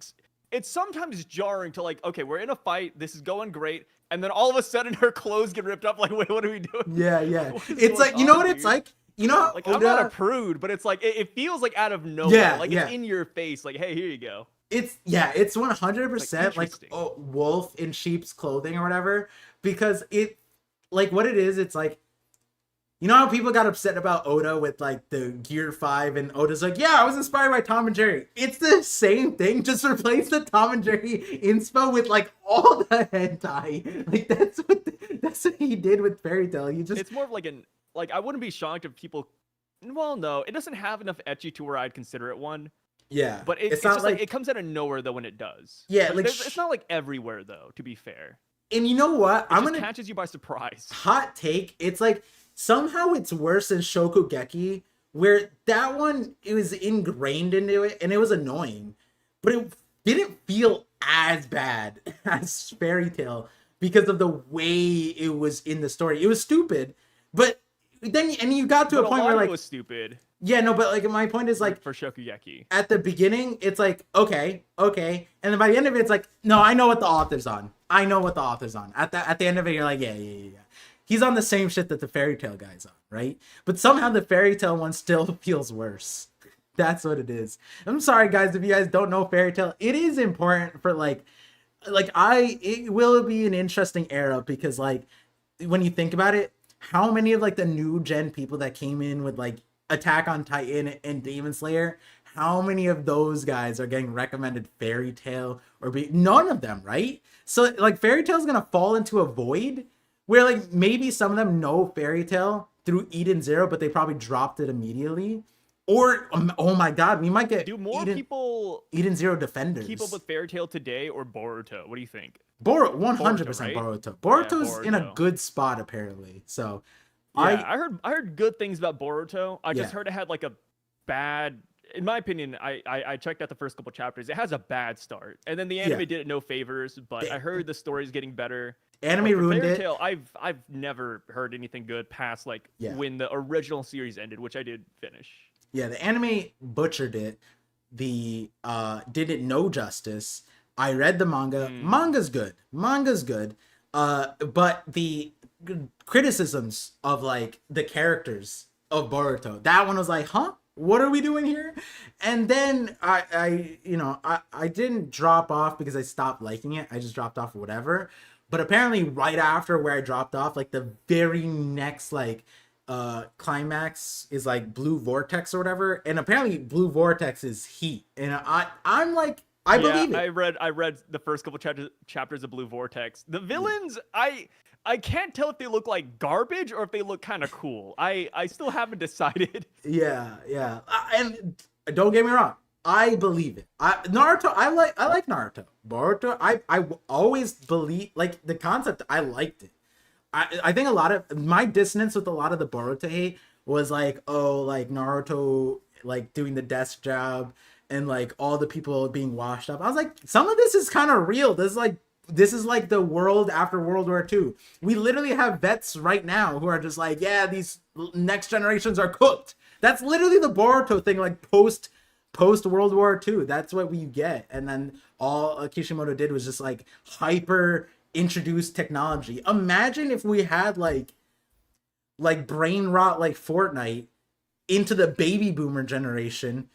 S2: it's sometimes jarring to like, okay, we're in a fight, this is going great, and then all of a sudden her clothes get ripped up. Like, wait, what are we doing?
S1: Yeah. It's like, you know what it's like? You know,
S2: like, I'm not a prude, but it's like it feels like out of nowhere. Like it's in your face. Like, hey, here you go.
S1: It's 100% like wolf in sheep's clothing or whatever, because it like what it is. It's like, you know how people got upset about Oda with like the Gear 5 and Oda's like, yeah, I was inspired by Tom and Jerry. It's the same thing. Just replace the Tom and Jerry inspo with like all the hentai. Like that's what he did with Fairy Tail. It's
S2: more of like I wouldn't be shocked if people. Well, no, it doesn't have enough ecchi to where I'd consider it one.
S1: Yeah,
S2: but it's not just like it comes out of nowhere though when it does.
S1: Yeah, like
S2: it's not like everywhere though. To be fair.
S1: And you know what?
S2: It catches you by surprise.
S1: Hot take. It's like somehow it's worse than Shokugeki, where that one it was ingrained into it and it was annoying, but it didn't feel as bad as Fairy Tail because of the way it was in the story. It was stupid, but then you got to a point where like
S2: it was stupid.
S1: Yeah, no, but like my point is like
S2: for Shokugeki.
S1: At the beginning, it's like okay, and then by the end of it, it's like no, I know what the author's on. At the end of it, you're like yeah. He's on the same shit that the Fairy Tail guy's on, right? But somehow the Fairy Tail one still feels worse. That's what it is. I'm sorry, guys, if you guys don't know Fairy Tail, it is important for it will be an interesting era because like when you think about it, how many of like the new gen people that came in with like Attack on Titan and Demon Slayer, how many of those guys are getting recommended Fairy Tail none of them, right? So like Fairy Tail is gonna fall into a void where like maybe some of them know Fairy Tail through Eden Zero, but they probably dropped it immediately. Or oh my god, we might get
S2: people
S1: Eden Zero defenders
S2: keep up with Fairy Tail today or Boruto? What do you think?
S1: 100% Boruto. Boruto's in a good spot apparently. So
S2: yeah, I heard good things about Boruto. I just heard it had like a bad. In my opinion, I checked out the first couple chapters. It has a bad start, and then the anime did it no favors. But I heard the story's getting better.
S1: Anime ruined
S2: Fairy
S1: it.
S2: Tail, I've never heard anything good past when the original series ended, which I did finish.
S1: Yeah, the anime butchered it. The did it no justice. I read the manga. Manga's good. But the criticisms of like the characters of Boruto, that one was like, huh? What are we doing here? And then I didn't drop off because I stopped liking it. I just dropped off or whatever. But apparently right after where I dropped off, like the very next like climax is like Blue Vortex or whatever. And apparently Blue Vortex is heat. And I'm like, I believe it.
S2: I read the first couple chapters of Blue Vortex. The villains, I can't tell if they look like garbage or if they look kind of cool. I still haven't decided.
S1: Yeah. And don't get me wrong, I believe it. Naruto, I like Naruto. Boruto, I always believe like the concept. I liked it. I think a lot of my dissonance with a lot of the Boruto hate was like, oh, like Naruto like doing the desk job and like all the people being washed up. I was like, some of this is kind of real. This is like the world after World War II. We literally have vets right now who are just like, yeah, these next generations are cooked. That's literally the Boruto thing, like post World War II. That's what we get. And then all Kishimoto did was just like hyper introduce technology. Imagine if we had like brain rot like Fortnite into the baby boomer generation.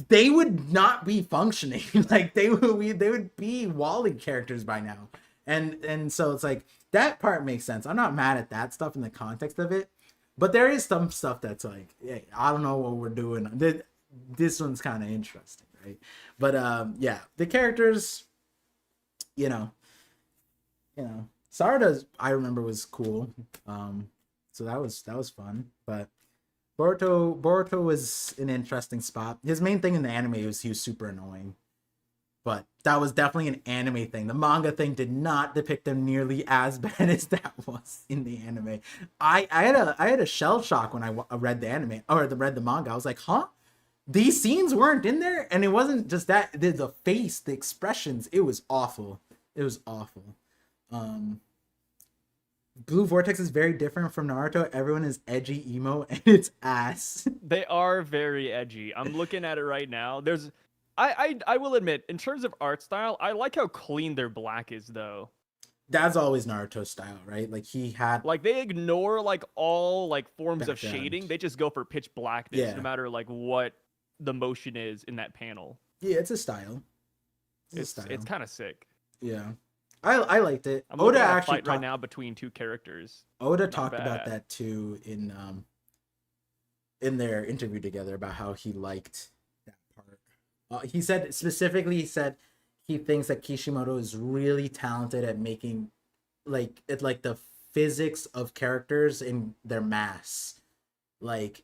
S1: They would not be functioning. Like they would be Wally characters by now. And so it's like that part makes sense. I'm not mad at that stuff in the context of it, but there is some stuff that's like, hey, I don't know what we're doing. This one's kind of interesting, right? But yeah, the characters, Sarada's I remember was cool. So that was fun, but Boruto was an interesting spot. His main thing in the anime was he was super annoying. but that was definitely an anime thing. The manga thing did not depict them nearly as bad as that was in the anime. I had a shell shock when I read the anime or read the manga. I was like, huh? These scenes weren't in there, and it wasn't just that. The face, the expressions, it was awful. It was awful. Blue Vortex is very different from Naruto. Everyone is edgy emo, and it's ass.
S2: They are very edgy. I'm looking at it right now. I will admit, in terms of art style, I like how clean their black is, though.
S1: That's always Naruto style, right? Like he had
S2: Like they ignore like all like forms of
S1: background.
S2: shading. They just go for pitch blackness,
S1: Yeah.
S2: no matter like what the motion is in that panel.
S1: Yeah, it's a style.
S2: It's kind of sick.
S1: Yeah, I liked it.
S2: I'm
S1: Oda
S2: looking at a
S1: actually
S2: fight right now between two characters.
S1: Oda
S2: Not
S1: talked about
S2: bad.
S1: that too in their interview together about how he liked that part. He said specifically, he thinks that Kishimoto is really talented at making like the physics of characters in their mass. Like,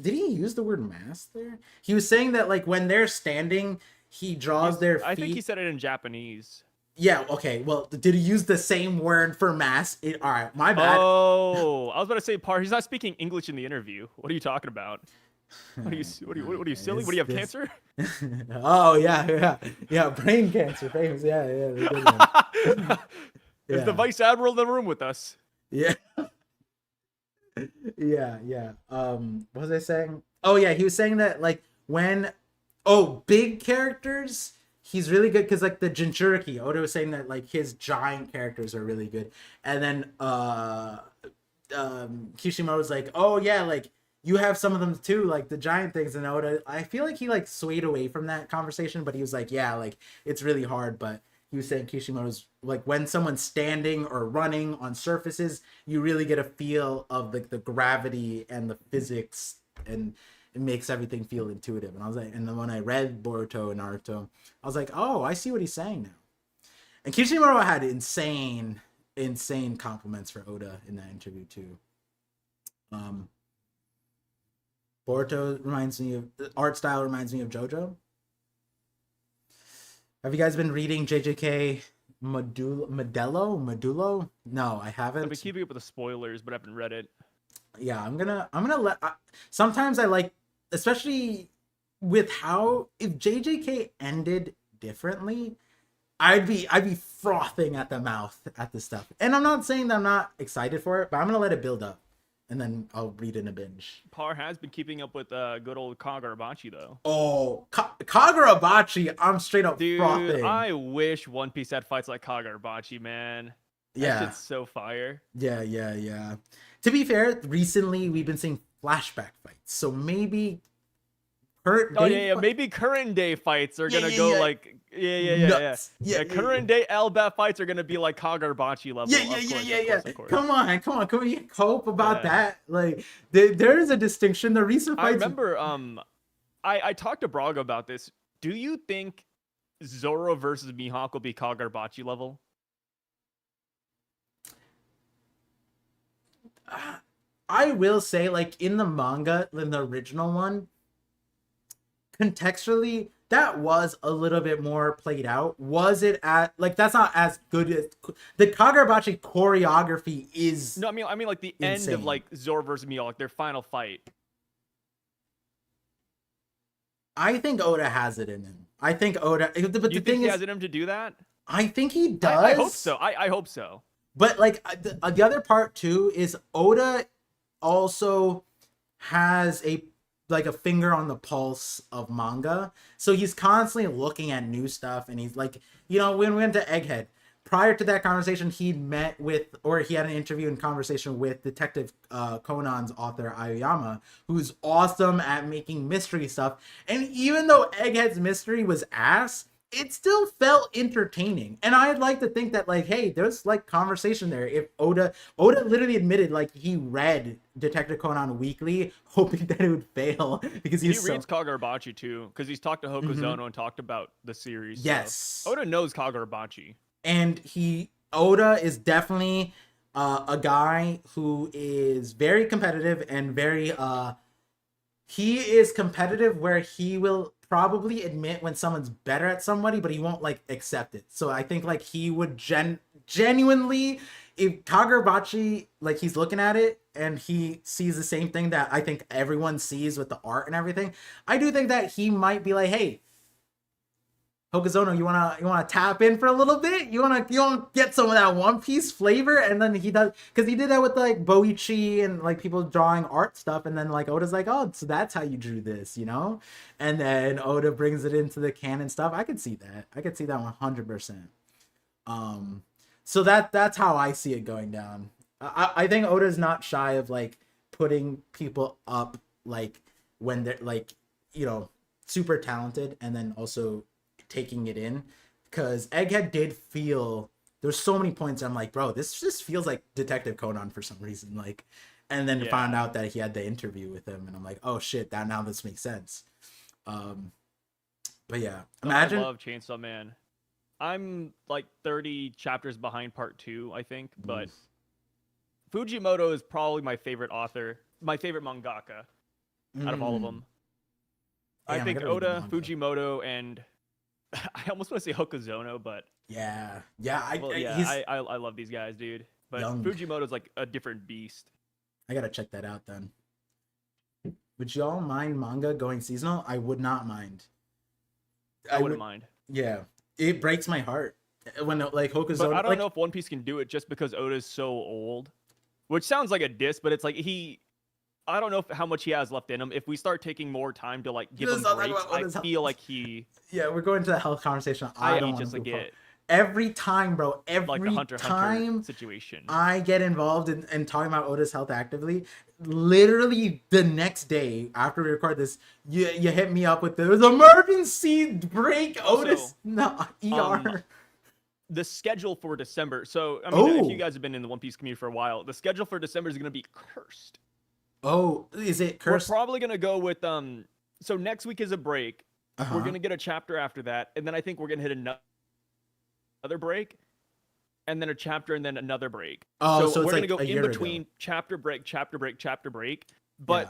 S1: did he use the word mass there? He was saying that like when they're standing, he draws their feet.
S2: I think he said it in Japanese.
S1: Yeah, okay. Well, did he use the same word for mass? All right, my bad.
S2: Oh, I was about to say, he's not speaking English in the interview. What are you talking about? What are you silly? What do you have cancer?
S1: Oh yeah, brain cancer, famous. Yeah, the good one.
S2: Is the vice admiral in the room with us?
S1: Yeah. Yeah. What was I saying? Oh yeah, he was saying that like when big characters, he's really good because like the Jinchuriki, Oda was saying that like his giant characters are really good. And then Kishimoto's like, oh yeah, like you have some of them too, like the giant things. And Oda, I feel like he like swayed away from that conversation, but he was like, yeah, like it's really hard, but he was saying Kishimoto's like when someone's standing or running on surfaces, you really get a feel of like the gravity and the physics, and it makes everything feel intuitive. And I was like, and then when I read Boruto and Naruto, I was like, oh, I see what he's saying now. And Kishimoto had insane compliments for Oda in that interview too. Boruto reminds me of the art style reminds me of JoJo. Have you guys been reading JJK Modulo? No, I haven't.
S2: I've been keeping up with the spoilers, but I haven't read it.
S1: Yeah, I'm gonna let. Sometimes I like, especially with how if JJK ended differently, I'd be frothing at the mouth at the stuff. And I'm not saying that I'm not excited for it, but I'm gonna let it build up, and then I'll read in a binge.
S2: Par has been keeping up with good old Kagurabachi though.
S1: Oh, Kagurabachi, I'm straight up frothing.
S2: I wish One Piece had fights like Kagurabachi, man. That shit's so fire.
S1: Yeah. To be fair, recently we've been seeing flashback fights, so maybe
S2: maybe current day fights are gonna go like current day Elbat fights are gonna be like Kagurabachi level. Of course.
S1: Come on, can we cope about that? Like there is a distinction. The recent fights.
S2: I remember I talked to Braga about this. Do you think Zoro versus Mihawk will be Kagurabachi level?
S1: I will say, like in the manga, in the original one, contextually, that was a little bit more played out. Was it at like that's not as good as the Kagurabachi choreography is?
S2: No, I mean like the
S1: insane.
S2: end of like Zoro versus Mihawk, like their final fight.
S1: I think Oda has it in him. I think Oda, but the
S2: thing
S1: thing
S2: he
S1: is,
S2: has it in him to do that.
S1: I think he does.
S2: I hope so. I hope so.
S1: But like the other part too is Oda also has a finger on the pulse of manga, so he's constantly looking at new stuff. And he's like, when we went to Egghead, prior to that conversation, he had an interview and conversation with Detective Conan's author Aoyama, who's awesome at making mystery stuff. And even though Egghead's mystery was ass, it still felt entertaining. And I'd like to think that like, hey, there's like conversation there. If Oda literally admitted like he read Detective Conan weekly, hoping that it would fail because he
S2: reads Kagurabachi too, because he's talked to Hokuzono and talked about the series.
S1: Yes,
S2: so Oda knows Kagurabachi,
S1: and Oda is definitely a guy who is very competitive and very he is competitive where he will probably admit when someone's better at somebody, but he won't like accept it. So I think like he would genuinely, if Kagurabachi, like he's looking at it and he sees the same thing that I think everyone sees with the art and everything, I do think that he might be like, hey, Hokuzono, you wanna tap in for a little bit? You wanna get some of that One Piece flavor? And then he does, because he did that with like Boichi and like people drawing art stuff, and then like Oda's like, oh, so that's how you drew this, you know? And then Oda brings it into the canon stuff. I could see that. I could see that 100%. So that's how I see it going down. I think Oda's not shy of like putting people up like when they're like, you know, super talented, and then also taking it in, because Egghead did feel there's so many points I'm like, bro, this just feels like Detective Conan for some reason, like, and then found out that he had the interview with him, and I'm like, oh shit, that now this makes sense. But yeah, imagine.
S2: I love Chainsaw Man. I'm like 30 chapters behind part 2, I think, but Fujimoto is probably my favorite author, my favorite mangaka out of all of them. I think Oda, Fujimoto, and I almost want to say Hokuzono, but I love these guys, dude. But Fujimoto's like a different beast.
S1: I gotta check that out then. Would y'all mind manga going seasonal? I would not mind.
S2: I wouldn't mind.
S1: Yeah, it breaks my heart when like Hokuzono.
S2: But I don't know if One Piece can do it just because Oda's so old, which sounds like a diss, but it's like I don't know how much he has left in him. If we start taking more time to like give him breaks, I feel like he.
S1: Yeah, we're going to the health conversation.
S2: I don't just like it.
S1: Every time, bro. Every
S2: like the Hunter
S1: time
S2: situation.
S1: I get involved in talking about Oda's health actively, literally the next day after we record this, you hit me up with there's emergency break. Otis, no ER.
S2: The schedule for December. So I mean, if you guys have been in the One Piece community for a while, the schedule for December is going to be cursed.
S1: Oh, is it cursed?
S2: We're probably gonna go with So next week is a break. We're gonna get a chapter after that, and then I think we're gonna hit another break, and then a chapter, and then another break.
S1: Oh, so
S2: we're
S1: it's
S2: gonna
S1: like
S2: go in between chapter break. But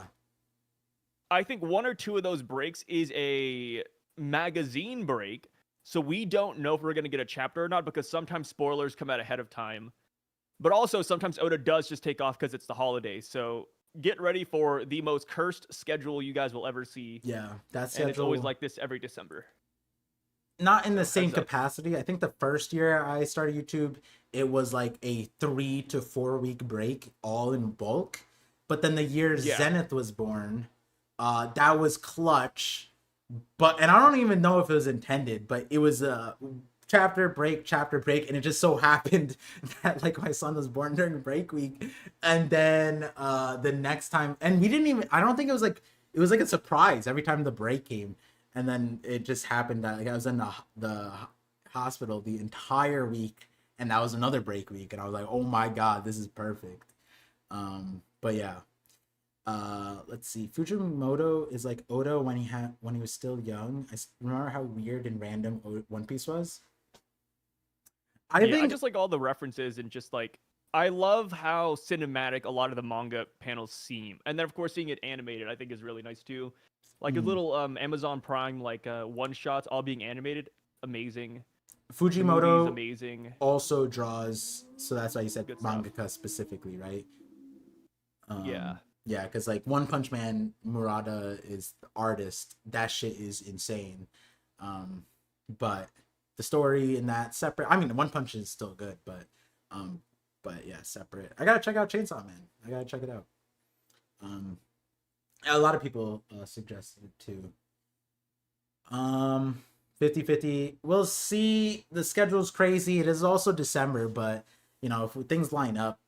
S2: I think one or two of those breaks is a magazine break, so we don't know if we're gonna get a chapter or not, because sometimes spoilers come out ahead of time. But also sometimes Oda does just take off because it's the holidays. So get ready for the most cursed schedule you guys will ever see.
S1: Yeah, that's schedule.
S2: And it's always like this every December.
S1: Not in the same capacity. I think the first year I started YouTube, it was like a 3 to 4 week break, all in bulk. But then the year Zenith was born, that was clutch. And I don't even know if it was intended, but it was a chapter break, and it just so happened that like my son was born during break week, and then the next time, and we didn't even, I don't think it was like a surprise every time the break came, and then it just happened that like I was in the hospital the entire week, and that was another break week, and I was like, oh my god, this is perfect. But yeah, let's see, Fujimoto is like Oda when he was still young. I remember how weird and random One Piece was. I just like all the references, and just like I love how cinematic a lot of the manga panels seem, and then of course seeing it animated I think is really nice too. Like a little Amazon Prime like one shots all being animated, amazing. Fujimoto
S2: amazing.
S1: Also draws, so that's why you said mangaka specifically, right? Yeah, because like One Punch Man, Murata is the artist. That shit is insane. But the story in that separate. I mean, One Punch is still good, but yeah, separate. I gotta check out Chainsaw Man. I gotta check it out. A lot of people suggested it too. 50-50. We'll see. The schedule's crazy. It is also December, but you know, if things line up,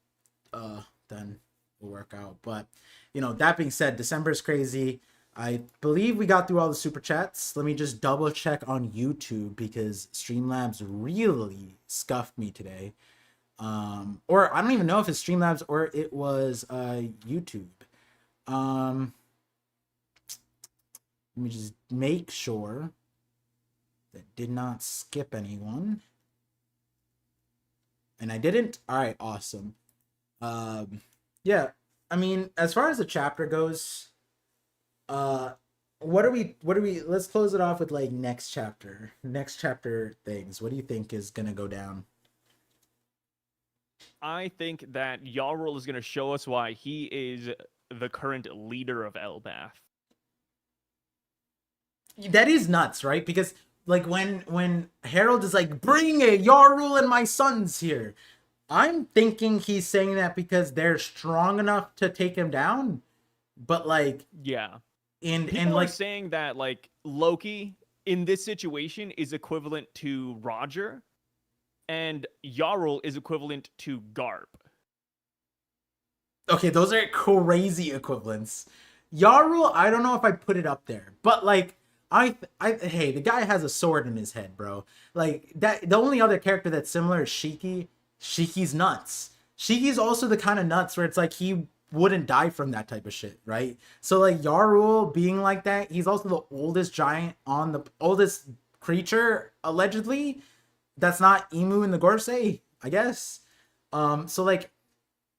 S1: then will work out. But you know, that being said, December is crazy. I believe we got through all the super chats. Let me just double check on YouTube because Streamlabs really scuffed me today. Or I don't even know if it's Streamlabs or it was YouTube. Let me just make sure that did not skip anyone. And I didn't. All right, awesome. Yeah, I mean, as far as the chapter goes, let's close it off with like next chapter things. What do you think is gonna go down?
S2: I think that Yarl is going to show us why he is the current leader of Elbath.
S1: That is nuts, right? Because like when Harold is like, bring it, Yarul and my sons here, I'm thinking he's saying that because they're strong enough to take him down. But like,
S2: Yeah.
S1: and
S2: People
S1: like
S2: are saying that like Loki in this situation is equivalent to Roger, and Jarl is equivalent to Garp.
S1: okay, those are crazy equivalents. Yarul, I don't know if I put it up there, but like hey, the guy has a sword in his head, bro. Like that, the only other character that's similar is Shiki. Shiki's nuts. Shiki's also the kind of nuts where it's like he wouldn't die from that type of shit, right? So like Yarul being like that, he's also the oldest giant on the oldest creature allegedly. That's not Emu in the Gorsei, I guess. So like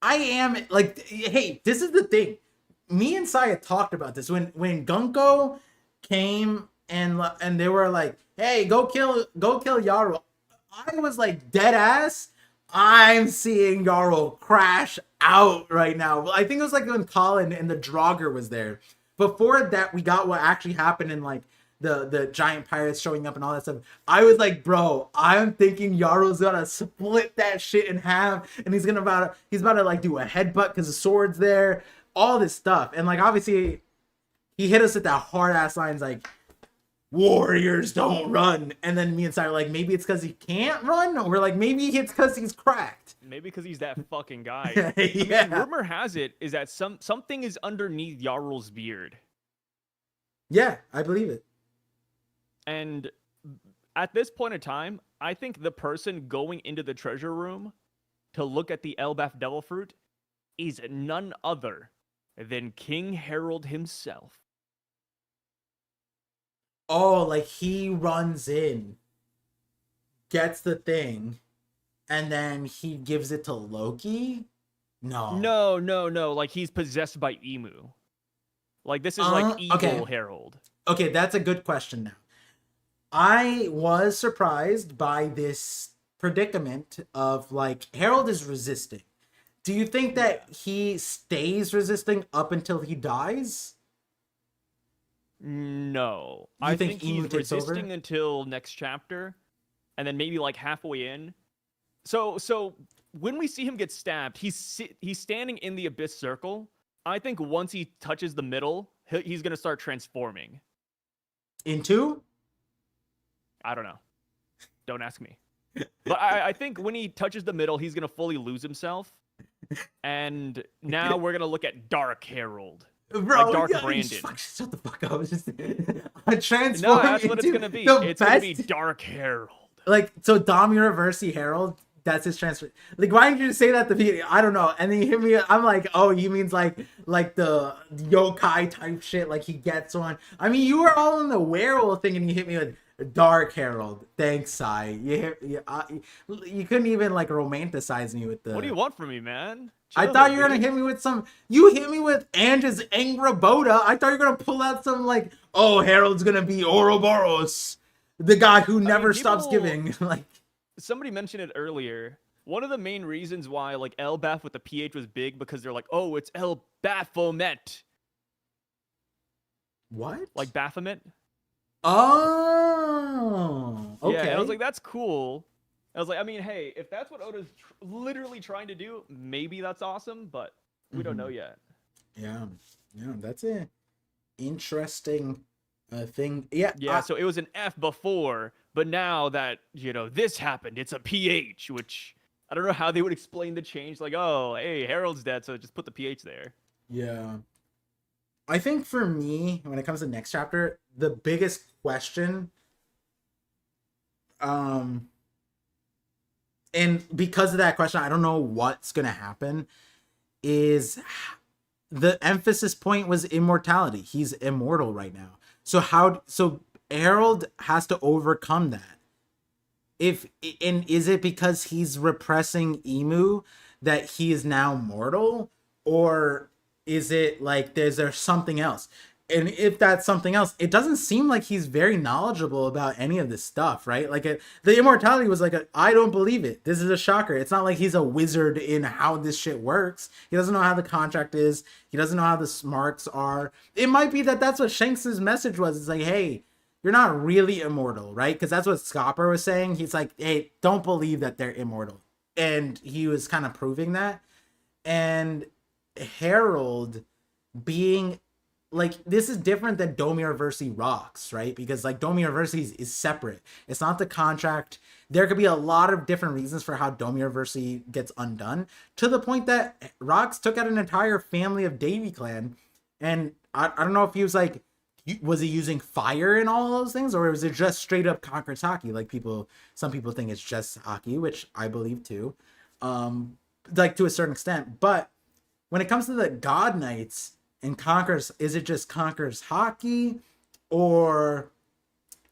S1: I am like, hey, this is the thing. Me and Saya talked about this when Gunko came and they were like, "Hey, go kill Yarl." I was like, dead ass. I'm seeing Yarl crash out right now. I think it was like when Colin and the Draugr was there. Before that, we got what actually happened in like the giant pirates showing up and all that stuff. I was like, bro, I'm thinking Yarl's gonna split that shit in half, and he's about to like do a headbutt because the sword's there, all this stuff, and like obviously he hit us with that hard ass lines like warriors don't run, and then me and Sai were like, maybe it's because he can't run, or like maybe it's because he's cracked.
S2: Maybe because he's that fucking guy.
S1: Yeah.
S2: I mean, rumor has it is that something is underneath Jarl's beard.
S1: Yeah, I believe it.
S2: And at this point in time, I think the person going into the treasure room to look at the Elbaf Devil Fruit is none other than King Harold himself.
S1: Oh, like he runs in, gets the thing, and then he gives it to Loki? No.
S2: No. Like he's possessed by Emu. Like this is like evil
S1: okay.
S2: Harold.
S1: Okay, that's a good question now. I was surprised by this predicament of like Harold is resisting. Do you think that he stays resisting up until he dies?
S2: No.
S1: You
S2: I
S1: think
S2: think
S1: Emu
S2: he's
S1: takes
S2: resisting
S1: over?
S2: until next chapter, and then maybe like halfway in. So when we see him get stabbed, he's standing in the abyss circle. I think once he touches the middle, he's gonna start transforming.
S1: Into?
S2: I don't know. Don't ask me. But I think when he touches the middle, he's gonna fully lose himself. And now we're gonna look at Dark Harold.
S1: Bro,
S2: Like Dark
S1: yeah,
S2: Brandon.
S1: shut the fuck up. I transform
S2: No, that's what it's gonna be. It's gonna be Dark Harold.
S1: Like, so Dom Universi Harold, that's his transfer. Like, why didn't you say that at the beginning? I don't know. And then you hit me, I'm like, oh, you means like the yokai type shit, like he gets one. I mean, you were all in the werewolf thing and you hit me with Dark Harold. Thanks, Sai. You couldn't even like romanticize me with the.
S2: What do you want from me, man?
S1: I thought you were gonna hit me with some. You hit me with Ange's Angraboda. I thought you were gonna pull out some like, oh, Harold's gonna be Ouroboros, the guy who never stops giving. Like
S2: somebody mentioned it earlier. One of the main reasons why like Elbaf with the PH was big because they're like, oh, it's El Baphomet.
S1: What?
S2: Like Baphomet?
S1: Oh, okay.
S2: Yeah, and I was like, that's cool. I was like, I mean, hey, if that's what Oda's literally trying to do, maybe that's awesome, but we don't know yet.
S1: Yeah, that's an interesting thing. Yeah.
S2: So it was an F before, but now that, this happened, it's a PH, which I don't know how they would explain the change. Like, oh, hey, Harold's dead, so just put the PH there.
S1: Yeah. I think for me, when it comes to next chapter, the biggest question, and because of that question, I don't know what's gonna happen, is the emphasis point was immortality. He's immortal right now. So Harold has to overcome that. Is it because he's repressing Emu that he is now mortal, or is it like there's something else? and if that's something else, it doesn't seem like he's very knowledgeable about any of this stuff, right? Like the immortality was like, I don't believe it. This is a shocker. It's not like he's a wizard in how this shit works. He doesn't know how the contract is. He doesn't know how the smarts are. It might be that that's what Shanks's message was. It's like, hey, you're not really immortal, right? Because that's what Scopper was saying. He's like, hey, don't believe that they're immortal. And he was kind of proving that. And Harold being like, this is different than Domir versus Rocks, right? Because like Domir versus is separate. It's not the contract. There could be a lot of different reasons for how Domir versus gets undone, to the point that Rocks took out an entire family of Davy Clan. And I don't know if he was like, was he using fire in all of those things, or was it just straight up Conqueror's Haki? Like some people think it's just Haki, which I believe too, like to a certain extent. But when it comes to the God Knights and Conqueror's, is it just Conqueror's Haki, or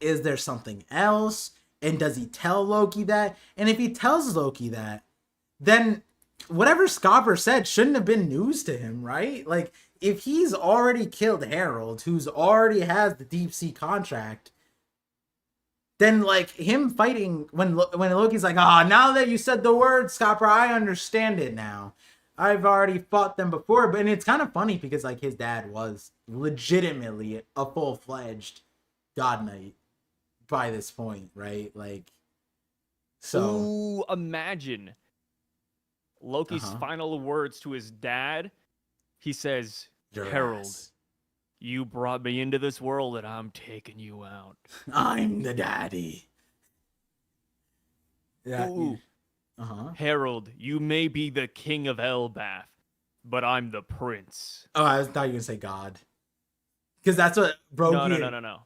S1: is there something else? And does he tell Loki that? And if he tells Loki that, then whatever Scopper said shouldn't have been news to him, right? Like, if he's already killed Harold, who's already has the deep sea contract, then like him fighting when Loki's like, now that you said the word, Scopper, I understand it now. I've already fought them before. But and it's kind of funny because like his dad was legitimately a full-fledged God Knight by this point, right? Like, so
S2: Ooh, imagine Loki's final words to his dad. He says, Harold, you brought me into this world and I'm taking you out.
S1: I'm the daddy. Yeah.
S2: Ooh. Harold, you may be the king of Elbath, but I'm the prince.
S1: Oh, I thought you were going to say God. Because that's what Brogy...
S2: No.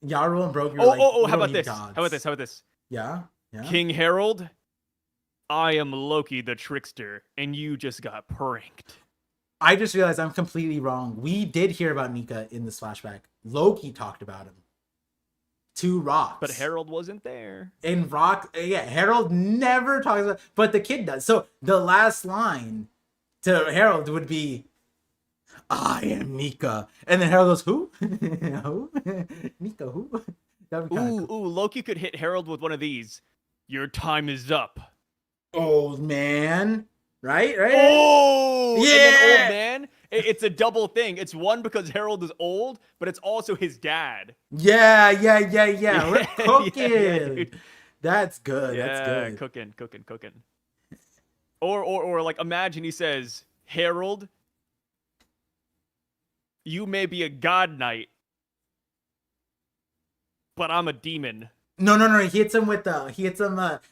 S1: Yarl and Brogy were
S2: how about this? Gods. How about this?
S1: Yeah?
S2: King Harold, I am Loki the trickster, and you just got pranked.
S1: I just realized I'm completely wrong. We did hear about Nika in this flashback. Loki talked about him to Rocks.
S2: But Harold wasn't there.
S1: In Harold never talks about, but the kid does. So the last line to Harold would be, I am Nika. And then Harold goes, who? Who? Nika, who?
S2: Cool. Loki could hit Harold with one of these. Your time is up.
S1: Old man. Right?
S2: Oh!
S1: Yeah!
S2: And then old man. It's a double thing. It's one because Harold is old, but it's also his dad.
S1: Yeah. We're cooking.
S2: Yeah,
S1: that's good.
S2: Yeah,
S1: that's good.
S2: Cooking. Or like imagine he says, Harold, you may be a god knight, but I'm a demon.
S1: No. He hits him with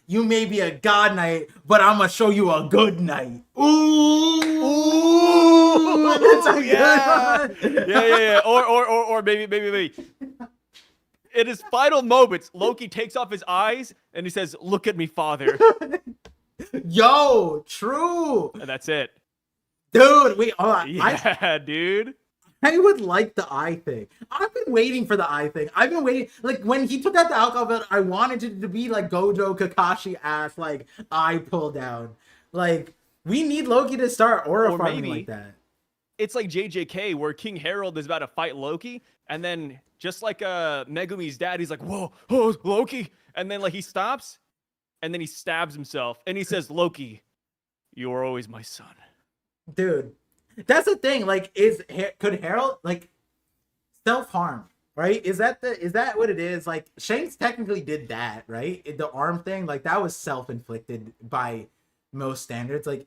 S1: you may be a god knight, but I'm gonna show you a good night. Ooh, that's a good one.
S2: Yeah. Or maybe. In his final moments, Loki takes off his eyes and he says, "Look at me, father."
S1: Yo, true.
S2: And that's it.
S1: Dude, wait, hold on.
S2: Yeah, dude.
S1: I would like the eye thing. I've been waiting for the eye thing. I've been waiting. Like, when he took out the alcohol belt, I wanted it to be like Gojo Kakashi ass, like, eye pull down. Like, we need Loki to start aura farming like that.
S2: It's like JJK, where King Harold is about to fight Loki, and then, just like Megumi's dad, he's like, whoa, oh, Loki! And then, like, he stops, and then he stabs himself, and he says, Loki, you are always my son.
S1: Dude. That's the thing. Like, could Harold like self-harm? Right? Is that what it is? Like, Shanks technically did that, right? The arm thing, like that was self-inflicted by most standards. Like,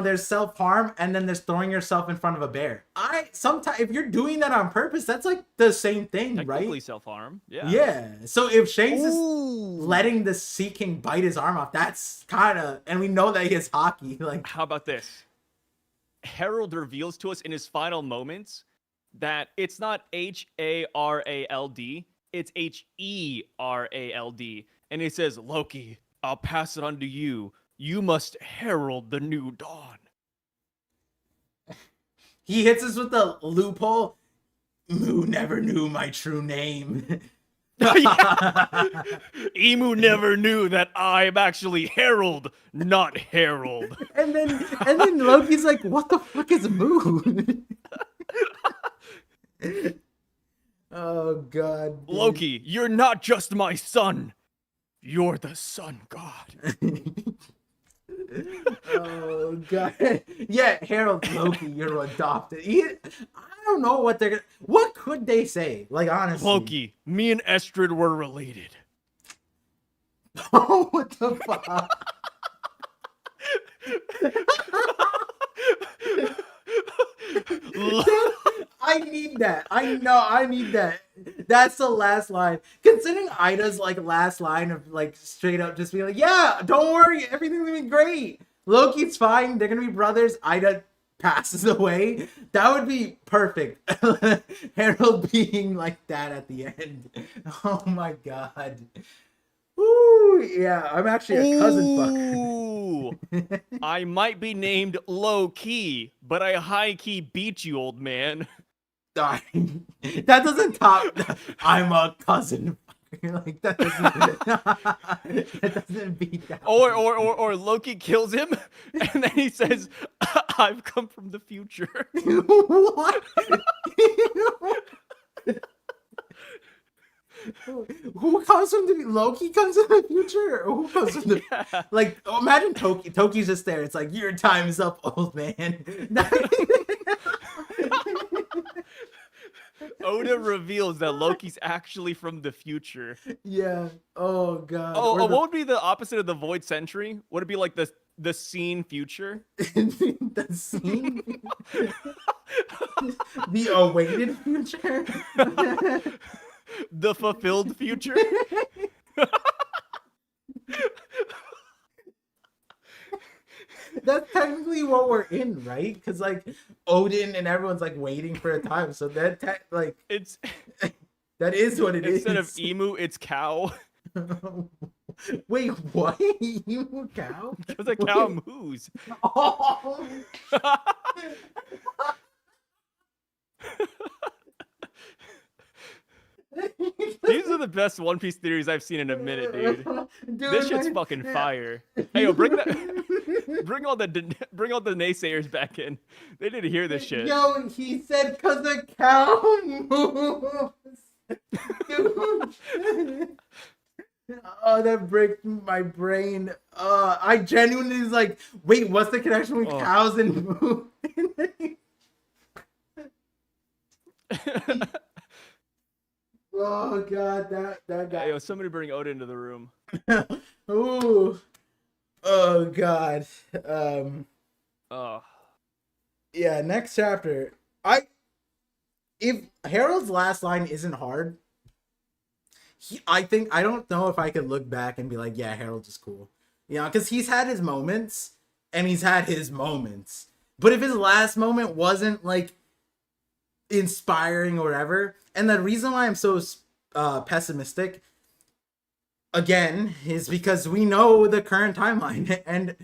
S1: there's self-harm and then there's throwing yourself in front of a bear. Sometimes if you're doing that on purpose, that's like the same thing, right?
S2: Technically self-harm. Yeah.
S1: Yeah. So if Shanks is letting the Sea King bite his arm off, that's kind of, and we know that he has hockey. Like,
S2: how about this? Harold reveals to us in his final moments that it's not Harald, it's Herald. And he says, Loki, I'll pass it on to you. You must herald the new dawn.
S1: He hits us with the loophole. Moo never knew my true name.
S2: Emu never knew that I'm actually Harold, not Harold.
S1: And then Loki's like, what the fuck is moon? Oh god. Dude.
S2: Loki, you're not just my son. You're the sun god.
S1: Oh god. Yeah, Harold Loki, you're adopted. I don't know what they're gonna. What could they say? Like honestly.
S2: Loki, me and Estrid were related.
S1: Oh, what the fuck? I need that. I know. I need that. That's the last line. Considering Ida's like last line of like straight up just being like, yeah, don't worry, everything's gonna be great. Loki's fine. They're gonna be brothers. Ida passes away. That would be perfect. Harold being like that at the end. Oh my god. Ooh, yeah, I'm actually a cousin fucker.
S2: I might be named low key, but I high key beat you, old man.
S1: That doesn't top. I'm a cousin fucker. Like that doesn't. That doesn't beat that.
S2: Or Loki kills him, and then he says, "I've come from the future."
S1: What? Who comes from the Loki comes from the future? Or who comes from the like? Imagine Toki. Toki's just there. It's like your time's up, old man.
S2: Oda reveals that Loki's actually from the future.
S1: Yeah. Oh god.
S2: What would be the opposite of the Void Century? Would it be like the scene future?
S1: The scene. The awaited future.
S2: The fulfilled future?
S1: That's technically what we're in, right? Because like Odin and everyone's like waiting for a time, so that like
S2: it's
S1: that is what it is.
S2: Instead of emu, it's cow.
S1: Wait, what? Emu cow?
S2: Because a cow moves.
S1: Oh.
S2: These are the best One Piece theories I've seen in a minute, dude. This shit's fucking fire. Hey, yo, bring all the naysayers back in. They didn't hear this shit.
S1: Yo, he said because the cow moves. Oh, that breaks my brain. I genuinely was like, wait, what's the connection with cows and moon? Oh god, that guy.
S2: Hey, yo, somebody bring Oda into the room.
S1: Ooh. Oh god.
S2: Oh.
S1: Yeah, next chapter. If Harold's last line isn't hard, I don't know if I could look back and be like, yeah, Harold's is cool. You know, because he's had his moments and he's had his moments. But if his last moment wasn't like inspiring or whatever, and the reason why I'm so pessimistic again is because we know the current timeline, and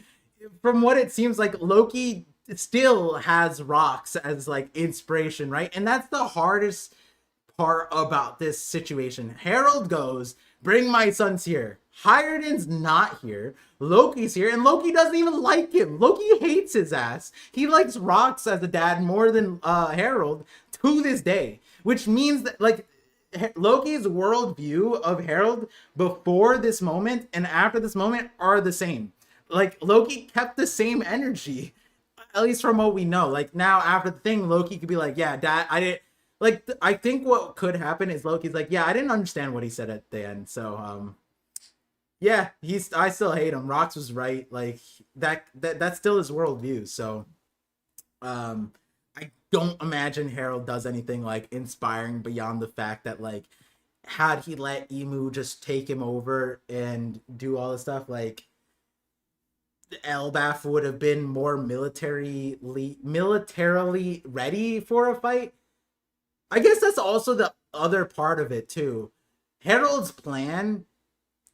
S1: from what it seems like, Loki still has rocks as like inspiration, right? And that's the hardest part about this situation. Harold goes, bring my sons here. Hiredin's not here. Loki's here, and Loki doesn't even like him. Loki hates his ass. He likes Rocks as a dad more than Harold to this day, which means that like Loki's worldview of Harold before this moment and after this moment are the same. Like Loki kept the same energy, at least from what we know. Like now after the thing, Loki could be like, yeah, dad, I didn't like. I think what could happen is Loki's like, yeah, I didn't understand what he said at the end, so yeah, I still hate him. Rox was right. Like that's still his worldview. So I don't imagine Harold does anything like inspiring beyond the fact that like had he let Emu just take him over and do all this stuff, like Elbaf would have been more militarily ready for a fight. I guess that's also the other part of it too. Harold's plan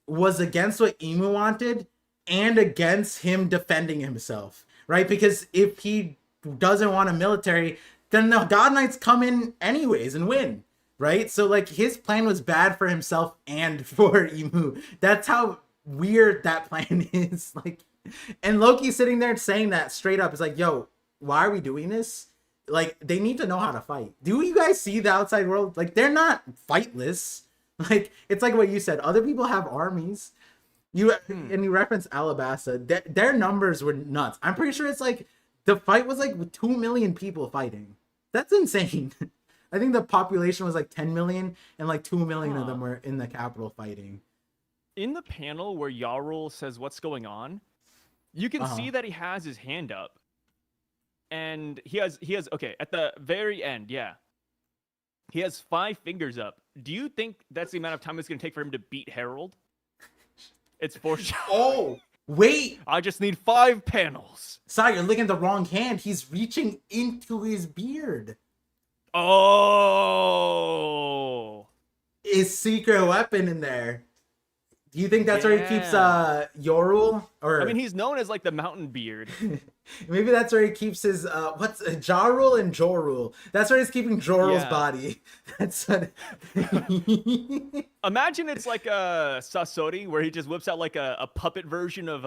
S1: was against what Emu wanted and against him defending himself, right? Because if he doesn't want a military, then the God Knights come in anyways and win, right? So like his plan was bad for himself and for Emu. That's how weird that plan is. Like, and Loki's sitting there saying that straight up. It's like, yo, why are we doing this? Like, they need to know how to fight. Do you guys see the outside world? Like, they're not fightless. Like, it's like what you said. Other people have armies. And you reference Alabasta. Their numbers were nuts. I'm pretty sure it's like the fight was like 2 million people fighting. That's insane. I think the population was like 10 million, and like 2 million of them were in the capital fighting.
S2: In the panel where Yarl says what's going on, you can see that he has his hand up. And he has okay, at the very end, yeah. He has 5 fingers up. Do you think that's the amount of time it's going to take for him to beat Harold? It's foreshadowing.
S1: Oh, wait.
S2: I just need 5 panels.
S1: Sorry, you're looking at the wrong hand. He's reaching into his beard.
S2: Oh.
S1: His secret weapon in there. Do you think that's where he keeps Yorul? Or
S2: I mean, he's known as like the mountain beard.
S1: Maybe that's where he keeps his what's Jarul and Jorul. That's where he's keeping Jorul's body. That's what...
S2: Imagine it's like a Sasori where he just whips out like a puppet version of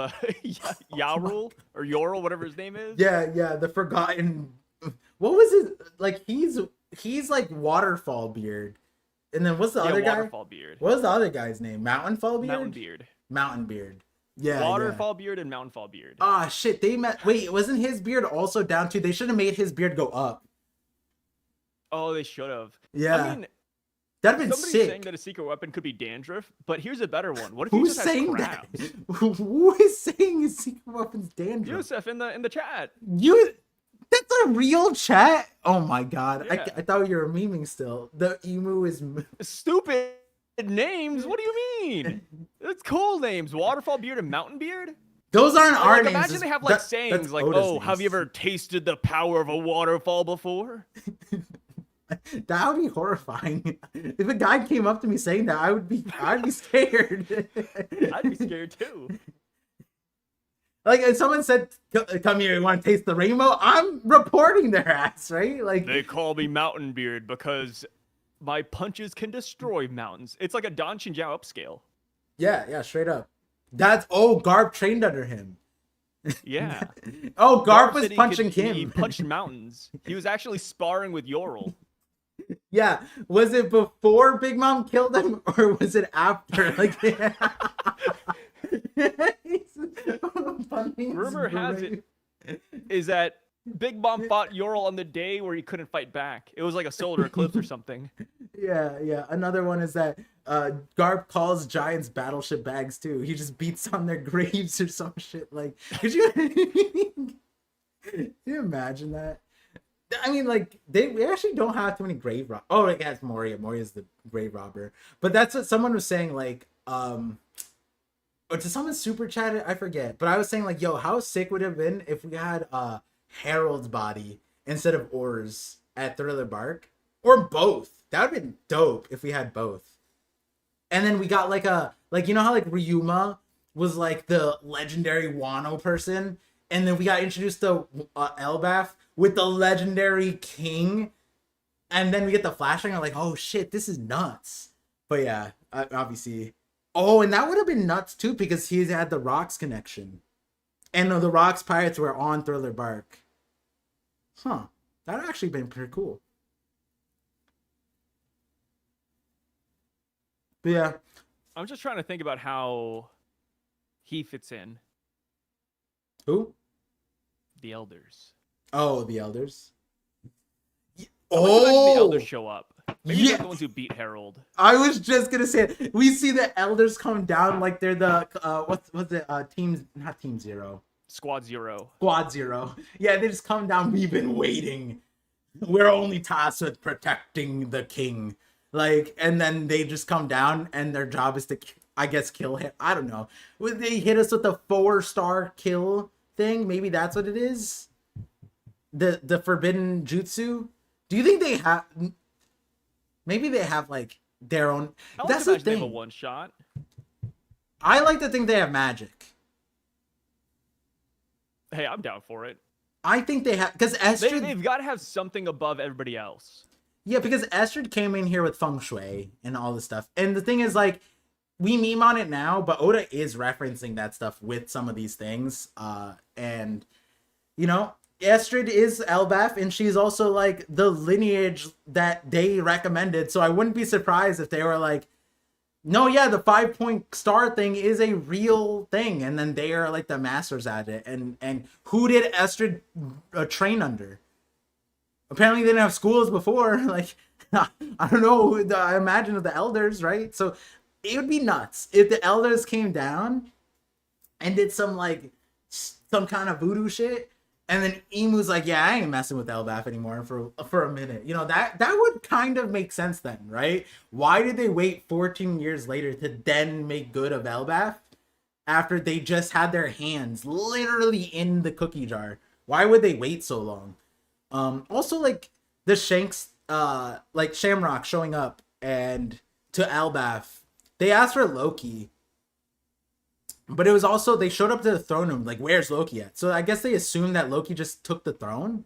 S2: Yarul or Yorul, whatever his name is.
S1: Yeah, the forgotten. What was it? Like he's like Waterfall Beard. And then what's the other guy?
S2: Waterfall Beard.
S1: What was the other guy's name? Mountainfall Beard?
S2: Mountain Beard.
S1: Yeah.
S2: Waterfall Beard and Mountainfall Beard.
S1: Ah, shit. They met. Wait, wasn't his beard also down too? They should have made his beard go up.
S2: Oh, they should have.
S1: Yeah.
S2: I mean,
S1: that'd been
S2: somebody's
S1: sick.
S2: saying that a secret weapon could be dandruff, but here's a better one. What if
S1: Who's
S2: he just
S1: saying
S2: has
S1: that?
S2: crabs?
S1: Who is saying his secret weapon's dandruff?
S2: Yusuf in the chat.
S1: That's a real chat? Oh my god.
S2: Yeah.
S1: I thought you were memeing still. The emu is...
S2: Stupid names? What do you mean? It's cool names. Waterfall Beard and Mountain Beard?
S1: Those aren't our names.
S2: Imagine they have like sayings like,
S1: Oda's
S2: oh,
S1: names.
S2: have you ever tasted the power of a waterfall before?
S1: That would be horrifying. If a guy came up to me saying that, I'd be scared.
S2: I'd be scared too.
S1: Like if someone said, "Come here, you want to taste the rainbow?" I'm reporting their ass, right? Like
S2: they call me Mountain Beard because my punches can destroy mountains. It's like a Dan Xinjiao upscale.
S1: Yeah, straight up. Garp trained under him.
S2: Yeah.
S1: Garp was punching him.
S2: He punched mountains. He was actually sparring with Yorl.
S1: Yeah. Was it before Big Mom killed him or was it after? Like
S2: Rumor has it is that Big Mom fought Yorl on the day where he couldn't fight back. It was like a solar eclipse or something.
S1: Yeah. Another one is that Garp calls giants battleship bags too. He just beats on their graves or some shit. Like, could you imagine that? I mean, like, we actually don't have too many grave robbers. Oh, it has Moria. Moria's the grave robber. But that's what someone was saying, like, or to someone super chatted, I forget. But I was saying, like, yo, how sick would it have been if we had Harold's body instead of Or's at Thriller Bark? Or both. That would have been dope if we had both. And then we got, like, you know how, like, Ryuma was, like, the legendary Wano person? And then we got introduced to Elbaf with the legendary king. And then we get the flashing. I'm like, oh, shit, this is nuts. But, yeah, obviously... Oh, and that would have been nuts too because he had the Rocks connection. And the Rocks pirates were on Thriller Bark. Huh. That would actually been pretty cool. But yeah.
S2: I'm just trying to think about how he fits in.
S1: Who?
S2: The Elders.
S1: Oh, the Elders.
S2: Oh! The Elders show up. Maybe they're the ones who beat Harold.
S1: I was just gonna say it. We see the Elders come down like they're the what's it not Team Zero.
S2: Squad Zero. Yeah, they just come down. We've been waiting.
S1: We're only tasked with protecting the king. Like, and then they just come down and their job is to, I guess, kill him. I don't know. Would they hit us with the 4-star kill thing? Maybe that's what it is. The forbidden jutsu. Do you think they have? Maybe they have like their own. That's the thing. They have
S2: a one shot.
S1: I like to think they have magic.
S2: Hey, I'm down for it.
S1: I think they have because Esther.
S2: They've got to have something above everybody else.
S1: Yeah, because Estrid came in here with feng shui and all this stuff. And the thing is, like, we meme on it now, but Oda is referencing that stuff with some of these things. And, you know, Estrid is Elbaf, and she's also, like, the lineage that they recommended. So I wouldn't be surprised if they were like, no, yeah, the 5-point star thing is a real thing. And then they are, like, the masters at it. And who did Estrid train under? Apparently they didn't have schools before. Like, I don't know. I imagine the elders, right? So it would be nuts if the elders came down and did some kind of voodoo shit, and then Emu's like, yeah, I ain't messing with Elbaf anymore for a minute. You know, that would kind of make sense then, right? Why did they wait 14 years later to then make good of Elbaf after they just had their hands literally in the cookie jar? Why would they wait so long? Also, like, the Shanks, like Shamrock showing up and to Elbaf, they asked for Loki, but it was also, they showed up to the throne room, like, where's Loki at? So I guess they assumed that Loki just took the throne,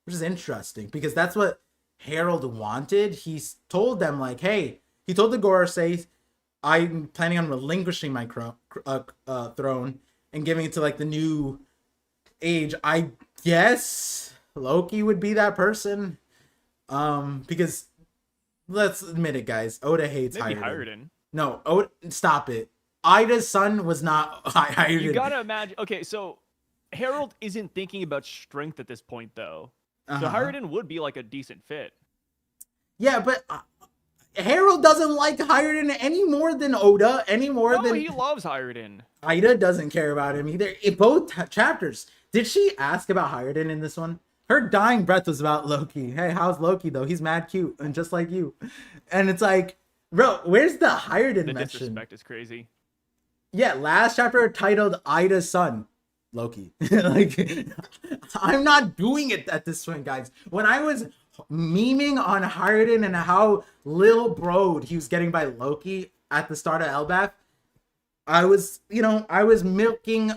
S1: which is interesting because that's what Harold wanted. He's told them, like, hey, he told the Gorosei, I'm planning on relinquishing my throne and giving it to, like, the new age. I guess Loki would be that person, because let's admit it, guys, Oda hates Hiruden. No, Oda, stop it. Ida's son was not Hiruden.
S2: You gotta imagine. Okay, so Harold isn't thinking about strength at this point, though. So Hiruden would be like a decent fit.
S1: Yeah, but Harold doesn't like Hiruden any more than Oda, any more than...
S2: No, he loves Hiruden.
S1: Ida doesn't care about him either. In both chapters. Did she ask about Hiruden in this one? Her dying breath was about Loki. Hey, how's Loki, though? He's mad cute and just like you. And it's like, bro, where's the Hiruden mention?
S2: The disrespect is crazy.
S1: Yeah, last chapter titled Ida's son, Loki. Like, I'm not doing it at this point, guys. When I was memeing on Hiruden and how Lil Broed he was getting by Loki at the start of Elbaf, I was milking,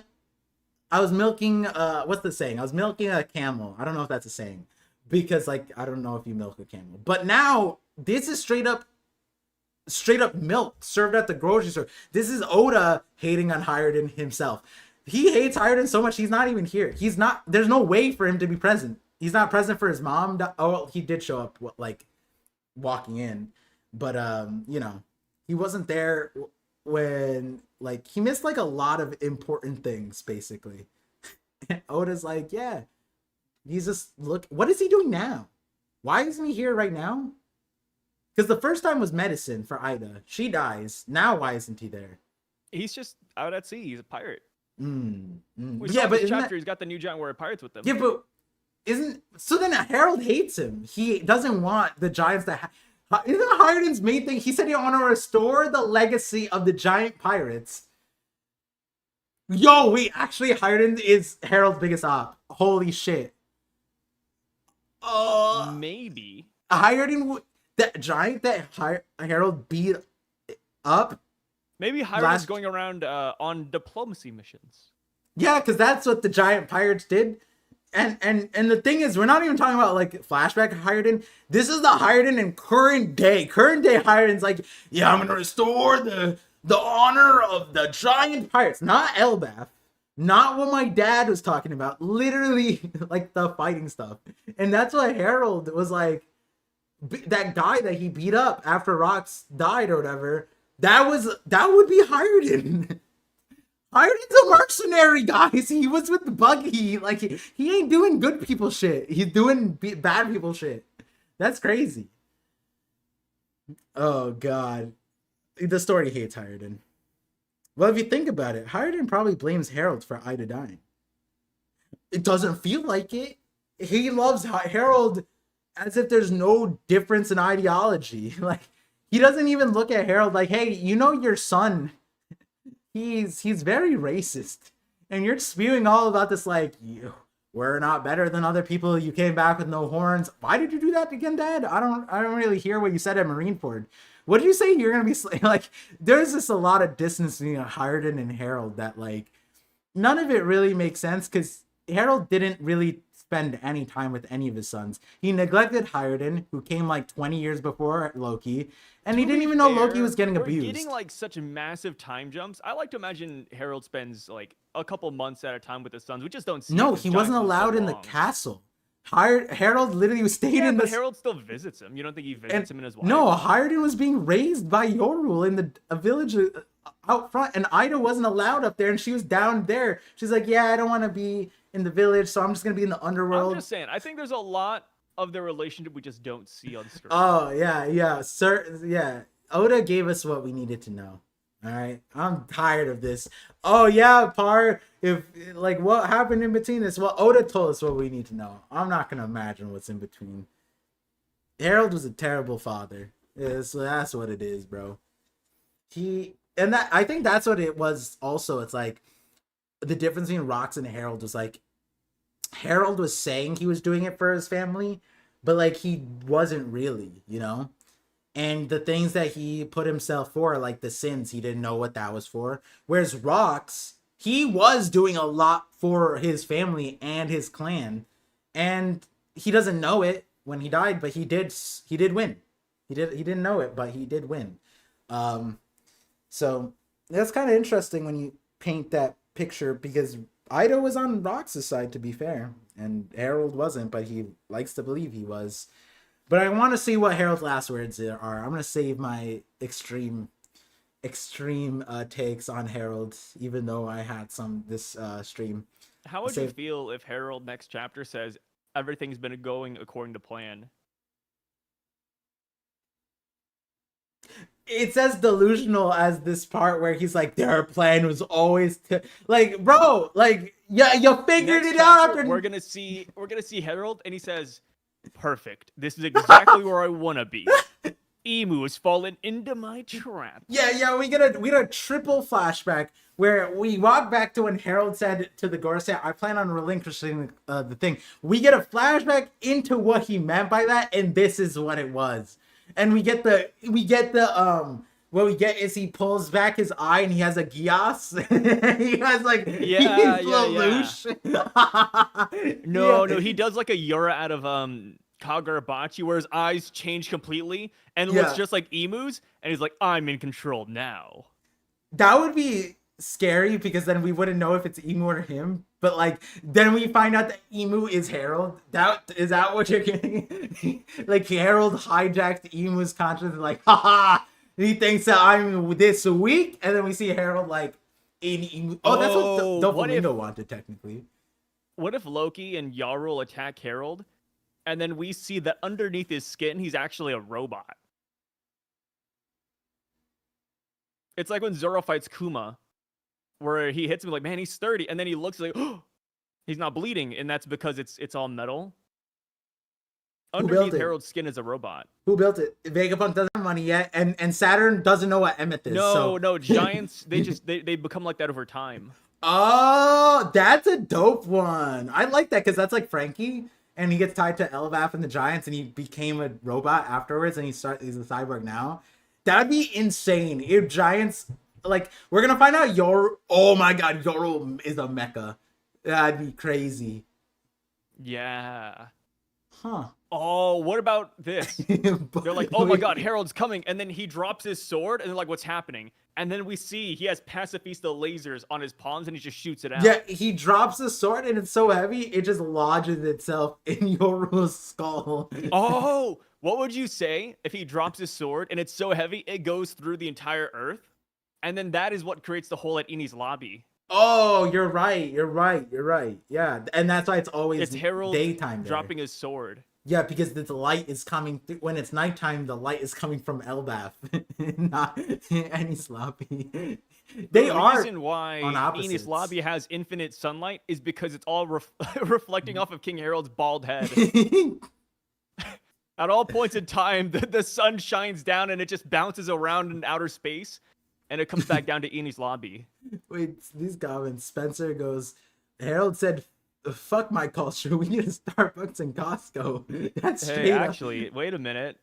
S1: what's the saying? I was milking a camel. I don't know if that's a saying, because, like, I don't know if you milk a camel. But now, this is straight up milk served at the grocery store. This is Oda hating on Hiruden himself. He hates Hiruden so much he's not even here. There's no way for him to be present. He's not present for his mom. Oh, he did show up, like, walking in. But, he wasn't there when, like, he missed, like, a lot of important things, basically. And Oda's like, yeah, he's just, look, what is he doing now? Why isn't he here right now? Because the first time was medicine for Ida. She dies. Now why isn't he there?
S2: He's just out at sea. He's a pirate.
S1: We
S2: saw this chapter, he's got the new giant warrior pirates with him.
S1: Yeah, but so then Harold hates him. He doesn't want the giants to isn't Hiruden's main thing? He said he want to restore the legacy of the giant pirates. Yo, wait, actually Hiruden is Harold's biggest op. Holy shit.
S2: Maybe.
S1: Hiruden, that giant that Harold beat up.
S2: Maybe Hiruden's going around on diplomacy missions.
S1: Yeah, because that's what the giant pirates did. And the thing is, we're not even talking about, like, flashback Hiruden. This is the Hiruden in current day. Current day Hiruden's like, yeah, I'm gonna restore the honor of the giant pirates. Not Elbaf. Not what my dad was talking about. Literally, like, the fighting stuff. And that's what Harold was like. That guy that he beat up after Rox died or whatever, that would be Hiruden. Hiruden's a mercenary, guys. He was with Buggy. Like, he ain't doing good people shit. He's doing bad people shit. That's crazy. Oh, God. The story hates Hiruden. Well, if you think about it, Hiruden probably blames Harold for Ida dying. It doesn't feel like it. He loves Harold as if there's no difference in ideology. Like, he doesn't even look at Harold like, hey, you know your son, he's very racist. And you're spewing all about this, like, we're not better than other people. You came back with no horns. Why did you do that again, Dad? I don't really hear what you said at Marineford. What did you say? You're going to be like, there's just a lot of distance between Hiruden and Harold that, like, none of it really makes sense, because Harold didn't really spend any time with any of his sons. He neglected Hiruden, who came like 20 years before Loki, and he
S2: To
S1: didn't
S2: be
S1: even know
S2: fair,
S1: Loki was getting
S2: we're
S1: abused.
S2: getting like such massive time jumps. I like to imagine Harold spends like a couple months at a time with his sons. We just don't see.
S1: No,
S2: it 'cause
S1: he wasn't
S2: Giants is so
S1: allowed in the
S2: long.
S1: castle. Harold literally stayed
S2: Yeah,
S1: in
S2: but
S1: the.
S2: Harold still visits him. You don't think he visits him and his wife?
S1: No, Hiruden was being raised by Yorul in a village out front, and Ida wasn't allowed up there, and she was down there. She's like, yeah, I don't want to be in the village, so I'm just gonna be in the underworld.
S2: I'm just saying. I think there's a lot of their relationship we just don't see on screen.
S1: Oh yeah, sir, yeah. Oda gave us what we needed to know. All right, I'm tired of this. Oh yeah, if like what happened in between this? Well, Oda told us what we need to know. I'm not gonna imagine what's in between. Harold was a terrible father. Yeah, so that's what it is, bro. I think that's what it was also. It's like the difference between Rox and Harold was like Harold was saying he was doing it for his family, but like he wasn't really, you know? And the things that he put himself for, like the sins, he didn't know what that was for. Whereas Rox, he was doing a lot for his family and his clan, and he doesn't know it when he died, but he did win. He didn't know it, but he did win. So that's kind of interesting when you paint that picture, because Ida was on Rox's side, to be fair, and Harold wasn't, but he likes to believe he was. But I want to see what Harold's last words are. I'm gonna save my extreme takes on Harold, even though I had some this stream.
S2: How would you feel if Harold next chapter says everything's been going according to plan?
S1: It's as delusional as this part where he's like, their plan was always to, like, bro, like, yeah, you figured
S2: Next
S1: it out
S2: chapter,
S1: after.
S2: we're gonna see Harold, and he says, "Perfect. This is exactly where I wanna be. Emu has fallen into my trap."
S1: Yeah, we get a triple flashback where we walk back to when Harold said to the Gorset, "I plan on relinquishing the thing." We get a flashback into what he meant by that, and this is what it was. And what we get is he pulls back his eye and he has a Gias. He has like
S2: Yeah. No,
S1: Yeah.
S2: he does like a Yura out of Kagurabachi where his eyes change completely and looks just like emus, and he's like, "I'm in control now."
S1: That would be scary because then we wouldn't know if it's Emu or him. But like then we find out that Emu is Harold. Is that what you're getting? Like Harold hijacked Emu's conscience, like, haha, he thinks that I'm this weak, and then we see Harold like in Emu. Oh, that's what Doflamingo wanted technically.
S2: What if Loki and Yarul attack Harold, and then we see that underneath his skin he's actually a robot? It's like when Zoro fights Kuma, where he hits him like, "Man, he's sturdy," and then he looks like, "Oh, he's not bleeding," and that's because it's all metal. Underneath Harold's skin is a robot.
S1: Who built it? Vegapunk doesn't have money yet, and Saturn doesn't know what Emmett is.
S2: No, giants, they become like that over time.
S1: Oh, that's a dope one. I like that because that's like Frankie, and he gets tied to Elbaf and the Giants, and he became a robot afterwards, and he's a cyborg now. That'd be insane if Giants, like, we're gonna find out oh my god, Yoro is a mecha. That'd be crazy.
S2: Yeah.
S1: Huh.
S2: Oh, what about this? They're like, "Oh my god, Harold's coming," and then he drops his sword, and they're like, "What's happening?" And then we see he has Pacifista lasers on his palms, and he just shoots it out.
S1: Yeah, he drops the sword, and it's so heavy, it just lodges itself in Yoru's skull.
S2: Oh, what would you say if he drops his sword, and it's so heavy, it goes through the entire Earth? And then that is what creates the hole at Ini's lobby.
S1: Oh, you're right. Yeah, and that's why it's always
S2: Harold
S1: daytime
S2: dropping his sword.
S1: Yeah, because the light is coming when it's nighttime. The light is coming from Elbaf, not Eni's lobby. The
S2: reason why Eni's lobby has infinite sunlight is because it's all reflecting off of King Harold's bald head. At all points in time, the sun shines down and it just bounces around in outer space, and it comes back down to Eni's lobby.
S1: Wait, these comments. Spencer goes, Harold said, "Fuck my culture. We need a Starbucks and Costco." That's straight
S2: actually, wait a minute.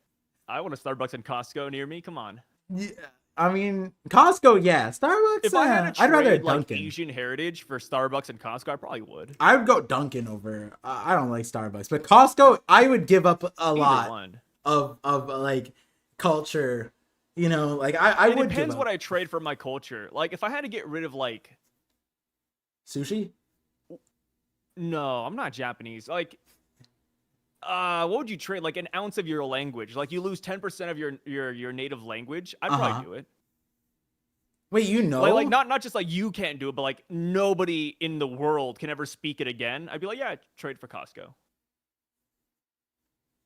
S2: I want a Starbucks and Costco near me. Come on.
S1: I mean, Costco, yeah. Starbucks,
S2: If I had to
S1: I'd rather
S2: trade like
S1: Dunkin'.
S2: Asian heritage for Starbucks and Costco, I probably would.
S1: I would go Dunkin' over. I don't like Starbucks, but Costco, I would give up a
S2: Either
S1: lot
S2: one.
S1: of like culture. You know, like I
S2: It
S1: would give
S2: depends what
S1: up
S2: I trade for my culture. Like if I had to get rid of like,
S1: sushi.
S2: no, I'm not Japanese. Like, what would you trade? Like an ounce of your language. Like you lose 10% of your native language. I'd
S1: Uh
S2: probably
S1: huh.
S2: do it.
S1: Wait, you
S2: Like
S1: know?
S2: not just like you can't do it, but like nobody in the world can ever speak it again. I'd be like, yeah, trade for Costco.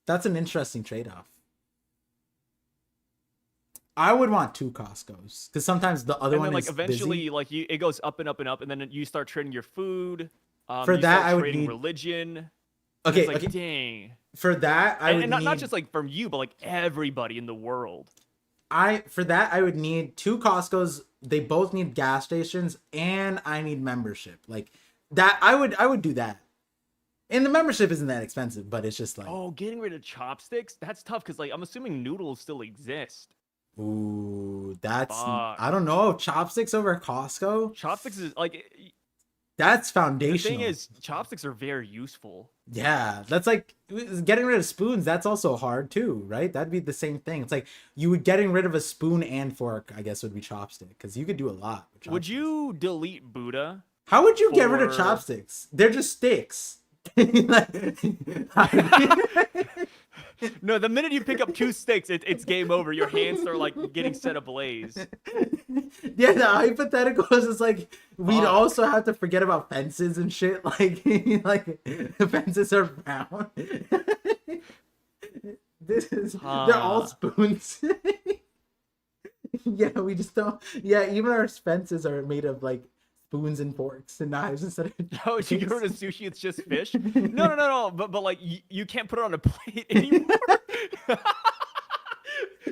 S1: That's an interesting trade off. I would want two Costco's because sometimes the other
S2: And
S1: one
S2: then like
S1: is busy.
S2: eventually, like it goes up and up and up, and then you start trading your food.
S1: For
S2: You
S1: that,
S2: start
S1: I would
S2: trading
S1: need.
S2: religion, and it's
S1: Okay,
S2: like,
S1: okay.
S2: dang.
S1: For that, I would
S2: And not
S1: need.
S2: just like from you, but like everybody in the world.
S1: I would need two Costco's. They both need gas stations, and I need membership. Like that, I would do that. And the membership isn't that expensive, but it's just like,
S2: Oh, getting rid of chopsticks? That's tough because like I'm assuming noodles still exist.
S1: ooh, that's I
S2: Fuck.
S1: don't know. Chopsticks over Costco.
S2: Chopsticks is like
S1: That's
S2: the thing
S1: foundational.
S2: is chopsticks are very useful.
S1: Yeah, that's like getting rid of spoons. That's also hard too, right? That'd be the same thing. It's like you would getting rid of a spoon and fork. I guess would be chopstick because you could do a lot with
S2: Would
S1: chopsticks.
S2: you delete Buddha
S1: How would you get rid of
S2: for
S1: chopsticks? They're just sticks. Like,
S2: No, the minute you pick up two sticks, it's game over. Your hands are like getting set ablaze.
S1: yeah, the hypothetical is just like we'd
S2: Fuck.
S1: also have to forget about fences and shit. Like, like fences are brown. This is they're all
S2: Huh.
S1: spoons. Yeah, we just don't. Yeah, even our fences are made of like spoons and forks and knives instead of
S2: Oh, you get
S1: sticks.
S2: rid of sushi, it's just fish? No. But like you can't put it on a plate anymore.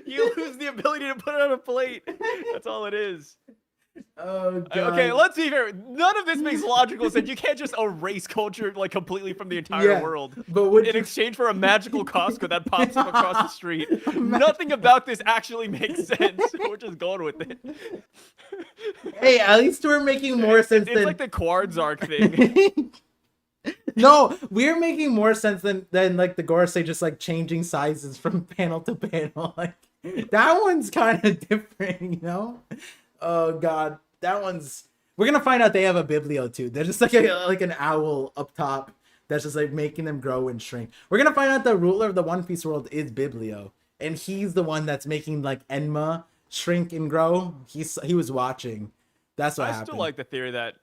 S2: You lose the ability to put it on a plate. That's all it is.
S1: Oh
S2: Okay,
S1: god.
S2: let's see here. None of this makes logical sense. You can't just erase culture like completely from the entire
S1: Yeah,
S2: world
S1: but would
S2: in
S1: you?
S2: exchange for a magical Costco that pops up across the street. Nothing about this actually makes sense. We're just going with it.
S1: Hey, at least we're making more sense
S2: It's like
S1: than.
S2: the Quartzark thing.
S1: No, we're making more sense than like the Gorsey just like changing sizes from panel to panel. Like that one's kind of different, you know? Oh god, that one's. We're gonna find out they have a biblio too. They're just like an owl up top that's just like making them grow and shrink. We're gonna find out the ruler of the One Piece world is Biblio, and he's the one that's making like Enma shrink and grow. He was watching. That's what
S2: I
S1: happened.
S2: still like the theory that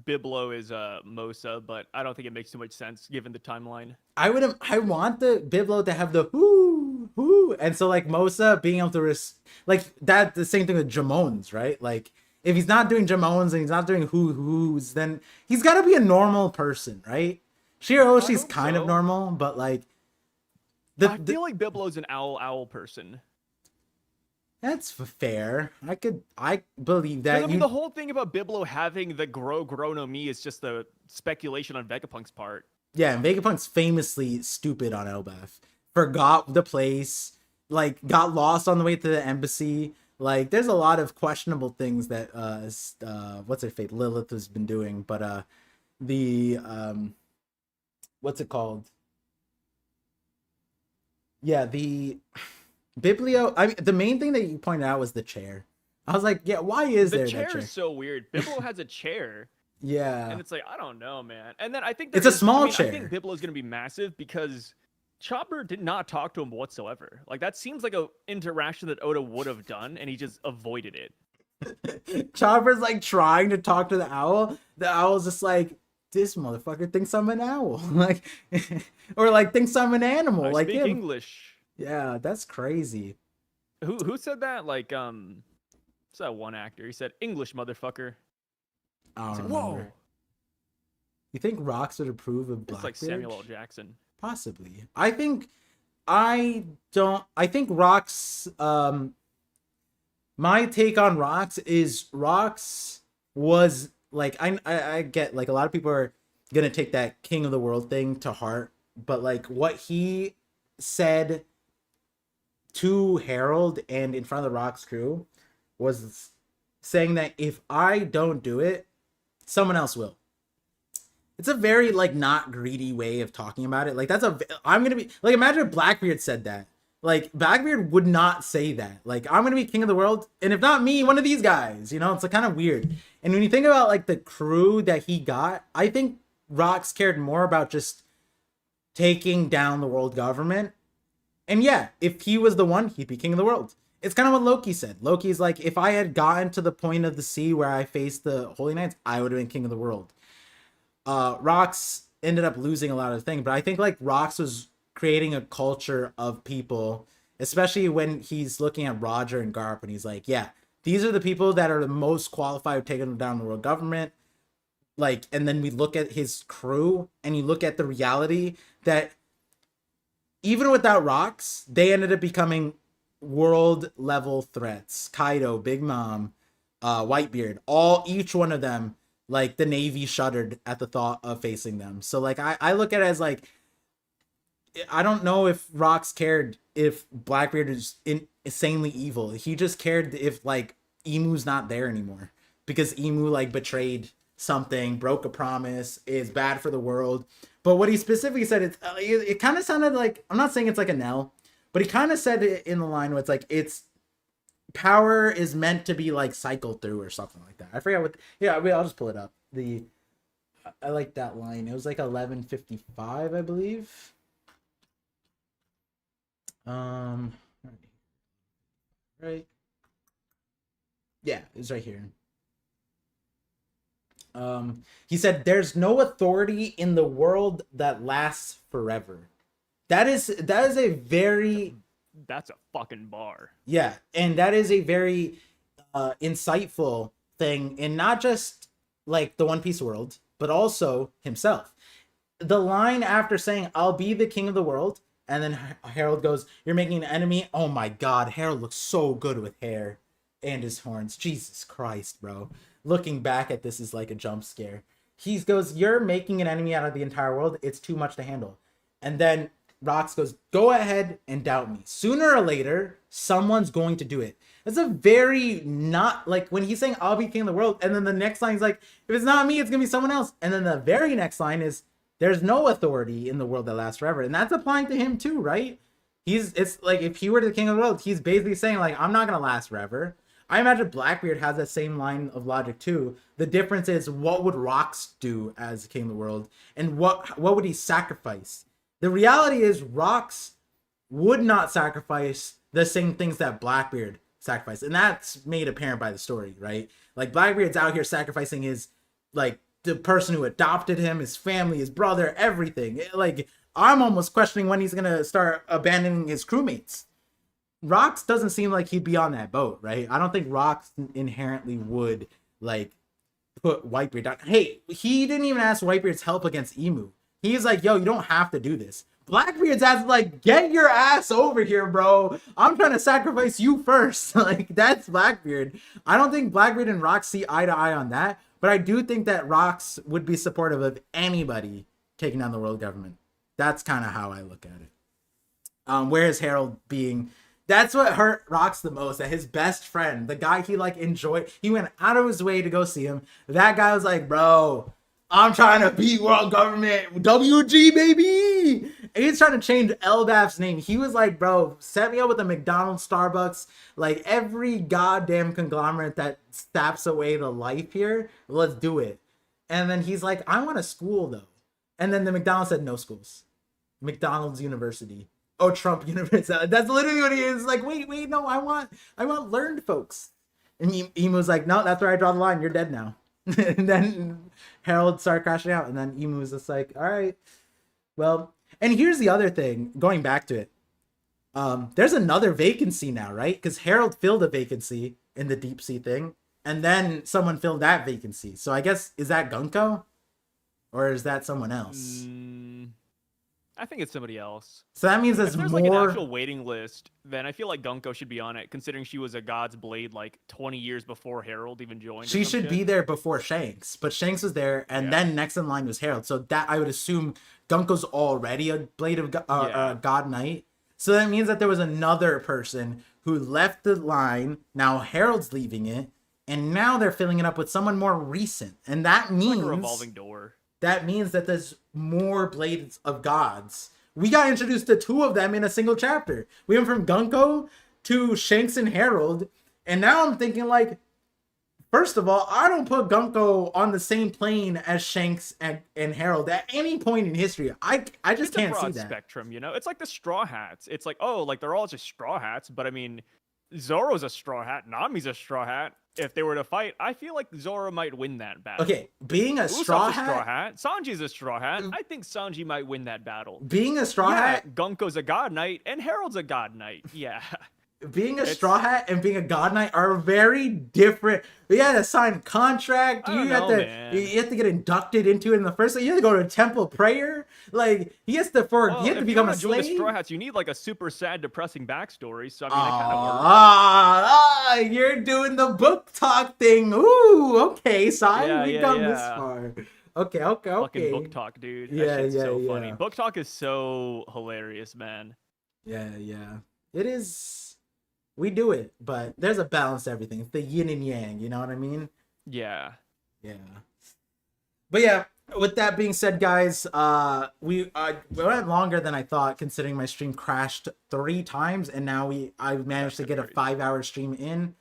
S2: Biblo is Mosa, but I don't think it makes too much sense given the timeline.
S1: I want the Biblo to have the whoo, and so like Mosa being able to like that. The same thing with Jamones, right? Like if he's not doing Jamones and he's not doing who's, then he's got to be a normal person, right?
S2: I
S1: Shiroshi's
S2: hope
S1: kind of
S2: so.
S1: normal, but like
S2: I
S1: the
S2: feel like Biblo's an owl person.
S1: that's fair. I believe
S2: Because I
S1: that
S2: mean, the
S1: you.
S2: whole thing about Biblo having the grow no me is just the speculation on Vegapunk's part.
S1: Yeah, and Vegapunk's famously stupid on Elbaf. Forgot the place, like got lost on the way to the embassy. Like there's a lot of questionable things that what's her fate Lilith has been doing, but the what's it called? Yeah, the Biblio. I mean, the main thing that you pointed out was the chair. I was like, yeah, why is
S2: The
S1: there that
S2: chair
S1: chair?
S2: is so weird. Biblo has a chair,
S1: Yeah,
S2: and it's like I don't know, man. And then I think
S1: it's a
S2: I
S1: small
S2: mean, I think
S1: chair.
S2: Biblo is gonna be massive because Chopper did not talk to him whatsoever. Like that seems like a interaction that Oda would have done, and he just avoided it.
S1: Chopper's like trying to talk to the owl. The owl's just like, this motherfucker thinks I'm an owl. Like, or like thinks I'm an animal
S2: I
S1: like
S2: speak
S1: him.
S2: English.
S1: Yeah, that's crazy.
S2: Who said that? Like what's that one actor? He said English motherfucker.
S1: I
S2: It's
S1: don't
S2: like,
S1: remember.
S2: whoa.
S1: You think Rocks would approve of
S2: It's like
S1: Blackbeard?
S2: Samuel L. Jackson.
S1: Possibly. I don't. I think Rocks. My take on Rocks is Rocks was like I get like a lot of people are gonna take that King of the World thing to heart, but like what he said to Harold and in front of the Rocks crew was saying that if I don't do it, someone else will. It's a very like not greedy way of talking about it. Like I'm gonna be like, imagine if Blackbeard said that. Like Blackbeard would not say that. Like, I'm gonna be king of the world, and if not me, one of these guys. You know, it's like kind of weird. And when you think about like the crew that he got, I think Rox cared more about just taking down the world government. And yeah, if he was the one, he'd be king of the world. It's kind of what Loki said. Loki's like, if I had gotten to the point of the sea where I faced the Holy Knights, I would have been king of the world. Rox ended up losing a lot of things, but I think like Rox was creating a culture of people, especially when he's looking at Roger and Garp, and he's like, yeah, these are the people that are the most qualified of taking down the world government. Like, and then we look at his crew, and you look at the reality that even without Rox, they ended up becoming world level threats. Kaido, Big Mom, Whitebeard, each one of them, like the Navy shuddered at the thought of facing them. So like I look at it as like, I don't know if Rox cared if Blackbeard is insanely evil. He just cared if like Emu's not there anymore, because Emu like betrayed something, broke a promise, is bad for the world. But what he specifically said, it kind of sounded like, I'm not saying it's like a Nell, but he kind of said it in the line where it's like, it's power is meant to be like cycled through or something like that. I forgot what. Yeah, I'll just pull it up. I like that line. It was like 11:55, I believe. Right. Yeah, it was right here. He said, "There's no authority in the world that lasts forever." That is a very.
S2: That's a fucking bar.
S1: Yeah, and that is a very insightful thing, in not just like the One Piece world, but also himself. The line after saying, "I'll be the king of the world," and then Harold goes, "You're making an enemy." Oh my god, Harold looks so good with hair and his horns. Jesus Christ, bro. Looking back at this is like a jump scare. He goes, "You're making an enemy out of the entire world. It's too much to handle." And then Rox goes, "Go ahead and doubt me. Sooner or later, someone's going to do it." That's a very not like when he's saying, "I'll be king of the world," and then the next line is like, "If it's not me, it's gonna be someone else." And then the very next line is, "There's no authority in the world that lasts forever," and that's applying to him too, right? It's like if he were the king of the world, he's basically saying like, "I'm not gonna last forever." I imagine Blackbeard has that same line of logic too. The difference is, what would Rox do as king of the world, and what would he sacrifice? The reality is, Rox would not sacrifice the same things that Blackbeard sacrificed, and that's made apparent by the story, right? Like Blackbeard's out here sacrificing his, like, the person who adopted him, his family, his brother, everything. Like, I'm almost questioning when he's gonna start abandoning his crewmates. Rox doesn't seem like he'd be on that boat, right? I don't think Rox inherently would like put Whitebeard down. Hey, he didn't even ask Whitebeard's help against Emu. He's like, "Yo, you don't have to do this." Blackbeard's ass like, "Get your ass over here, bro. I'm trying to sacrifice you first." Like, that's Blackbeard. I don't think Blackbeard and Rox see eye to eye on that, but I do think that Rox would be supportive of anybody taking down the world government. That's kind of how I look at it. Whereas Harold being, that's what hurt Rox the most, that his best friend, the guy he like enjoyed, he went out of his way to go see him. That guy was like, "Bro, I'm trying to beat world government, WG, baby." And he's trying to change Elbaf's name. He was like, "Bro, set me up with a McDonald's, Starbucks, like every goddamn conglomerate that saps away the life here. Let's do it." And then he's like, "I want a school though." And then the McDonald's said, "No schools. McDonald's University." Oh, Trump University. That's literally what he is. Like, wait, no, I want learned folks. And Emu was like, "No, that's where I draw the line. You're dead now." And then Harold started crashing out, and then Emu was just like, "All right, well." And here's the other thing, going back to it. There's another vacancy now, right? Because Harold filled a vacancy in the deep sea thing, and then someone filled that vacancy. So I guess, is that Gunko? Or is that someone else?
S2: I think it's somebody else.
S1: So that means there's
S2: If there's
S1: more.
S2: like an actual waiting list, then I feel like Gunko should be on it, considering she was a God's Blade like 20 years before Harold even joined.
S1: She should be there before Shanks, but Shanks was there, and then next in line was Harold. So that, I would assume Gunko's already a Blade of God Knight. So that means that there was another person who left the line. Now Harold's leaving it, and now they're filling it up with someone more recent. And that means
S2: Like a revolving door.
S1: that means that there's more Blades of Gods. We got introduced to 2 of them in a single chapter. We went from Gunko to Shanks and Harold, and now I'm thinking like, first of all, I don't put Gunko on the same plane as Shanks and Harold at any point in history. I just
S2: It's
S1: can't
S2: a
S1: see
S2: broad
S1: that.
S2: spectrum, you know? It's like the Straw Hats. It's like, oh, like they're all just Straw Hats, but I mean, Zoro's a Straw Hat, Nami's a Straw Hat. If they were to fight, I feel like Zoro might win that battle.
S1: Okay, being a
S2: Usopp's
S1: straw
S2: a Straw
S1: hat,
S2: Hat. Sanji's a Straw Hat. I think Sanji might win that battle.
S1: being a straw
S2: Yeah,
S1: hat,
S2: Gunko's a God Knight, and Harold's a God Knight. Yeah.
S1: being a straw hat and being a god knight are very different. You had to sign a contract.
S2: I
S1: You
S2: don't
S1: have
S2: know,
S1: to
S2: man.
S1: you have to get inducted into it in the first place. You have to go to a temple prayer. Like he has to
S2: Well,
S1: he has to
S2: if
S1: become
S2: you
S1: a
S2: wanna join the
S1: slave.
S2: Straw Hats, you need like a super sad, depressing backstory. So I mean, it kind of works.
S1: You're doing the book talk thing. Ooh, okay, Sai,
S2: Yeah,
S1: we've
S2: yeah,
S1: gone this
S2: yeah.
S1: far. Okay.
S2: Fucking book talk, dude. That
S1: Yeah,
S2: shit's
S1: yeah,
S2: so
S1: yeah.
S2: funny. Book talk is so hilarious, man.
S1: Yeah. It is. We do it, but there's a balance to everything. It's the yin and yang. You know what I mean?
S2: Yeah.
S1: Yeah. But yeah, with that being said, guys, we went longer than I thought, considering my stream crashed 3 times, and now I managed to get a 5-hour stream in.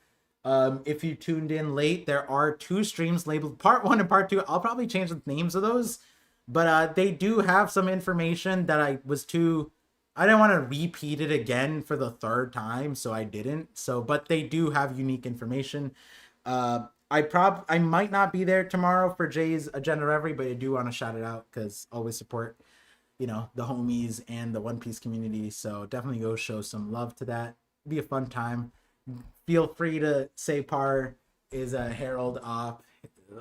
S1: If you tuned in late, there are 2 streams labeled part 1 and part 2. I'll probably change the names of those, but they do have some information that I didn't want to repeat it again for the 3rd time, so I didn't. But they do have unique information. I might not be there tomorrow for Jay's Agenda Reverie, but I do want to shout it out because always support, the homies and the One Piece community. So definitely go show some love to that. Be a fun time. Feel free to say Par is a Herald Op,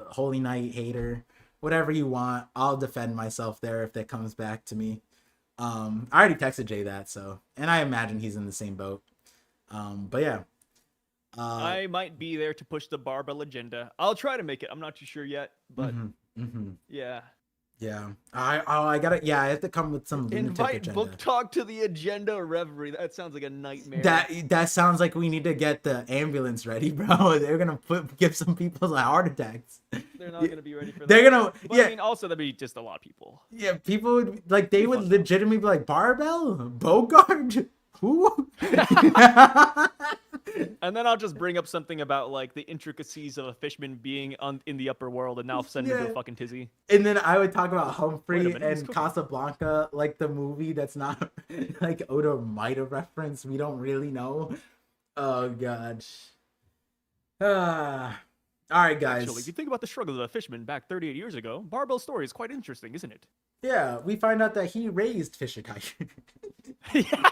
S1: Holy Knight hater, whatever you want. I'll defend myself there if that comes back to me. I already texted Jay that, so, and I imagine he's in the same boat. But yeah.
S2: I might be there to push the barbell agenda. I'll try to make it. I'm not too sure yet, but yeah.
S1: Yeah. I have to come with some lunatic
S2: Invite
S1: agenda.
S2: book talk to the Agenda Reverie. That sounds like a nightmare.
S1: That sounds like we need to get the ambulance ready, bro. They're gonna give some people heart attacks.
S2: They're not gonna be ready for that.
S1: They're gonna
S2: But, I mean, also that'd be just a lot of people.
S1: Yeah, people would like they would
S2: fun,
S1: legitimately be like Barbell? Bogart? Who?
S2: And then I'll just bring up something about like the intricacies of a fishman being in the upper world, and now send him to a fucking tizzy.
S1: And then I would talk about
S2: Wait a
S1: Humphrey
S2: minute, he's
S1: and
S2: cooking.
S1: Casablanca, like the movie that's not like Oda might have referenced. We don't really know. Oh god. All right, guys.
S2: Actually, if you think about the struggle of a fisherman back 38 years ago, Barbell's story is quite interesting, isn't it?
S1: Yeah, we find out that he raised Fishikai.
S2: Yeah.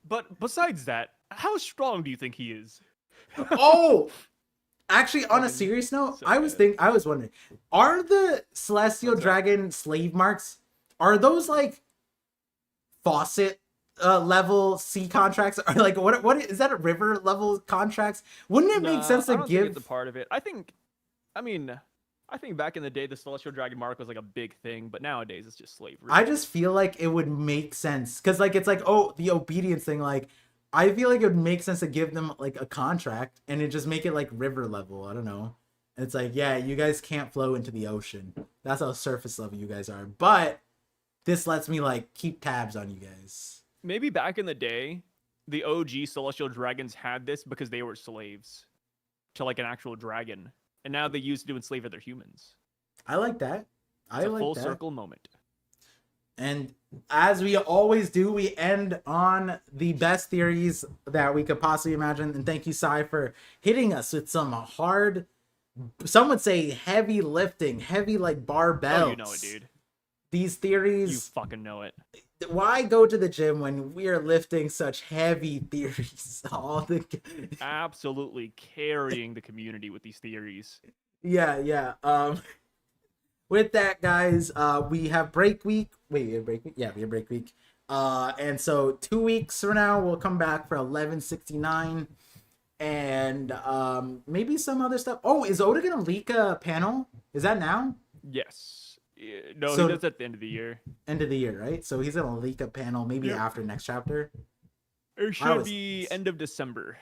S2: But besides that, how strong do you think he is?
S1: Oh, actually, on a
S2: Fucking
S1: serious note,
S2: so
S1: I was wondering, are the Celestial
S2: What's that?
S1: Dragon slave marks, are those like faucet level sea contracts, or like what is that, a river level contracts? Wouldn't it make sense
S2: I
S1: to
S2: don't
S1: give?
S2: think it's a part of it. I think back in the day, the Celestial Dragon mark was like a big thing, but nowadays it's just slavery.
S1: I just feel like it would make sense because like it's like, oh, the obedience thing, like I feel like it would make sense to give them like a contract and it just make it like river level. I don't know. It's like, yeah, you guys can't flow into the ocean. That's how surface level you guys are. But this lets me like keep tabs on you guys.
S2: Maybe back in the day, the OG Celestial Dragons had this because they were slaves to like an actual dragon, and now they used to enslave other humans.
S1: I like that.
S2: It's a full circle moment.
S1: And as we always do, we end on the best theories that we could possibly imagine. And thank you, Sai, for hitting us with some hard, some would say heavy lifting, heavy like barbells.
S2: Oh, you know it, dude.
S1: These
S2: You
S1: theories.
S2: fucking know it.
S1: Why go to the gym when we are lifting such heavy theories?
S2: Absolutely carrying the community with these theories.
S1: Yeah. With that, guys, we have break week. Wait, we have break week? Yeah, we have break week. And so 2 weeks from now, we'll come back for 1169. And maybe some other stuff. Oh, is Oda gonna leak a panel? Is that now?
S2: Yes. Yeah, no,
S1: So-
S2: that's at the end of the year.
S1: End of the year, right? So he's gonna leak a panel maybe
S2: Yep.
S1: after next chapter.
S2: It should
S1: was-
S2: be end of December.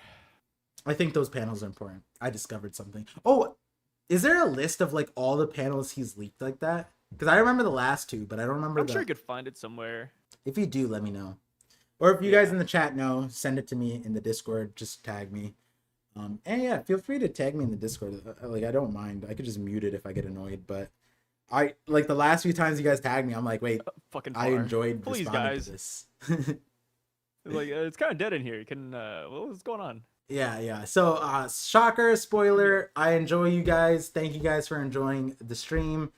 S1: I think those panels are important. I discovered something. Oh, is there a list of like all the panels he's leaked like that? Because I remember the last two, but I don't remember.
S2: I'm sure you could find it somewhere.
S1: If you do, let me know. Or if you guys in the chat know, send it to me in the Discord. Just tag me. And yeah, feel free to tag me in the Discord. Like, I don't mind. I could just mute it if I get annoyed. But I like the last few times you guys tagged me, I'm like, wait,
S2: Fucking
S1: I
S2: far.
S1: enjoyed
S2: Please,
S1: responding
S2: guys.
S1: to this.
S2: Like it's kind of dead in here. You can what's going on?
S1: Yeah. So, shocker, spoiler. I enjoy you guys. Thank you guys for enjoying the stream.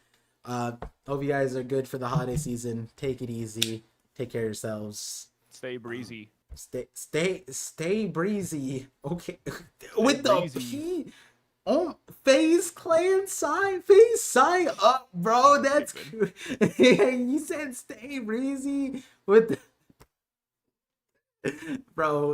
S1: Hope you guys are good for the holiday season. Take it easy. Take care of yourselves.
S2: Stay breezy.
S1: Stay breezy. Okay.
S2: Stay
S1: With the
S2: breezy.
S1: P. Oh, FaZe clan sign. FaZe sign up, bro. That's
S2: Stupid.
S1: you said stay breezy with the... Bro.